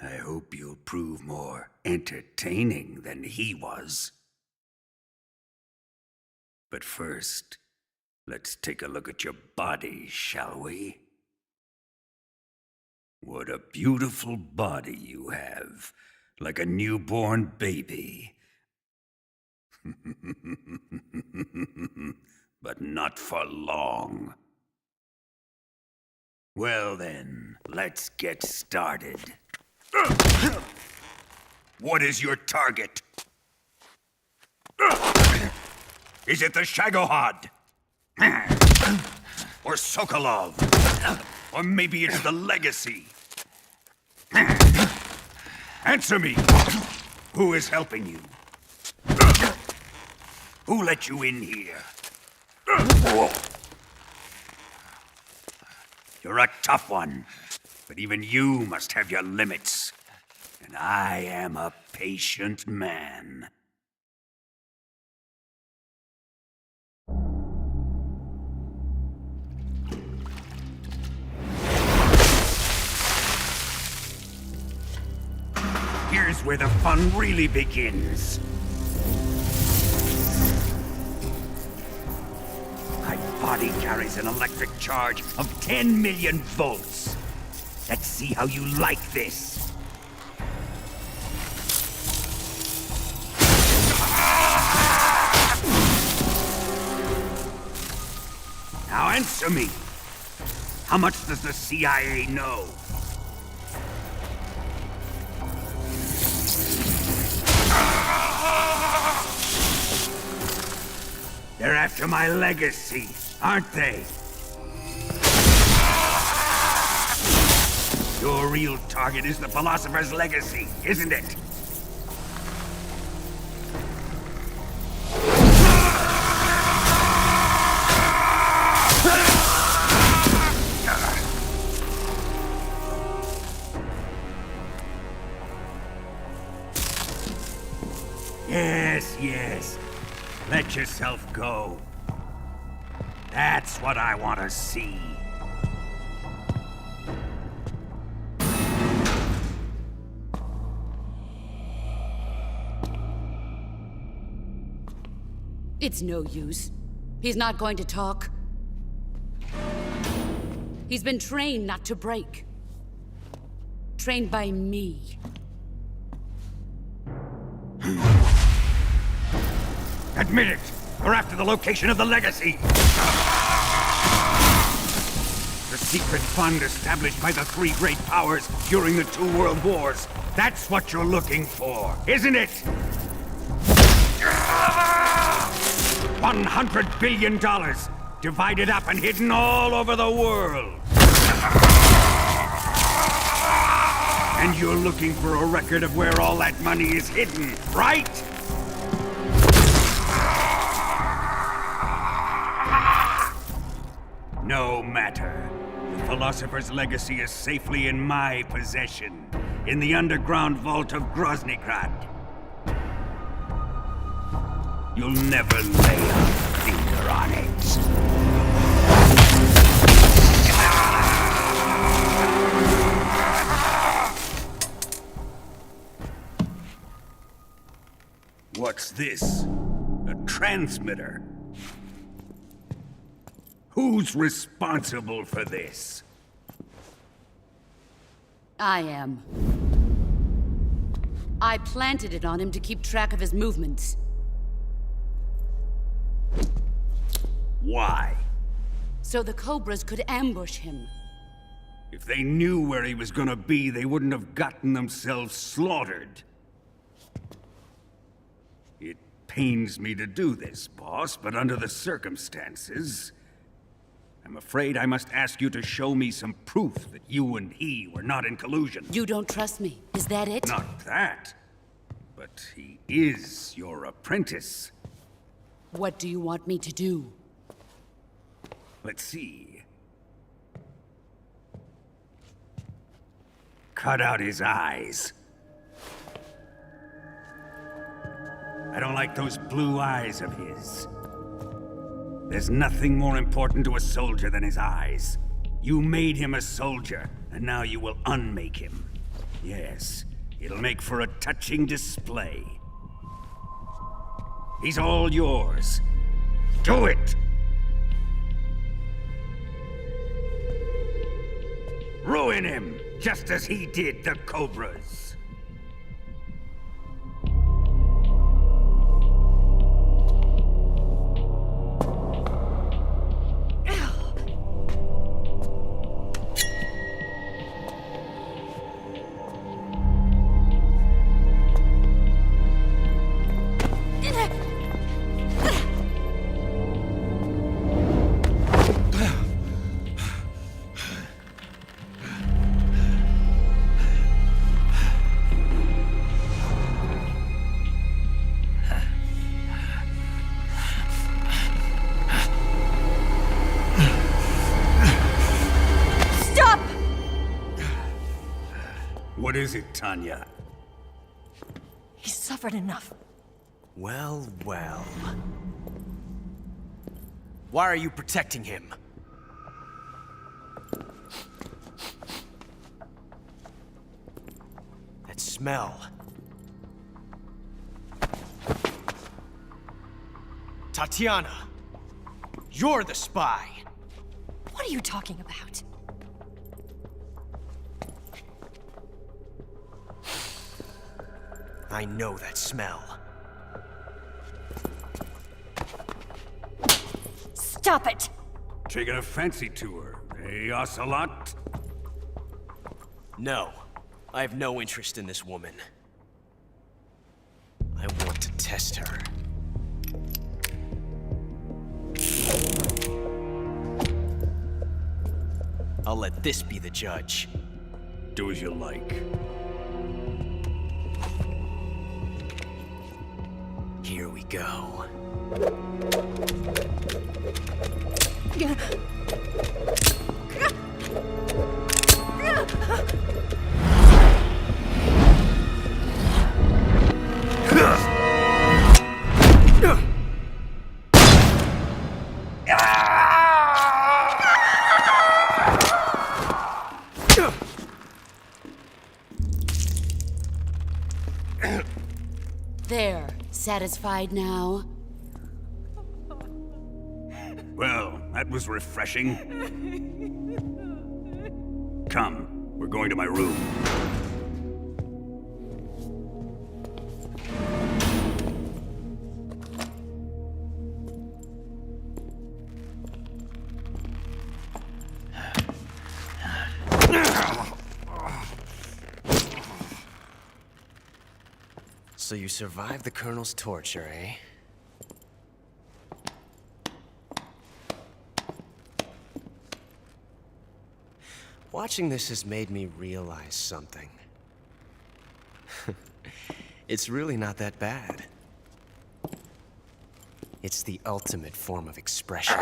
I hope you'll prove more entertaining than he was. But first, let's take a look at your body, shall we? What a beautiful body you have, like a newborn baby. But not for long. Well then, let's get started. What is your target? Is it the Shagohod? Or Sokolov? Or maybe it's the Legacy? Answer me! Who is helping you? Who let you in here? You're a tough one, but even you must have your limits. And I am a patient man. Here's where the fun really begins. My body carries an electric charge of 10 million volts. Let's see how you like this. Now answer me. How much does the CIA know? They're after my legacy, aren't they? Your real target is the philosopher's legacy, isn't it? Yes, yes. Let yourself go. That's what I want to see. It's no use. He's not going to talk. He's been trained not to break. Trained by me. Admit it! We're after the location of the legacy! The secret fund established by the three great powers during the 2 world wars. That's what you're looking for, isn't it? $100 billion, divided up and hidden all over the world. And you're looking for a record of where all that money is hidden, right? No matter. The philosopher's legacy is safely in my possession, in the underground vault of Groznygrad. You'll never lay a finger on it. What's this? A transmitter? Who's responsible for this? I am. I planted it on him to keep track of his movements. Why? So the Cobras could ambush him. If they knew where he was gonna be, they wouldn't have gotten themselves slaughtered. It pains me to do this, boss, but under the circumstances, I'm afraid I must ask you to show me some proof that you and he were not in collusion. You don't trust me, is that it? Not that. But he is your apprentice. What do you want me to do? Let's see. Cut out his eyes. I don't like those blue eyes of his. There's nothing more important to a soldier than his eyes. You made him a soldier, and now you will unmake him. Yes, it'll make for a touching display. He's all yours. Do it! Ruin him, just as he did the Cobras. What is it, Tanya? He's suffered enough. Well, well. Why are you protecting him? That smell. Tatiana, you're the spy. What are you talking about? I know that smell. Stop it! Taking a fancy to her, eh, Ocelot? No, I have no interest in this woman. I want to test her. I'll let this be the judge. Do as you like. Here we go. There, satisfied now? Well, that was refreshing. Come, we're going to my room. So you survived the Colonel's torture, eh? Watching this has made me realize something. It's really not that bad. It's the ultimate form of expression.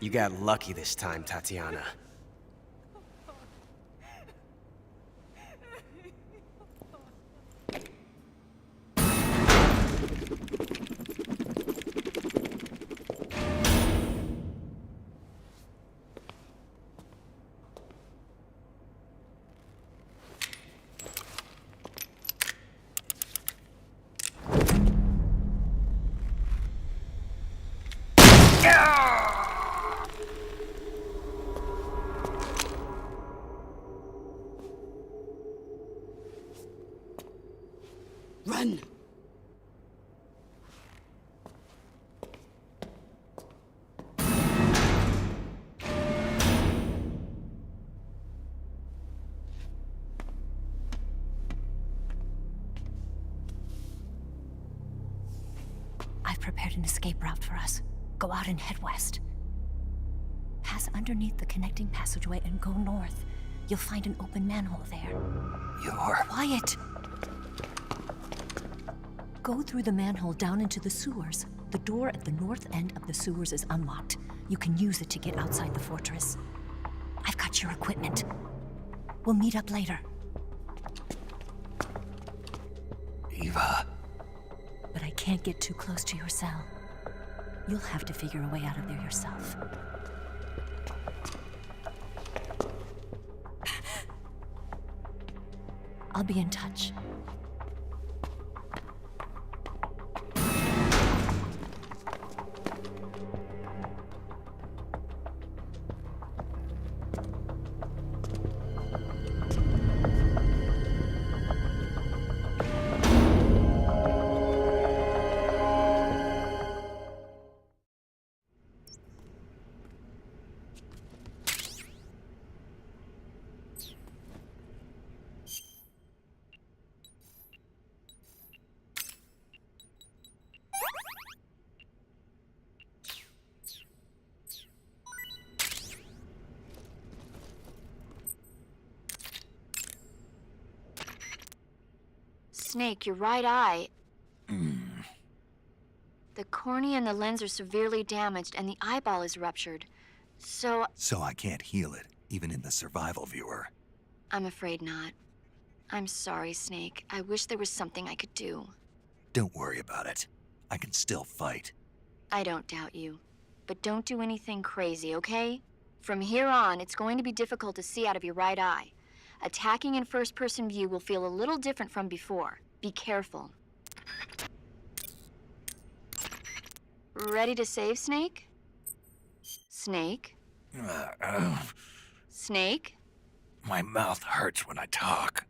You got lucky this time, Tatiana. Run! prepared an escape route for us. Go out and head west. Pass underneath the connecting passageway and go north. You'll find an open manhole there. You're... Quiet! Go through the manhole down into the sewers. The door at the north end of the sewers is unlocked. You can use it to get outside the fortress. I've got your equipment. We'll meet up later. Eva. But I can't get too close to your cell. You'll have to figure a way out of there yourself. I'll be in touch. Snake, your right eye. The cornea and the lens are severely damaged, and the eyeball is ruptured. So I can't heal it, even in the survival viewer. I'm afraid not. I'm sorry, Snake. I wish there was something I could do. Don't worry about it. I can still fight. I don't doubt you. But don't do anything crazy, okay? From here on, it's going to be difficult to see out of your right eye. Attacking in first-person view will feel a little different from before. Be careful. Ready to save, Snake? Snake? Snake? My mouth hurts when I talk.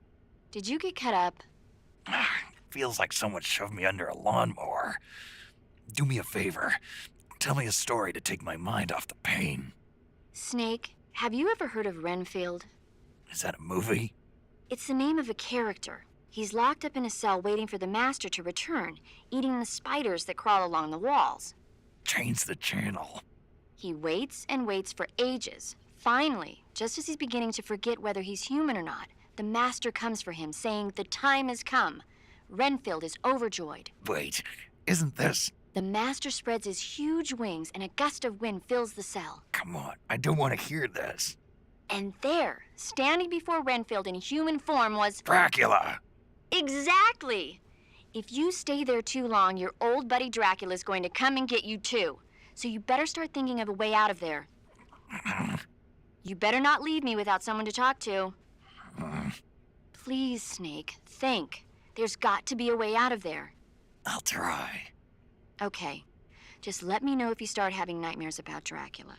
Did you get cut up? Feels like someone shoved me under a lawnmower. Do me a favor. Tell me a story to take my mind off the pain. Snake, have you ever heard of Renfield? Is that a movie? It's the name of a character. He's locked up in a cell waiting for the master to return, eating the spiders that crawl along the walls. Change the channel. He waits and waits for ages. Finally, just as he's beginning to forget whether he's human or not, the master comes for him, saying the time has come. Renfield is overjoyed. Wait, isn't this... The master spreads his huge wings and a gust of wind fills the cell. Come on, I don't want to hear this. And there, standing before Renfield in human form was... Dracula! Exactly! If you stay there too long, your old buddy Dracula's going to come and get you too. So you better start thinking of a way out of there. You better not leave me without someone to talk to. Please, Snake, think. There's got to be a way out of there. I'll try. Okay. Just let me know if you start having nightmares about Dracula.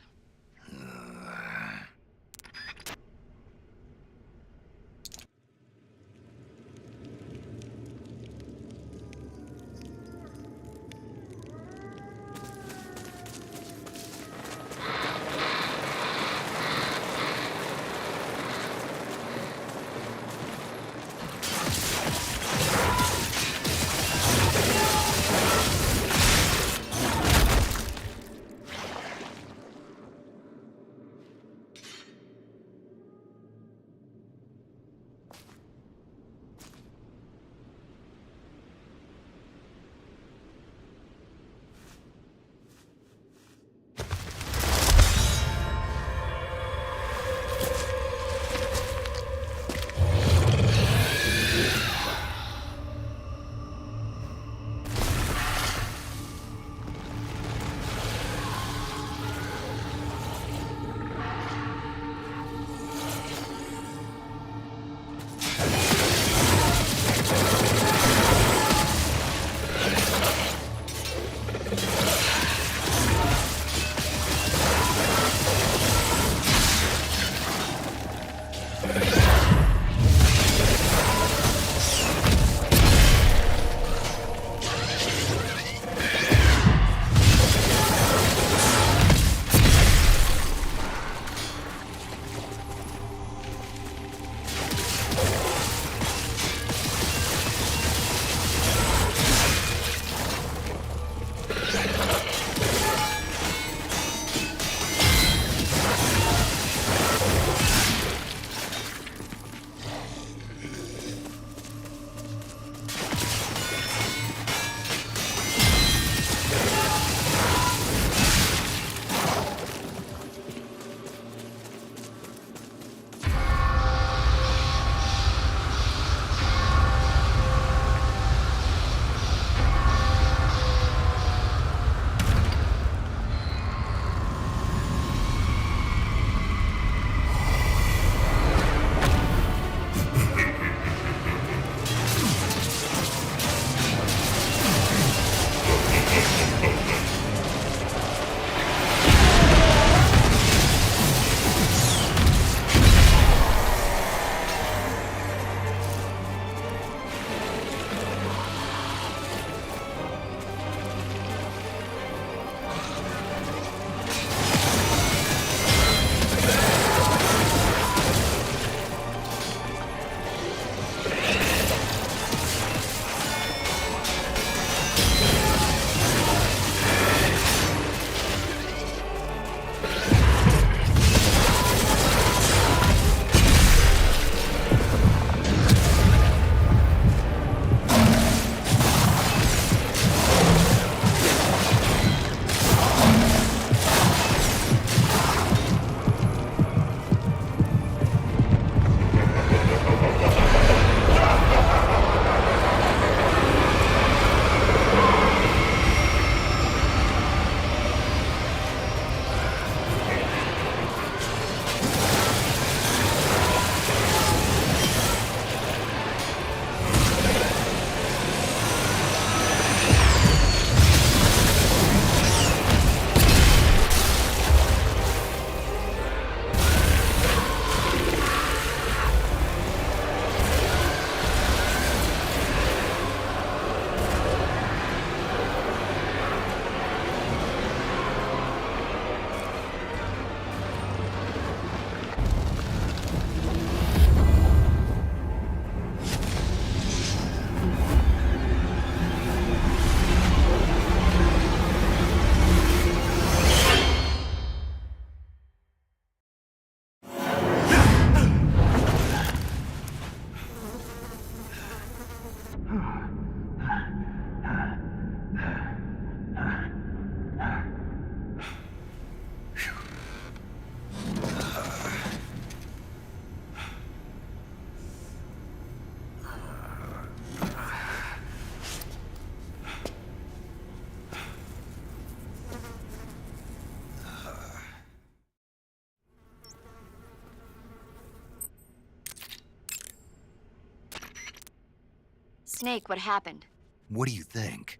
Snake, what happened? What do you think?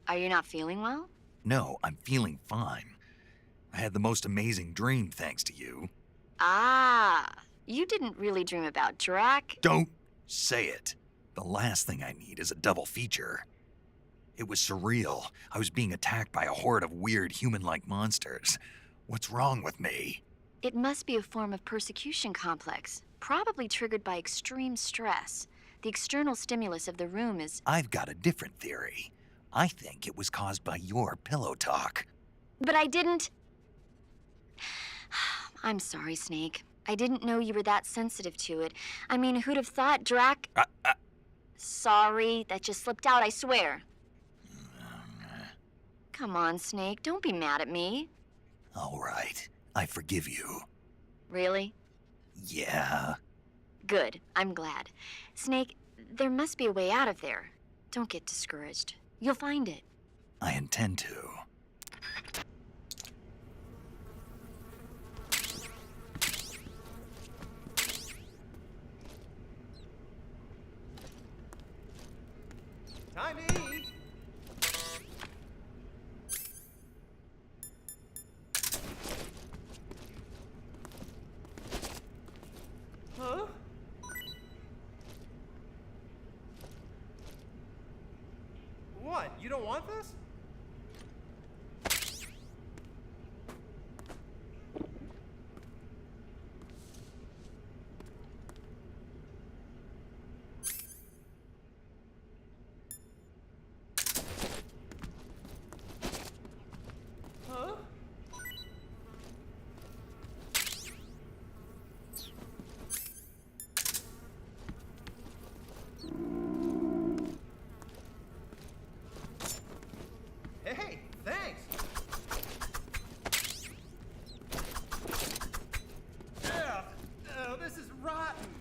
Are you not feeling well? No, I'm feeling fine. I had the most amazing dream thanks to you. Ah, you didn't really dream about Drac. Don't say it. The last thing I need is a double feature. It was surreal. I was being attacked by a horde of weird human-like monsters. What's wrong with me? It must be a form of persecution complex, probably triggered by extreme stress. The external stimulus of the room is... I've got a different theory. I think it was caused by your pillow talk. But I didn't... I'm sorry, Snake. I didn't know you were that sensitive to it. I mean, who'd have thought Drac... Sorry, that just slipped out, I swear. Come on, Snake, don't be mad at me. All right, I forgive you. Really? Yeah. Good, I'm glad. Snake, there must be a way out of there. Don't get discouraged. You'll find it. I intend to. Time to eat. Huh? What? You don't want this? Huh? Hey, thanks. Ugh, oh, this is rotten.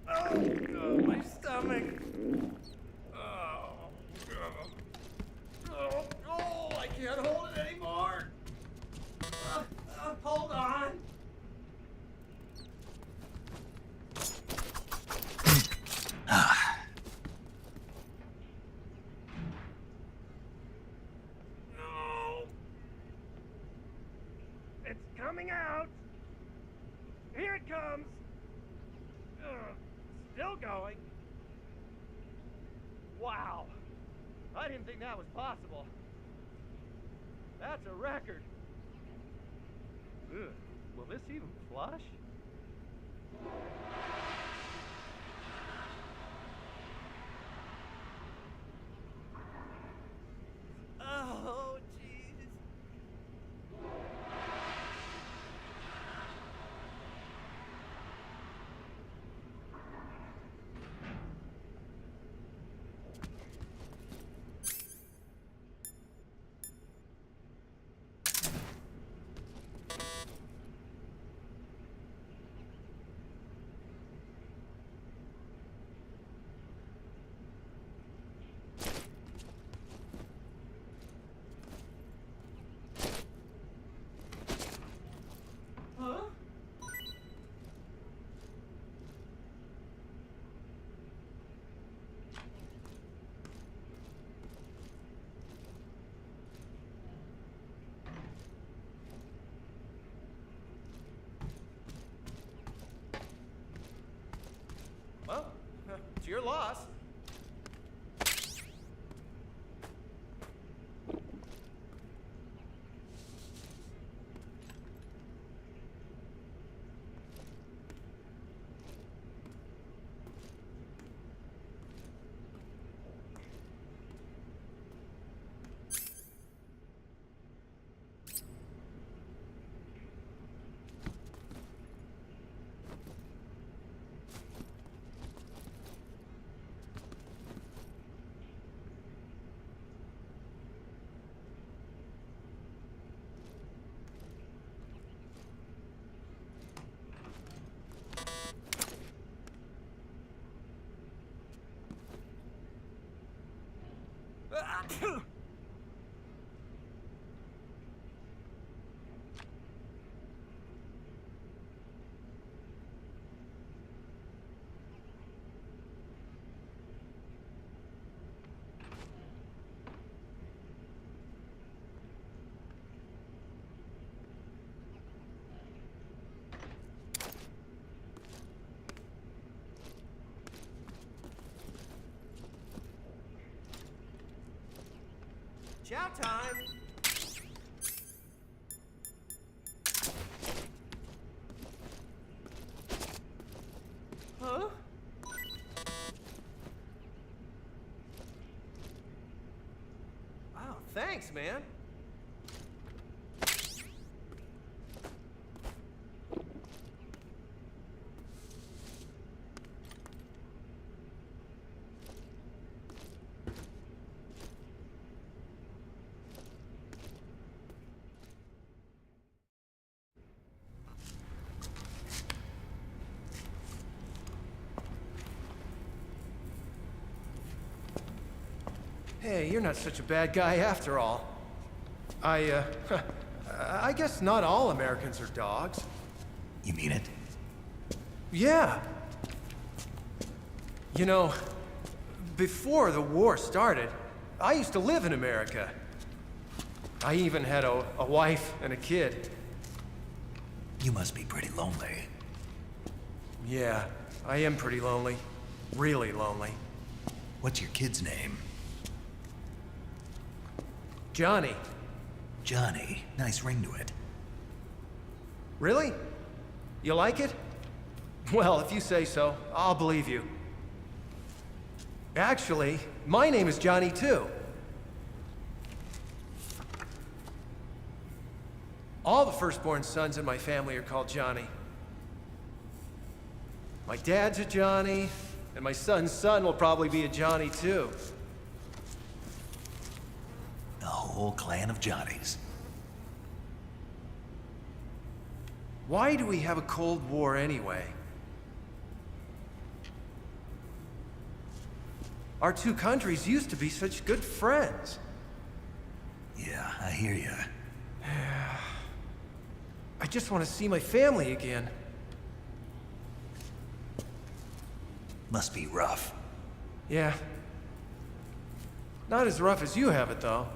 Oh, my stomach. Oh, I can't hold it anymore. Hold on. No. It's coming out. Here it comes. Still going. Wow. I didn't think that was possible. That's a record. Ugh. Will this even flush? Oh, jeez. Huh? Well, it's your loss. Chow time! Huh? Wow, thanks, man. Hey, you're not such a bad guy after all. I guess not all Americans are dogs. You mean it? Yeah. You know, before the war started, I used to live in America. I even had a wife and a kid. You must be pretty lonely. Yeah, I am pretty lonely. Really lonely. What's your kid's name? Johnny. Johnny. Nice ring to it. Really? You like it? Well, if you say so, I'll believe you. Actually, my name is Johnny too. All the firstborn sons in my family are called Johnny. My dad's a Johnny, and my son's son will probably be a Johnny too. A whole clan of Johnnies. Why do we have a Cold War anyway? Our two countries used to be such good friends. Yeah, I hear you. I just want to see my family again. Must be rough. Yeah. Not as rough as you have it, though.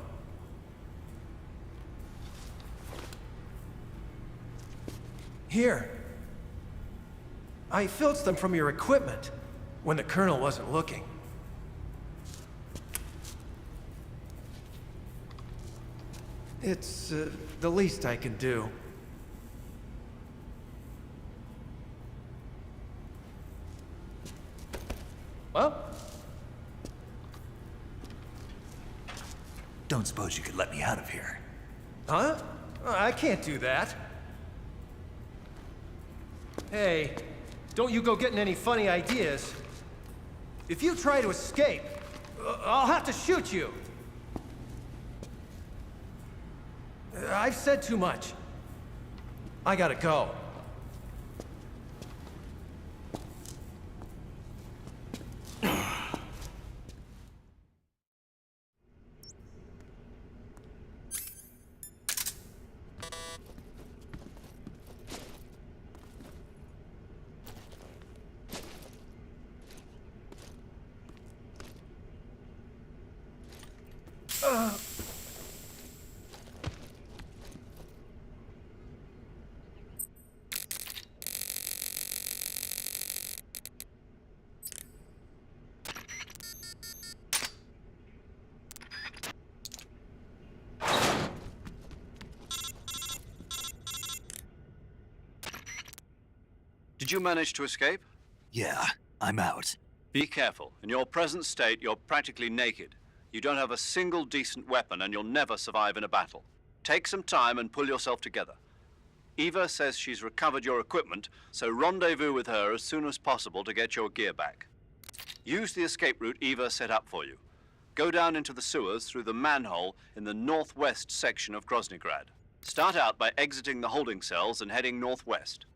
Here. I filched them from your equipment when the Colonel wasn't looking. It's the least I can do. Well? Don't suppose you could let me out of here? Huh? I can't do that. Hey, don't you go getting any funny ideas. If you try to escape, I'll have to shoot you. I've said too much. I gotta go. Did you manage to escape? Yeah, I'm out. Be careful. In your present state, you're practically naked. You don't have a single decent weapon, and you'll never survive in a battle. Take some time and pull yourself together. Eva says she's recovered your equipment, so rendezvous with her as soon as possible to get your gear back. Use the escape route Eva set up for you. Go down into the sewers through the manhole in the northwest section of Groznygrad. Start out by exiting the holding cells and heading northwest.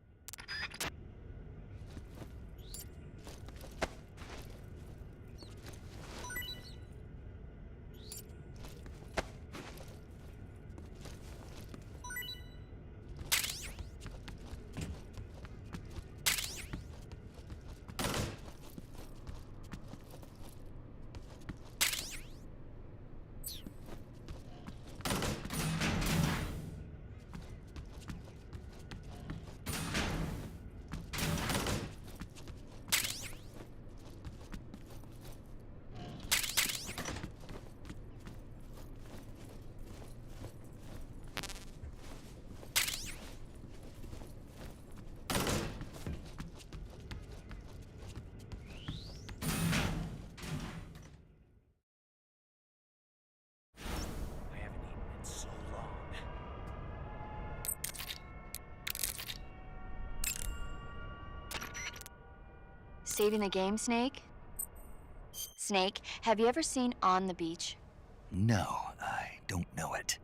Saving the game, Snake? Snake, have you ever seen On the Beach? No, I don't know it.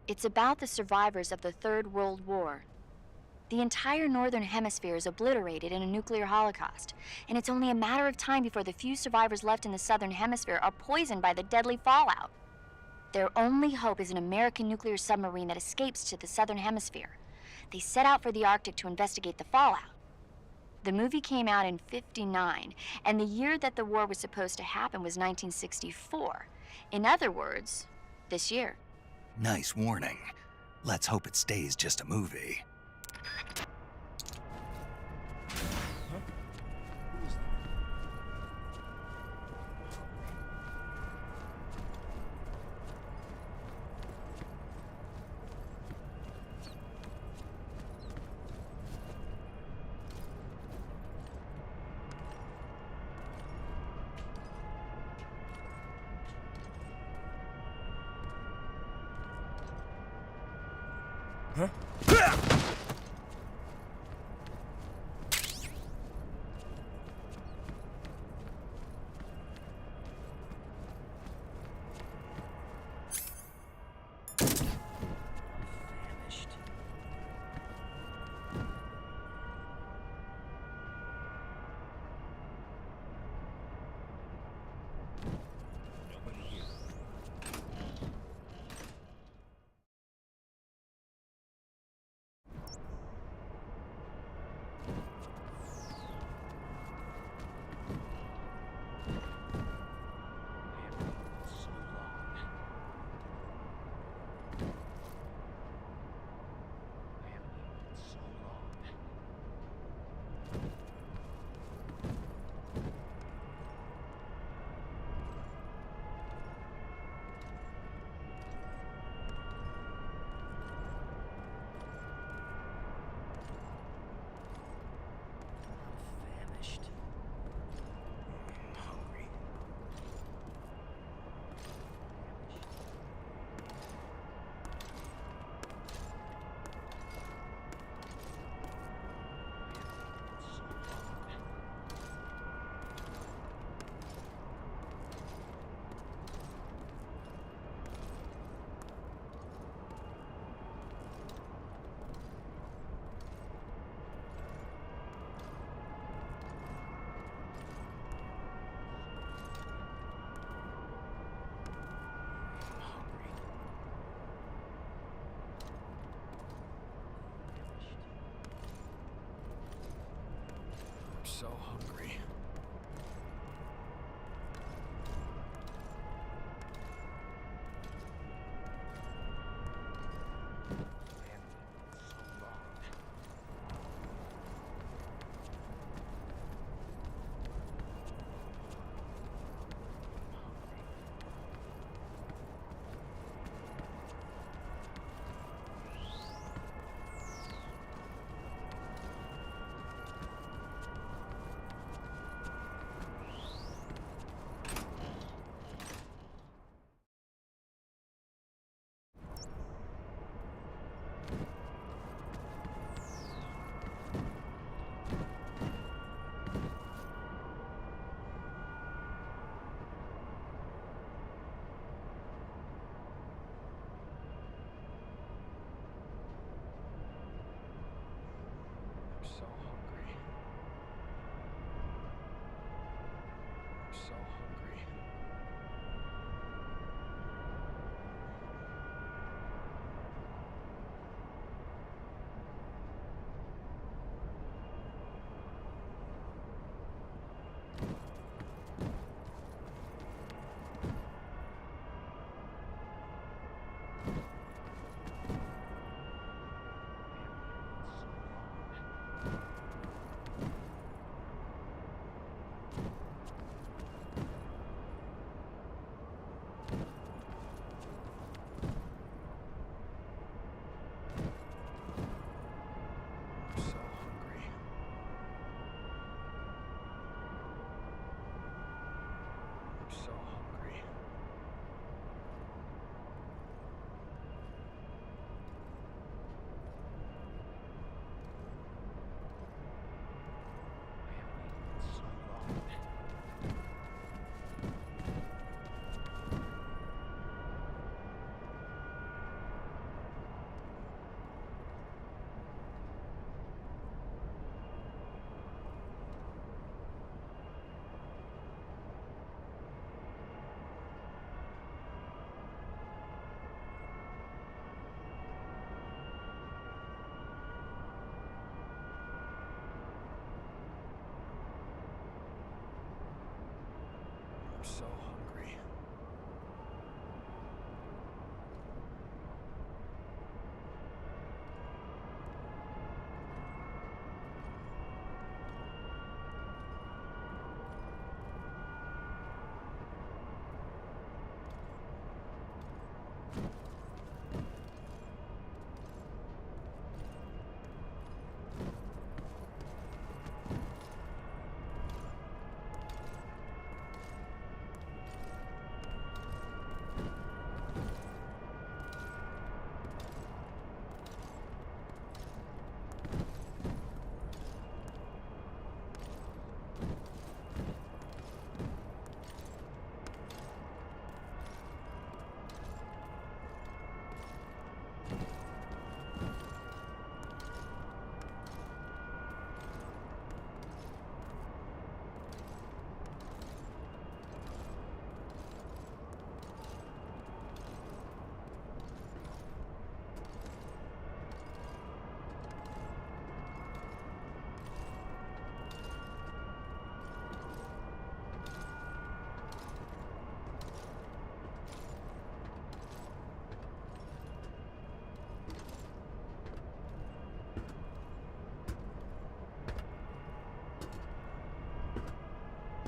It's about the survivors of the Third World War. The entire Northern Hemisphere is obliterated in a nuclear holocaust, and it's only a matter of time before the few survivors left in the Southern Hemisphere are poisoned by the deadly fallout. Their only hope is an American nuclear submarine that escapes to the Southern Hemisphere. They set out for the Arctic to investigate the fallout. The movie came out in '59, and the year that the war was supposed to happen was 1964. In other words, this year. Nice warning. Let's hope it stays just a movie. Huh? So hungry.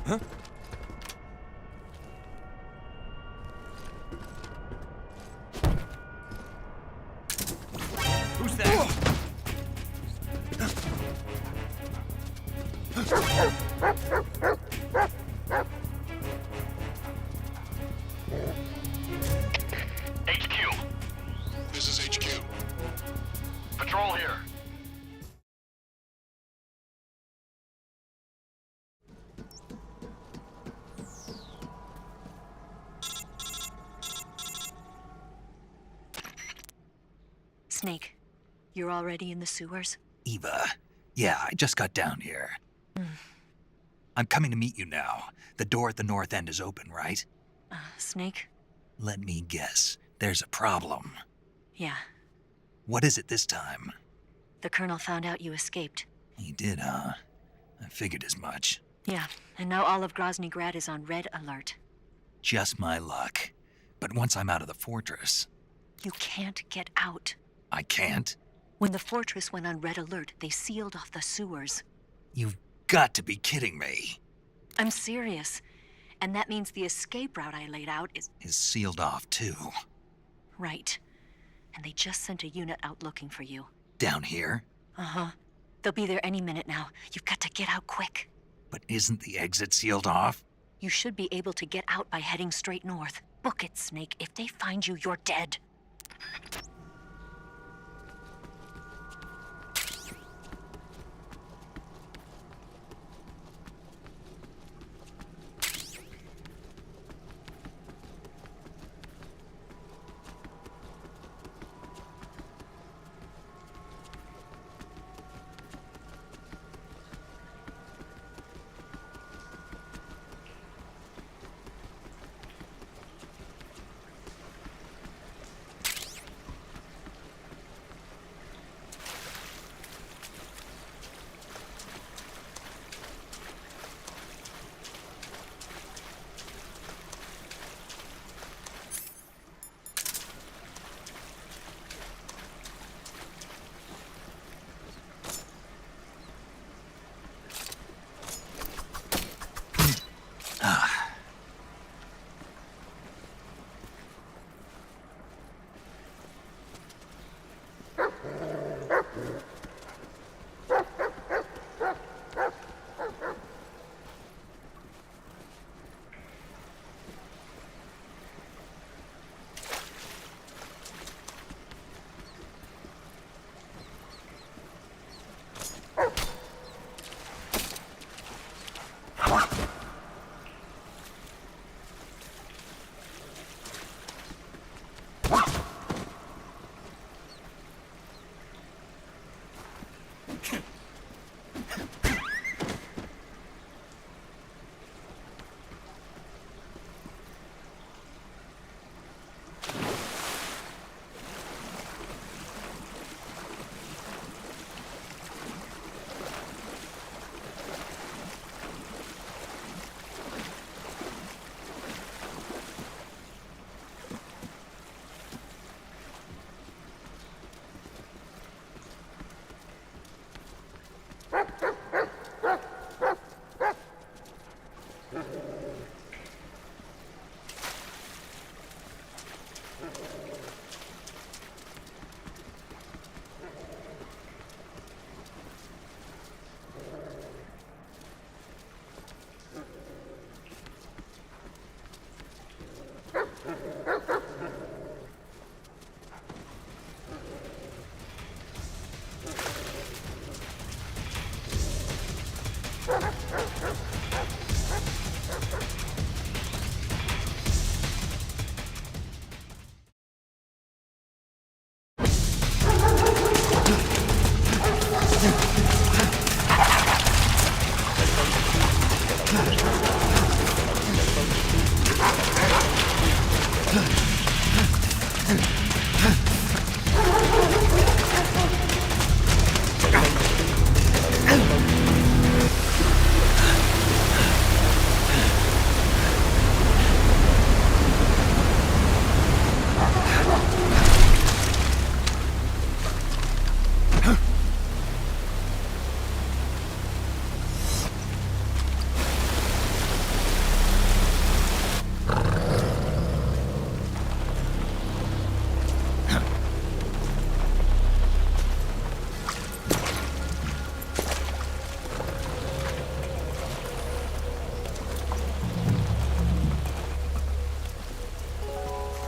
Huh? Who's that? HQ. This is HQ. Patrol here. Snake, you're already in the sewers? Eva. Yeah, I just got down here. I'm coming to meet you now. The door at the north end is open, right? Snake? Let me guess. There's a problem. Yeah. What is it this time? The Colonel found out you escaped. He did, huh? I figured as much. Yeah, and now all of Grozny Grad is on red alert. Just my luck. But once I'm out of the fortress... You can't get out. I can't? When the fortress went on red alert, they sealed off the sewers. You've got to be kidding me. I'm serious. And that means the escape route I laid out is sealed off, too. right. And they just sent a unit out looking for you. Down here? Uh-huh. They'll be there any minute now. You've got to get out quick. But isn't the exit sealed off? You should be able to get out by heading straight north. Book it, Snake. If they find you, you're dead.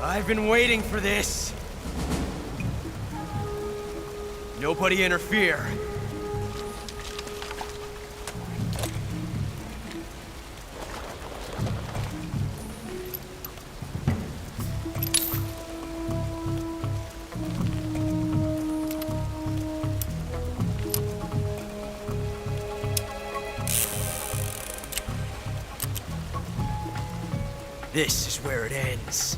I've been waiting for this. Nobody interfere. This is where it ends.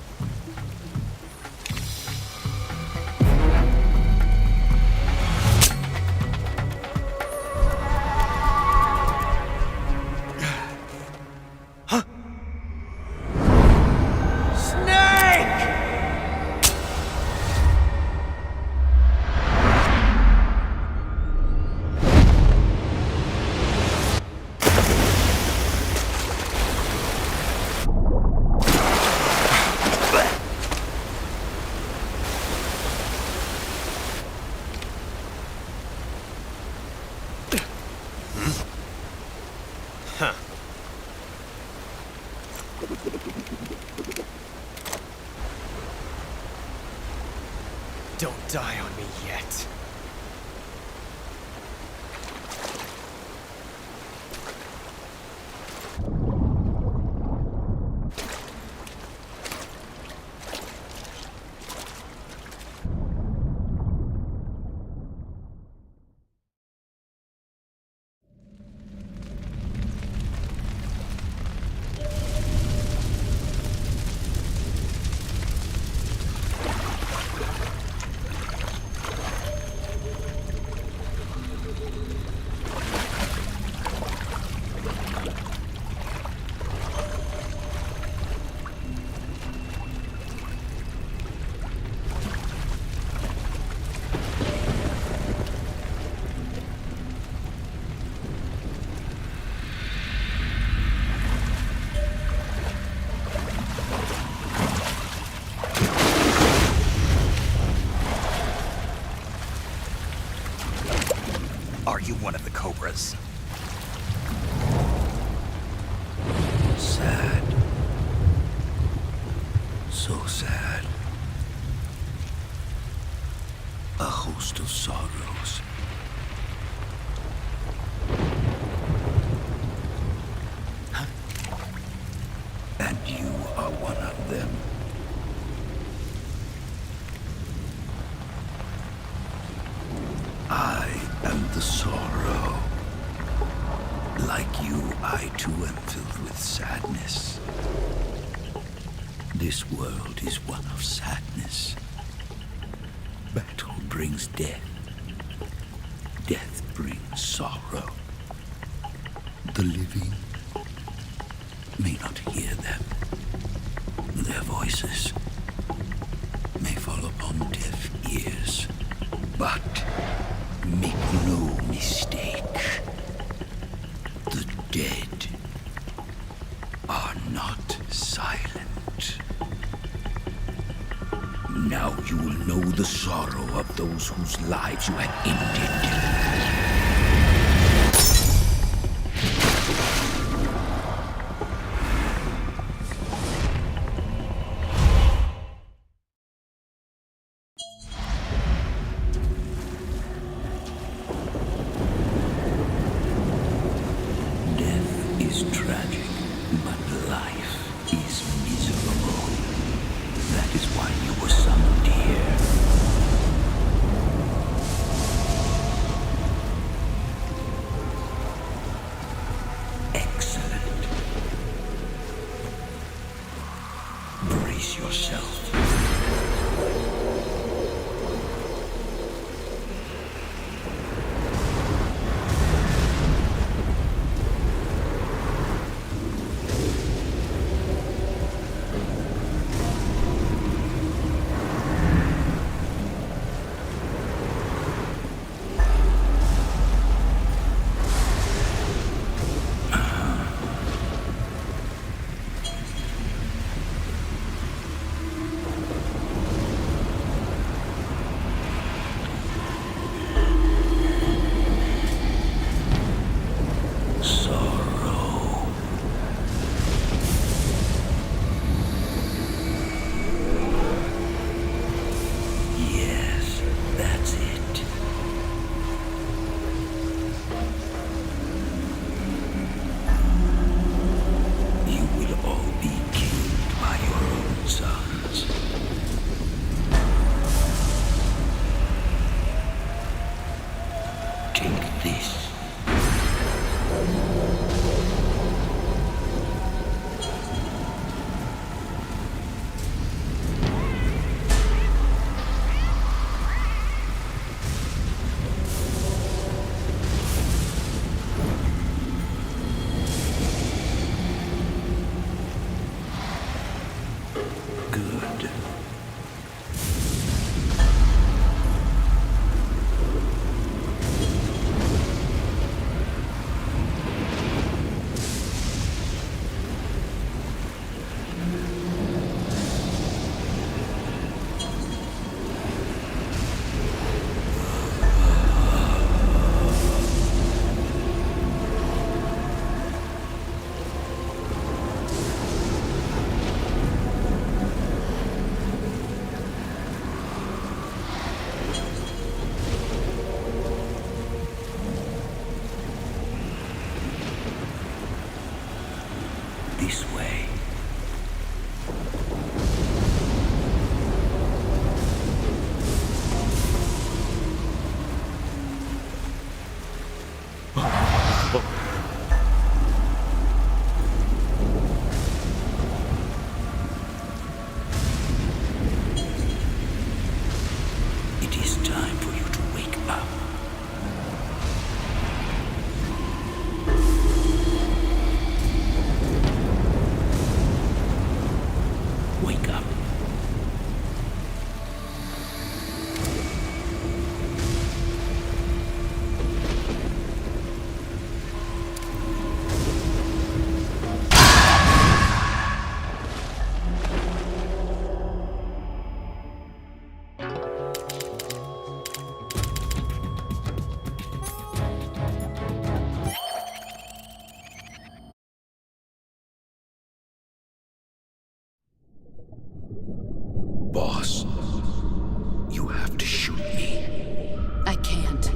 Don't die on me yet. Are you one of the Cobras? Sad. So sad. A host of sorrows. And you are one of them. I am the sorrow. Like you, I too am filled with sadness. This world is one of sadness. Battle brings death. Death brings sorrow. The living may not hear them. Their voices may fall upon deaf ears. But make no mistake, the dead are not silent. Now you will know the sorrow of those whose lives you have ended. Brace yourself. This way. It is time for you to wake up. Wake up. Boss, you have to shoot me. I can't.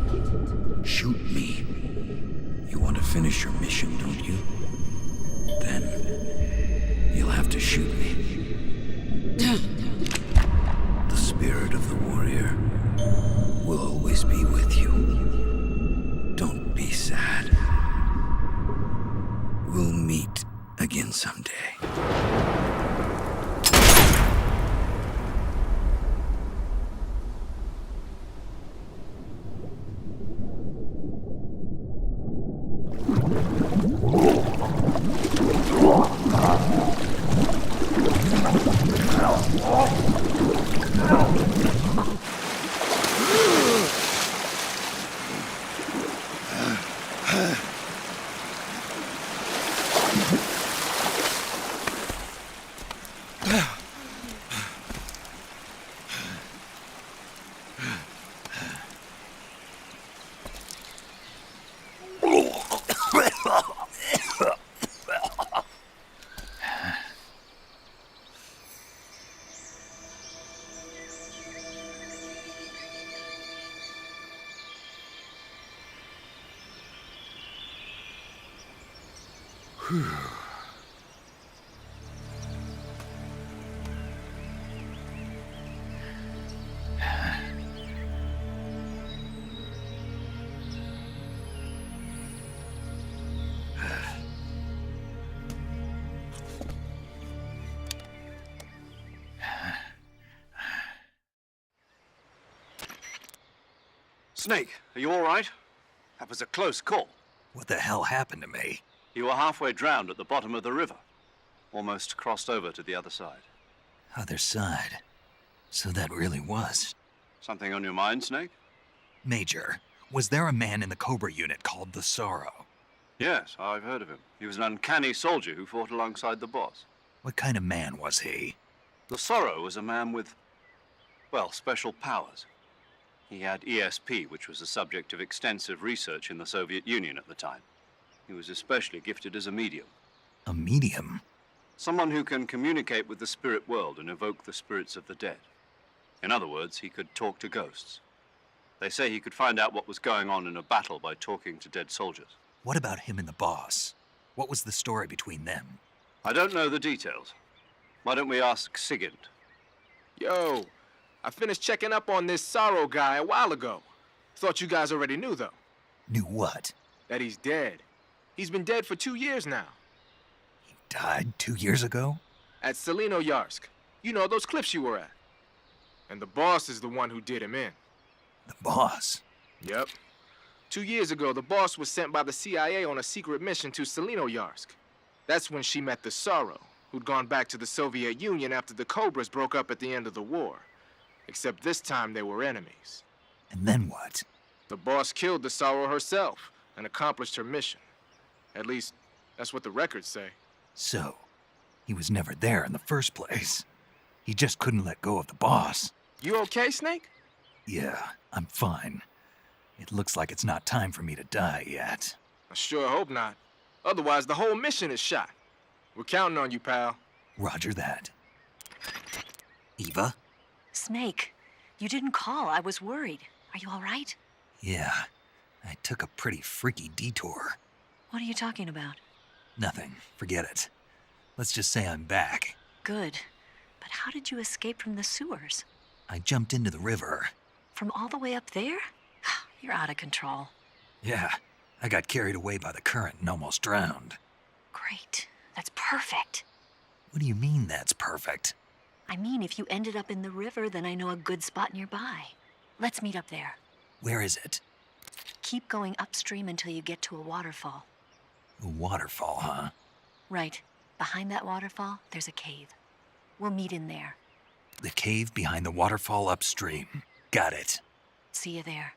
Shoot me. You want to finish your mission, don't you? Then you'll have to shoot me. The spirit of the warrior will always be with you. Don't be sad. We'll meet again someday. Snake, are you all right? That was a close call. What the hell happened to me? You were halfway drowned at the bottom of the river. Almost crossed over to the other side. Other side. So that really was. Something on your mind, Snake? Major, was there a man in the Cobra unit called the Sorrow? Yes, I've heard of him. He was an uncanny soldier who fought alongside the boss. What kind of man was he? The Sorrow was a man with, well, special powers. He had ESP, which was the subject of extensive research in the Soviet Union at the time. He was especially gifted as a medium. A medium? Someone who can communicate with the spirit world and evoke the spirits of the dead. In other words, he could talk to ghosts. They say he could find out what was going on in a battle by talking to dead soldiers. What about him and the boss? What was the story between them? I don't know the details. Why don't we ask Sigint? Yo, I finished checking up on this Sorrow guy a while ago. Thought you guys already knew, though. Knew what? That he's dead. He's been dead for 2 years now. He died 2 years ago? At Selino-Yarsk. You know, those cliffs you were at. And the boss is the one who did him in. The boss? Yep. 2 years ago, the boss was sent by the CIA on a secret mission to Selino-Yarsk. That's when she met the Sorrow, who'd gone back to the Soviet Union after the Cobras broke up at the end of the war. Except this time they were enemies. And then what? The boss killed the Sorrow herself and accomplished her mission. At least, that's what the records say. So, he was never there in the first place. He just couldn't let go of the boss. You okay, Snake? Yeah, I'm fine. It looks like it's not time for me to die yet. I sure hope not. Otherwise, the whole mission is shot. We're counting on you, pal. Roger that. Eva? Snake, you didn't call. I was worried. Are you all right? Yeah, I took a pretty freaky detour. What are you talking about? Nothing. Forget it. Let's just say I'm back. Good. But how did you escape from the sewers? I jumped into the river. From all the way up there? You're out of control. Yeah, I got carried away by the current and almost drowned. Great. That's perfect. What do you mean that's perfect? I mean, if you ended up in the river, then I know a good spot nearby. Let's meet up there. Where is it? Keep going upstream until you get to a waterfall. A waterfall, huh? Right. Behind that waterfall, there's a cave. We'll meet in there. The cave behind the waterfall upstream. Got it. See you there.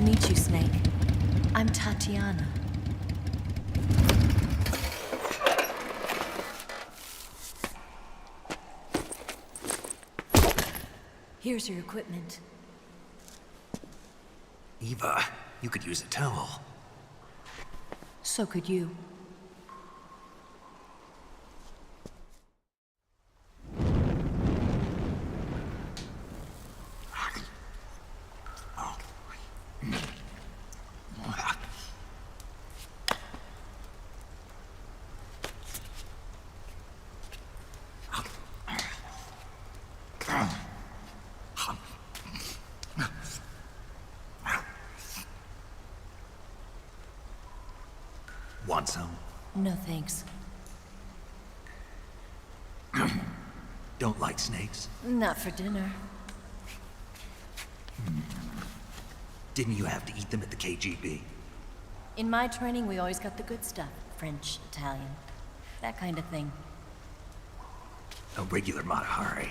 meet you, Snake. I'm Tatiana. Here's your equipment. Eva, you could use a towel. So could you. Want some? No thanks. Don't like snakes? Not for dinner. Didn't you have to eat them at the KGB? In my training, we always got the good stuff. French, Italian, that kind of thing. A regular Matahari.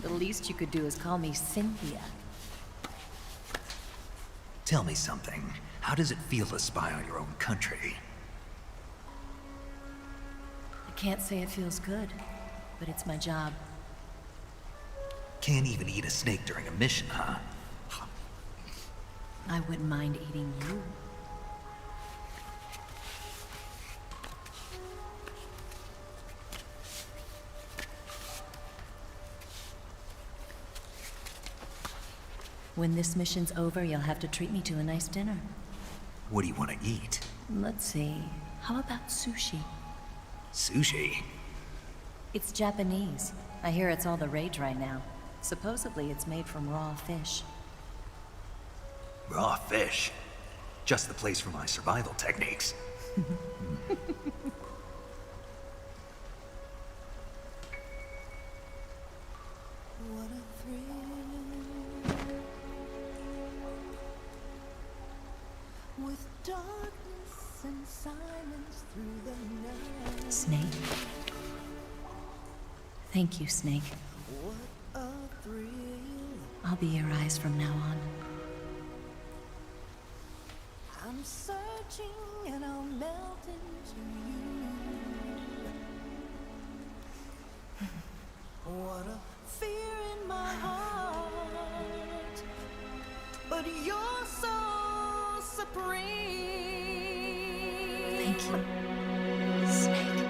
The least you could do is call me Cynthia. Tell me something. How does it feel to spy on your own country? I can't say it feels good, but it's my job. Can't even eat a snake during a mission, huh? I wouldn't mind eating you. When this mission's over, you'll have to treat me to a nice dinner. What do you want to eat? Let's see. How about sushi? Sushi? It's Japanese. I hear it's all the rage right now. Supposedly, it's made from raw fish. Raw fish? Just the place for my survival techniques. What a thrill. With darkness and silence through the night. Snake. Thank you, Snake. What a thrill. I'll be your eyes from now on. I'm searching and I'll melt into you. What a fear in my heart, but you're so supreme. Thank you, Snake.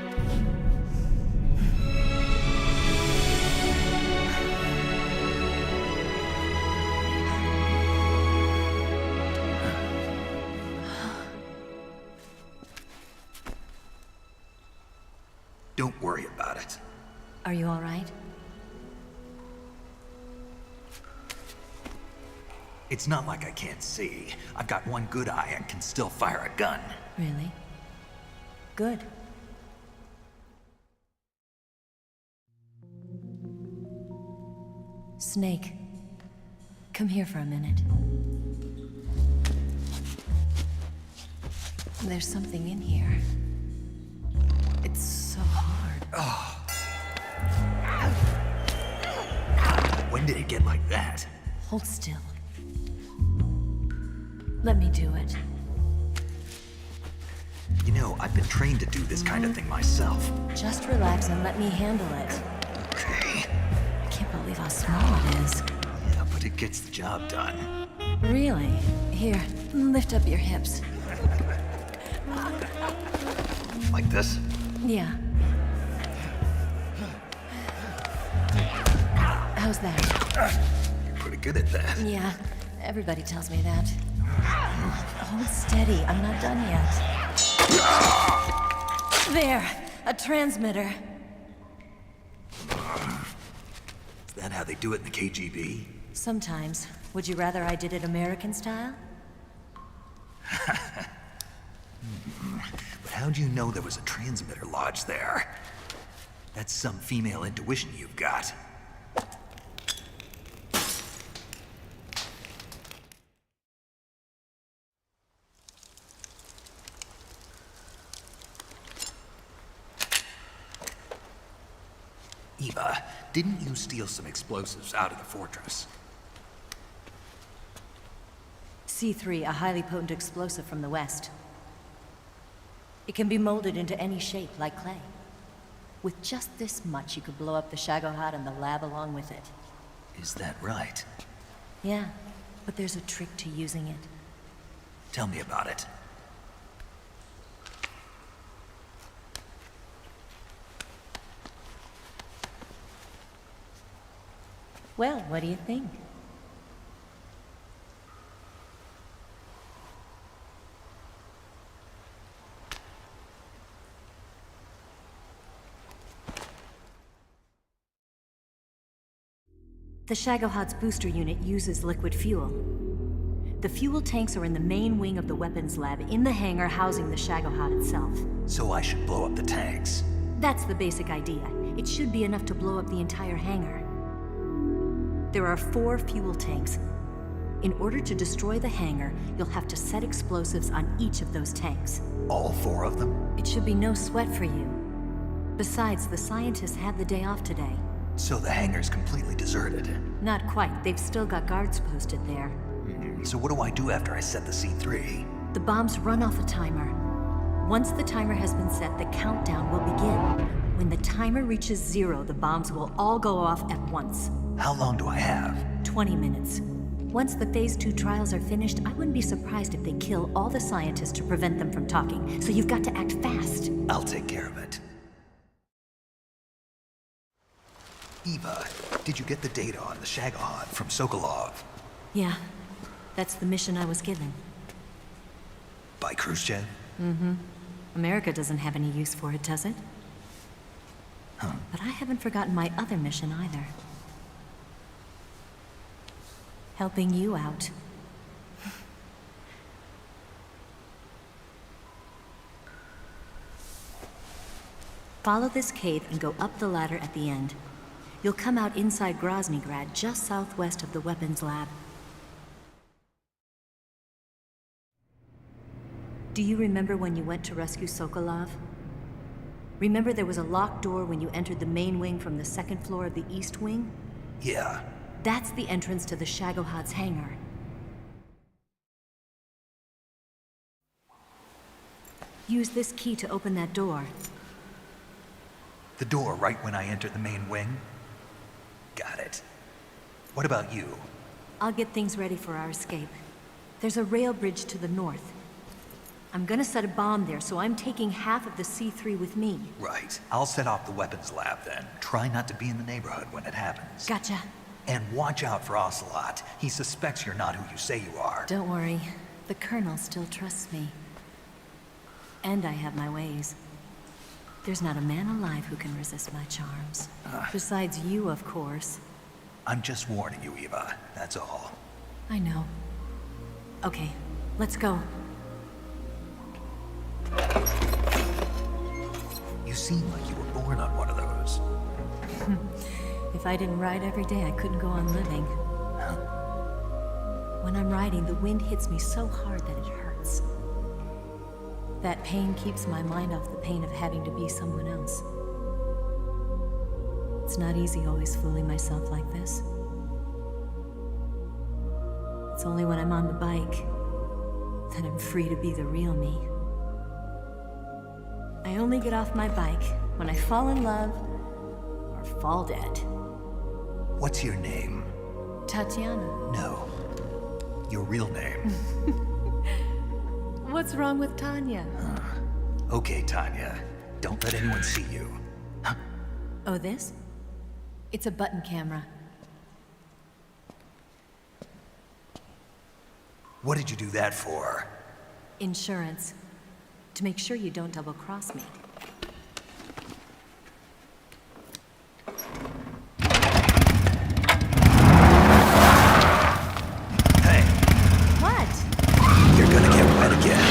Don't worry about it. Are you all right? It's not like I can't see. I've got one good eye and can still fire a gun. Really? Good. Snake, come here for a minute. There's something in here. It's so hard. Oh. When did it get like that? Hold still. Let me do it. You know, I've been trained to do this kind of thing myself. Just relax and let me handle it. Okay. I can't believe how small it is. Yeah, but it gets the job done. Really? Here, lift up your hips. Like this? Yeah. How's that? You're pretty good at that. Yeah, everybody tells me that. Hold steady, I'm not done yet. There, a transmitter. Is that how they do it in the KGB? Sometimes. Would you rather I did it American style? But how'd you know there was a transmitter lodged there? That's some female intuition you've got. Eva, didn't you steal some explosives out of the fortress? C3, a highly potent explosive from the west. It can be molded into any shape, like clay. With just this much, you could blow up the Shagohod and the lab along with it. Is that right? Yeah, but there's a trick to using it. Tell me about it. Well, what do you think? The Shagohod's booster unit uses liquid fuel. The fuel tanks are in the main wing of the weapons lab in the hangar housing the Shagohod itself. So I should blow up the tanks. That's the basic idea. It should be enough to blow up the entire hangar. There are 4 fuel tanks. In order to destroy the hangar, you'll have to set explosives on each of those tanks. All 4 of them? It should be no sweat for you. Besides, the scientists had the day off today. So the hangar's completely deserted. Not quite. They've still got guards posted there. So what do I do after I set the C3? The bombs run off a timer. Once the timer has been set, the countdown will begin. When the timer reaches 0, the bombs will all go off at once. How long do I have? 20 minutes. Once the Phase 2 trials are finished, I wouldn't be surprised if they kill all the scientists to prevent them from talking. So you've got to act fast. I'll take care of it. Eva, did you get the data on the Shagohod from Sokolov? Yeah, that's the mission I was given. By Khrushchev? Mm-hmm. America doesn't have any use for it, does it? Huh. But I haven't forgotten my other mission either. Helping you out. Follow this cave and go up the ladder at the end. You'll come out inside Groznygrad, just southwest of the weapons lab. Do you remember when you went to rescue Sokolov? Remember there was a locked door when you entered the main wing from the 2nd floor of the east wing? Yeah. That's the entrance to the Shagohod's hangar. Use this key to open that door. The door right when I enter the main wing? Got it. What about you? I'll get things ready for our escape. There's a rail bridge to the north. I'm gonna set a bomb there, so I'm taking half of the C3 with me. Right. I'll set off the weapons lab then. Try not to be in the neighborhood when it happens. Gotcha. And watch out for Ocelot. He suspects you're not who you say you are. Don't worry. The Colonel still trusts me. And I have my ways. There's not a man alive who can resist my charms. Besides you, of course. I'm just warning you, Eva. That's all. I know. Okay, let's go. You seem like you were born on one of those. If I didn't ride every day, I couldn't go on living. When I'm riding, the wind hits me so hard that it hurts. That pain keeps my mind off the pain of having to be someone else. It's not easy always fooling myself like this. It's only when I'm on the bike that I'm free to be the real me. I only get off my bike when I fall in love or fall dead. What's your name? Tatiana. No. Your real name. What's wrong with Tanya? Okay, Tanya. Don't let anyone see you. Oh, this? It's a button camera. What did you do that for? Insurance. To make sure you don't double-cross me. Hey. What? You're gonna get wet again.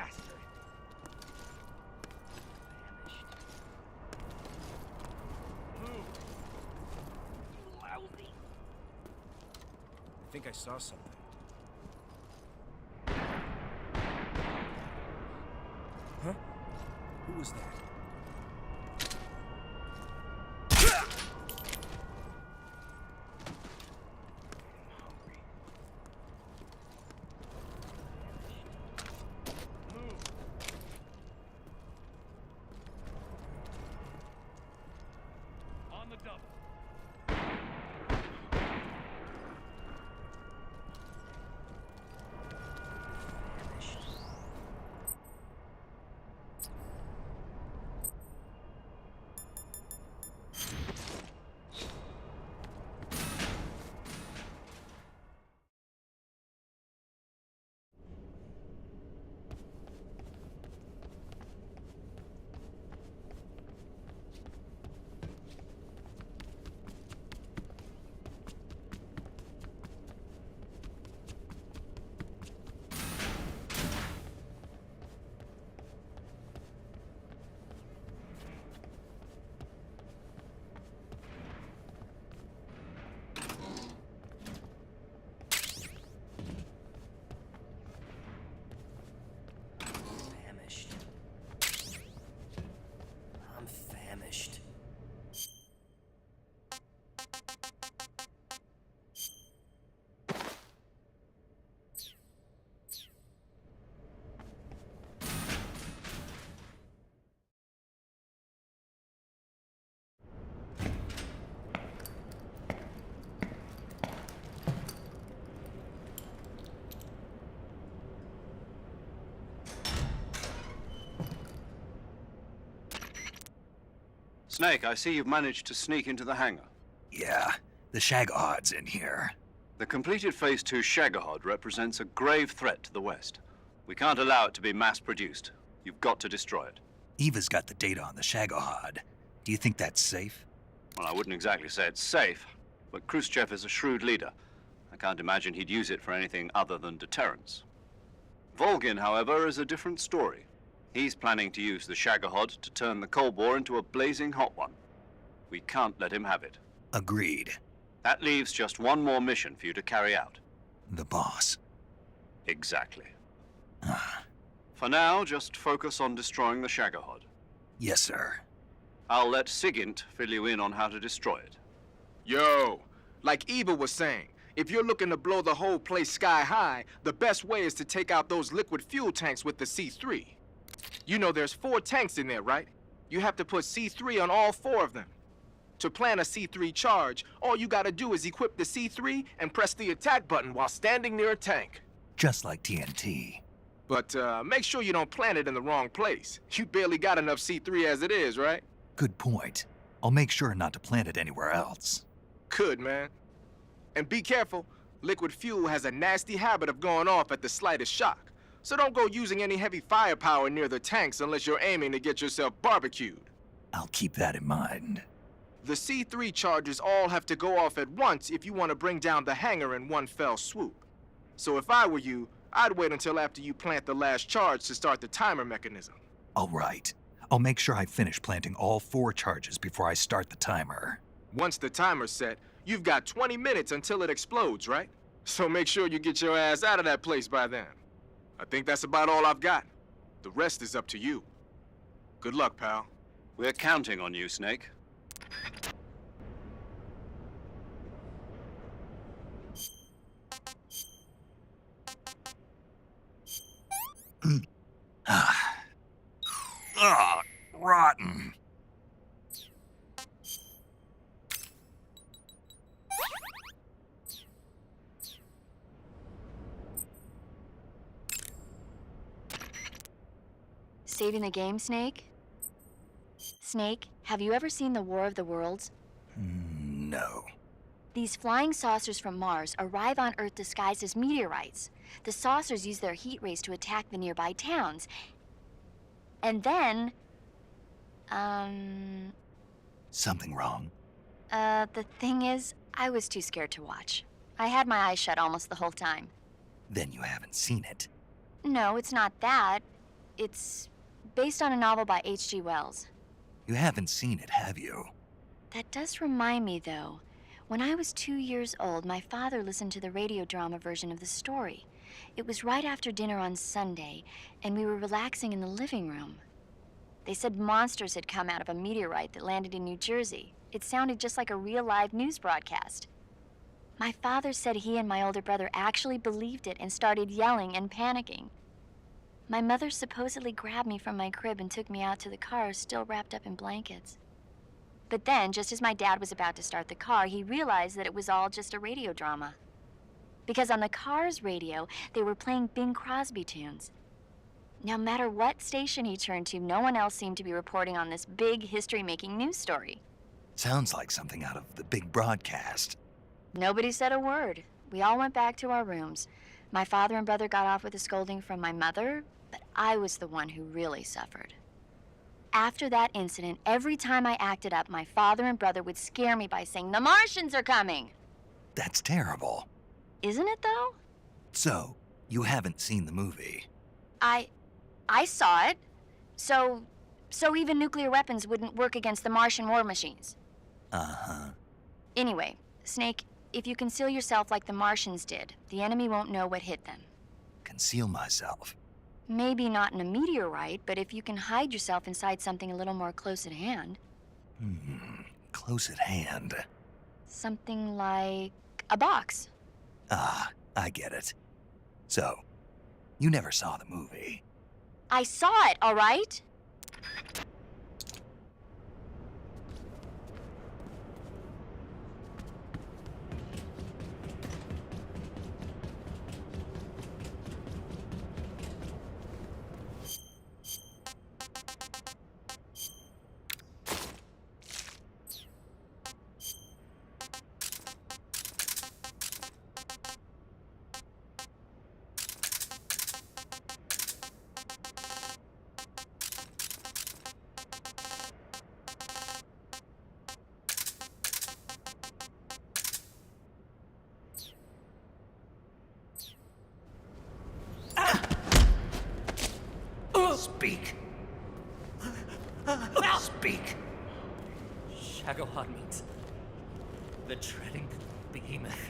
bastard. Move. You lousy. I think I saw something. Huh? Who was that? On the double. Famished. I'm famished. Snake, I see you've managed to sneak into the hangar. Yeah, the Shagohod's in here. The completed Phase 2 Shagohod represents a grave threat to the West. We can't allow it to be mass-produced. You've got to destroy it. Eva's got the data on the Shagohod. Do you think that's safe? Well, I wouldn't exactly say it's safe, but Khrushchev is a shrewd leader. I can't imagine he'd use it for anything other than deterrence. Volgin, however, is a different story. He's planning to use the Shagohod to turn the Cold War into a blazing hot one. We can't let him have it. Agreed. That leaves just one more mission for you to carry out. The boss. Exactly. For now, just focus on destroying the Shagohod. Yes, sir. I'll let Sigint fill you in on how to destroy it. Yo, like Eva was saying, if you're looking to blow the whole place sky high, the best way is to take out those liquid fuel tanks with the C3. You know there's 4 tanks in there, right? You have to put C3 on all 4 of them. To plan a C3 charge, all you gotta do is equip the C3 and press the attack button while standing near a tank. Just like TNT. But make sure you don't plant it in the wrong place. You barely got enough C3 as it is, right? Good point. I'll make sure not to plant it anywhere else. Good, man. And be careful. Liquid fuel has a nasty habit of going off at the slightest shock. So don't go using any heavy firepower near the tanks unless you're aiming to get yourself barbecued. I'll keep that in mind. The C3 charges all have to go off at once if you want to bring down the hangar in one fell swoop. So if I were you, I'd wait until after you plant the last charge to start the timer mechanism. All right. I'll make sure I finish planting all 4 charges before I start the timer. Once the timer's set, you've got 20 minutes until it explodes, right? So make sure you get your ass out of that place by then. I think that's about all I've got. The rest is up to you. Good luck, pal. We're counting on you, Snake. Rotten. Saving the game, Snake? Snake, have you ever seen the War of the Worlds? No. These flying saucers from Mars arrive on Earth disguised as meteorites. The saucers use their heat rays to attack the nearby towns. And then... Something wrong? The thing is, I was too scared to watch. I had my eyes shut almost the whole time. Then you haven't seen it. No, it's not that. It's based on a novel by H.G. Wells. You haven't seen it, have you? That does remind me, though. When I was 2 years old, my father listened to the radio drama version of the story. It was right after dinner on Sunday, and we were relaxing in the living room. They said monsters had come out of a meteorite that landed in New Jersey. It sounded just like a real live news broadcast. My father said he and my older brother actually believed it and started yelling and panicking. My mother supposedly grabbed me from my crib and took me out to the car, still wrapped up in blankets. But then, just as my dad was about to start the car, he realized that it was all just a radio drama. Because on the car's radio, they were playing Bing Crosby tunes. No matter what station he turned to, no one else seemed to be reporting on this big history-making news story. Sounds like something out of the big broadcast. Nobody said a word. We all went back to our rooms. My father and brother got off with a scolding from my mother, but I was the one who really suffered. After that incident, every time I acted up, my father and brother would scare me by saying, "The Martians are coming!" That's terrible. Isn't it, though? So, you haven't seen the movie? I saw it. So even nuclear weapons wouldn't work against the Martian war machines. Uh-huh. Anyway, Snake, if you conceal yourself like the Martians did, the enemy won't know what hit them. Conceal myself? Maybe not in a meteorite, but if you can hide yourself inside something a little more close at hand. Close at hand. Something like a box. Ah, I get it. So, you never saw the movie? I saw it, all right? Speak. Speak. Shagohan means the treading behemoth.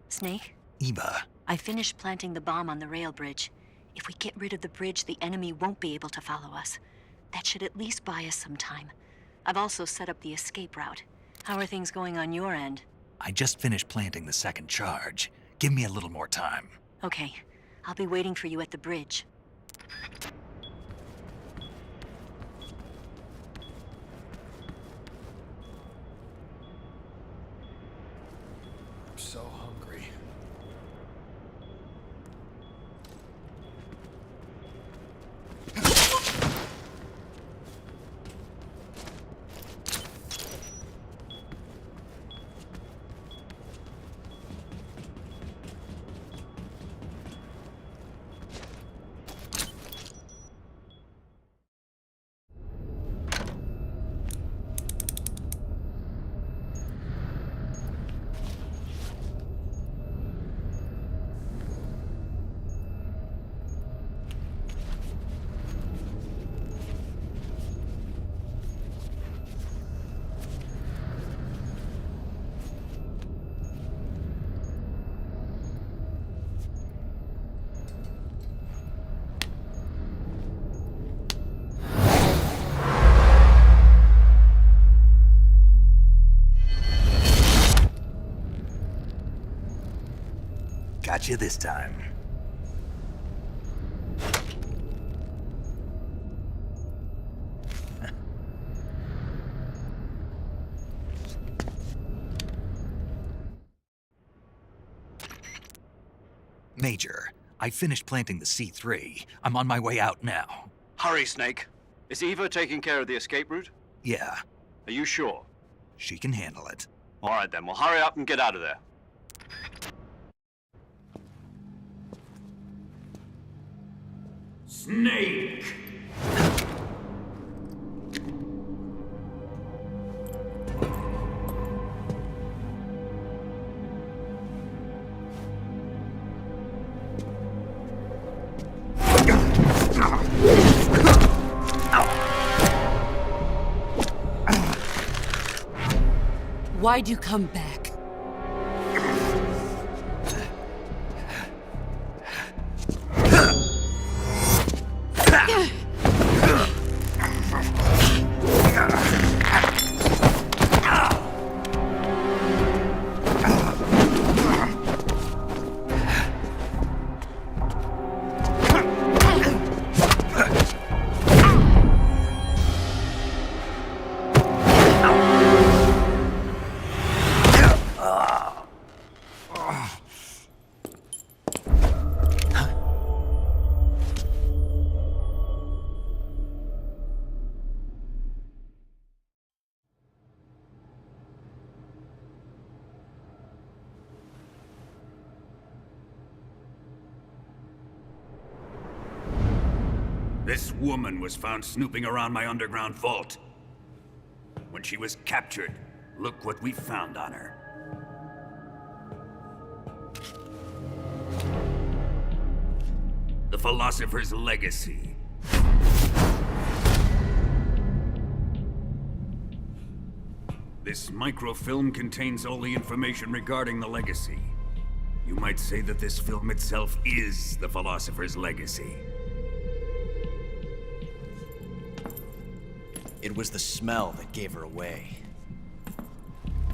Snake? Eva. I finished planting the bomb on the rail bridge. If we get rid of the bridge, the enemy won't be able to follow us. That should at least buy us some time. I've also set up the escape route. How are things going on your end? I just finished planting the second charge. Give me a little more time. Okay. I'll be waiting for you at the bridge. I'm so hungry. got you this time. Major, I finished planting the C3. I'm on my way out now. Hurry, Snake. Is Eva taking care of the escape route? Yeah, Are you sure? she can handle it. All right then, well hurry up and get out of there. Snake! Why'd you come back? This woman was found snooping around my underground vault. When she was captured, look what we found on her. The philosopher's legacy. This microfilm contains all the information regarding the legacy. You might say that this film itself is the philosopher's legacy. It was the smell that gave her away.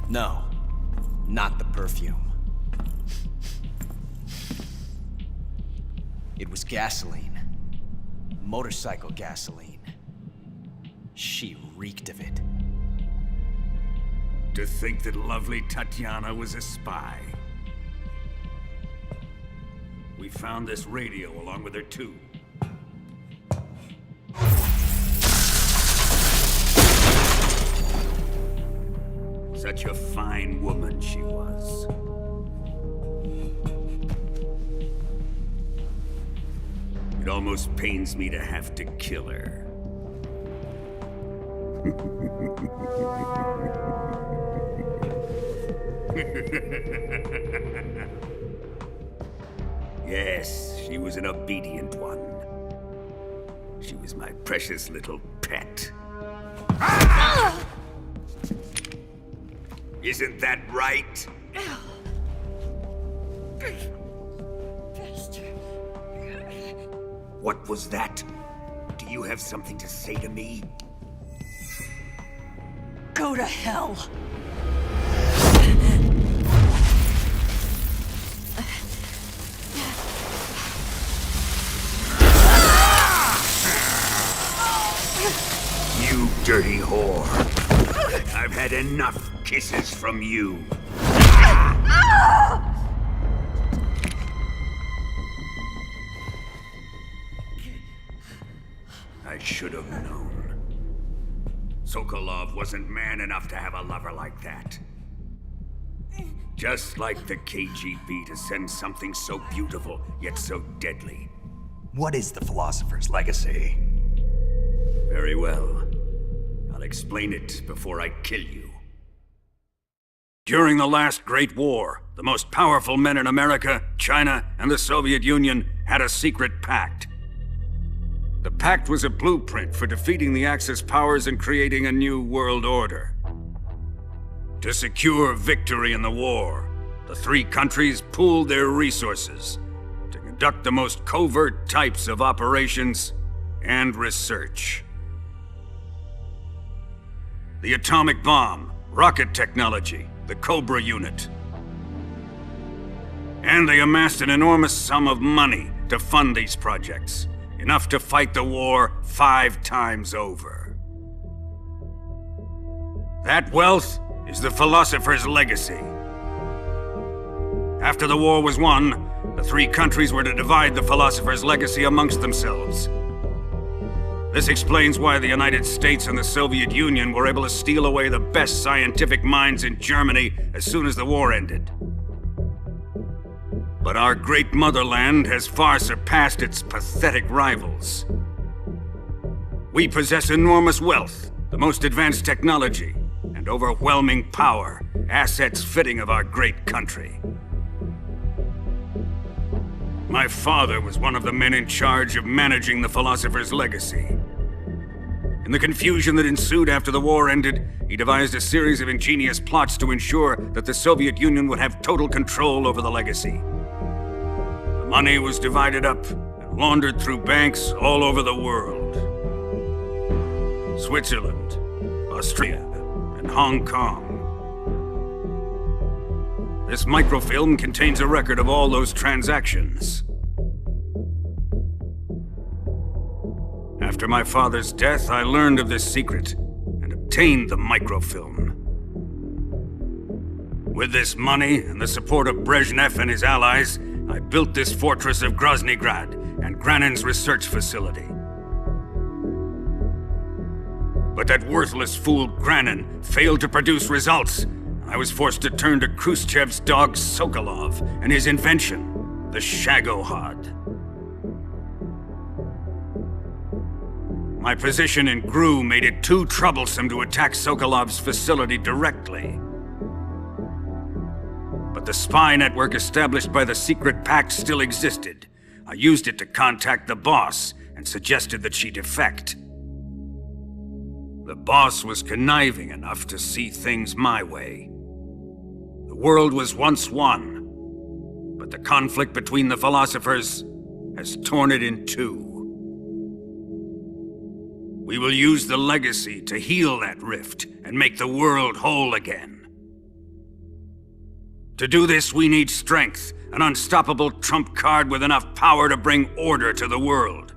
No, not the perfume. It was gasoline. Motorcycle gasoline. She reeked of it. To think that lovely Tatiana was a spy. We found this radio along with her too. Such a fine woman she was. It almost pains me to have to kill her. Yes, she was an obedient one. She was my precious little pet. Isn't that right? What was that? Do you have something to say to me? Go to hell. You dirty whore. I've had enough kisses from you. I should have known. Sokolov wasn't man enough to have a lover like that. Just like the KGB to send something so beautiful, yet so deadly. What is the philosopher's legacy? Very well. I'll explain it before I kill you. During the last Great War, the most powerful men in America, China, and the Soviet Union had a secret pact. The pact was a blueprint for defeating the Axis powers and creating a new world order. To secure victory in the war, the three countries pooled their resources to conduct the most covert types of operations and research. The atomic bomb, rocket technology, the Cobra unit. And they amassed an enormous sum of money to fund these projects. Enough to fight the war 5 times over. That wealth is the philosopher's legacy. After the war was won, the 3 countries were to divide the philosopher's legacy amongst themselves. This explains why the United States and the Soviet Union were able to steal away the best scientific minds in Germany as soon as the war ended. But our great motherland has far surpassed its pathetic rivals. We possess enormous wealth, the most advanced technology, and overwhelming power, assets fitting of our great country. My father was one of the men in charge of managing the philosopher's legacy. In the confusion that ensued after the war ended, he devised a series of ingenious plots to ensure that the Soviet Union would have total control over the legacy. The money was divided up and laundered through banks all over the world. Switzerland, Australia, and Hong Kong. This microfilm contains a record of all those transactions. After my father's death, I learned of this secret and obtained the microfilm. With this money and the support of Brezhnev and his allies, I built this fortress of Groznygrad and Granin's research facility. But that worthless fool Granin failed to produce results. I was forced to turn to Khrushchev's dog Sokolov and his invention, the Shagohod. My position in GRU made it too troublesome to attack Sokolov's facility directly. But the spy network established by the secret pact still existed. I used it to contact the boss and suggested that she defect. The boss was conniving enough to see things my way. The world was once one, but the conflict between the philosophers has torn it in 2. We will use the legacy to heal that rift and make the world whole again. To do this, we need strength, an unstoppable trump card with enough power to bring order to the world.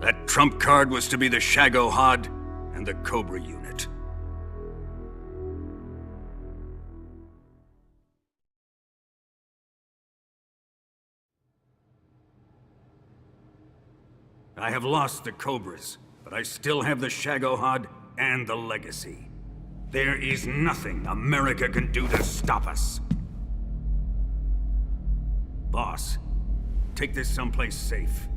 That trump card was to be the Shagohod and the Cobra unit. I have lost the Cobras, but I still have the Shagohod and the legacy. There is nothing America can do to stop us. Boss, take this someplace safe.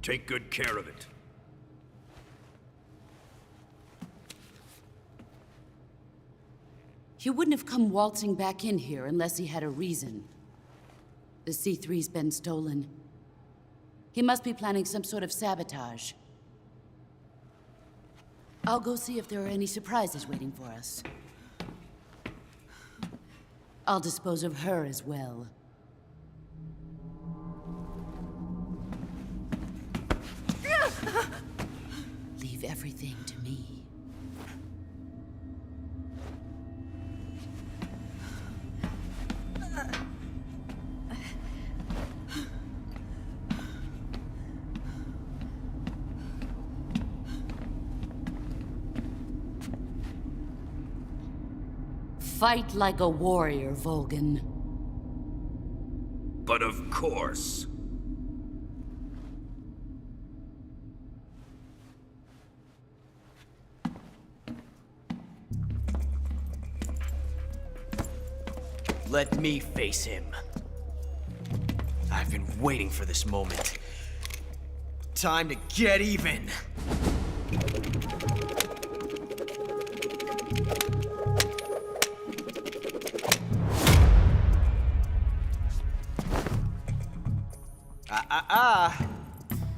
Take good care of it. He wouldn't have come waltzing back in here unless he had a reason. The C3's been stolen. He must be planning some sort of sabotage. I'll go see if there are any surprises waiting for us. I'll dispose of her as well. Leave everything to me. Fight like a warrior, Volgan. But of course. Let me face him. I've been waiting for this moment. Time to get even.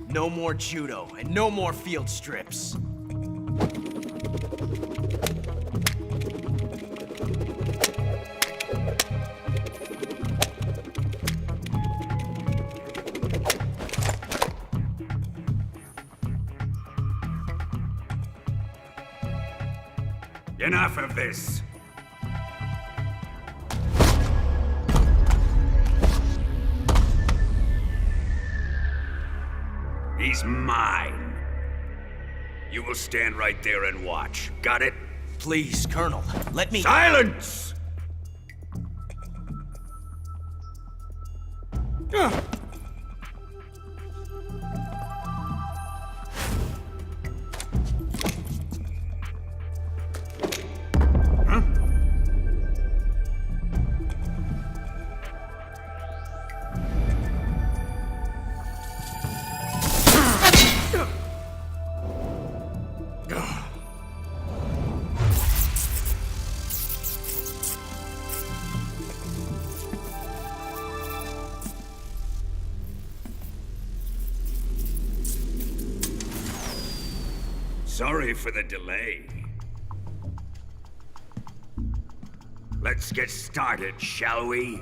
No more judo, and no more field strips. Enough of this. He's mine. You will stand right there and watch. Got it? Please, Colonel, let me— Silence! Sorry for the delay. Let's get started, shall we?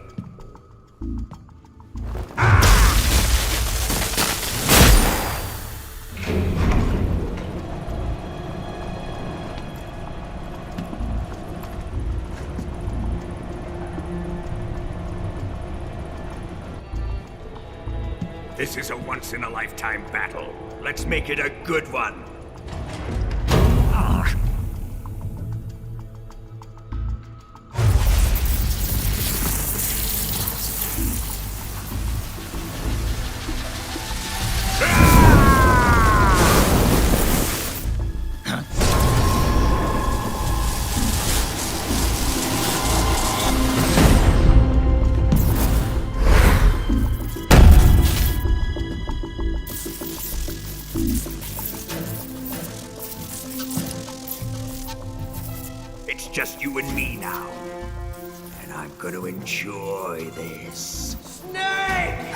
This is a once-in-a-lifetime battle. Let's make it a good one. It's just you and me now. And I'm gonna enjoy this. Snake!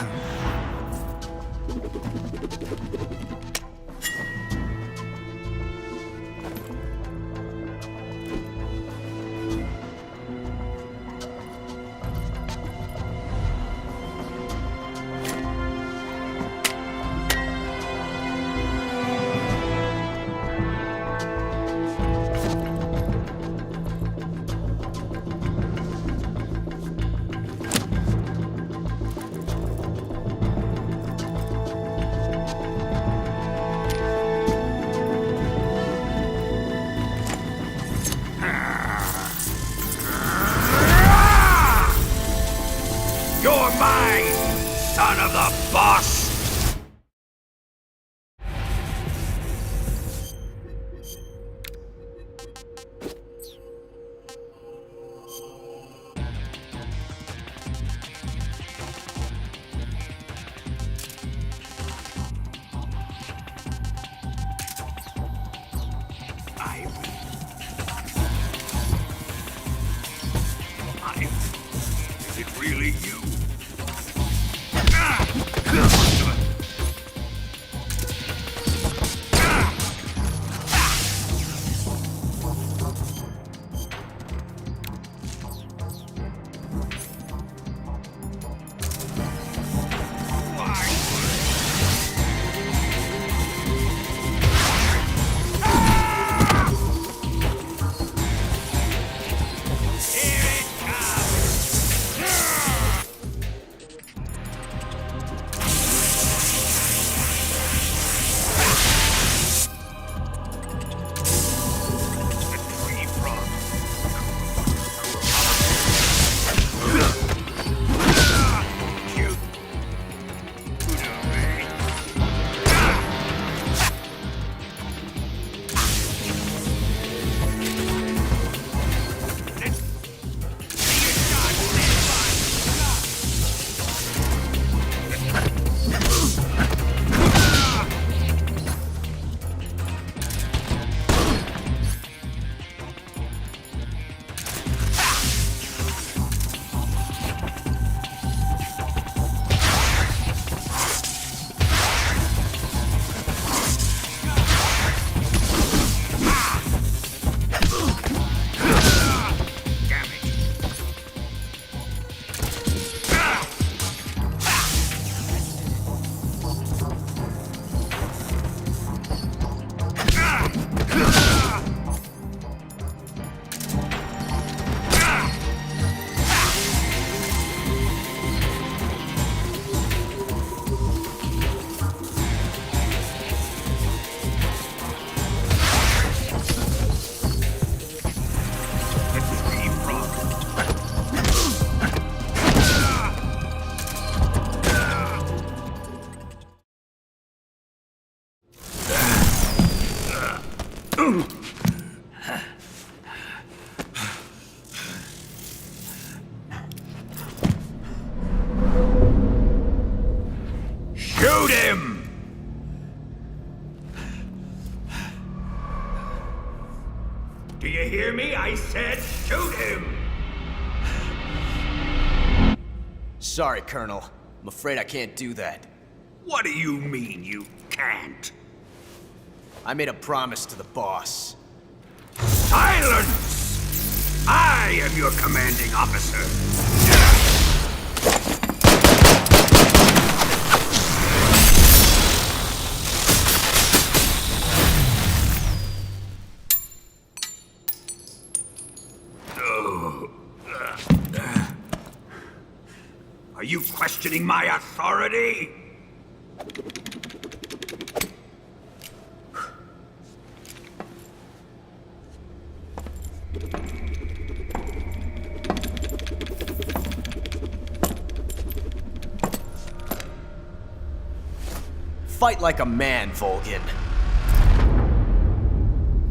You're mine, son of the boss! Is it really you? Shoot him! Do you hear me? I said shoot him! Sorry, Colonel. I'm afraid I can't do that. What do you mean you can't? I made a promise to the boss. Silence! I am your commanding officer. Are you questioning my authority? Fight like a man, Volgin.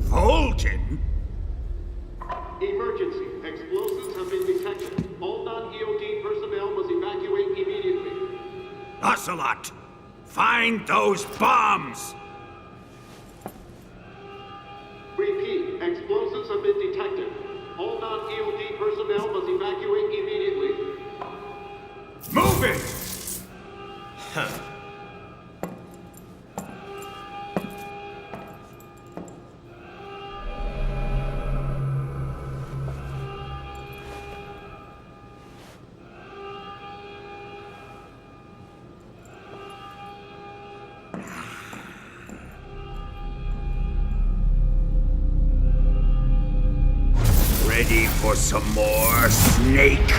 Volgin? Emergency. Explosives have been detected. All non-EOD personnel must evacuate immediately. Ocelot! Find those bombs! Repeat. Explosives have been detected. All non-EOD personnel must evacuate immediately. Move it! Huh. Ready for some more, Snake?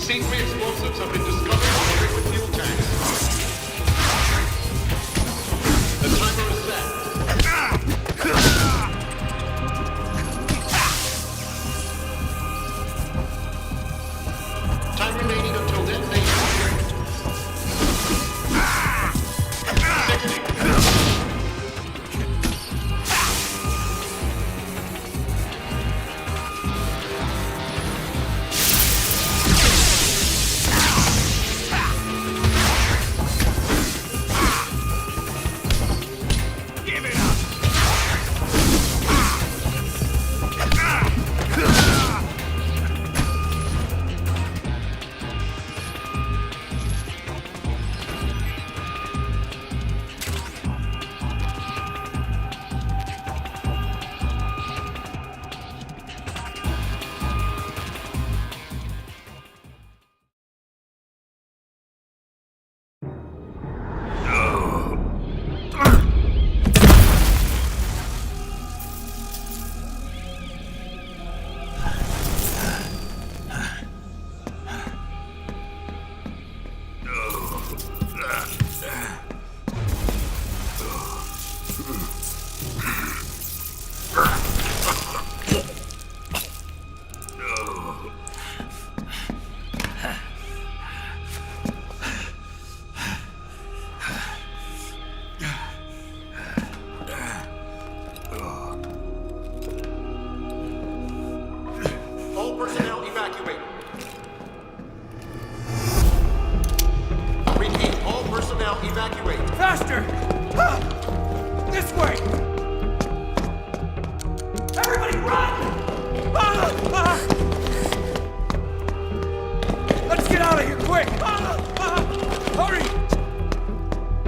C3 explosives have been discovered on the liquid fuel tanks. The timer is set. Time remaining until detonation. 60. evacuate! Faster! This way! Everybody run! Let's get out of here, quick! Hurry!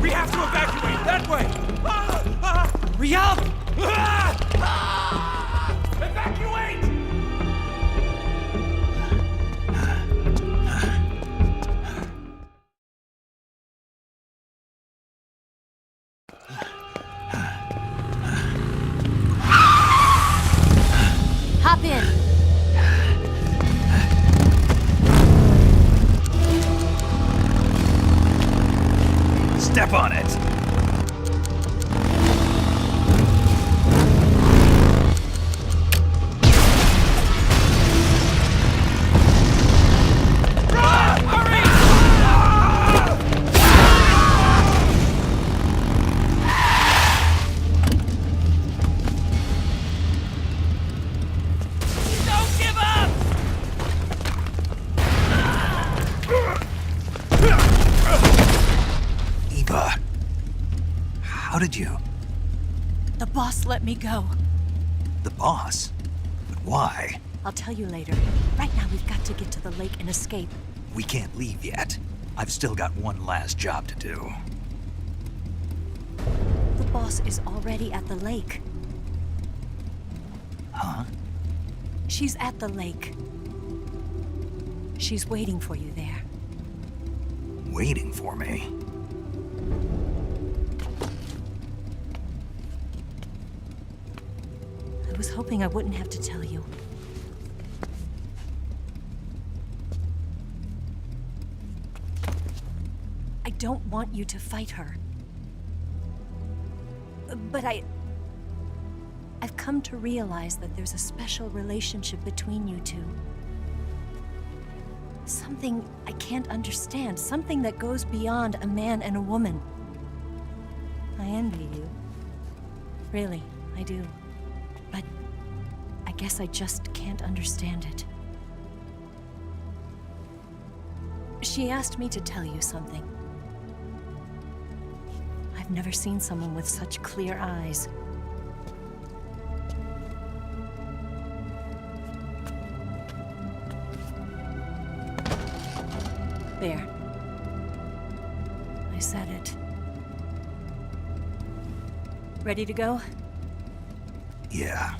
We have to evacuate, that way! Hurry up! Evacuate! Hop in. Step on it! How did you? The boss let me go. The boss? But why? I'll tell you later. Right now, we've got to get to the lake and escape. We can't leave yet. I've still got one last job to do. The boss is already at the lake. Huh? She's at the lake. She's waiting for you there. Waiting for me? I was hoping I wouldn't have to tell you. I don't want you to fight her. But I've come to realize that there's a special relationship between you two. Something I can't understand, something that goes beyond a man and a woman. I envy you. Really, I do. But I guess I just can't understand it. She asked me to tell you something. I've never seen someone with such clear eyes. There. I said it. Ready to go? Yeah.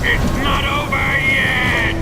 It's not over yet!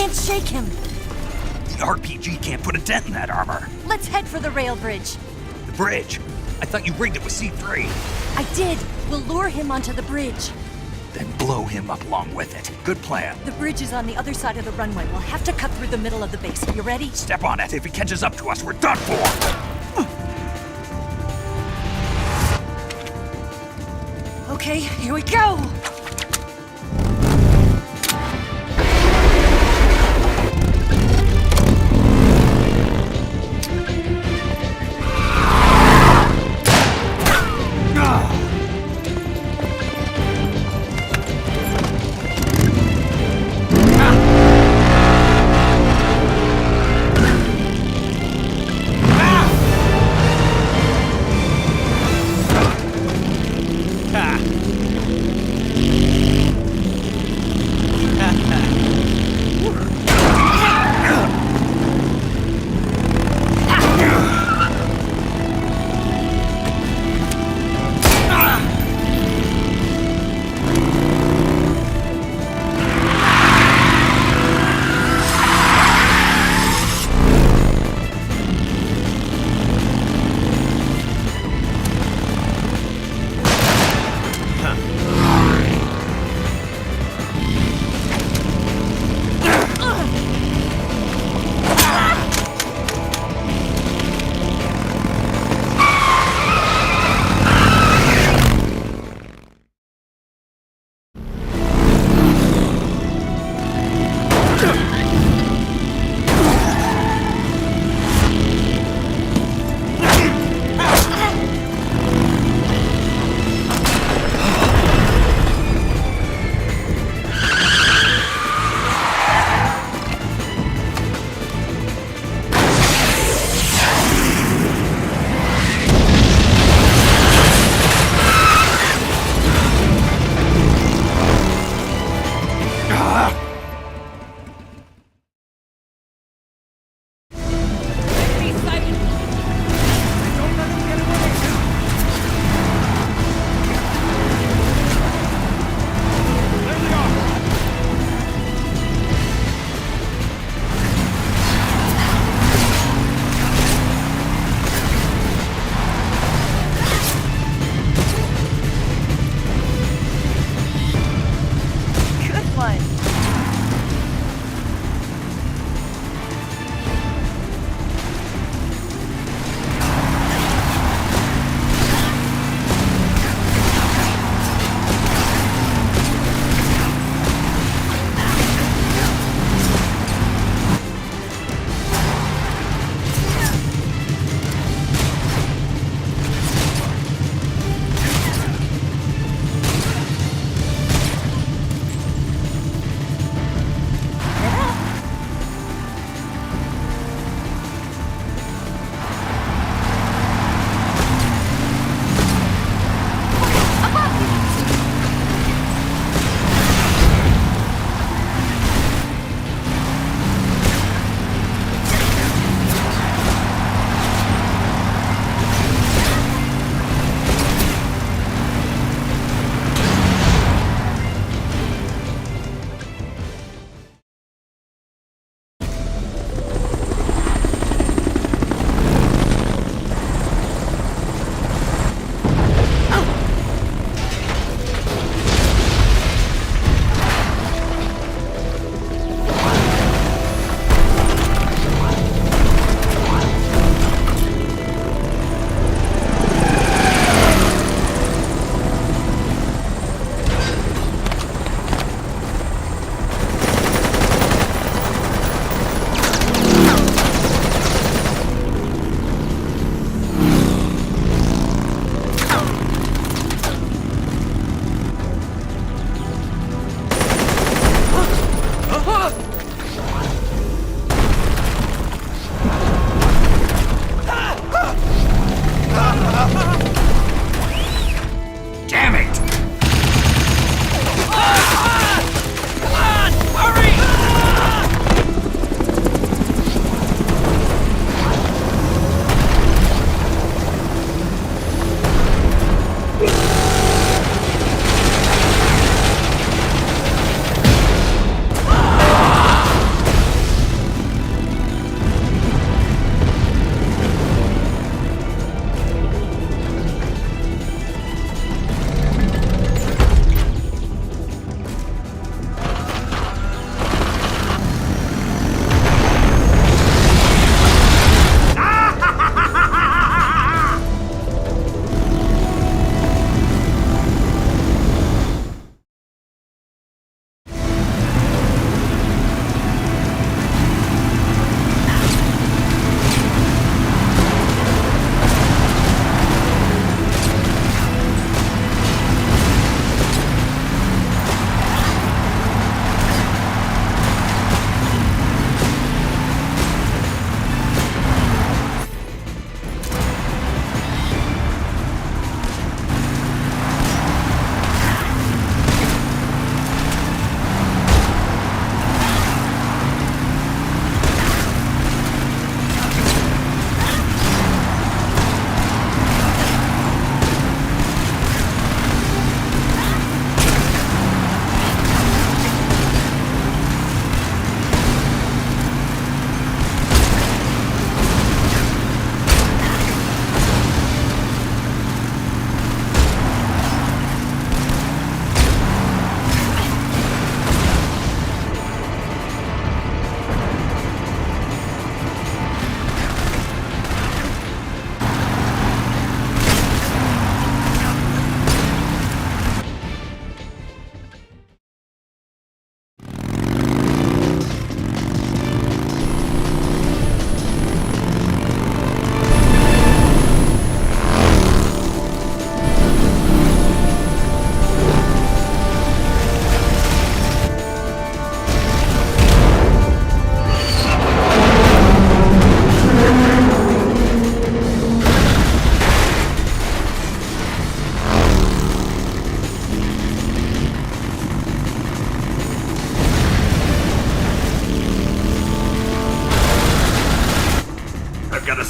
can't shake him. The RPG can't put a dent in that armor. Let's head for the rail bridge. The bridge? I thought you rigged it with C3. I did. We'll lure him onto the bridge. Then blow him up along with it. Good plan. The bridge is on the other side of the runway. We'll have to cut through the middle of the base. You ready? Step on it. If he catches up to us, we're done for. Okay, here we go!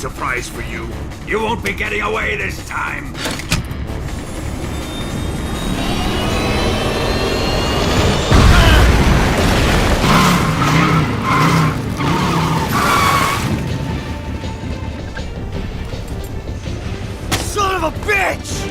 surprise for you. You won't be getting away this time. Son of a bitch!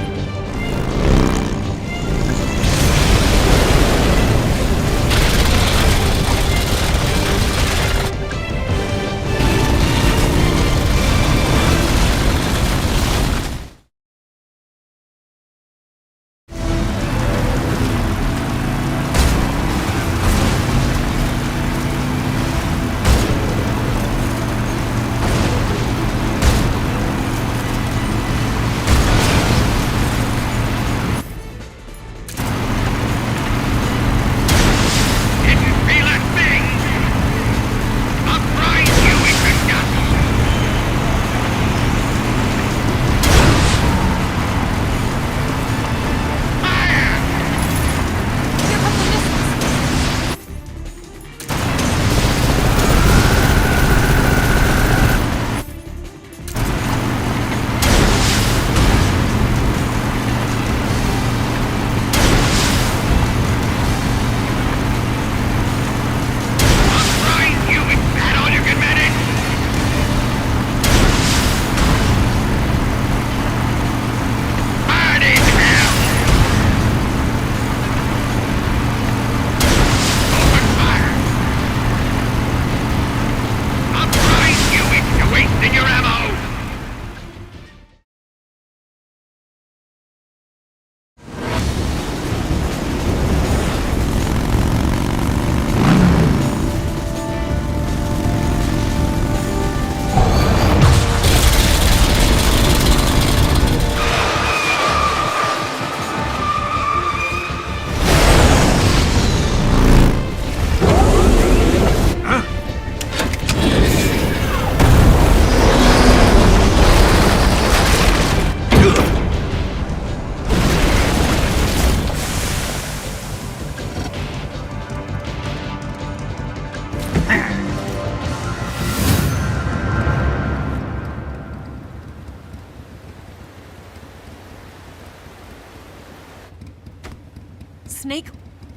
Snake,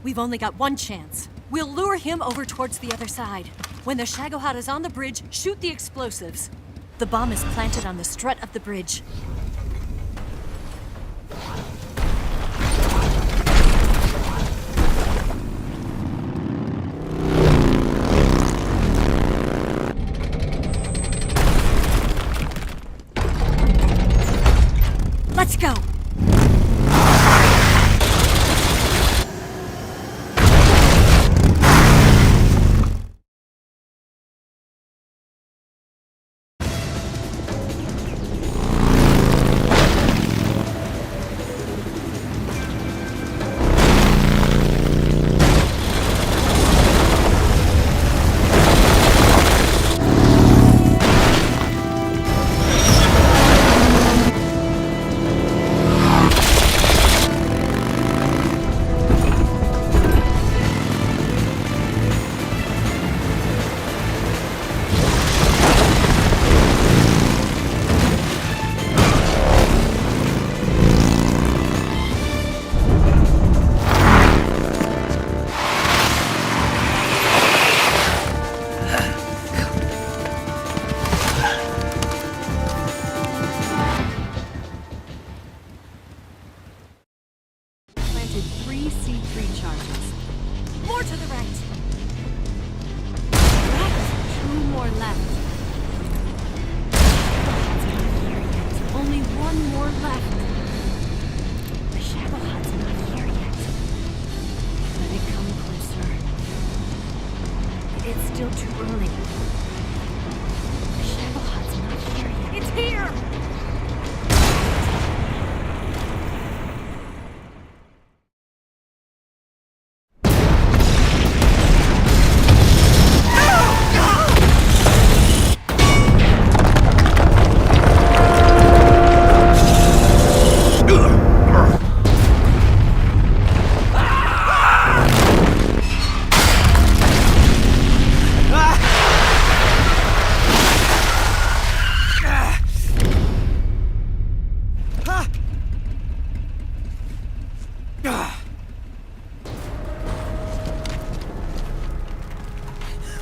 we've only got one chance. We'll lure him over towards the other side. When the Shagohod is on the bridge, shoot the explosives. The bomb is planted on the strut of the bridge. Let's go!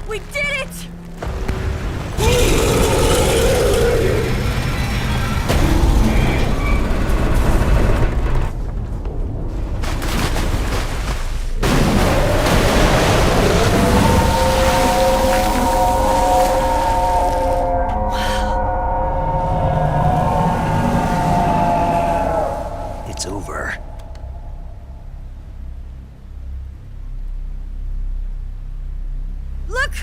We did it! It's over. Look!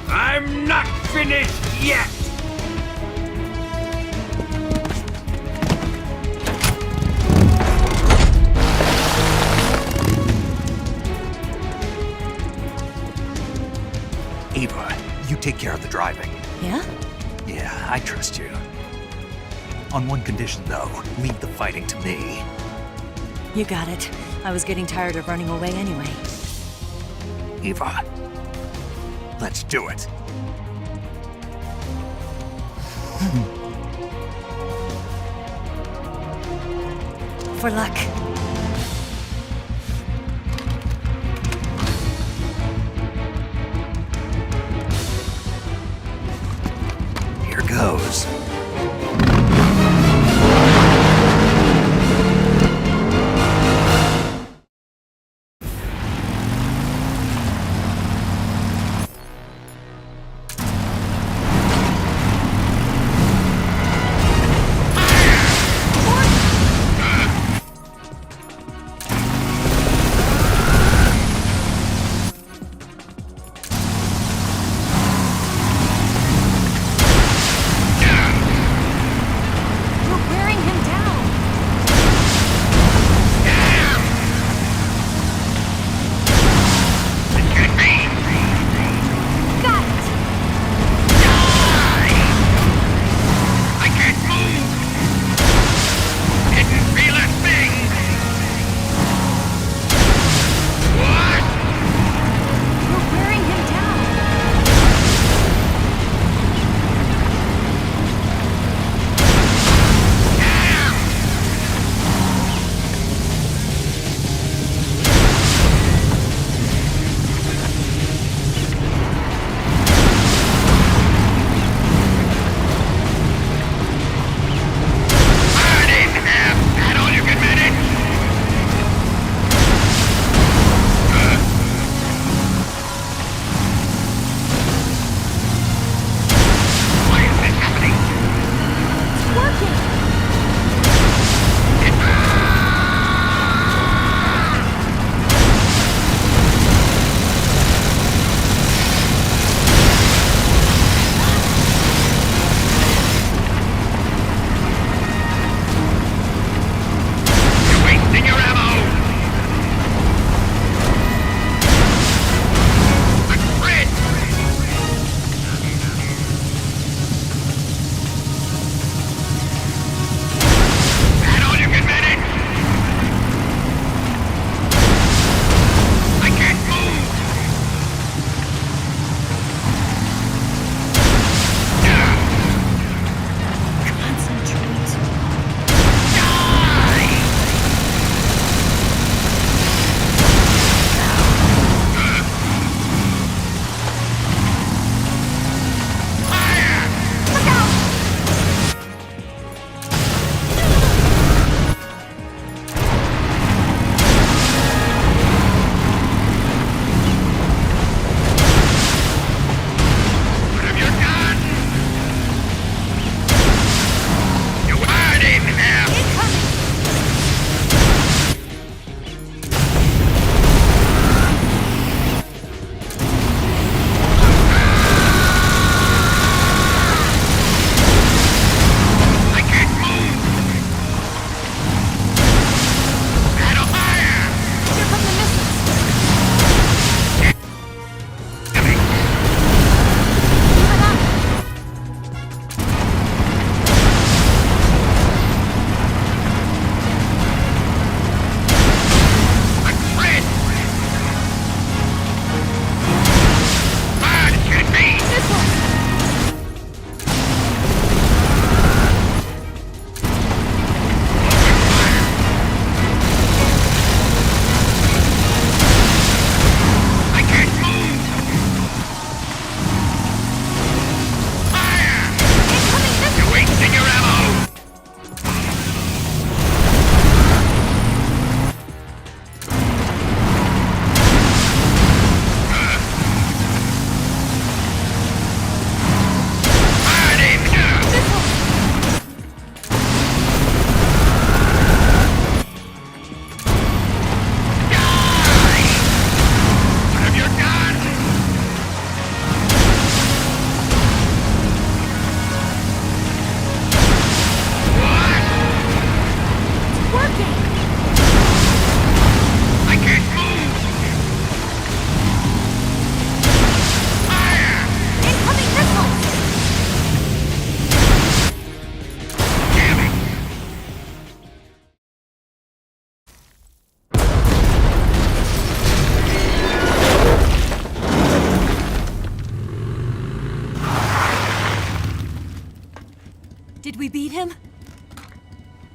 I'm not finished yet! Ava, you take care of the driving. Yeah? Yeah, I trust you. On one condition, though, leave the fighting to me. You got it. I was getting tired of running away anyway. Ava, let's do it. For luck. Here goes.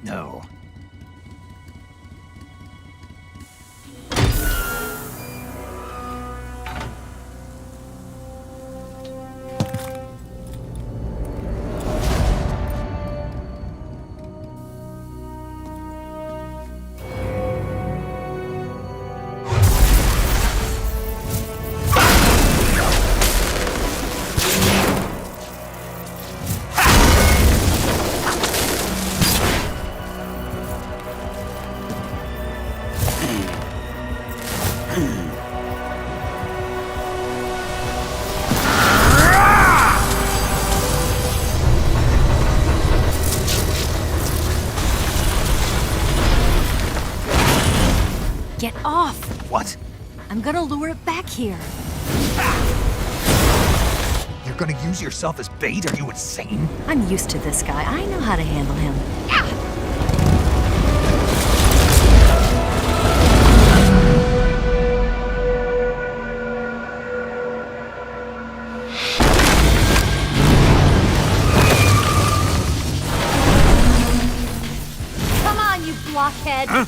No. Get off! What? I'm gonna lure it back here. You're gonna use yourself as bait? Are you insane? I'm used to this guy. I know how to handle him. Come on, you blockhead! Huh?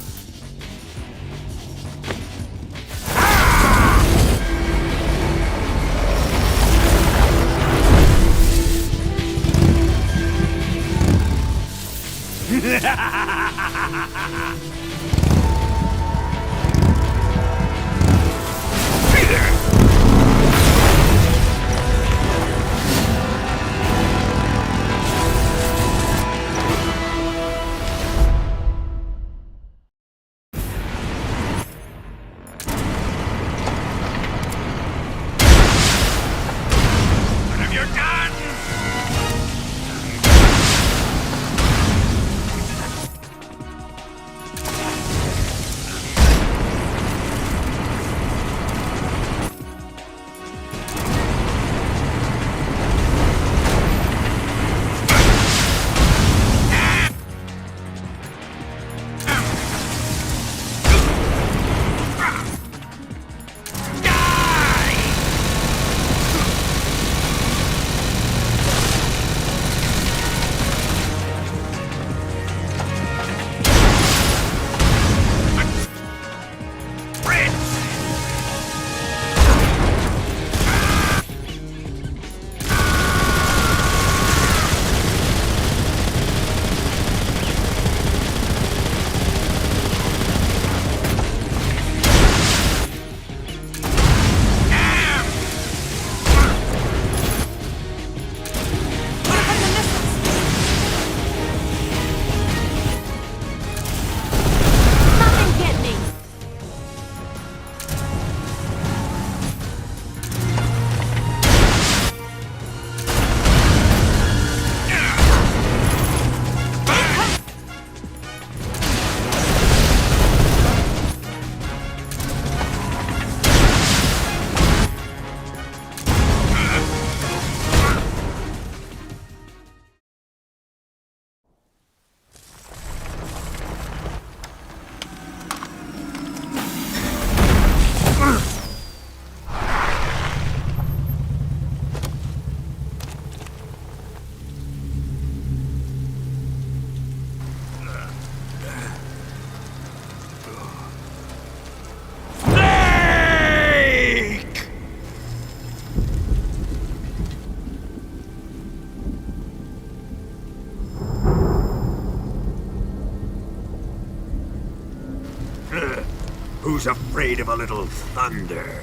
Who's afraid of a little thunder?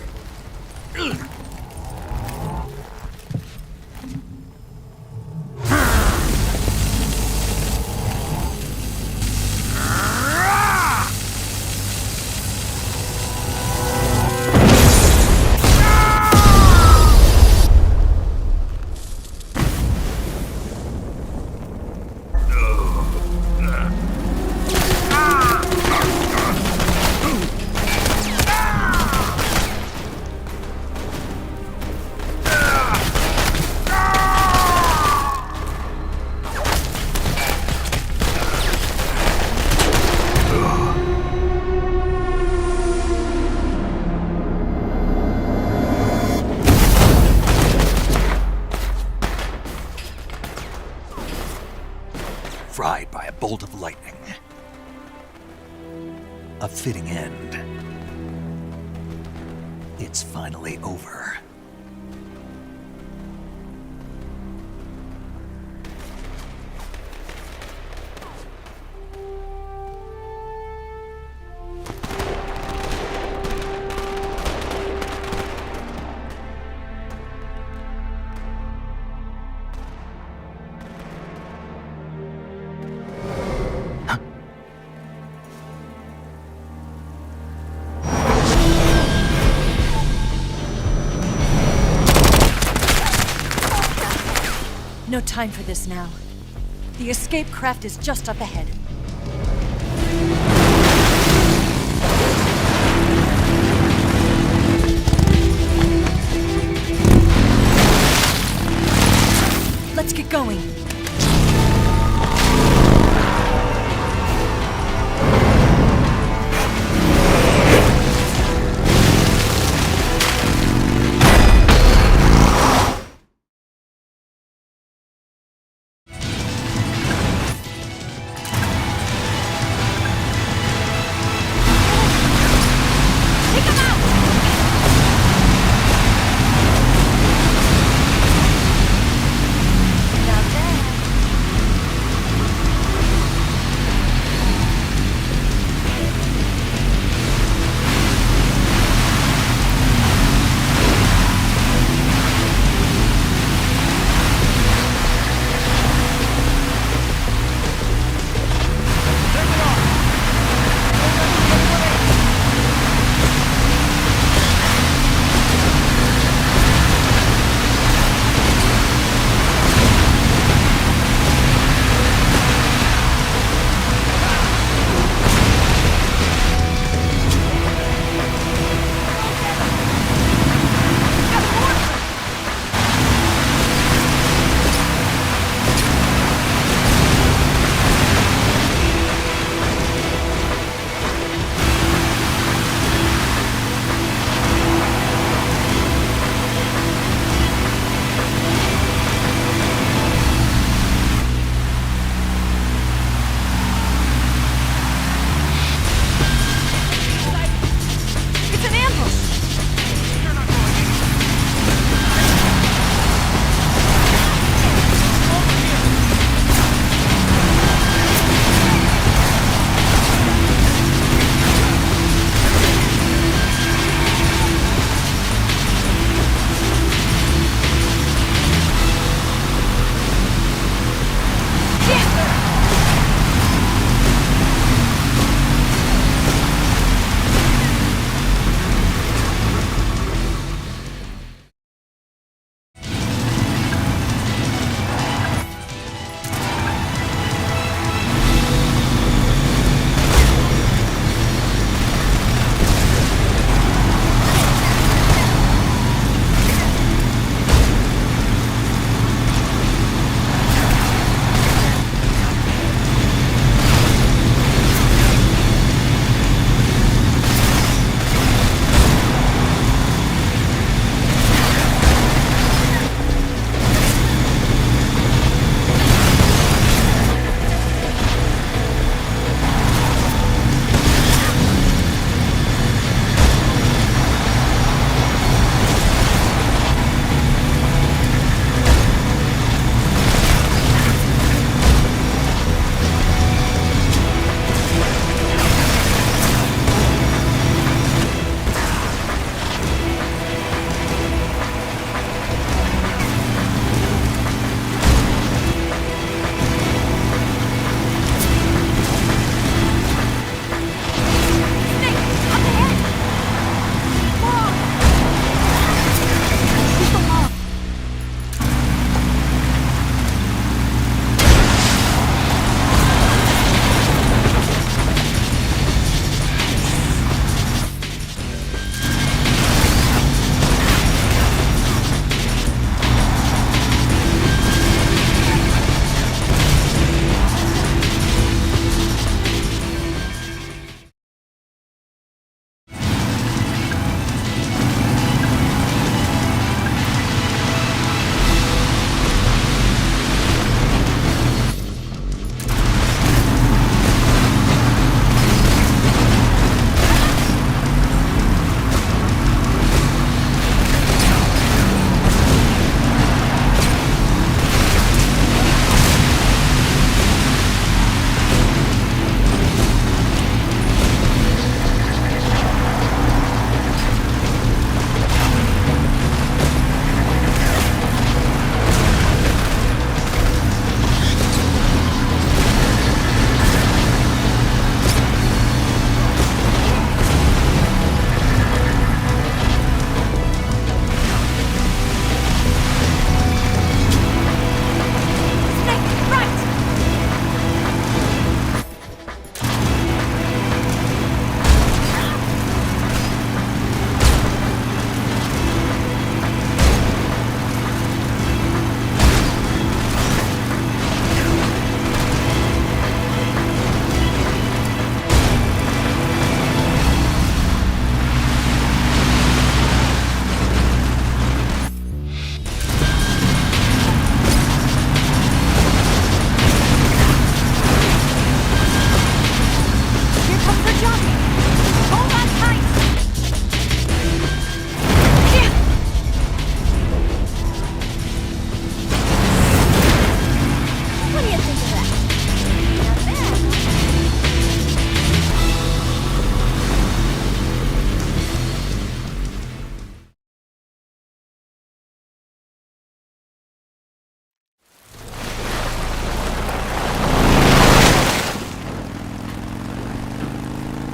died by a bolt of lightning. A fitting end. It's finally over. No time for this now. The escape craft is just up ahead. Let's get going.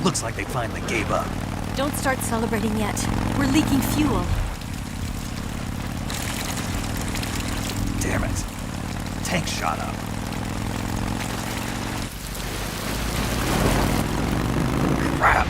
Looks like they finally gave up. Don't start celebrating yet. We're leaking fuel. Damn it. Tank shot up. Crap.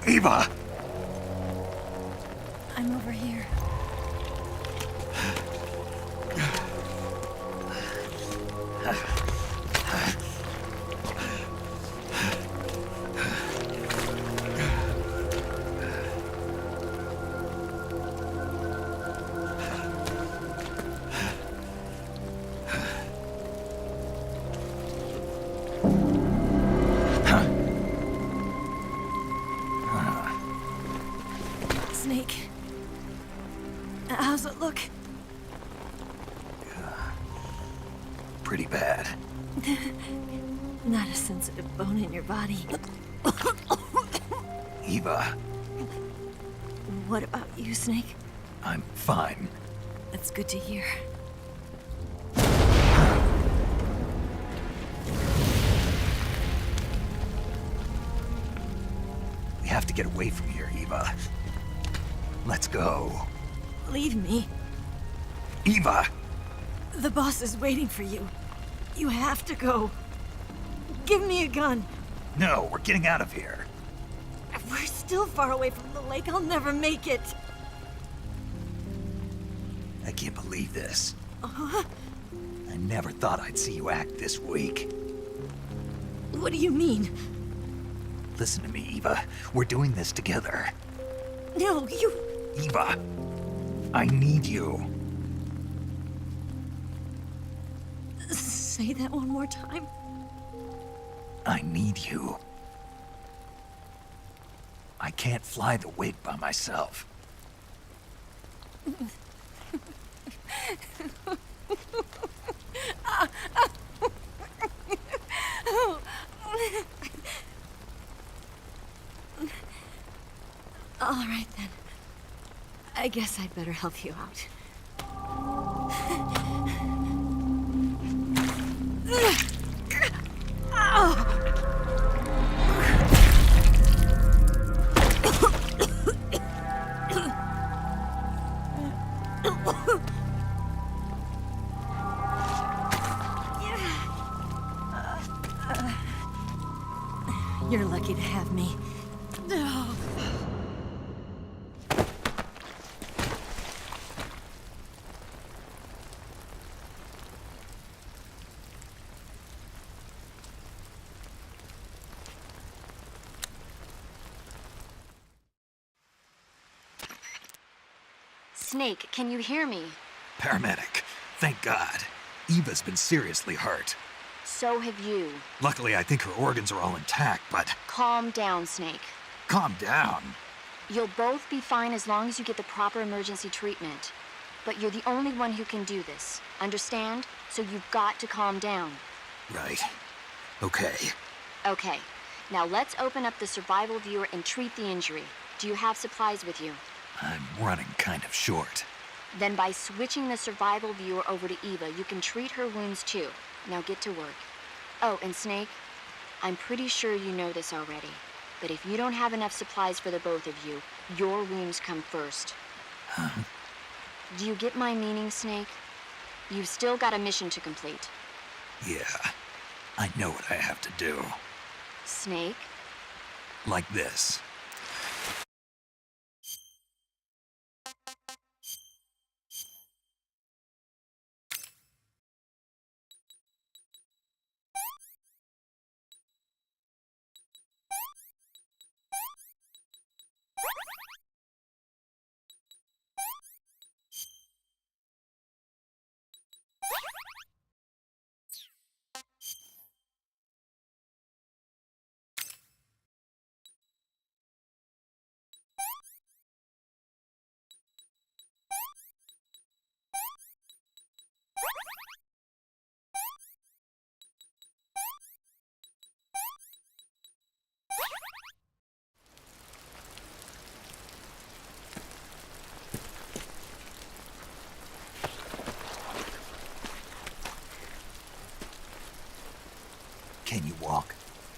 Eva! I'm over here. Snake. How's it look? Pretty bad. Not a sensitive bone in your body. Eva, What about you, Snake? I'm fine. That's good to hear. We have to get away from here, Eva. Let's go. Leave me. Eva! The boss is waiting for you. You have to go. Give me a gun. No, we're getting out of here. We're still far away from the lake. I'll never make it. I can't believe this. Uh-huh. I never thought I'd see you act this weak. What do you mean? Listen to me, Eva. We're doing this together. No, you... Eva, I need you. Say that one more time. I need you. I can't fly the wig by myself. All right, then. I guess I'd better help you out. You're lucky to have me. Snake, can you hear me? Paramedic, thank God. Eva's been seriously hurt. So have you. Luckily, I think her organs are all intact, but... Calm down, Snake. Calm down. You'll both be fine as long as you get the proper emergency treatment. But you're the only one who can do this. Understand? So you've got to calm down. Right. Okay. Okay. Now let's open up the survival viewer and treat the injury. Do you have supplies with you? I'm running kind of short. Then by switching the survival viewer over to Eva, you can treat her wounds too. Now get to work. Oh, and Snake, I'm pretty sure you know this already, but if you don't have enough supplies for the both of you, your wounds come first. Huh? Do you get my meaning, Snake? You've still got a mission to complete. Yeah, I know what I have to do. Snake? Like this.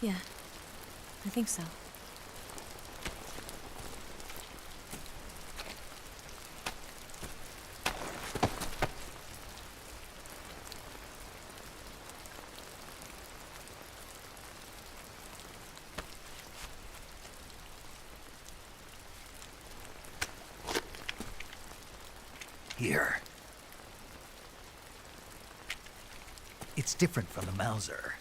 Yeah, I think so. Here. It's different from the Mauser.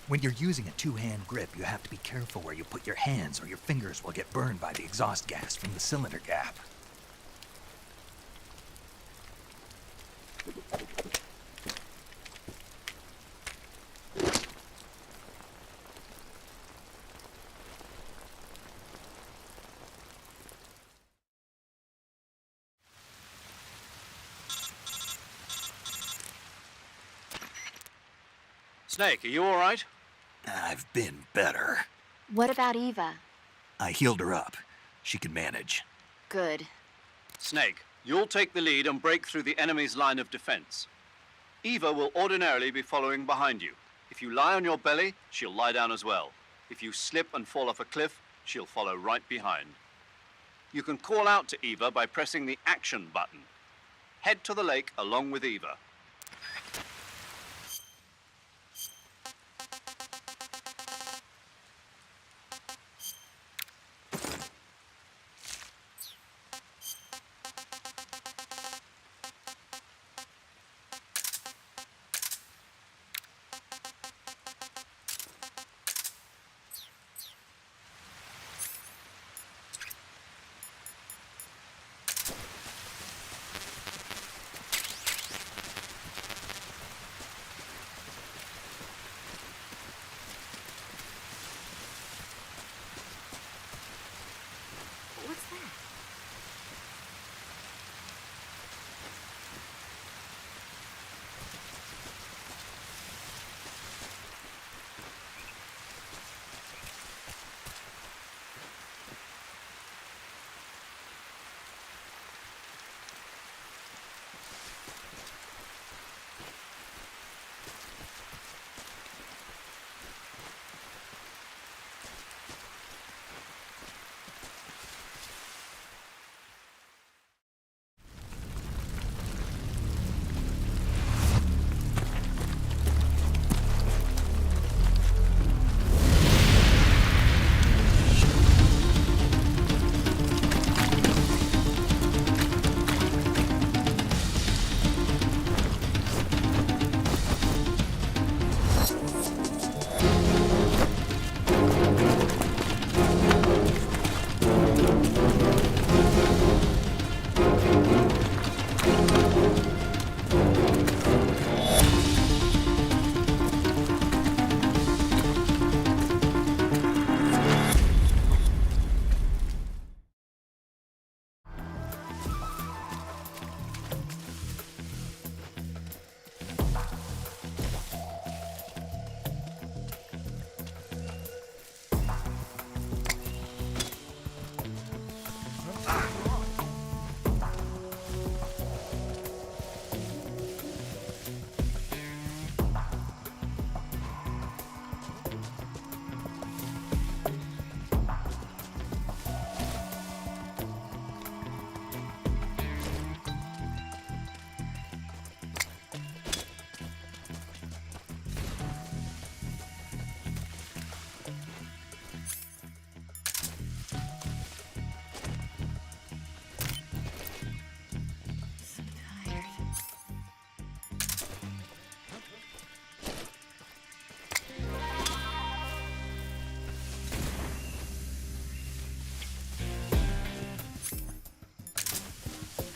When you're using a two-hand grip, you have to be careful where you put your hands or your fingers will get burned by the exhaust gas from the cylinder gap. Snake, are you all right? I've been better. What about Eva? I healed her up. She can manage. Good. Snake, you'll take the lead and break through the enemy's line of defense. Eva will ordinarily be following behind you. If you lie on your belly, she'll lie down as well. If you slip and fall off a cliff, she'll follow right behind. You can call out to Eva by pressing the action button. Head to the lake along with Eva. What's that?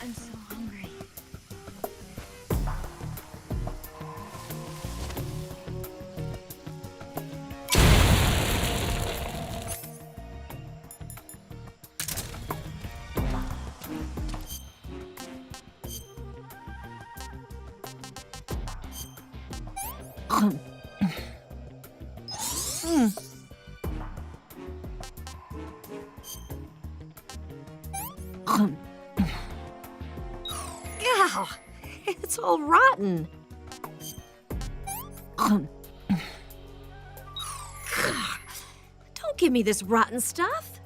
I'm so hungry. Ow, it's all rotten. Don't give me this rotten stuff.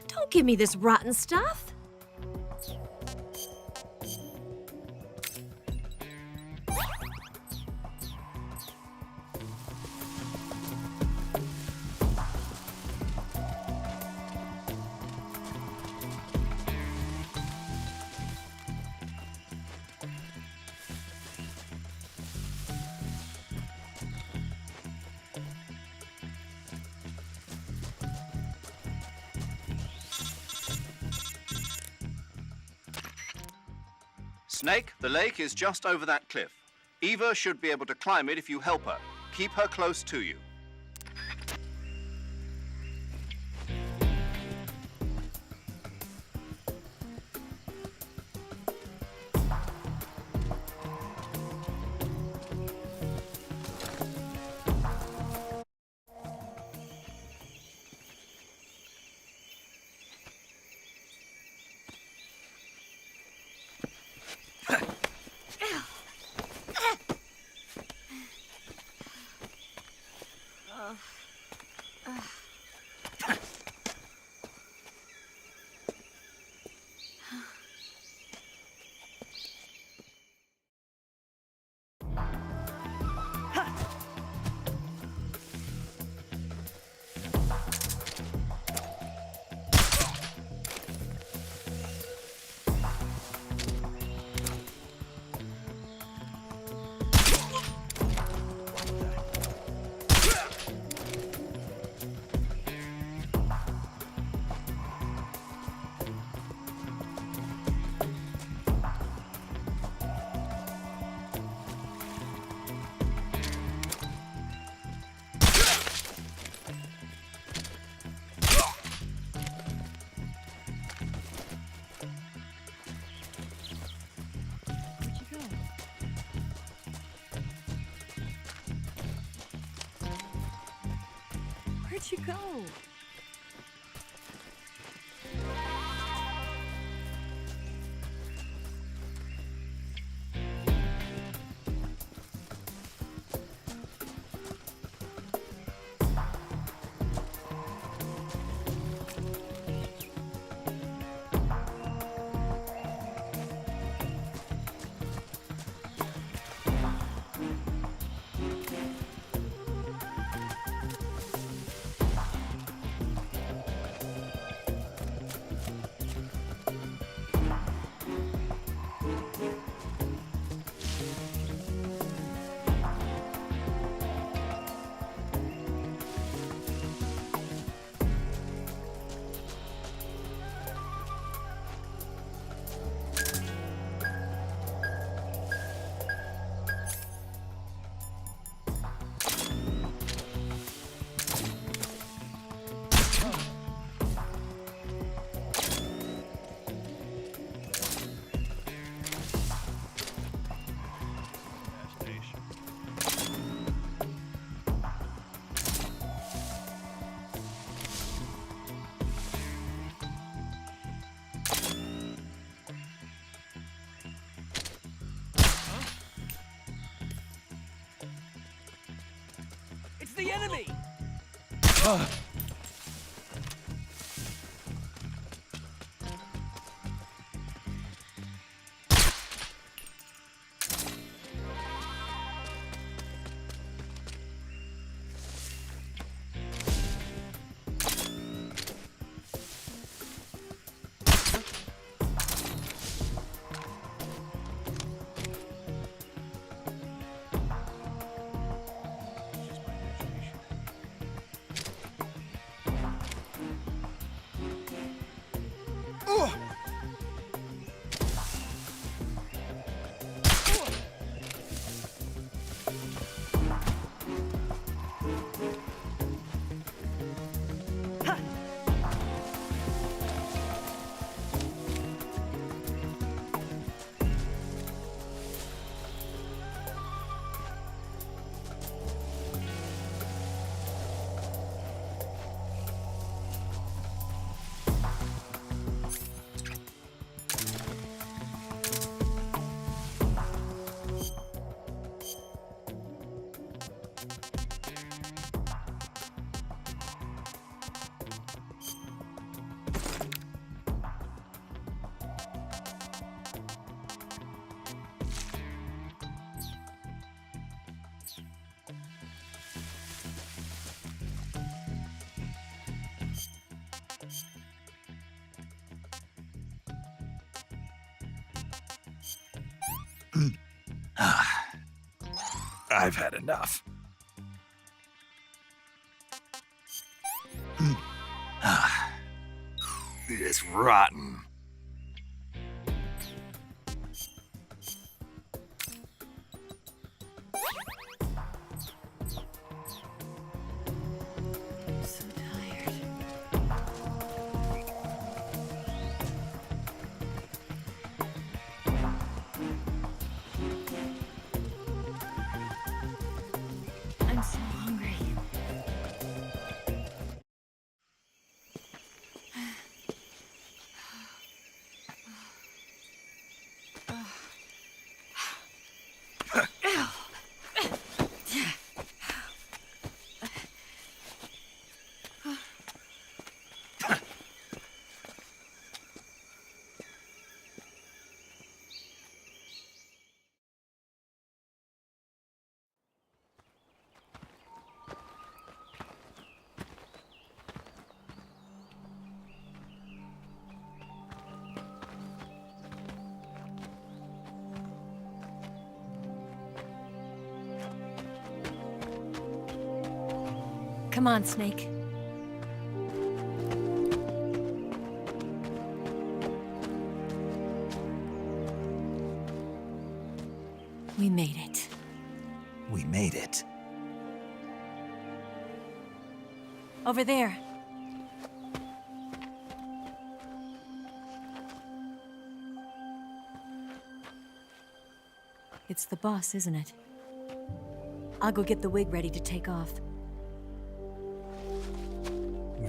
Don't give me this rotten stuff. Snake, the lake is just over that cliff. Eva should be able to climb it if you help her. Keep her close to you. Where'd you go? The enemy! I've had enough. It's rotten. I'm so hungry. Come on, Snake. We made it. We made it. Over there. It's the boss, isn't it? I'll go get the wig ready to take off.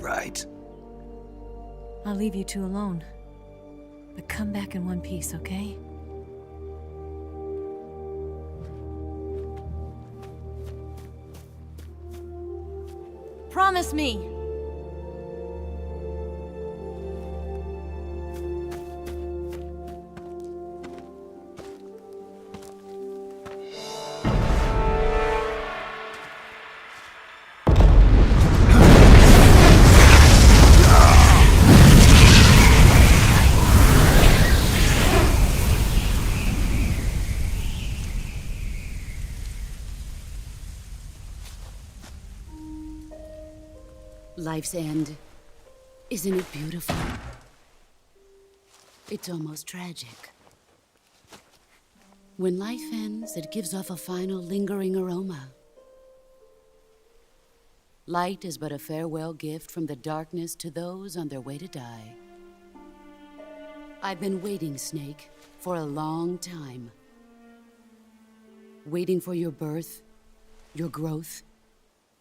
Right. I'll leave you two alone. But come back in one piece, okay? Promise me! Life's end. Isn't it beautiful? It's almost tragic. When life ends, it gives off a final lingering aroma. Light is but a farewell gift from the darkness to those on their way to die. I've been waiting, Snake, for a long time. Waiting for your birth, your growth,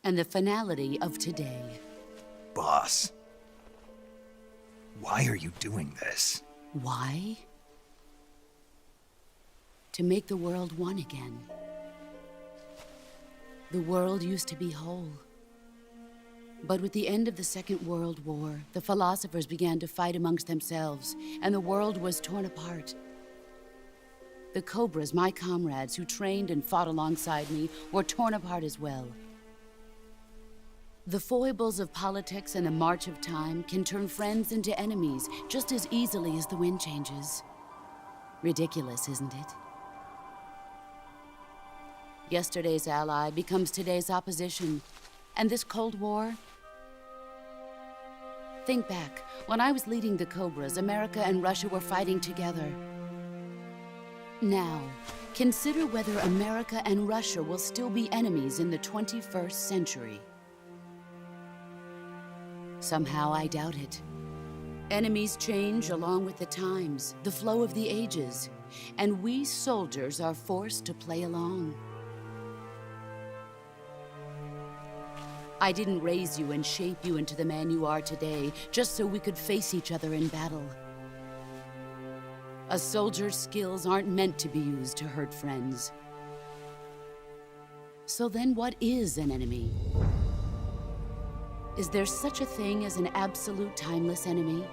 and the finality of today. Boss, why are you doing this? Why? To make the world one again. The world used to be whole. But with the end of the Second World War, the philosophers began to fight amongst themselves, and the world was torn apart. The Cobras, my comrades who trained and fought alongside me, were torn apart as well. The foibles of politics and the march of time can turn friends into enemies just as easily as the wind changes. Ridiculous, isn't it? Yesterday's ally becomes today's opposition. And this Cold War? Think back. When I was leading the Cobras, America and Russia were fighting together. Now, consider whether America and Russia will still be enemies in the 21st century. Somehow I doubt it. Enemies change along with the times, the flow of the ages, and we soldiers are forced to play along. I didn't raise you and shape you into the man you are today just so we could face each other in battle. A soldier's skills aren't meant to be used to hurt friends. So then what is an enemy? Is there such a thing as an absolute timeless enemy?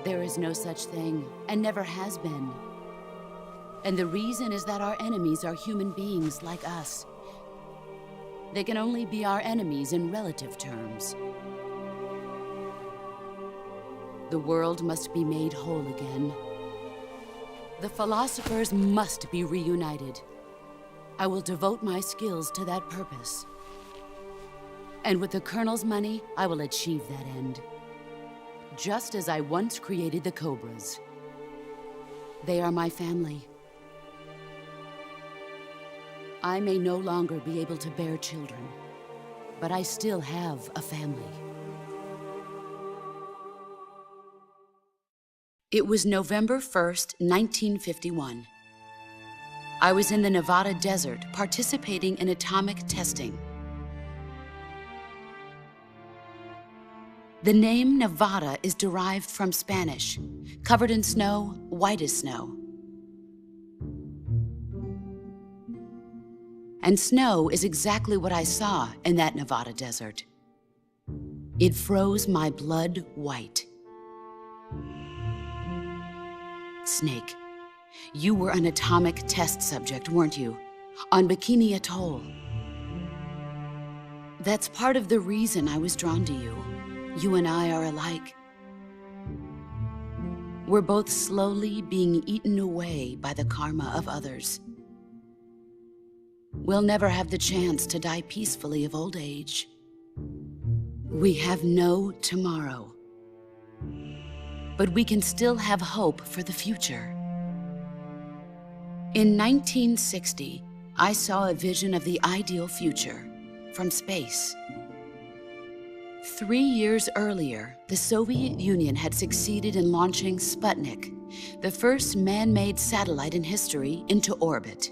There is no such thing, and never has been. And the reason is that our enemies are human beings like us. They can only be our enemies in relative terms. The world must be made whole again. The philosophers must be reunited. I will devote my skills to that purpose. And with the Colonel's money, I will achieve that end. Just as I once created the Cobras. They are my family. I may no longer be able to bear children, but I still have a family. It was November 1st, 1951. I was in the Nevada desert participating in atomic testing. The name Nevada is derived from Spanish, covered in snow, white as snow. And snow is exactly what I saw in that Nevada desert. It froze my blood white. Snake, you were an atomic test subject, weren't you? On Bikini Atoll. That's part of the reason I was drawn to you. You and I are alike. We're both slowly being eaten away by the karma of others. We'll never have the chance to die peacefully of old age. We have no tomorrow. But we can still have hope for the future. In 1960, I saw a vision of the ideal future from space. 3 years earlier, the Soviet Union had succeeded in launching Sputnik, the first man-made satellite in history, into orbit.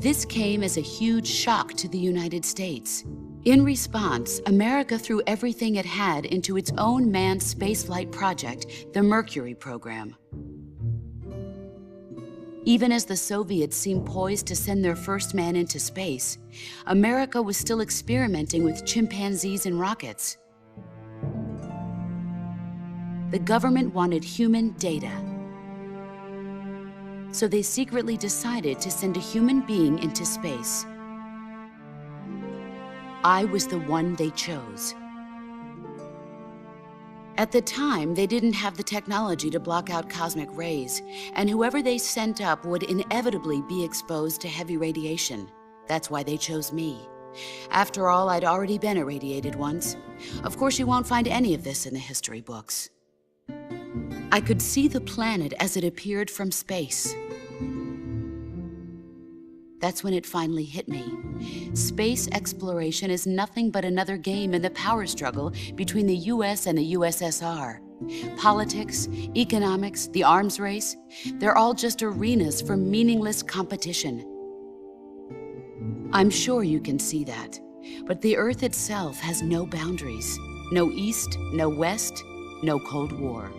This came as a huge shock to the United States. In response, America threw everything it had into its own manned spaceflight project, the Mercury program. Even as the Soviets seemed poised to send their first man into space, America was still experimenting with chimpanzees and rockets. The government wanted human data. So they secretly decided to send a human being into space. I was the one they chose. At the time, they didn't have the technology to block out cosmic rays, and whoever they sent up would inevitably be exposed to heavy radiation. That's why they chose me. After all, I'd already been irradiated once. Of course, you won't find any of this in the history books. I could see the planet as it appeared from space. That's when it finally hit me. Space exploration is nothing but another game in the power struggle between the US and the USSR. Politics, economics, the arms race, they're all just arenas for meaningless competition. I'm sure you can see that, but the Earth itself has no boundaries. No East, no West, no Cold War.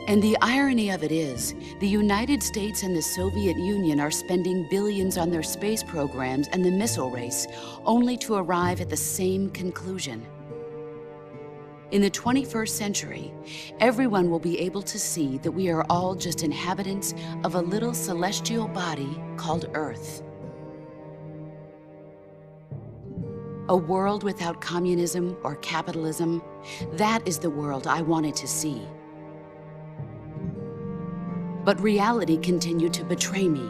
And the irony of it is, the United States and the Soviet Union are spending billions on their space programs and the missile race, only to arrive at the same conclusion. In the 21st century, everyone will be able to see that we are all just inhabitants of a little celestial body called Earth. A world without communism or capitalism, that is the world I wanted to see. But reality continued to betray me.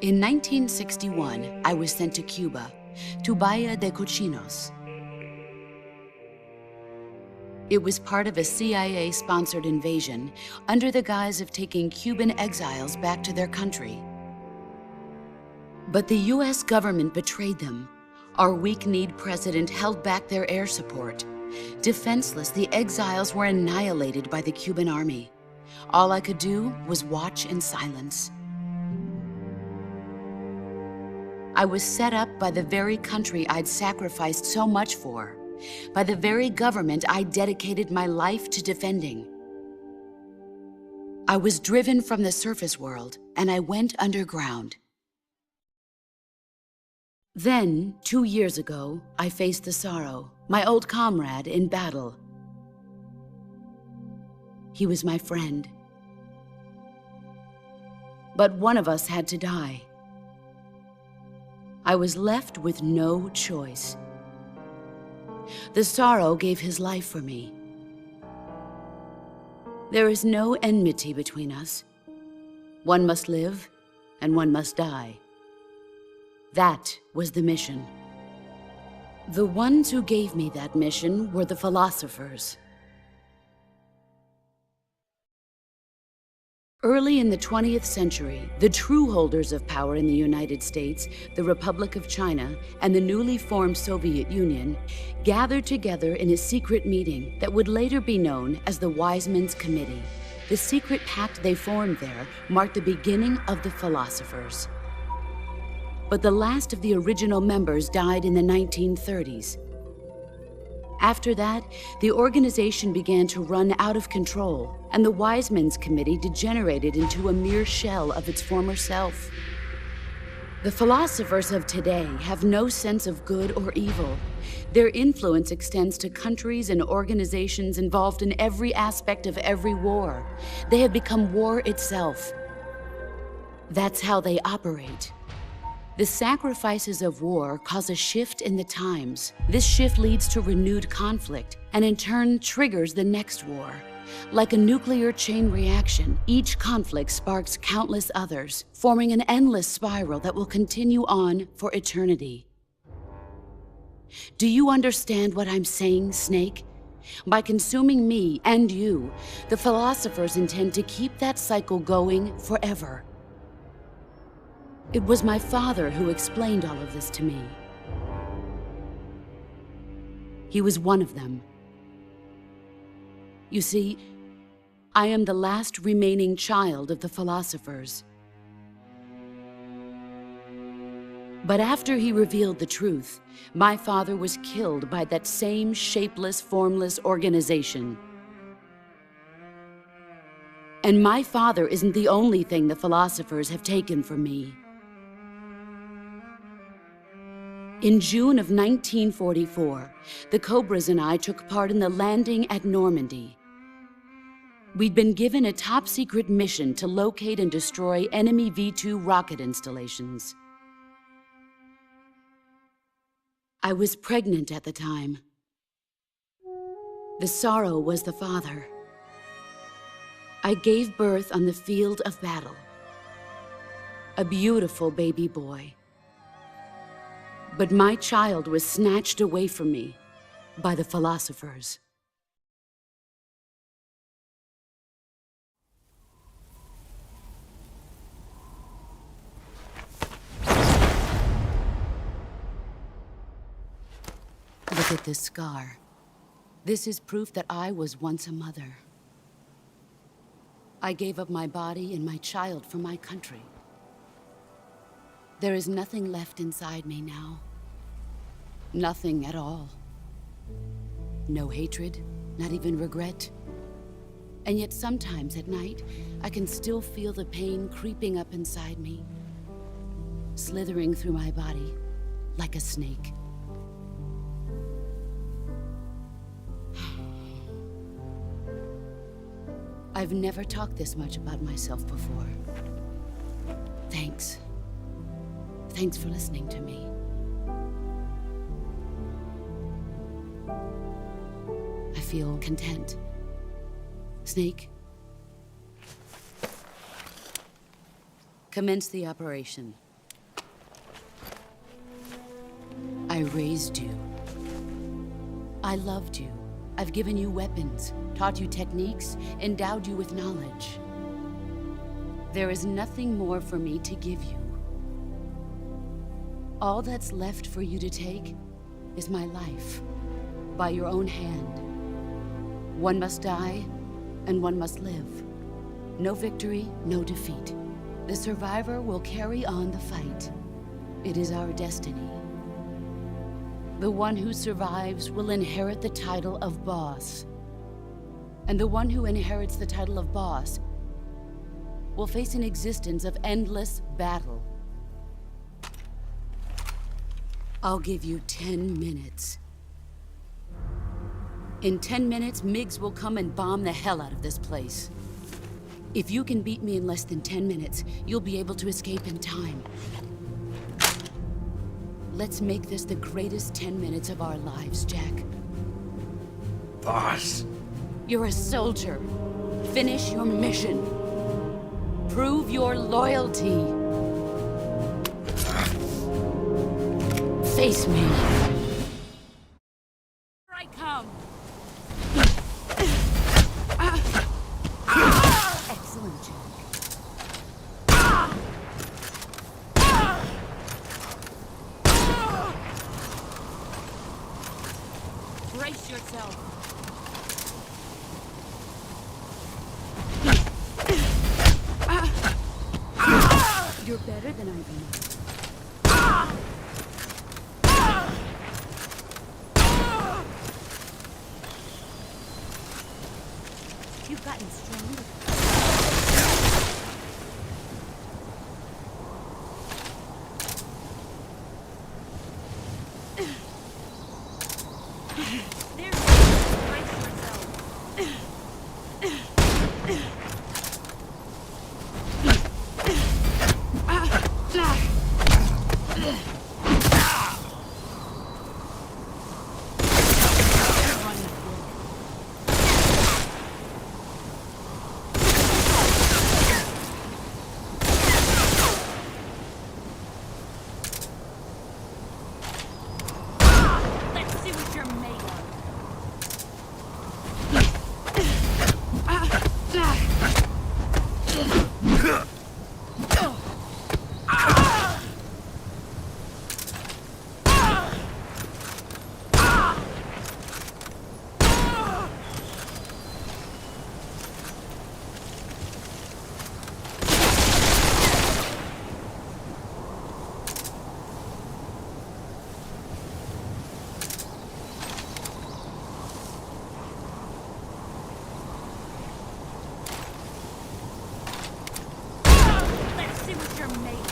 In 1961, I was sent to Cuba, to Bahia de Cochinos. It was part of a CIA-sponsored invasion under the guise of taking Cuban exiles back to their country. But the US government betrayed them. Our weak-kneed president held back their air support. Defenseless, the exiles were annihilated by the Cuban army. All I could do was watch in silence. I was set up by the very country I'd sacrificed so much for, by the very government I dedicated my life to defending. I was driven from the surface world, and I went underground. Then, 2 years ago, I faced the sorrow, my old comrade in battle. He was my friend. But one of us had to die. I was left with no choice. The sorrow gave his life for me. There is no enmity between us. One must live, and one must die. That was the mission. The ones who gave me that mission were the philosophers. Early in the 20th century, the true holders of power in the United States, the Republic of China, and the newly formed Soviet Union gathered together in a secret meeting that would later be known as the Wise Men's Committee. The secret pact they formed there marked the beginning of the philosophers. But the last of the original members died in the 1930s. After that, the organization began to run out of control, and the Wise Men's Committee degenerated into a mere shell of its former self. The philosophers of today have no sense of good or evil. Their influence extends to countries and organizations involved in every aspect of every war. They have become war itself. That's how they operate. The sacrifices of war cause a shift in the times. This shift leads to renewed conflict, and in turn triggers the next war. Like a nuclear chain reaction, each conflict sparks countless others, forming an endless spiral that will continue on for eternity. Do you understand what I'm saying, Snake? By consuming me and you, the philosophers intend to keep that cycle going forever. It was my father who explained all of this to me. He was one of them. You see, I am the last remaining child of the philosophers. But after he revealed the truth, my father was killed by that same shapeless, formless organization. And my father isn't the only thing the philosophers have taken from me. In June of 1944, the Cobras and I took part in the landing at Normandy. We'd been given a top-secret mission to locate and destroy enemy V-2 rocket installations. I was pregnant at the time. The sorrow was the father. I gave birth on the field of battle. A beautiful baby boy. But my child was snatched away from me by the philosophers. Look at this scar. This is proof that I was once a mother. I gave up my body and my child for my country. There is nothing left inside me now. Nothing at all. No hatred, not even regret. And yet sometimes at night, I can still feel the pain creeping up inside me, slithering through my body like a snake. I've never talked this much about myself before. Thanks. Thanks for listening to me. I feel content. Snake? Commence the operation. I raised you. I loved you. I've given you weapons, taught you techniques, endowed you with knowledge. There is nothing more for me to give you. All that's left for you to take is my life, by your own hand. One must die, and one must live. No victory, no defeat. The survivor will carry on the fight. It is our destiny. The one who survives will inherit the title of boss. And the one who inherits the title of boss will face an existence of endless battle. I'll give you 10 minutes. In 10 minutes, MiGs will come and bomb the hell out of this place. If you can beat me in less than 10 minutes, you'll be able to escape in time. Let's make this the greatest 10 minutes of our lives, Jack. Boss. You're a soldier. Finish your mission. Prove your loyalty. Face me. Here I come. Excellent, Jack. Brace yourself. You're better than I am. You've gotten stronger. There. Brace yourself. Let's see what you're made of. Let's see what you're made of.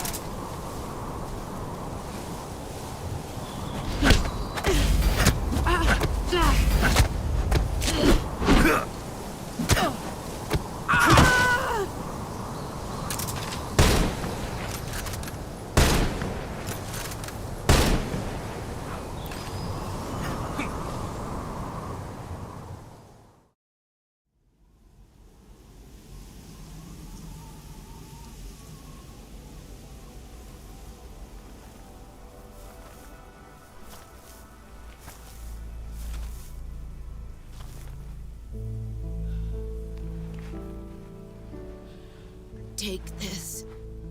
Take this.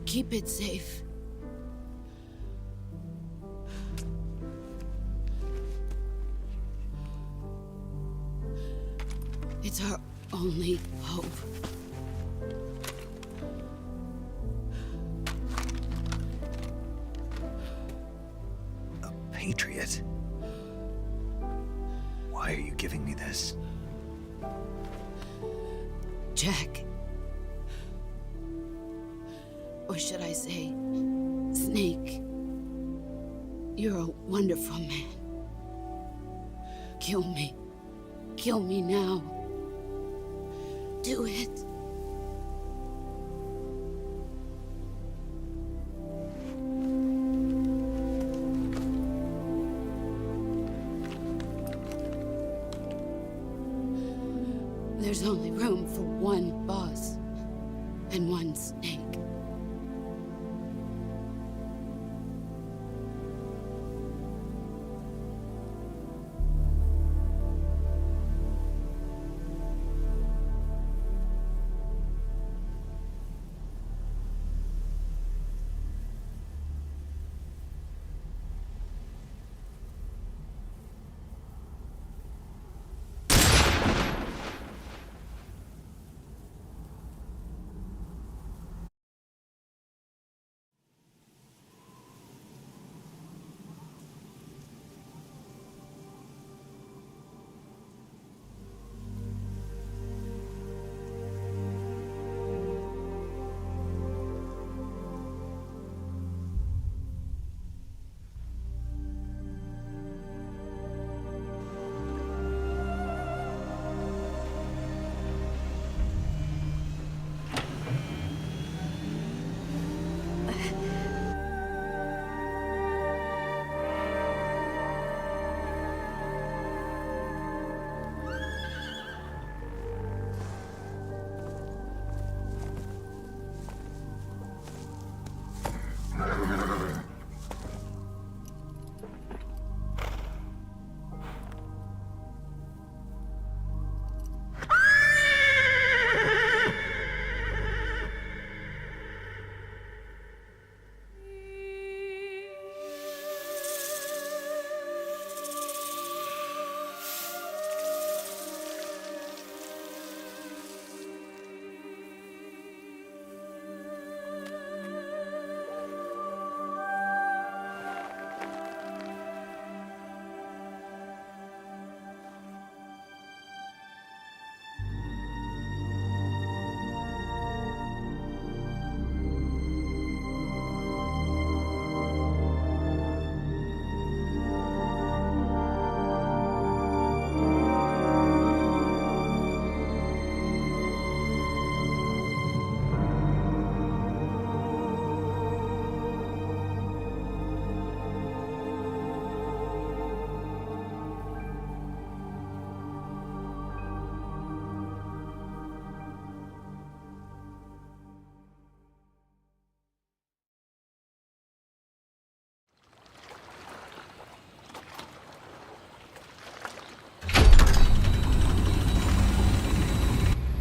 Keep it safe. It's our only hope. A patriot? Why are you giving me this? Jack. Or should I say, Snake? You're a wonderful man. Kill me. Kill me now. Do it. There's only room for one boss and one snake.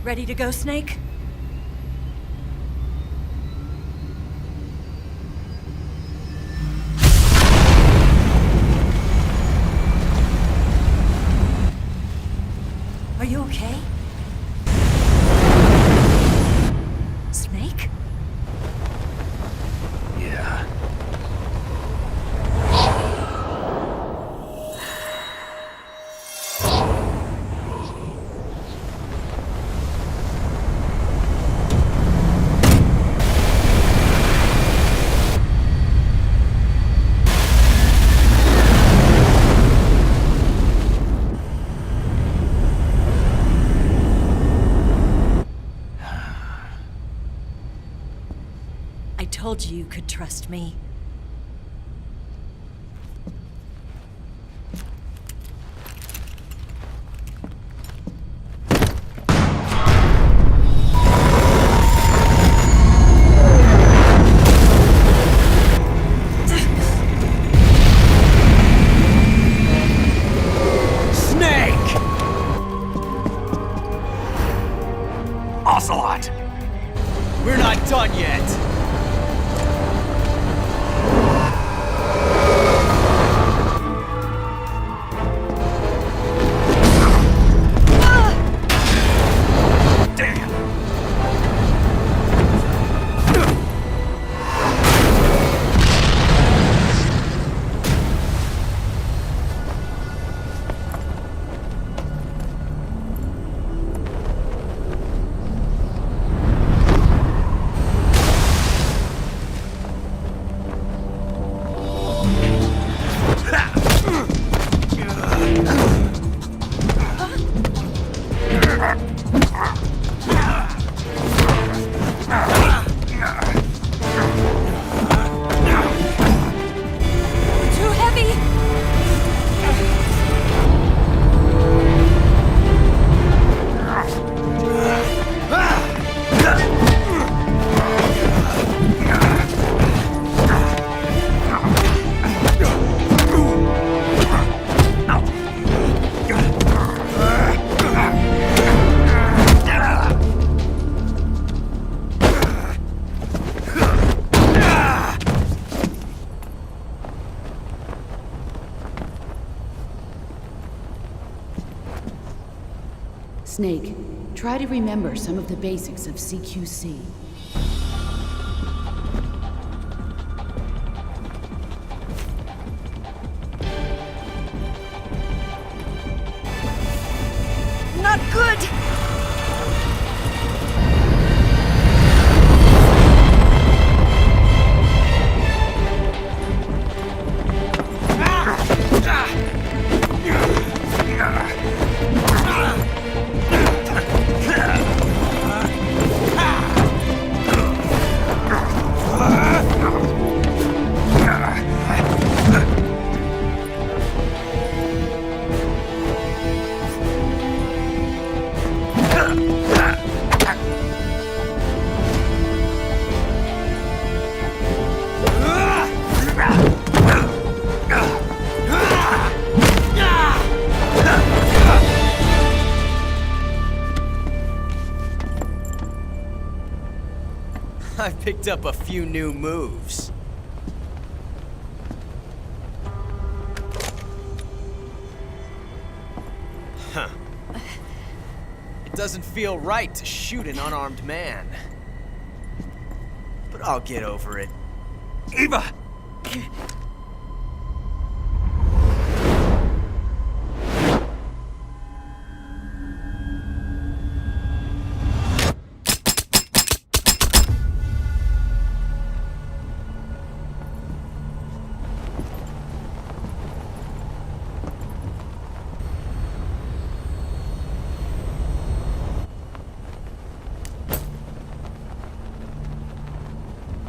Ready to go, Snake? Are you okay? Snake? Yeah. I told you could trust me. Snake! Ocelot! We're not done yet! Too heavy! Snake, try to remember some of the basics of CQC. Not good! I picked up a few new moves. Huh. It doesn't feel right to shoot an unarmed man. But I'll get over it. Eva!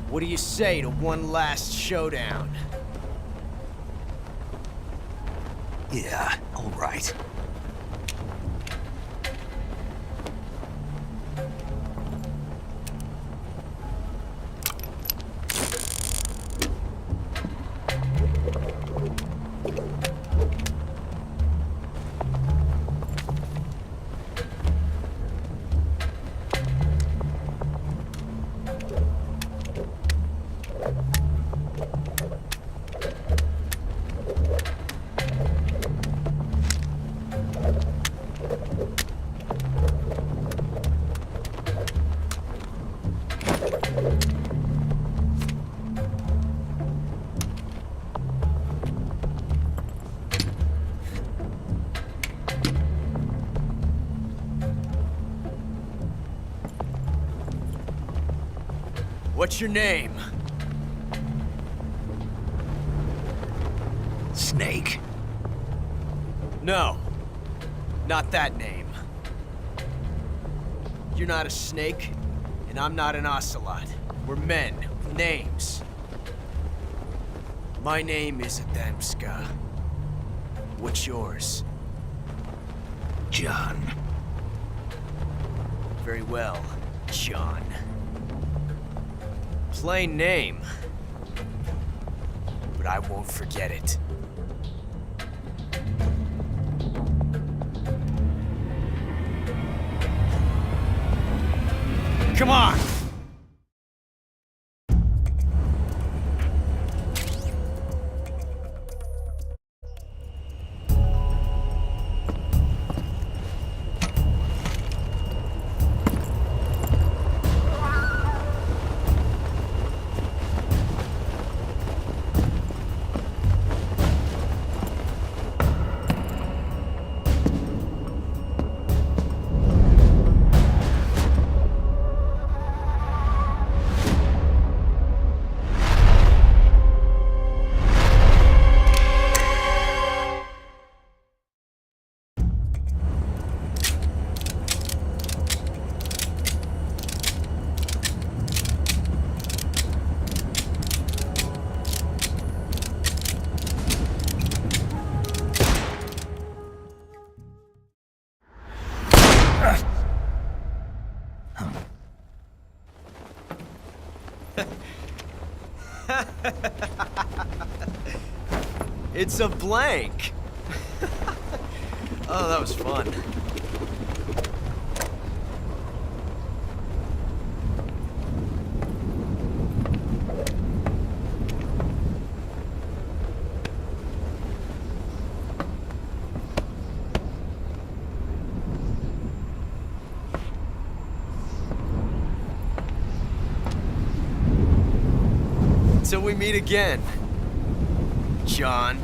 What do you say to one last showdown? Yeah, all right. What's your name? Snake. No. Not that name. You're not a snake, and I'm not an ocelot. We're men with names. My name is Adamska. What's yours? John. Very well, John. Plain name. But I won't forget it. Come on! It's a blank. Oh, that was fun. Till we meet again, John.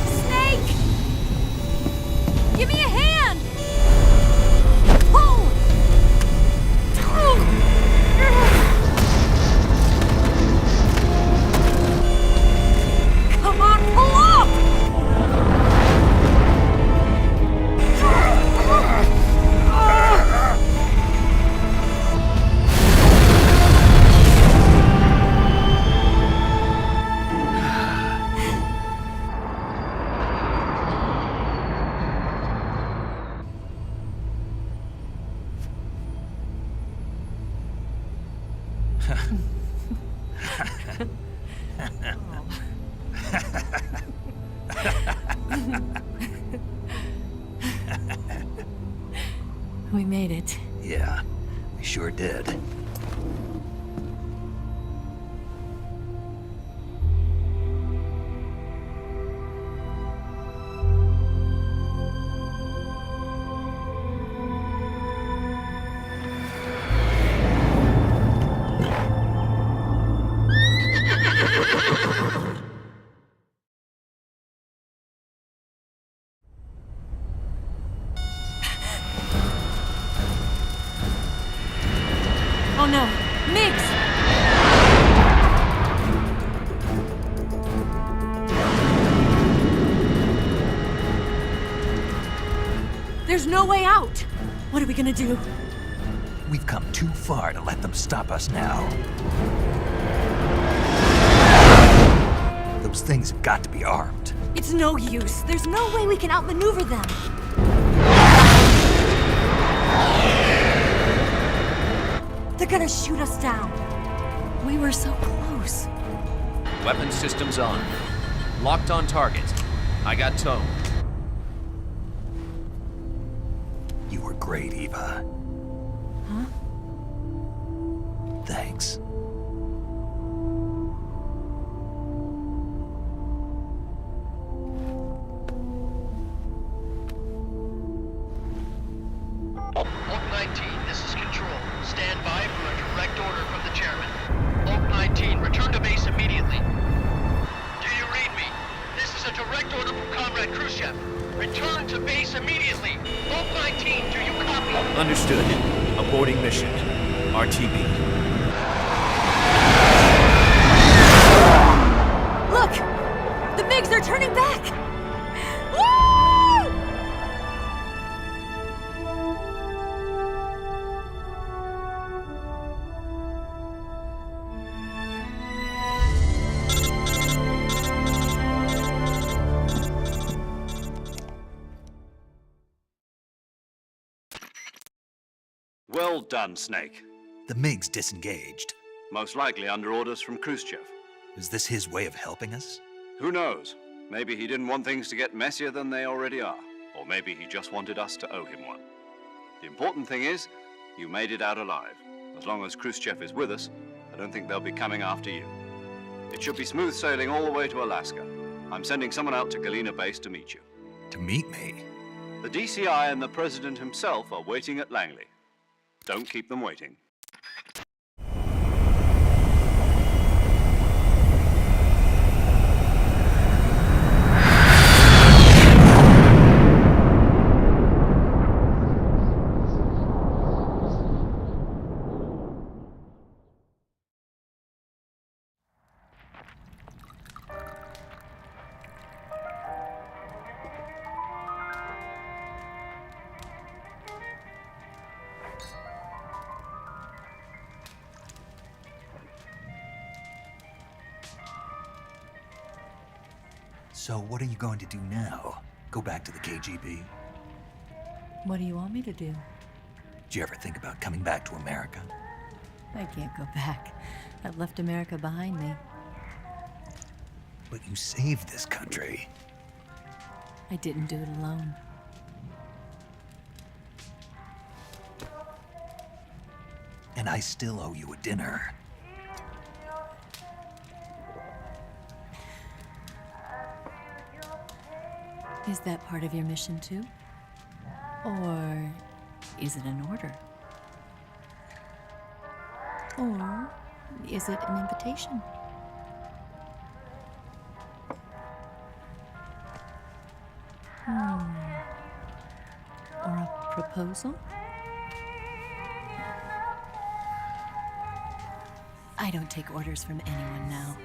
Snake! Give me a hand! Pull! Come on, pull up! We made it. Yeah, we sure did. Oh no, Migs! There's no way out! What are we gonna do? We've come too far to let them stop us now. Those things have got to be armed. It's no use. There's no way we can outmaneuver them. They're gonna shoot us down. We were so close. Weapon systems on. Locked on target. I got towed. You were great, Eva. Huh? Thanks. Hulk 19, this is Control. Stand by for a immediately. Do you read me? This is a direct order from Comrade Khrushchev. Return to base immediately. Vault 19, do you copy? Understood. Aborting mission. RTB. Look! The MiGs are turning back! Woo! Well done, Snake. The MiGs disengaged. Most likely under orders from Khrushchev. Is this his way of helping us? Who knows? Maybe he didn't want things to get messier than they already are. Or maybe he just wanted us to owe him one. The important thing is, you made it out alive. As long as Khrushchev is with us, I don't think they'll be coming after you. It should be smooth sailing all the way to Alaska. I'm sending someone out to Galena Base to meet you. To meet me? The DCI and the President himself are waiting at Langley. Don't keep them waiting. So what are you going to do now? Go back to the KGB? What do you want me to do? Did you ever think about coming back to America? I can't go back. I've left America behind me. But you saved this country. I didn't do it alone. And I still owe you a dinner. Is that part of your mission too? Or is it an order? Or is it an invitation? Or a proposal? I don't take orders from anyone now.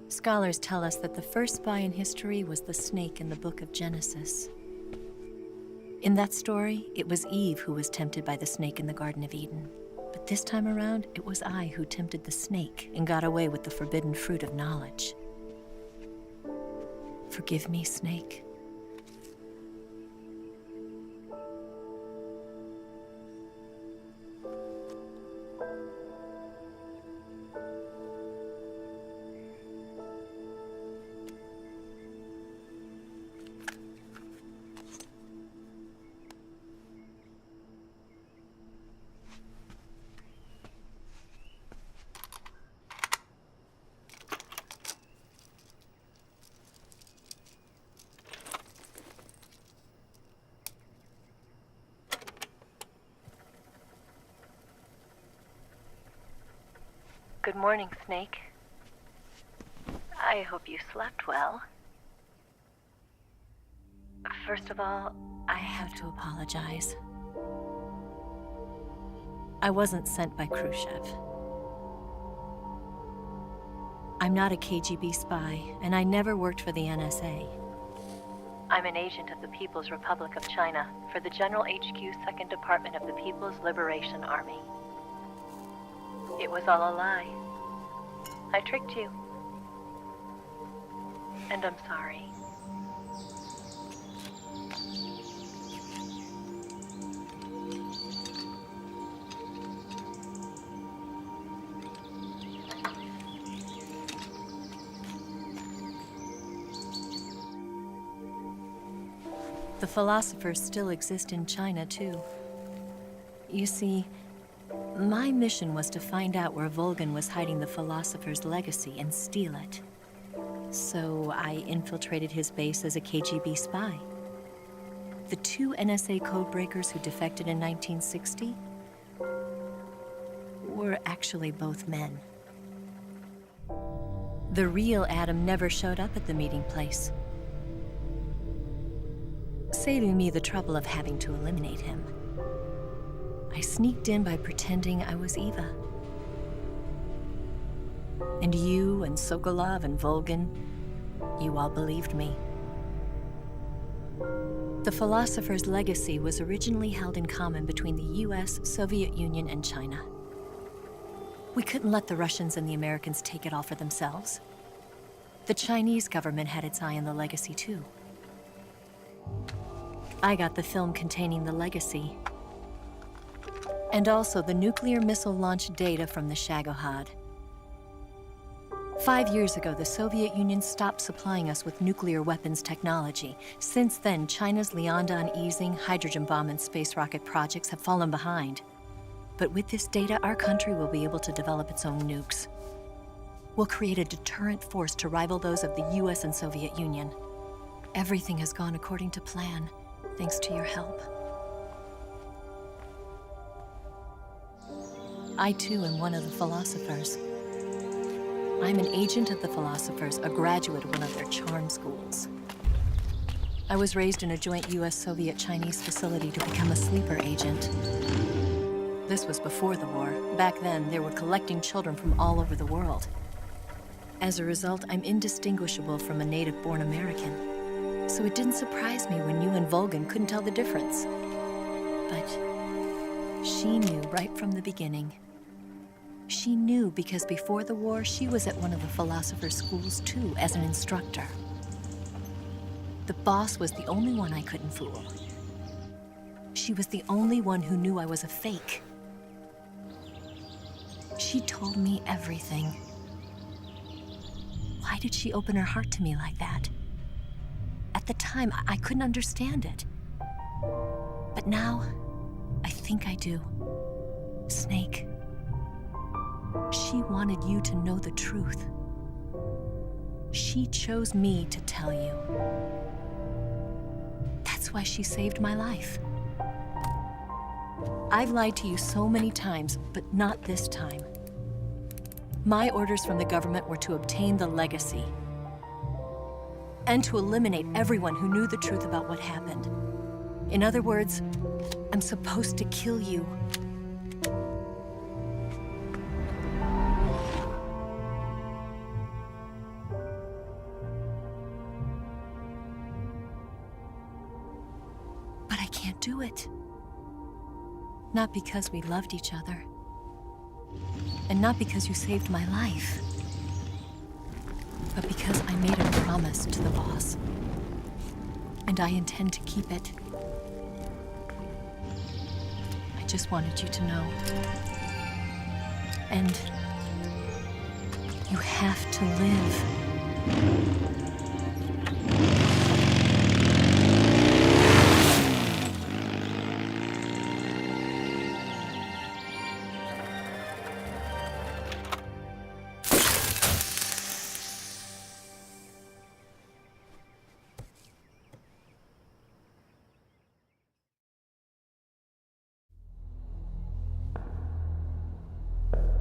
Scholars tell us that the first spy in history was the snake in the book of Genesis. In that story, it was Eve who was tempted by the snake in the Garden of Eden. But this time around, it was I who tempted the snake and got away with the forbidden fruit of knowledge. Forgive me, snake. Good morning, Snake. I hope you slept well. First of all, I have to apologize. I wasn't sent by Khrushchev. I'm not a KGB spy, and I never worked for the NSA. I'm an agent of the People's Republic of China for the General HQ 2nd Department of the People's Liberation Army. It was all a lie. I tricked you. And I'm sorry. The philosophers still exist in China, too. You see, my mission was to find out where Volgan was hiding the philosopher's legacy and steal it. So I infiltrated his base as a KGB spy. The 2 NSA codebreakers who defected in 1960 were actually both men. The real Adam never showed up at the meeting place, saving me the trouble of having to eliminate him. I sneaked in by pretending I was Eva. And you and Sokolov and Volgan, you all believed me. The philosopher's legacy was originally held in common between the US, Soviet Union, and China. We couldn't let the Russians and the Americans take it all for themselves. The Chinese government had its eye on the legacy, too. I got the film containing the legacy, and also the nuclear missile launch data from the Shagohod. 5 years ago, the Soviet Union stopped supplying us with nuclear weapons technology. Since then, China's Liaodong easing, hydrogen bomb, and space rocket projects have fallen behind. But with this data, our country will be able to develop its own nukes. We'll create a deterrent force to rival those of the US and Soviet Union. Everything has gone according to plan, thanks to your help. I, too, am one of the philosophers. I'm an agent of the philosophers, a graduate of one of their charm schools. I was raised in a joint US-Soviet-Chinese facility to become a sleeper agent. This was before the war. Back then, they were collecting children from all over the world. As a result, I'm indistinguishable from a native-born American. So it didn't surprise me when you and Volgan couldn't tell the difference. But she knew right from the beginning. She knew because before the war, she was at one of the philosopher's schools too, as an instructor. The boss was the only one I couldn't fool. She was the only one who knew I was a fake. She told me everything. Why did she open her heart to me like that? At the time, I couldn't understand it. But now, I think I do. Snake. She wanted you to know the truth. She chose me to tell you. That's why she saved my life. I've lied to you so many times, but not this time. My orders from the government were to obtain the legacy and to eliminate everyone who knew the truth about what happened. In other words, I'm supposed to kill you. But I can't do it. Not because we loved each other. And not because you saved my life. But because I made a promise to the boss. And I intend to keep it. I just wanted you to know. And you have to live.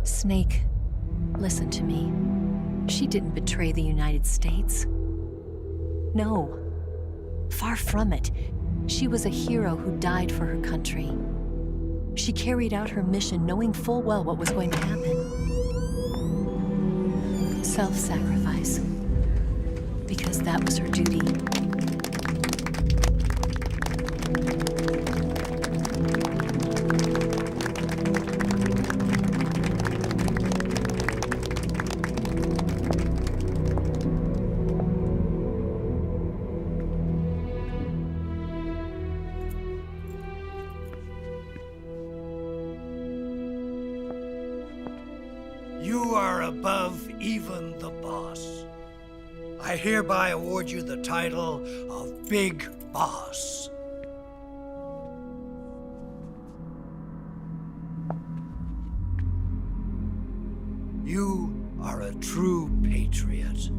Snake, Listen to me. She didn't betray the United States. No. Far from it. She was a hero who died for her country. She carried out her mission knowing full well what was going to happen. Self-sacrifice. Because that was her duty. You are above even the boss. I hereby award you the title of Big Boss. You are a true patriot.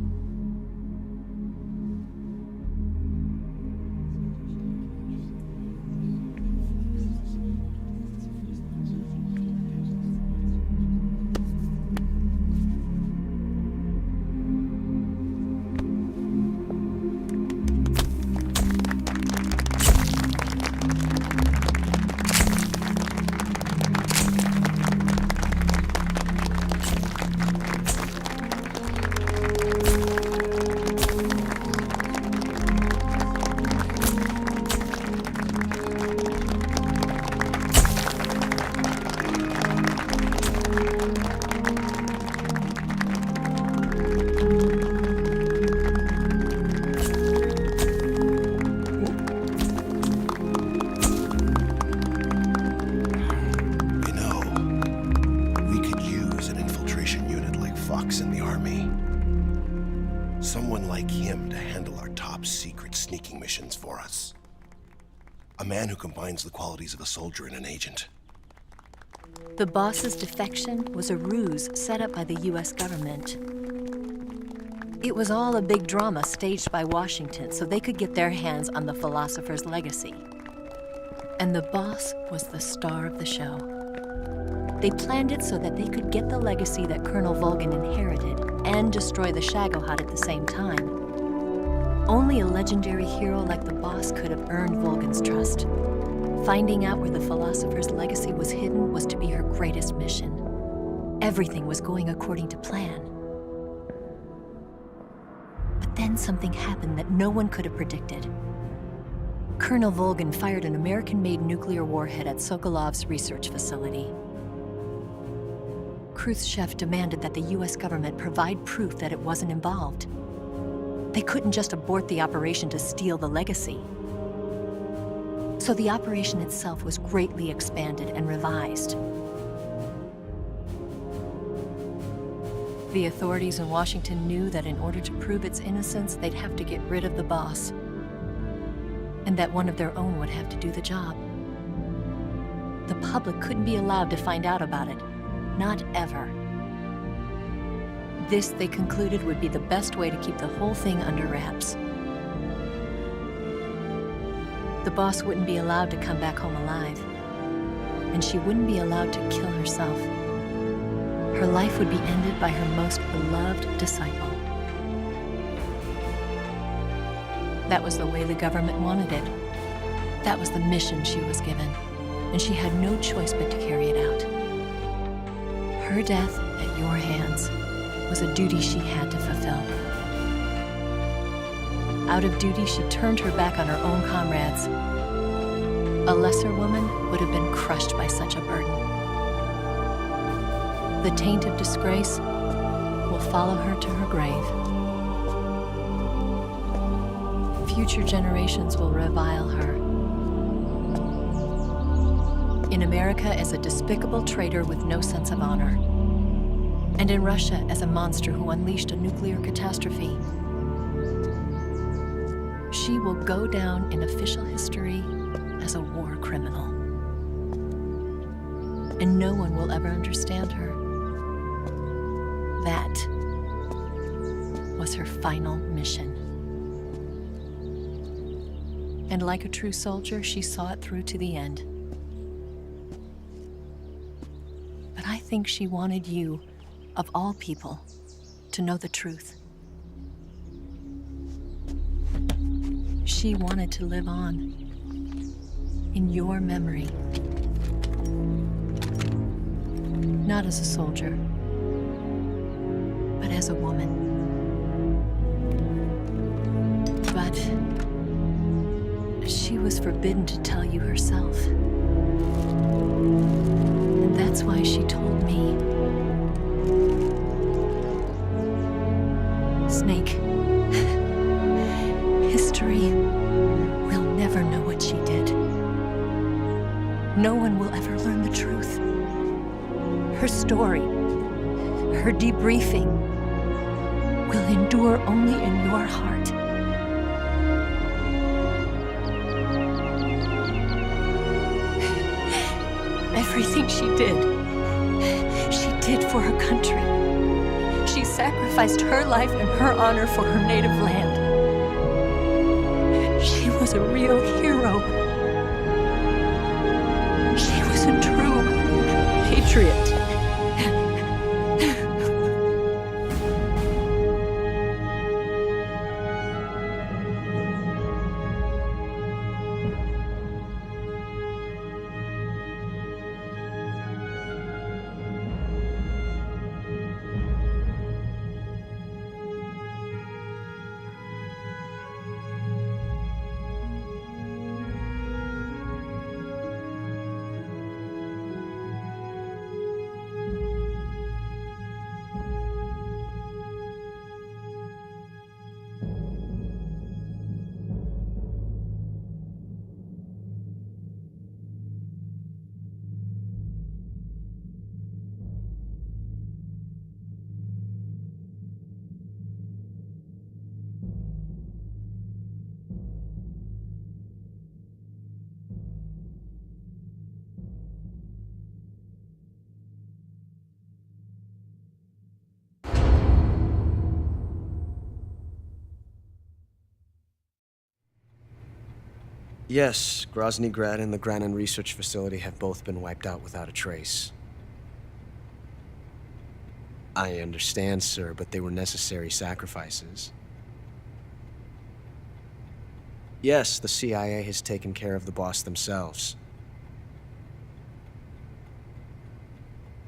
Someone like him to handle our top secret sneaking missions for us. A man who combines the qualities of a soldier and an agent. The boss's defection was a ruse set up by the US government. It was all a big drama staged by Washington so they could get their hands on the philosopher's legacy. And the boss was the star of the show. They planned it so that they could get the legacy that Colonel Volgin inherited and destroy the Shagohod at the same time. Only a legendary hero like the boss could have earned Volgin's trust. Finding out where the philosopher's legacy was hidden was to be her greatest mission. Everything was going according to plan. But then something happened that no one could have predicted. Colonel Volgin fired an American-made nuclear warhead at Sokolov's research facility. Khrushchev demanded that the US government provide proof that it wasn't involved. They couldn't just abort the operation to steal the legacy. So the operation itself was greatly expanded and revised. The authorities in Washington knew that in order to prove its innocence, they'd have to get rid of the boss, and that one of their own would have to do the job. The public couldn't be allowed to find out about it. Not ever. This, they concluded, would be the best way to keep the whole thing under wraps. The boss wouldn't be allowed to come back home alive, and she wouldn't be allowed to kill herself. Her life would be ended by her most beloved disciple. That was the way the government wanted it. That was the mission she was given, and she had no choice but to carry it out. Her death at your hands was a duty she had to fulfill. Out of duty, she turned her back on her own comrades. A lesser woman would have been crushed by such a burden. The taint of disgrace will follow her to her grave. Future generations will revile her. In America as a despicable traitor with no sense of honor. And in Russia as a monster who unleashed a nuclear catastrophe. She will go down in official history as a war criminal. And no one will ever understand her. That was her final mission. And like a true soldier, she saw it through to the end. But I think she wanted you of all people, to know the truth. She wanted to live on, in your memory. Not as a soldier, but as a woman. But she was forbidden to tell you herself. And that's why she told me. Snake, history will never know what she did. No one will ever learn the truth. Her story, her debriefing, will endure only in your heart. Everything she did for her country. She sacrificed her life and her honor for her native land. She was a real hero. She was a true patriot. Yes, Grozny Grad and the Granin Research Facility have both been wiped out without a trace. I understand, sir, but they were necessary sacrifices. Yes, the CIA has taken care of the boss themselves.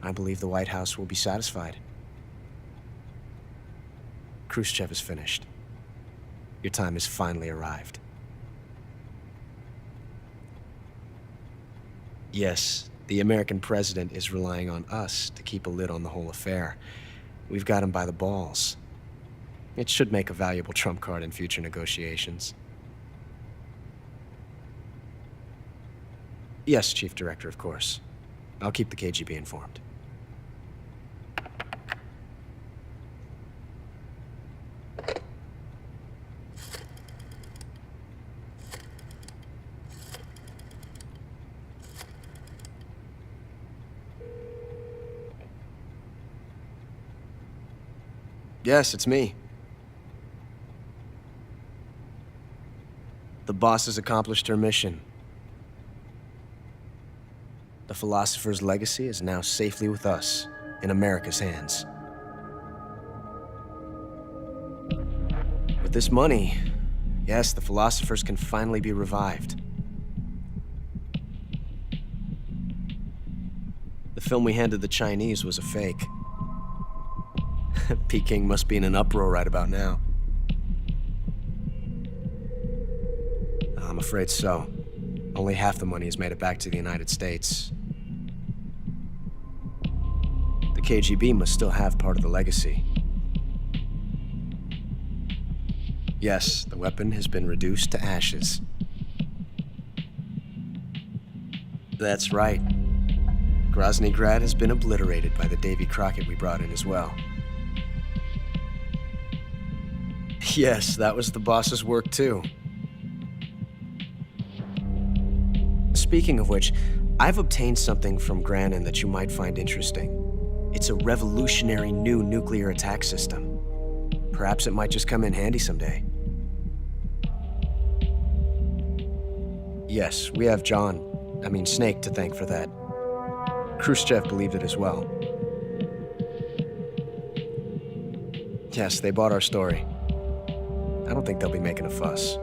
I believe the White House will be satisfied. Khrushchev is finished. Your time has finally arrived. Yes, the American president is relying on us to keep a lid on the whole affair. We've got him by the balls. It should make a valuable trump card in future negotiations. Yes, Chief Director, of course. I'll keep the KGB informed. Yes, it's me. The boss has accomplished her mission. The philosopher's legacy is now safely with us, in America's hands. With this money, yes, the philosophers can finally be revived. The film we handed the Chinese was a fake. Peking must be in an uproar right about now. I'm afraid so. Only half the money has made it back to the United States. The KGB must still have part of the legacy. Yes, the weapon has been reduced to ashes. That's right. Grozny Grad has been obliterated by the Davy Crockett we brought in as well. Yes, that was the boss's work too. Speaking of which, I've obtained something from Granin that you might find interesting. It's a revolutionary new nuclear attack system. Perhaps it might just come in handy someday. Yes, we have Snake to thank for that. Khrushchev believed it as well. Yes, they bought our story. I don't think they'll be making a fuss.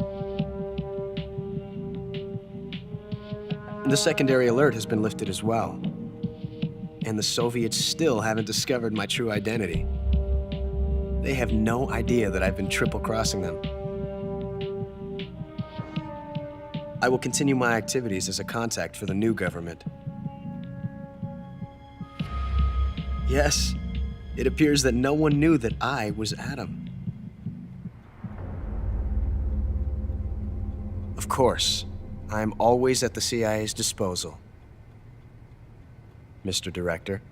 The secondary alert has been lifted as well. And the Soviets still haven't discovered my true identity. They have no idea that I've been triple-crossing them. I will continue my activities as a contact for the new government. Yes, it appears that no one knew that I was Adam. Of course, I am always at the CIA's disposal, Mr. Director.